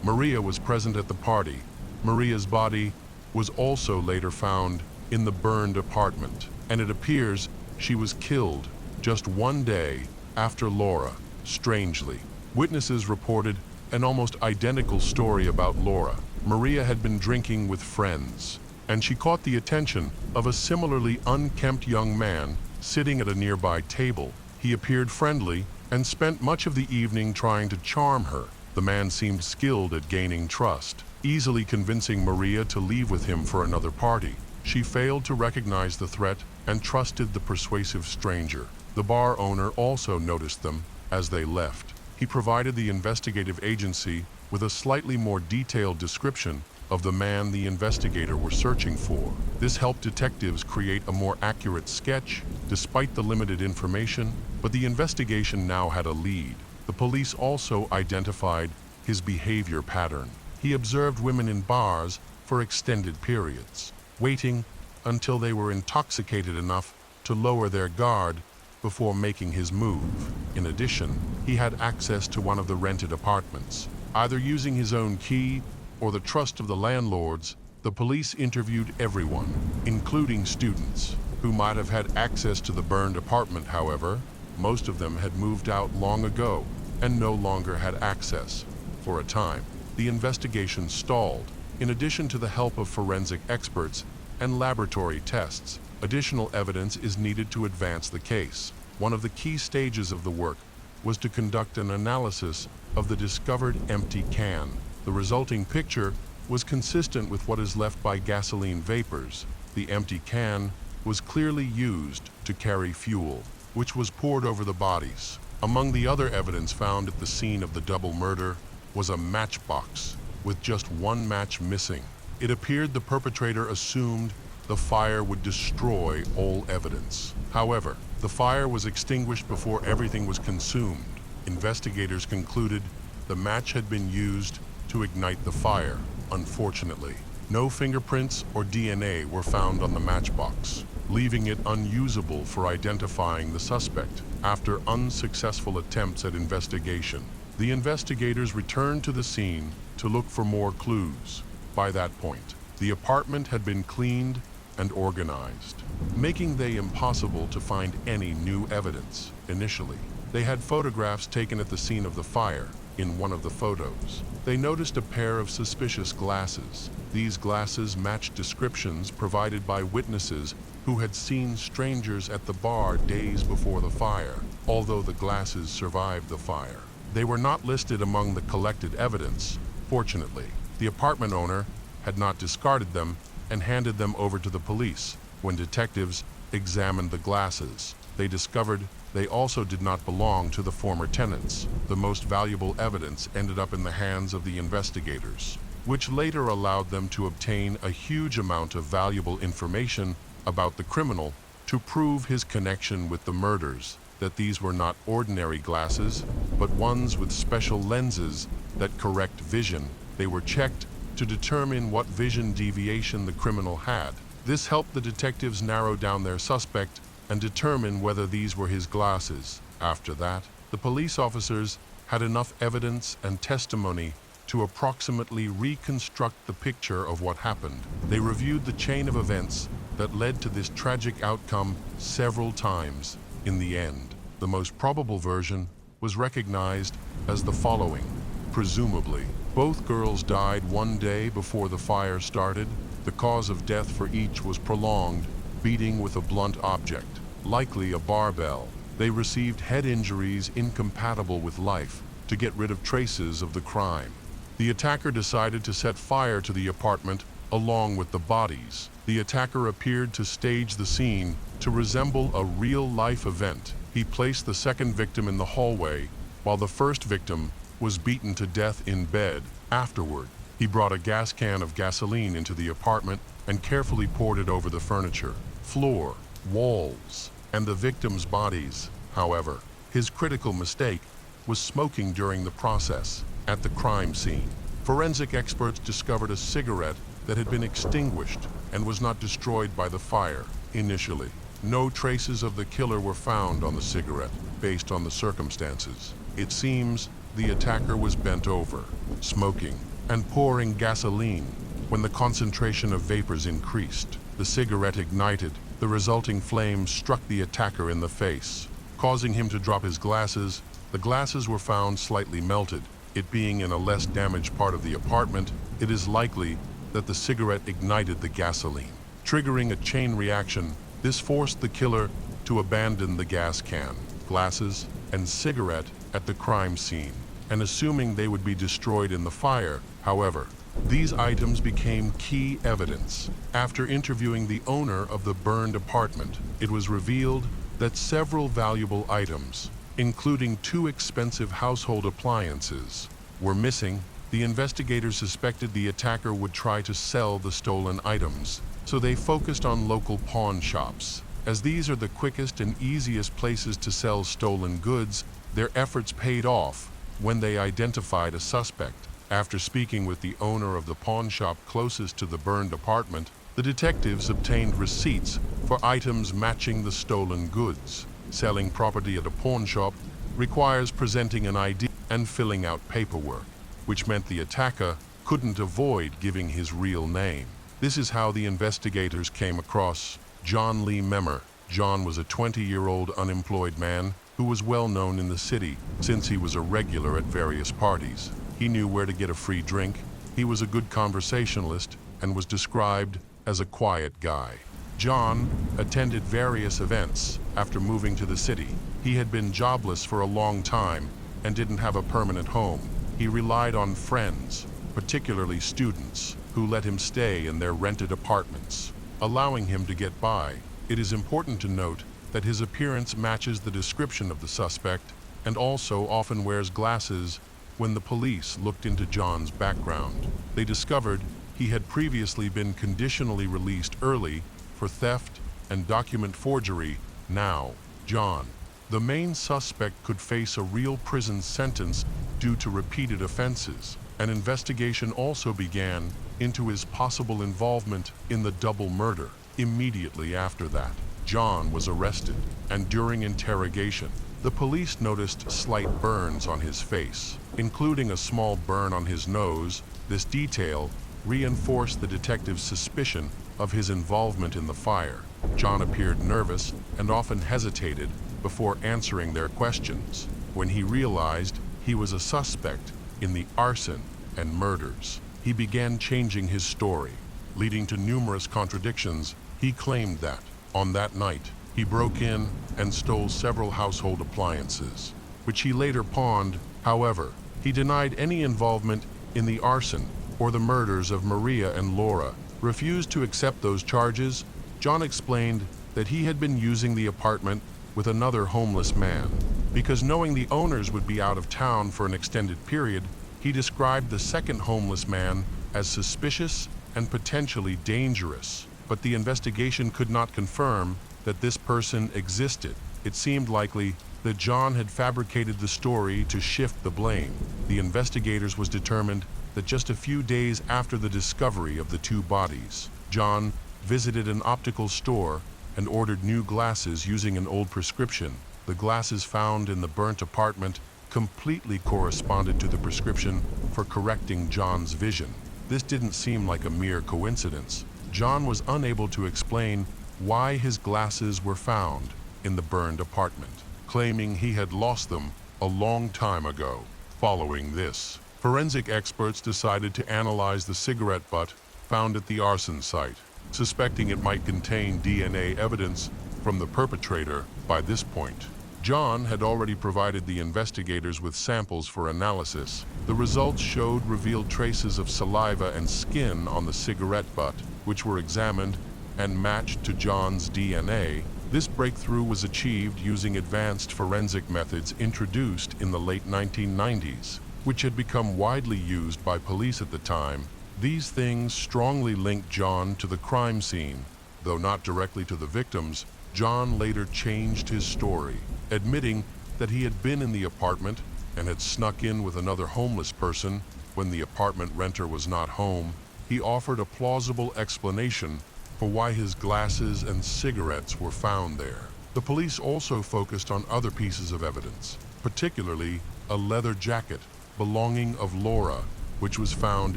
Speaker 1: Maria, was present at the party. Maria's body was also later found in the burned apartment, and it appears she was killed just one day after Laura. Strangely, witnesses reported an almost identical story about Laura. Maria had been drinking with friends, and she caught the attention of a similarly unkempt young man sitting at a nearby table. He appeared friendly and spent much of the evening trying to charm her. The man seemed skilled at gaining trust, easily convincing Maria to leave with him for another party. She failed to recognize the threat and trusted the persuasive stranger. The bar owner also noticed them as they left. He provided the investigative agency with a slightly more detailed description of the man the investigator were searching for. This helped detectives create a more accurate sketch, despite the limited information, but the investigation now had a lead. The police also identified his behavior pattern. He observed women in bars for extended periods, waiting until they were intoxicated enough to lower their guard before making his move. In addition, he had access to one of the rented apartments. Either using his own key or the trust of the landlords, the police interviewed everyone, including students, who might have had access to the burned apartment. However, most of them had moved out long ago and no longer had access. For a time, the investigation stalled. In addition to the help of forensic experts and laboratory tests, additional evidence is needed to advance the case. One of the key stages of the work was to conduct an analysis of the discovered empty can. The resulting picture was consistent with what is left by gasoline vapors. The empty can was clearly used to carry fuel, which was poured over the bodies. Among the other evidence found at the scene of the double murder was a matchbox with just one match missing. It appeared the perpetrator assumed the fire would destroy all evidence. However, the fire was extinguished before everything was consumed. Investigators concluded the match had been used to ignite the fire. Unfortunately, no fingerprints or DNA were found on the matchbox, leaving it unusable for identifying the suspect. After unsuccessful attempts at investigation, the investigators returned to the scene to look for more clues. By that point, the apartment had been cleaned and organized, making it impossible to find any new evidence. Initially, they had photographs taken at the scene of the fire. In one of the photos, they noticed a pair of suspicious glasses. These glasses matched descriptions provided by witnesses who had seen strangers at the bar days before the fire. Although the glasses survived the fire, they were not listed among the collected evidence. Fortunately, the apartment owner had not discarded them and handed them over to the police. When detectives examined the glasses, they discovered they also did not belong to the former tenants. The most valuable evidence ended up in the hands of the investigators, which later allowed them to obtain a huge amount of valuable information about the criminal to prove his connection with the murders, that these were not ordinary glasses, but ones with special lenses that correct vision. They were checked to determine what vision deviation the criminal had. This helped the detectives narrow down their suspect and determine whether these were his glasses. After that, the police officers had enough evidence and testimony to approximately reconstruct the picture of what happened. They reviewed the chain of events that led to this tragic outcome several times. In the end, the most probable version was recognized as the following. Presumably, both girls died one day before the fire started. The cause of death for each was prolonged beating with a blunt object, likely a barbell. They received head injuries incompatible with life to get rid of traces of the crime. The attacker decided to set fire to the apartment along with the bodies. The attacker appeared to stage the scene to resemble a real-life event. He placed the second victim in the hallway, while the first victim was beaten to death in bed. Afterward, he brought a gas can of gasoline into the apartment and carefully poured it over the furniture, floor, walls, and the victims' bodies. However, his critical mistake was smoking during the process. At the crime scene, forensic experts discovered a cigarette that had been extinguished and was not destroyed by the fire. Initially, no traces of the killer were found on the cigarette based on the circumstances. It seems the attacker was bent over, smoking, and pouring gasoline. When the concentration of vapors increased, the cigarette ignited. The resulting flames struck the attacker in the face, causing him to drop his glasses. The glasses were found slightly melted. It being in a less damaged part of the apartment, it is likely that the cigarette ignited the gasoline, triggering a chain reaction. This forced the killer to abandon the gas can, glasses, and cigarette at the crime scene, and assuming they would be destroyed in the fire. However, these items became key evidence. After interviewing the owner of the burned apartment, it was revealed that several valuable items, including 2 expensive household appliances, were missing. The investigators suspected the attacker would try to sell the stolen items, so they focused on local pawn shops. As these are the quickest and easiest places to sell stolen goods, their efforts paid off when they identified a suspect. After speaking with the owner of the pawn shop closest to the burned apartment, the detectives obtained receipts for items matching the stolen goods. Selling property at a pawn shop requires presenting an ID and filling out paperwork, which meant the attacker couldn't avoid giving his real name. This is how the investigators came across John Lee Memmer. John was a 20-year-old unemployed man who was well known in the city since he was a regular at various parties. He knew where to get a free drink. He was a good conversationalist and was described as a quiet guy. John attended various events after moving to the city. He had been jobless for a long time and didn't have a permanent home. He relied on friends, particularly students, who let him stay in their rented apartments, allowing him to get by. It is important to note that his appearance matches the description of the suspect and also often wears glasses. When the police looked into John's background, they discovered he had previously been conditionally released early for theft and document forgery. Now, John, the main suspect, could face a real prison sentence due to repeated offenses. An investigation also began into his possible involvement in the double murder. Immediately after that, John was arrested, and during interrogation, the police noticed slight burns on his face, including a small burn on his nose. This detail reinforced the detective's suspicion of his involvement in the fire. John appeared nervous and often hesitated before answering their questions. When he realized he was a suspect in the arson and murders, he began changing his story, leading to numerous contradictions. He claimed that, on that night, he broke in and stole several household appliances, which he later pawned. However, he denied any involvement in the arson or the murders of Maria and Laura, refused to accept those charges. John explained that he had been using the apartment with another homeless man. Because knowing the owners would be out of town for an extended period, he described the second homeless man as suspicious and potentially dangerous. But the investigation could not confirm that this person existed. It seemed likely that John had fabricated the story to shift the blame. The investigators was determined that just a few days after the discovery of the two bodies, John visited an optical store and ordered new glasses using an old prescription. The glasses found in the burnt apartment completely corresponded to the prescription for correcting John's vision. This didn't seem like a mere coincidence. John was unable to explain why his glasses were found in the burned apartment, claiming he had lost them a long time ago. Following this, forensic experts decided to analyze the cigarette butt found at the arson site, suspecting it might contain DNA evidence from the perpetrator. By this point, John had already provided the investigators with samples for analysis. The results revealed traces of saliva and skin on the cigarette butt, which were examined and matched to John's DNA. This breakthrough was achieved using advanced forensic methods introduced in the late 1990s, which had become widely used by police at the time. These things strongly linked John to the crime scene, though not directly to the victims. John later changed his story, admitting that he had been in the apartment and had snuck in with another homeless person when the apartment renter was not home. He offered a plausible explanation for why his glasses and cigarettes were found there. The police also focused on other pieces of evidence, particularly a leather jacket belonging of Laura, which was found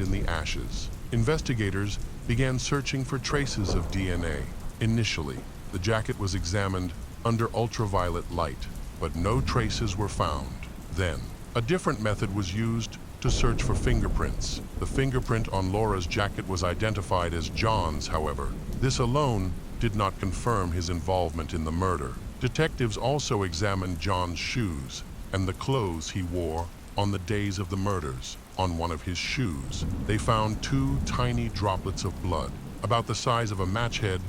Speaker 1: in the ashes. Investigators began searching for traces of DNA. Initially, the jacket was examined under ultraviolet light, but no traces were found. Then, a different method was used to search for fingerprints. The fingerprint on Laura's jacket was identified as John's, however. This alone did not confirm his involvement in the murder. Detectives also examined John's shoes and the clothes he wore on the days of the murders. On one of his shoes, they found two tiny droplets of blood, about the size of a match head.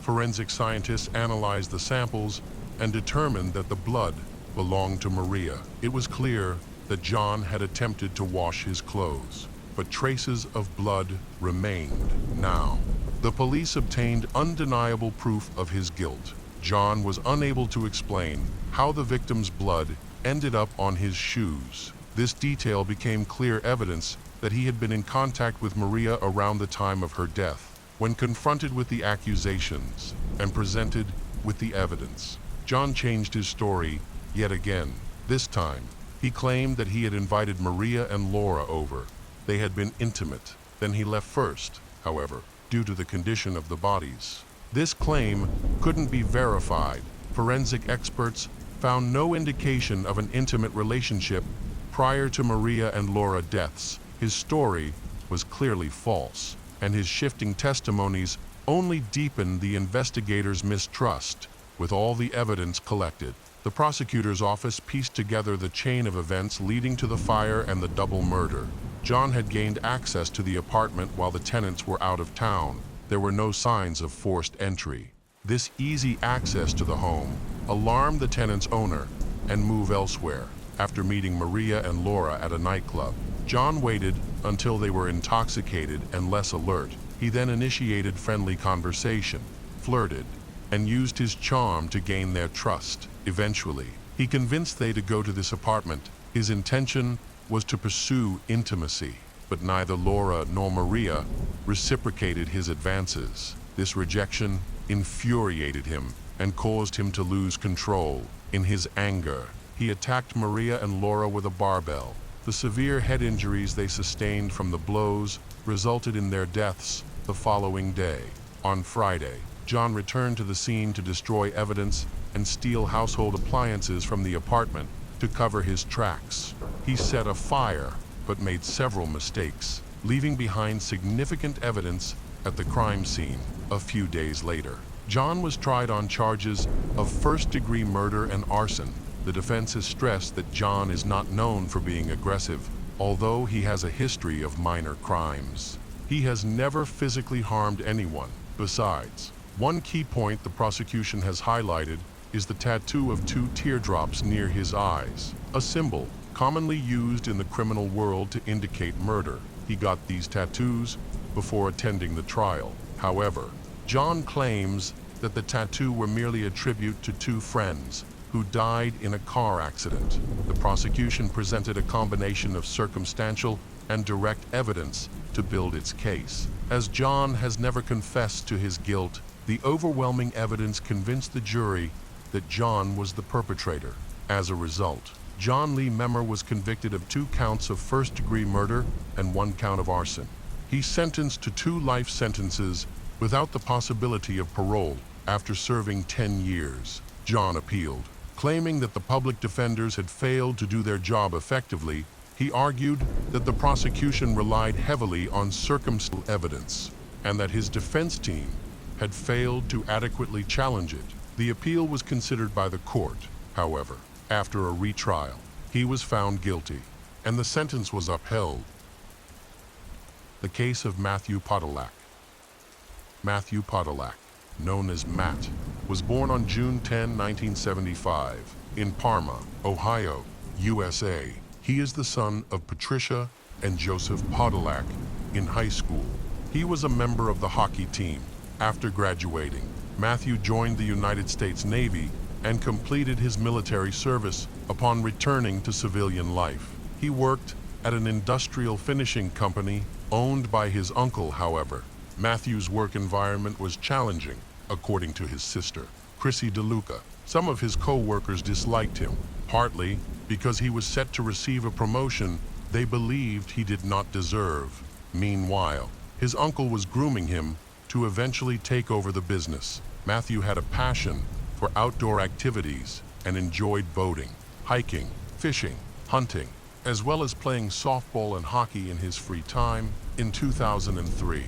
Speaker 1: Forensic scientists analyzed the samples and determined that the blood belonged to Maria. It was clear that John had attempted to wash his clothes, but traces of blood remained. Now, the police obtained undeniable proof of his guilt. John was unable to explain how the victim's blood ended up on his shoes. This detail became clear evidence that he had been in contact with Maria around the time of her death. When confronted with the accusations and presented with the evidence, John changed his story yet again. This time, he claimed that he had invited Maria and Laura over. They had been intimate. Then he left first, however, due to the condition of the bodies. This claim couldn't be verified. Forensic experts found no indication of an intimate relationship prior to Maria and Laura deaths. His story was clearly false, and his shifting testimonies only deepened the investigators' mistrust. With all the evidence collected, the prosecutor's office pieced together the chain of events leading to the fire and the double murder. John had gained access to the apartment while the tenants were out of town. There were no signs of forced entry. This easy access to the home alarmed the tenant's owner and moved elsewhere. After meeting Maria and Laura at a nightclub, John waited until they were intoxicated and less alert. He then initiated friendly conversation, flirted, and used his charm to gain their trust. Eventually, he convinced they to go to this apartment. His intention was to pursue intimacy, but neither Laura nor Maria reciprocated his advances. This rejection infuriated him and caused him to lose control. In his anger, he attacked Maria and Laura with a barbell. The severe head injuries they sustained from the blows resulted in their deaths the following day. On Friday, John returned to the scene to destroy evidence and steal household appliances from the apartment to cover his tracks. He set a fire, but made several mistakes, leaving behind significant evidence at the crime scene. A few days later, John was tried on charges of first-degree murder and arson. The defense has stressed that John is not known for being aggressive, although he has a history of minor crimes. He has never physically harmed anyone. Besides, One key point the prosecution has highlighted is the tattoo of two teardrops near his eyes, a symbol commonly used in the criminal world to indicate murder. He got these tattoos before attending the trial. However, John claims that the tattoo were merely a tribute to two friends who died in a car accident. The prosecution presented a combination of circumstantial and direct evidence to build its case. As John has never confessed to his guilt, the overwhelming evidence convinced the jury that John was the perpetrator. As a result, John Lee Memmer was convicted of 2 counts of first-degree murder and 1 count of arson. He's sentenced to 2 life sentences without the possibility of parole after serving 10 years. John appealed, claiming that the public defenders had failed to do their job effectively. He argued that the prosecution relied heavily on circumstantial evidence and that his defense team had failed to adequately challenge it. The appeal was considered by the court. However, after a retrial, he was found guilty, and the sentence was upheld. The case of Matthew Podolak. Matthew Podolak, known as Matt, was born on June 10, 1975, in Parma, Ohio, USA. He is the son of Patricia and Joseph Podolak in high school. He was a member of the hockey team. After graduating, Matthew joined the United States Navy and completed his military service. Upon returning to civilian life, he worked at an industrial finishing company owned by his uncle. However, Matthew's work environment was challenging, according to his sister, Chrissy DeLuca. Some of his co-workers disliked him, partly because he was set to receive a promotion they believed he did not deserve. Meanwhile, his uncle was grooming him to eventually take over the business. Matthew had a passion for outdoor activities and enjoyed boating, hiking, fishing, hunting, as well as playing softball and hockey in his free time. In 2003,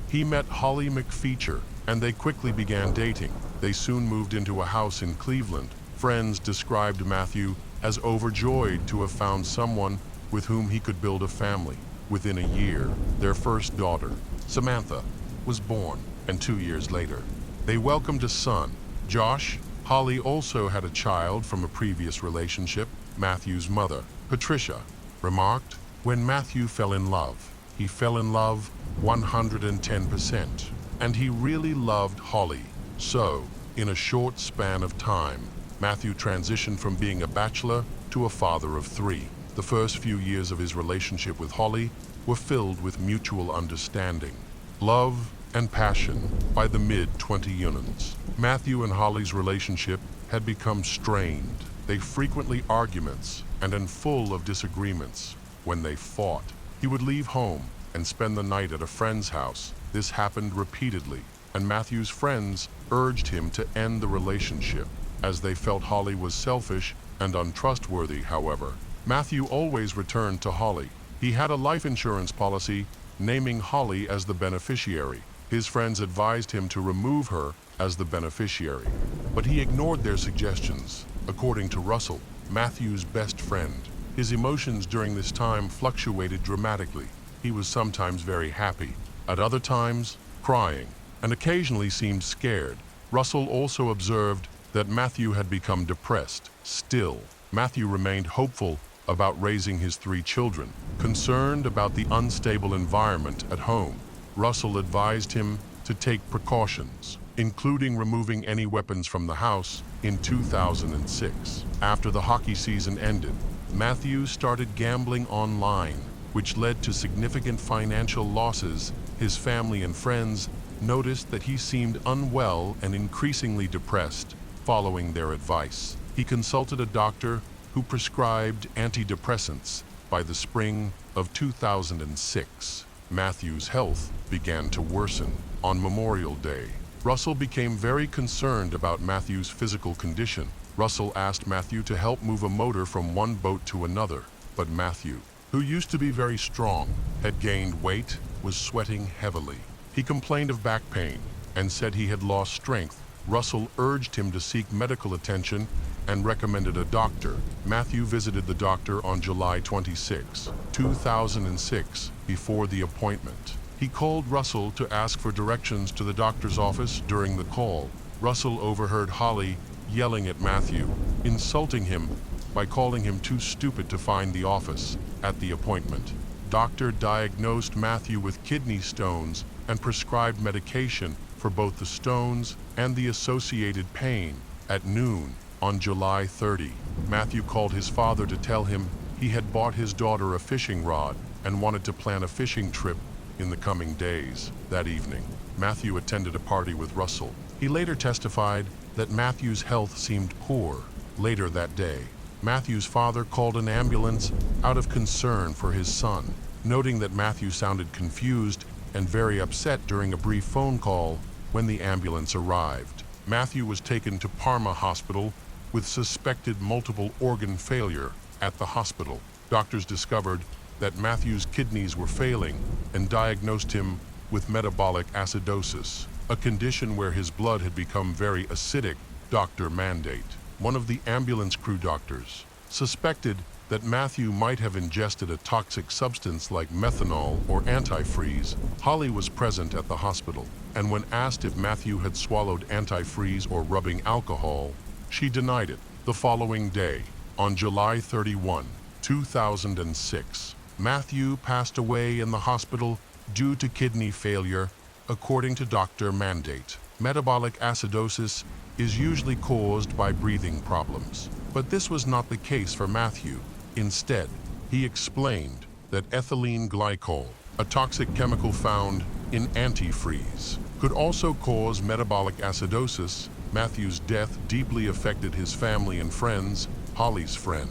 Speaker 1: he met Holly McFeature, and they quickly began dating. They soon moved into a house in Cleveland. Friends described Matthew as overjoyed to have found someone with whom he could build a family. Within a year, their first daughter, Samantha, was born, and 2 years later, they welcomed a son, Josh. Holly also had a child from a previous relationship. Matthew's mother, Patricia, remarked, "When Matthew fell in love, he fell in love 110%, and he really loved Holly." So, in a short span of time, Matthew transitioned from being a bachelor to a father of 3. The first few years of his relationship with Holly were filled with mutual understanding, love, and passion. By the mid-20s, Matthew and Holly's relationship had become strained. They frequently arguments and full of disagreements. When they fought, he would leave home and spend the night at a friend's house. This happened repeatedly, and Matthew's friends urged him to end the relationship, as they felt Holly was selfish and untrustworthy. However, Matthew always returned to Holly. He had a life insurance policy naming Holly as the beneficiary. His friends advised him to remove her as the beneficiary, but he ignored their suggestions. According to Russell, Matthew's best friend, his emotions during this time fluctuated dramatically. He was sometimes very happy, at other times crying, and occasionally seemed scared. Russell also observed that Matthew had become depressed. Still, Matthew remained hopeful about raising his 3 children. Concerned about the unstable environment at home, Russell advised him to take precautions, including removing any weapons from the house. In 2006, after the hockey season ended, Matthew started gambling online, which led to significant financial losses. His family and friends noticed that he seemed unwell and increasingly depressed. Following their advice, he consulted a doctor who prescribed antidepressants. By the spring of 2006, Matthew's health began to worsen. On Memorial Day, Russell became very concerned about Matthew's physical condition. Russell asked Matthew to help move a motor from one boat to another, but Matthew, who used to be very strong, had gained weight, was sweating heavily. He complained of back pain and said he had lost strength. Russell urged him to seek medical attention and recommended a doctor. Matthew visited the doctor on July 26, 2006. Before the appointment, He called Russell to ask for directions to the doctor's office. During the call, Russell overheard Holly yelling at Matthew, insulting him by calling him too stupid to find the office at the appointment. Doctor diagnosed Matthew with kidney stones and prescribed medication for both the stones and the associated pain. At noon on July 30, Matthew called his father to tell him he had bought his daughter a fishing rod and wanted to plan a fishing trip in the coming days. That evening, Matthew attended a party with Russell. He later testified that Matthew's health seemed poor. Later that day, Matthew's father called an ambulance out of concern for his son, noting that Matthew sounded confused and very upset during a brief phone call when the ambulance arrived. Matthew was taken to Parma Hospital with suspected multiple organ failure. At the hospital, doctors discovered that Matthew's kidneys were failing and diagnosed him with metabolic acidosis, a condition where his blood had become very acidic. Dr. Mandate, one of the ambulance crew doctors, suspected that Matthew might have ingested a toxic substance like methanol or antifreeze. Holly was present at the hospital, and when asked if Matthew had swallowed antifreeze or rubbing alcohol, she denied it. The following day, on July 31, 2006, Matthew passed away in the hospital due to kidney failure, according to Dr. Mandate. Metabolic acidosis is usually caused by breathing problems, but this was not the case for Matthew. Instead, he explained that ethylene glycol, a toxic chemical found in antifreeze, could also cause metabolic acidosis. Matthew's death deeply affected his family and friends. Holly's friend,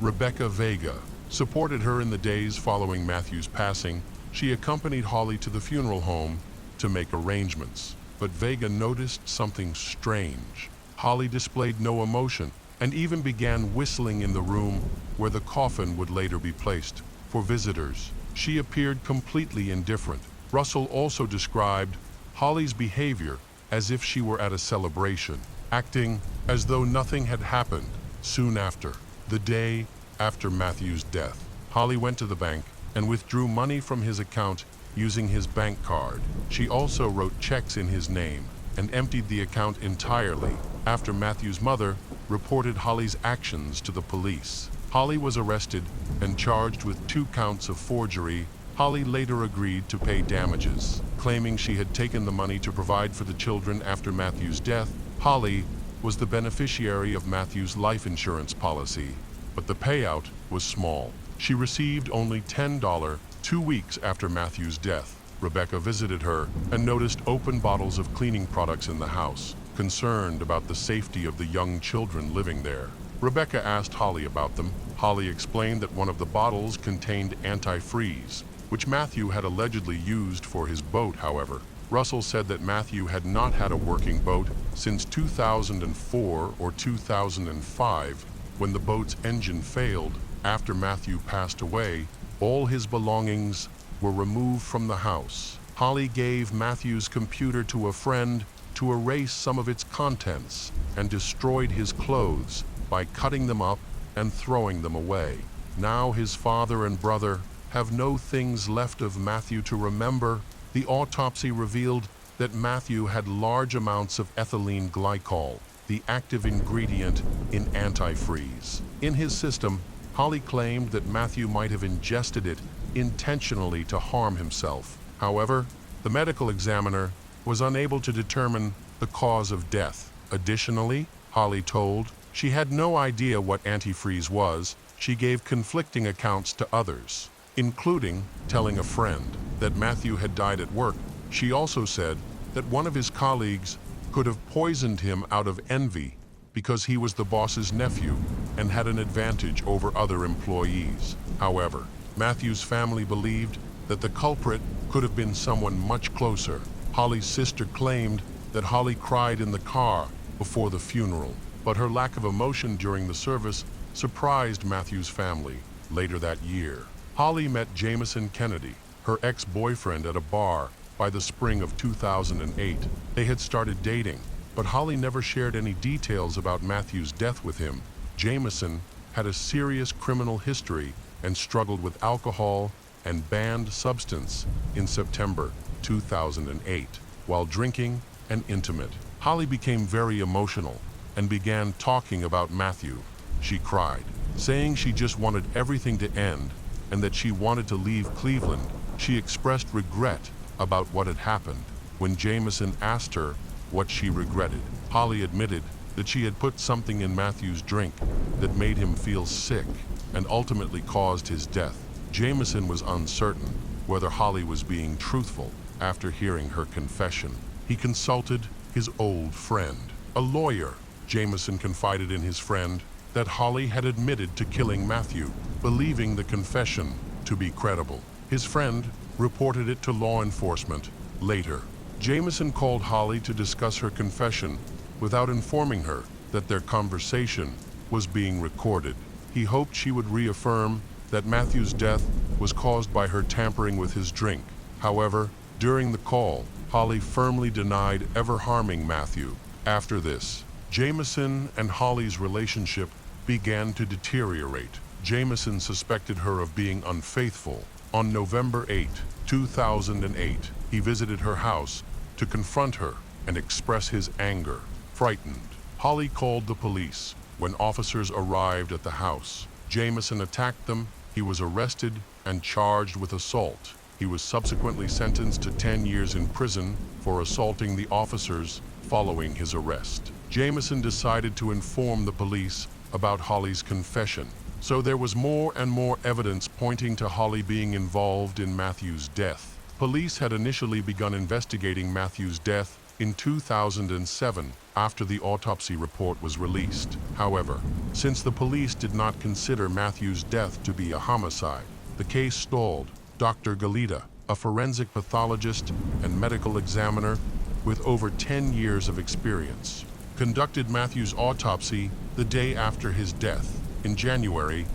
Speaker 1: Rebecca Vega, supported her in the days following Matthew's passing. She accompanied Holly to the funeral home to make arrangements, but Vega noticed something strange. Holly displayed no emotion and even began whistling in the room where the coffin would later be placed for visitors. She appeared completely indifferent. Russell also described Holly's behavior as if she were at a celebration, acting as though nothing had happened. Soon after, the day after Matthew's death, Holly went to the bank and withdrew money from his account using his bank card. She also wrote checks in his name and emptied the account entirely. After Matthew's mother reported Holly's actions to the police, Holly was arrested and charged with 2 counts of forgery. Holly later agreed to pay damages, claiming she had taken the money to provide for the children after Matthew's death. Holly was the beneficiary of Matthew's life insurance policy, but the payout was small. She received only $10 2 weeks after Matthew's death. Rebecca visited her and noticed open bottles of cleaning products in the house, concerned about the safety of the young children living there. Rebecca asked Holly about them. Holly explained that one of the bottles contained antifreeze, which Matthew had allegedly used for his boat. However, Russell said that Matthew had not had a working boat since 2004 or 2005, when the boat's engine failed. After Matthew passed away, all his belongings were removed from the house. Holly gave Matthew's computer to a friend to erase some of its contents and destroyed his clothes by cutting them up and throwing them away. Now his father and brother have no things left of Matthew to remember. The autopsy revealed that Matthew had large amounts of ethylene glycol, the active ingredient in antifreeze, in his system. Holly claimed that Matthew might have ingested it intentionally to harm himself. However, the medical examiner was unable to determine the cause of death. Additionally, Holly told she had no idea what antifreeze was. She gave conflicting accounts to others, including telling a friend that Matthew had died at work. She also said that one of his colleagues could have poisoned him out of envy because he was the boss's nephew and had an advantage over other employees. However, Matthew's family believed that the culprit could have been someone much closer. Holly's sister claimed that Holly cried in the car before the funeral, but her lack of emotion during the service surprised Matthew's family. Later that year, Holly met Jameson Kennedy, her ex-boyfriend, at a bar by the spring of 2008. They had started dating, but Holly never shared any details about Matthew's death with him. Jameson had a serious criminal history and struggled with alcohol and banned substance in September 2008. While drinking and intimate, Holly became very emotional and began talking about Matthew. She cried, saying she just wanted everything to end and that she wanted to leave Cleveland. She expressed regret about what had happened. When Jameson asked her what she regretted, Holly admitted that she had put something in Matthew's drink that made him feel sick and ultimately caused his death. Jameson was uncertain whether Holly was being truthful. After hearing her confession, he consulted his old friend, a lawyer. Jameson confided in his friend that Holly had admitted to killing Matthew, believing the confession to be credible. His friend reported it to law enforcement later. Jameson called Holly to discuss her confession without informing her that their conversation was being recorded. He hoped she would reaffirm that Matthew's death was caused by her tampering with his drink. However, during the call, Holly firmly denied ever harming Matthew. After this, Jameson and Holly's relationship began to deteriorate. Jameson suspected her of being unfaithful. On November 8, 2008, he visited her house to confront her and express his anger. Frightened, Holly called the police. When officers arrived at the house, Jameson attacked them. He was arrested and charged with assault. He was subsequently sentenced to 10 years in prison for assaulting the officers following his arrest. Jameson decided to inform the police about Holly's confession, so there was more and more evidence pointing to Holly being involved in Matthew's death. Police had initially begun investigating Matthew's death in 2007 after the autopsy report was released. However, since the police did not consider Matthew's death to be a homicide, the case stalled. Dr. Galita, a forensic pathologist and medical examiner with over 10 years of experience, conducted Matthew's autopsy the day after his death in January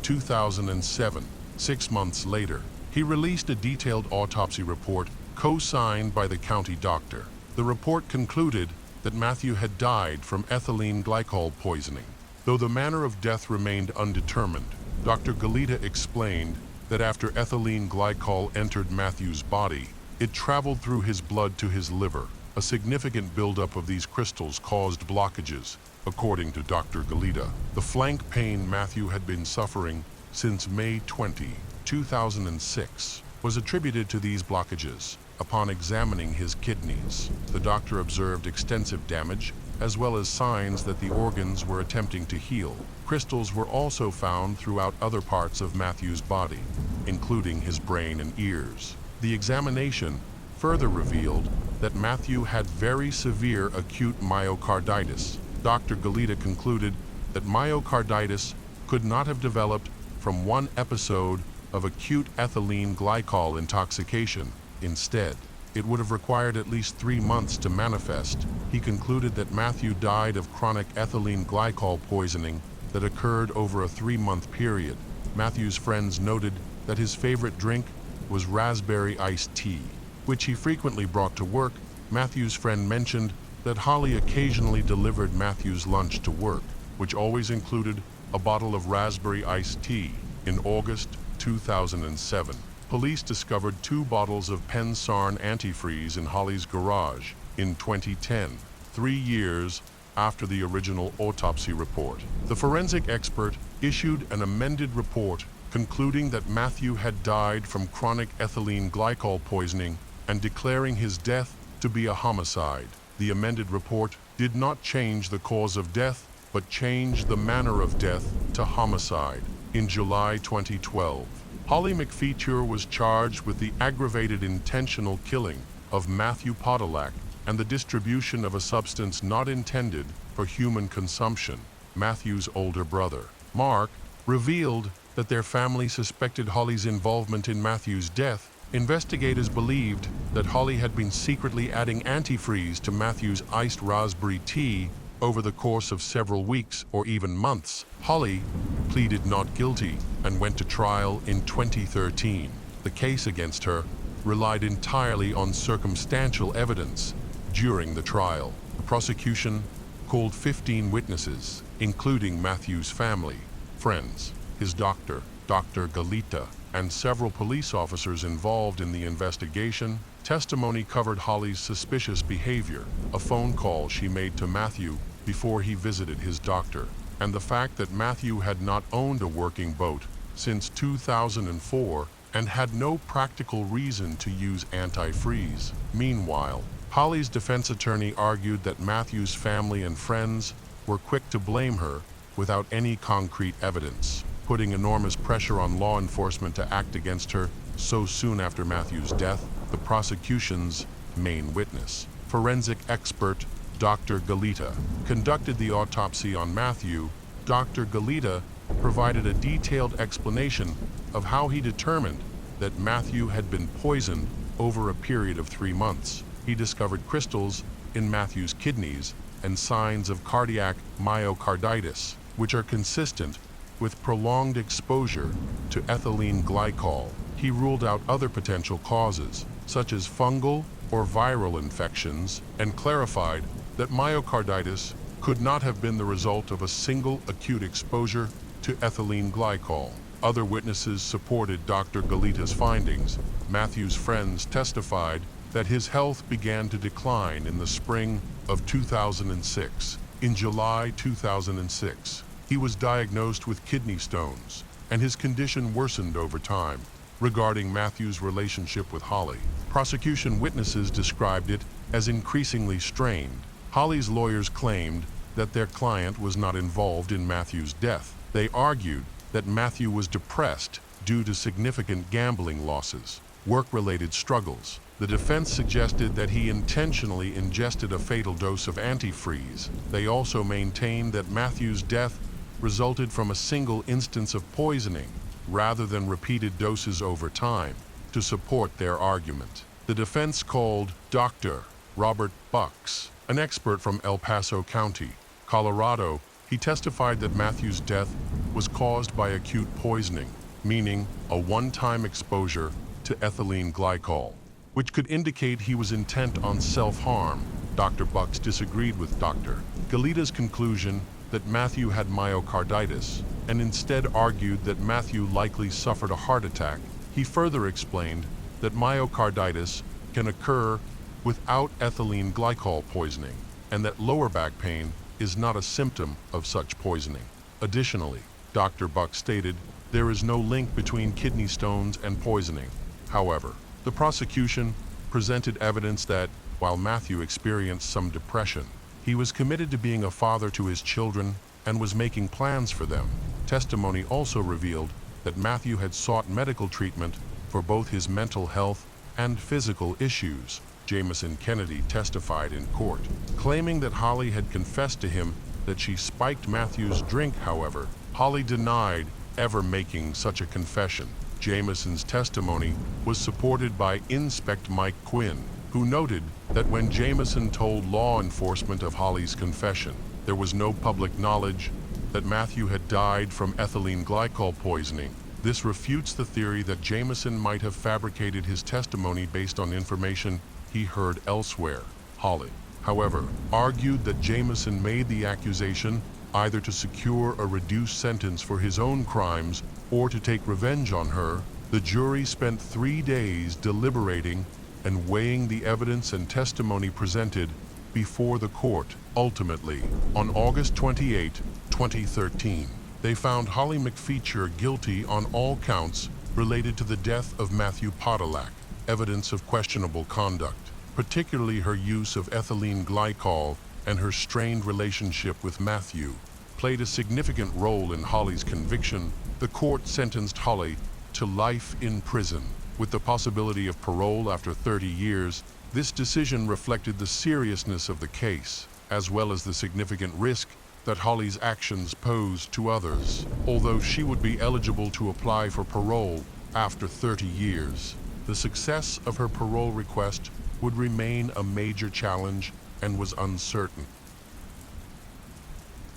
Speaker 1: 2007. 6 months later, he released a detailed autopsy report co-signed by the county doctor. The report concluded that Matthew had died from ethylene glycol poisoning. Though the manner of death remained undetermined, Dr. Galita explained that after ethylene glycol entered Matthew's body, it traveled through his blood to his liver. A significant buildup of these crystals caused blockages, according to Dr. Galita. The flank pain Matthew had been suffering since May 20, 2006, was attributed to these blockages. Upon examining his kidneys, the doctor observed extensive damage, as well as signs that the organs were attempting to heal. Crystals were also found throughout other parts of Matthew's body, including his brain and ears. The examination further revealed that Matthew had very severe acute myocarditis. Dr. Galita concluded that myocarditis could not have developed from one episode of acute ethylene glycol intoxication. Instead, it would have required at least 3 months to manifest. He concluded that Matthew died of chronic ethylene glycol poisoning that occurred over a 3-month period. Matthew's friends noted that his favorite drink was raspberry iced tea, which he frequently brought to work. Matthew's friend mentioned that Holly occasionally delivered Matthew's lunch to work, which always included a bottle of raspberry iced tea. In August 2007, police discovered 2 bottles of Pensarn antifreeze in Holly's garage in 2010, 3 years after the original autopsy report. The forensic expert issued an amended report concluding that Matthew had died from chronic ethylene glycol poisoning and declaring his death to be a homicide. The amended report did not change the cause of death, but changed the manner of death to homicide. In July 2012, Holly McFeature was charged with the aggravated intentional killing of Matthew Podolak and the distribution of a substance not intended for human consumption. Matthew's older brother, Mark, revealed that their family suspected Holly's involvement in Matthew's death. Investigators believed that Holly had been secretly adding antifreeze to Matthew's iced raspberry tea over the course of several weeks or even months. Holly pleaded not guilty and went to trial in 2013. The case against her relied entirely on circumstantial evidence. During the trial, the prosecution called 15 witnesses, including Matthew's family, friends, his doctor, Dr. Galita, and several police officers involved in the investigation. Testimony covered Holly's suspicious behavior, a phone call she made to Matthew before he visited his doctor, and the fact that Matthew had not owned a working boat since 2004 and had no practical reason to use antifreeze. Meanwhile, Holly's defense attorney argued that Matthew's family and friends were quick to blame her without any concrete evidence, putting enormous pressure on law enforcement to act against her so soon after Matthew's death. The prosecution's main witness, forensic expert Dr. Galita, conducted the autopsy on Matthew. Dr. Galita provided a detailed explanation of how he determined that Matthew had been poisoned over a period of 3 months. He discovered crystals in Matthew's kidneys and signs of cardiac myocarditis, which are consistent with prolonged exposure to ethylene glycol. He ruled out other potential causes, such as fungal or viral infections, and clarified that myocarditis could not have been the result of a single acute exposure to ethylene glycol. Other witnesses supported Dr. Galita's findings. Matthew's friends testified that his health began to decline in the spring of 2006. In July 2006, he was diagnosed with kidney stones, and his condition worsened over time. Regarding Matthew's relationship with Holly, prosecution witnesses described it as increasingly strained. Holly's lawyers claimed that their client was not involved in Matthew's death. They argued that Matthew was depressed due to significant gambling losses, work-related struggles. The defense suggested that he intentionally ingested a fatal dose of antifreeze. They also maintained that Matthew's death resulted from a single instance of poisoning, rather than repeated doses over time, to support their argument. The defense called Dr. Robert Bucks, an expert from El Paso County, Colorado. He testified that Matthew's death was caused by acute poisoning, meaning a one-time exposure to ethylene glycol, which could indicate he was intent on self-harm. Dr. Bucks disagreed with Dr. Galita's conclusion that Matthew had myocarditis, and instead argued that Matthew likely suffered a heart attack. He further explained that myocarditis can occur without ethylene glycol poisoning, and that lower back pain is not a symptom of such poisoning. Additionally, Dr. Bucks stated there is no link between kidney stones and poisoning. However, the prosecution presented evidence that, while Matthew experienced some depression, he was committed to being a father to his children and was making plans for them. Testimony also revealed that Matthew had sought medical treatment for both his mental health and physical issues. Jameson Kennedy testified in court, claiming that Holly had confessed to him that she spiked Matthew's drink. However, Holly denied ever making such a confession. Jameson's testimony was supported by Inspector Mike Quinn, who noted that when Jameson told law enforcement of Holly's confession, there was no public knowledge that Matthew had died from ethylene glycol poisoning. This refutes the theory that Jameson might have fabricated his testimony based on information he heard elsewhere. Holly, however, argued that Jameson made the accusation either to secure a reduced sentence for his own crimes or to take revenge on her. The jury spent 3 days deliberating and weighing the evidence and testimony presented before the court. Ultimately, on August 28, 2013, they found Holly McFeature guilty on all counts related to the death of Matthew Podolak. Evidence of questionable conduct, particularly her use of ethylene glycol and her strained relationship with Matthew, played a significant role in Holly's conviction. The court sentenced Holly to life in prison, with the possibility of parole after 30 years. This decision reflected the seriousness of the case, as well as the significant risk that Holly's actions posed to others. Although she would be eligible to apply for parole after 30 years, the success of her parole request would remain a major challenge and was uncertain.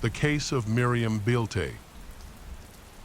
Speaker 1: The case of Miriam Bilte.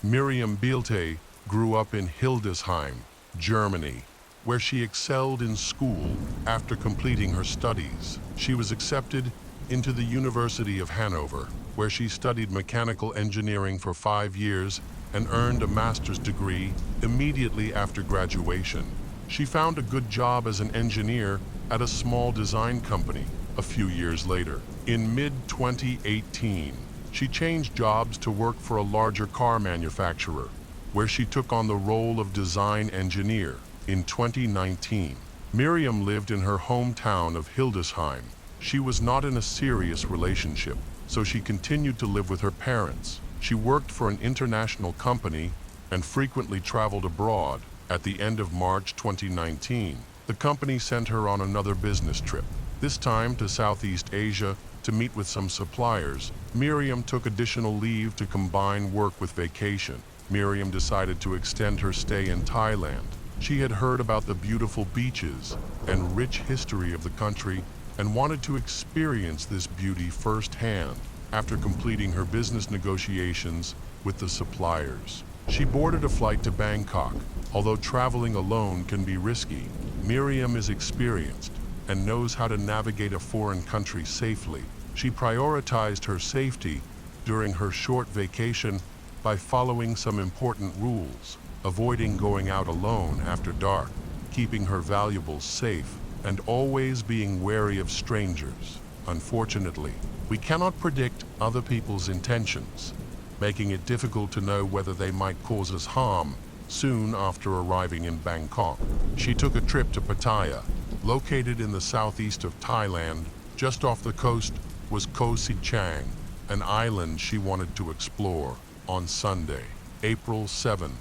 Speaker 1: Miriam Bilte grew up in Hildesheim, Germany, where she excelled in school. After completing her studies, she was accepted into the University of Hanover, where she studied mechanical engineering for 5 years and earned a master's degree immediately after graduation. She found a good job as an engineer at a small design company a few years later. In mid-2018, she changed jobs to work for a larger car manufacturer, where she took on the role of design engineer. In 2019, Miriam lived in her hometown of Hildesheim. She was not in a serious relationship, so she continued to live with her parents. She worked for an international company and frequently traveled abroad. At the end of March 2019, the company sent her on another business trip, this time to Southeast Asia to meet with some suppliers. Miriam took additional leave to combine work with vacation. Miriam decided to extend her stay in Thailand. She had heard about the beautiful beaches and rich history of the country and wanted to experience this beauty firsthand. After completing her business negotiations with the suppliers, she boarded a flight to Bangkok. Although traveling alone can be risky, Miriam is experienced and knows how to navigate a foreign country safely. She prioritized her safety during her short vacation by following some important rules, avoiding going out alone after dark, keeping her valuables safe, and always being wary of strangers. Unfortunately, we cannot predict other people's intentions, making it difficult to know whether they might cause us harm. Soon after arriving in Bangkok, she took a trip to Pattaya, located in the southeast of Thailand. Just off the coast was Koh Si Chang, an island she wanted to explore. On Sunday, April 7,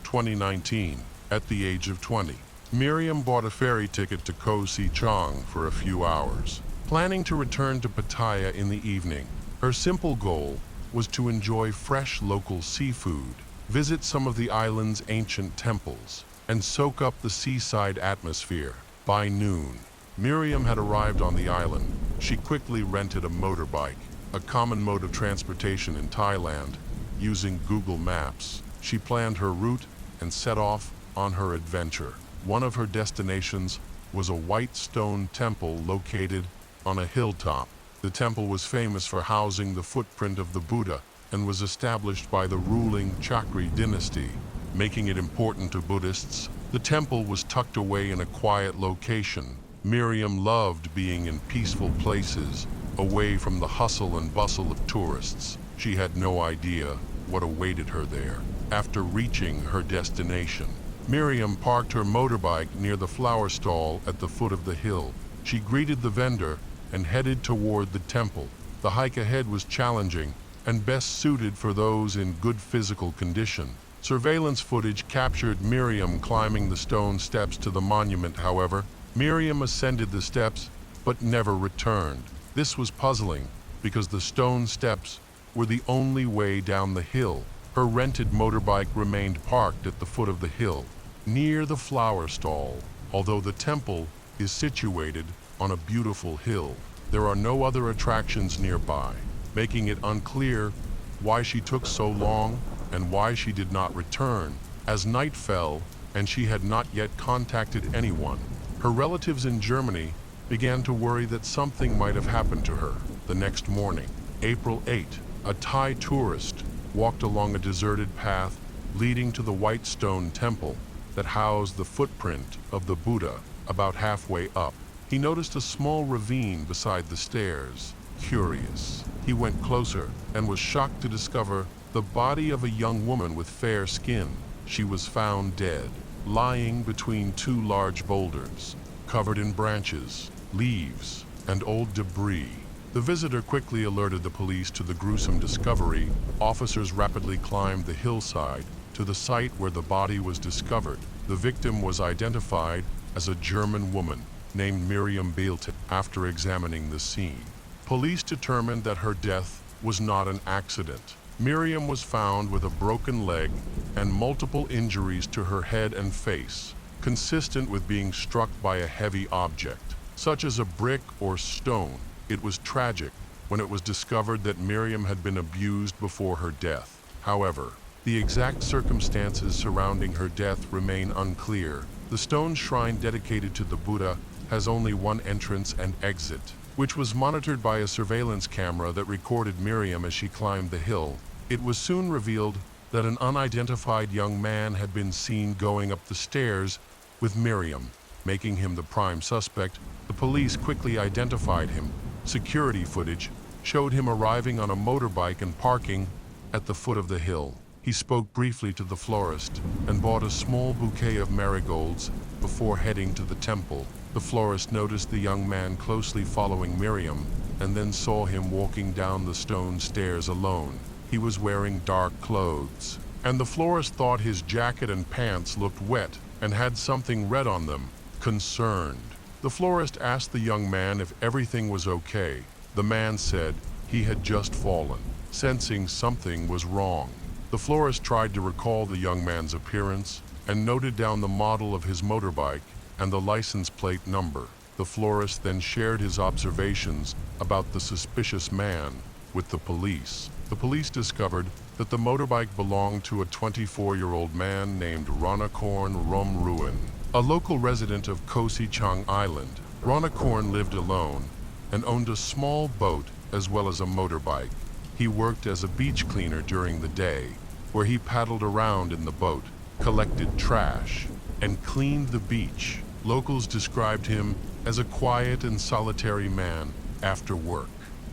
Speaker 1: 2019, at the age of 20, Miriam bought a ferry ticket to Koh Si Chang for a few hours, planning to return to Pattaya in the evening. Her simple goal was to enjoy fresh local seafood, visit some of the island's ancient temples, and soak up the seaside atmosphere. By noon, Miriam had arrived on the island. She quickly rented a motorbike, a common mode of transportation in Thailand. Using Google Maps, she planned her route and set off on her adventure. One of her destinations was a white stone temple located on a hilltop. The temple was famous for housing the footprint of the Buddha and was established by the ruling Chakri dynasty, making it important to Buddhists. The temple was tucked away in a quiet location. Miriam loved being in peaceful places, away from the hustle and bustle of tourists. She had no idea what awaited her there. After reaching her destination, Miriam parked her motorbike near the flower stall at the foot of the hill. She greeted the vendor and headed toward the temple. The hike ahead was challenging and best suited for those in good physical condition. Surveillance footage captured Miriam climbing the stone steps to the monument. However, Miriam ascended the steps but never returned. This was puzzling because the stone steps were the only way down the hill. Her rented motorbike remained parked at the foot of the hill, near the flower stall. Although the temple is situated on a beautiful hill, there are no other attractions nearby, making it unclear why she took so long and why she did not return. As night fell and she had not yet contacted anyone, her relatives in Germany began to worry that something might have happened to her. The next morning, April 8, a Thai tourist walked along a deserted path leading to the white stone temple that housed the footprint of the Buddha. About halfway up, he noticed a small ravine beside the stairs. Curious, he went closer and was shocked to discover the body of a young woman with fair skin. She was found dead, lying between two large boulders, covered in branches, leaves, and old debris. The visitor quickly alerted the police to the gruesome discovery. Officers rapidly climbed the hillside to the site where the body was discovered. The victim was identified as a German woman named Miriam Beelte. After examining the scene, police determined that her death was not an accident. Miriam was found with a broken leg and multiple injuries to her head and face, consistent with being struck by a heavy object, such as a brick or stone. It was tragic when it was discovered that Miriam had been abused before her death. However, the exact circumstances surrounding her death remain unclear. The stone shrine dedicated to the Buddha has only one entrance and exit, which was monitored by a surveillance camera that recorded Miriam as she climbed the hill. It was soon revealed that an unidentified young man had been seen going up the stairs with Miriam, making him the prime suspect. The police quickly identified him. Security footage showed him arriving on a motorbike and parking at the foot of the hill. He spoke briefly to the florist and bought a small bouquet of marigolds before heading to the temple. The florist noticed the young man closely following Miriam and then saw him walking down the stone stairs alone. He was wearing dark clothes, and the florist thought his jacket and pants looked wet and had something red on them. Concerned, the florist asked the young man if everything was okay. The man said he had just fallen, sensing something was wrong. The florist tried to recall the young man's appearance and noted down the model of his motorbike and the license plate number. The florist then shared his observations about the suspicious man with the police. The police discovered that the motorbike belonged to a 24-year-old man named Ranakorn Romruin, a local resident of Kosichang Island. Ranakorn lived alone and owned a small boat as well as a motorbike. He worked as a beach cleaner during the day, where he paddled around in the boat, collected trash, and cleaned the beach. Locals described him as a quiet and solitary man after work.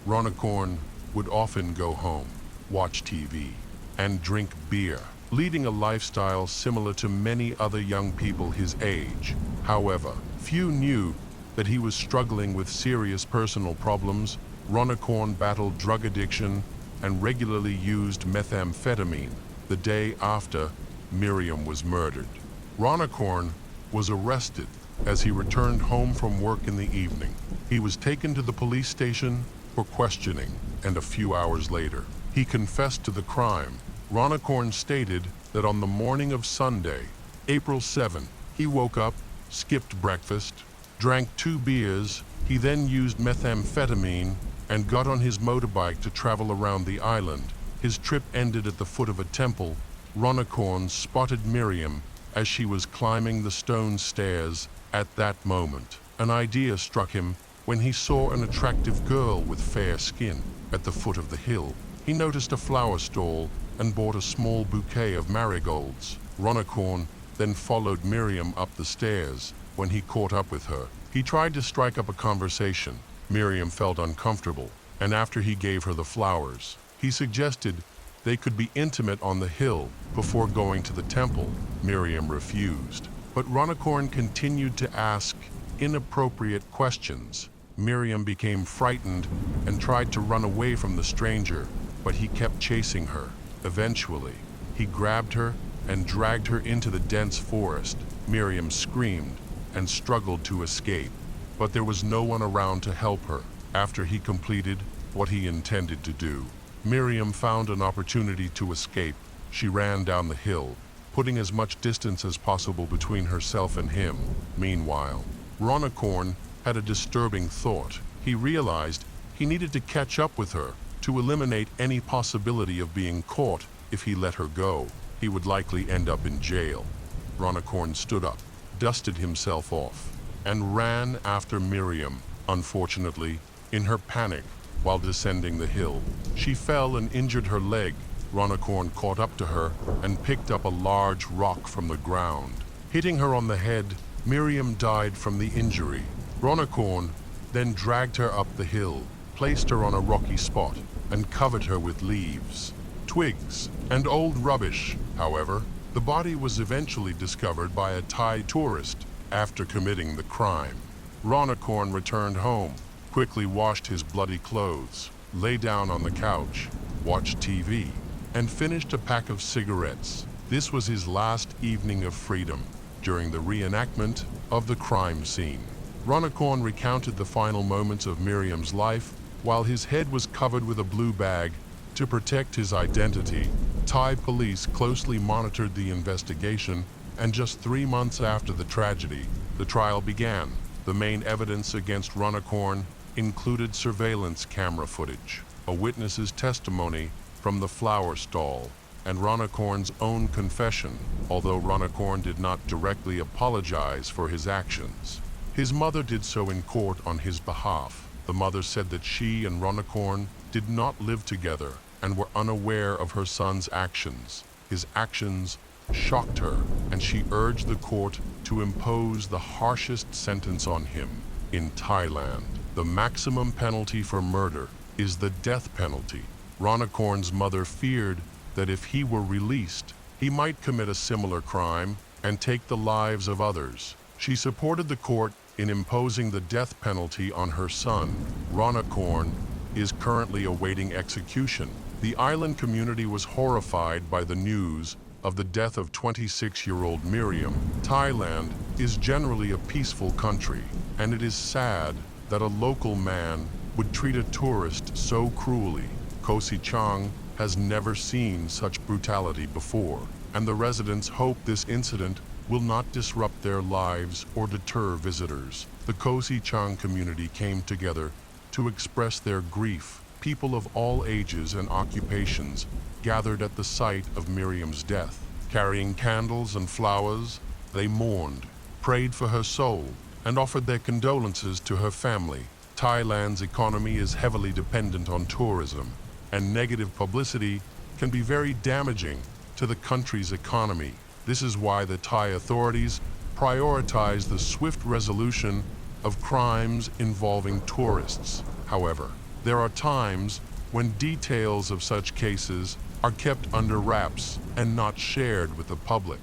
Speaker 1: Ranakorn would often go home, watch TV, and drink beer, leading a lifestyle similar to many other young people his age. However, few knew that he was struggling with serious personal problems. Ranakorn battled drug addiction and regularly used methamphetamine. The day after Miriam was murdered, Ranakorn was arrested as he returned home from work in the evening. He was taken to the police station for questioning, and a few hours later, he confessed to the crime. Ranakorn stated that on the morning of Sunday, April 7, he woke up, skipped breakfast, drank 2 beers. He then used methamphetamine and got on his motorbike to travel around the island. His trip ended at the foot of a temple. Ranakorn spotted Miriam as she was climbing the stone stairs. At that moment, an idea struck him when he saw an attractive girl with fair skin at the foot of the hill. He noticed a flower stall and bought a small bouquet of marigolds. Ranakorn then followed Miriam up the stairs. When he caught up with her, he tried to strike up a conversation. Miriam felt uncomfortable, and after he gave her the flowers, he suggested they could be intimate on the hill before going to the temple. Miriam refused, but Ranakorn continued to ask inappropriate questions. Miriam became frightened and tried to run away from the stranger, but he kept chasing her. Eventually, he grabbed her and dragged her into the dense forest. Miriam screamed and struggled to escape, but there was no one around to help her. After he completed what he intended to do, Miriam found an opportunity to escape. She ran down the hill, putting as much distance as possible between herself and him. Meanwhile, Ranakorn had a disturbing thought. He realized he needed to catch up with her to eliminate any possibility of being caught. If he let her go, he would likely end up in jail. Ranakorn stood up, dusted himself off, and ran after Miriam. Unfortunately, in her panic, while descending the hill, she fell and injured her leg. Ranakorn caught up to her and picked up a large rock from the ground. Hitting her on the head, Miriam died from the injury. Ranakorn then dragged her up the hill, placed her on a rocky spot, and covered her with leaves, twigs, and old rubbish. However, the body was eventually discovered by a Thai tourist after committing the crime. Ranakorn returned home, quickly washed his bloody clothes, lay down on the couch, watched TV, and finished a pack of cigarettes. This was his last evening of freedom during the reenactment of the crime scene. Ranakorn recounted the final moments of Miriam's life while his head was covered with a blue bag to protect his identity. Thai police closely monitored the investigation, and just 3 months after the tragedy, the trial began. The main evidence against Ranakorn included surveillance camera footage, a witness's testimony from the flower stall, and Ranakorn's own confession, although Ranakorn did not directly apologize for his actions. His mother did so in court on his behalf. The mother said that she and Ranakorn did not live together and were unaware of her son's actions. His actions shocked her, and she urged the court to impose the harshest sentence on him. In Thailand, the maximum penalty for murder is the death penalty. Ranakorn's mother feared that if he were released, he might commit a similar crime and take the lives of others. She supported the court in imposing the death penalty on her son. Ranakorn is currently awaiting execution. The island community was horrified by the news of the death of 26-year-old Miriam. Thailand is generally a peaceful country, and it is sad that a local man would treat a tourist so cruelly. Kosi Chang has never seen such brutality before, and the residents hope this incident will not disrupt their lives or deter visitors. The Kosi Chang community came together to express their grief. People of all ages and occupations gathered at the site of Miriam's death. Carrying candles and flowers, they mourned, prayed for her soul, and offered their condolences to her family. Thailand's economy is heavily dependent on tourism, and negative publicity can be very damaging to the country's economy. This is why the Thai authorities prioritize the swift resolution of crimes involving tourists. However, there are times when details of such cases are kept under wraps and not shared with the public.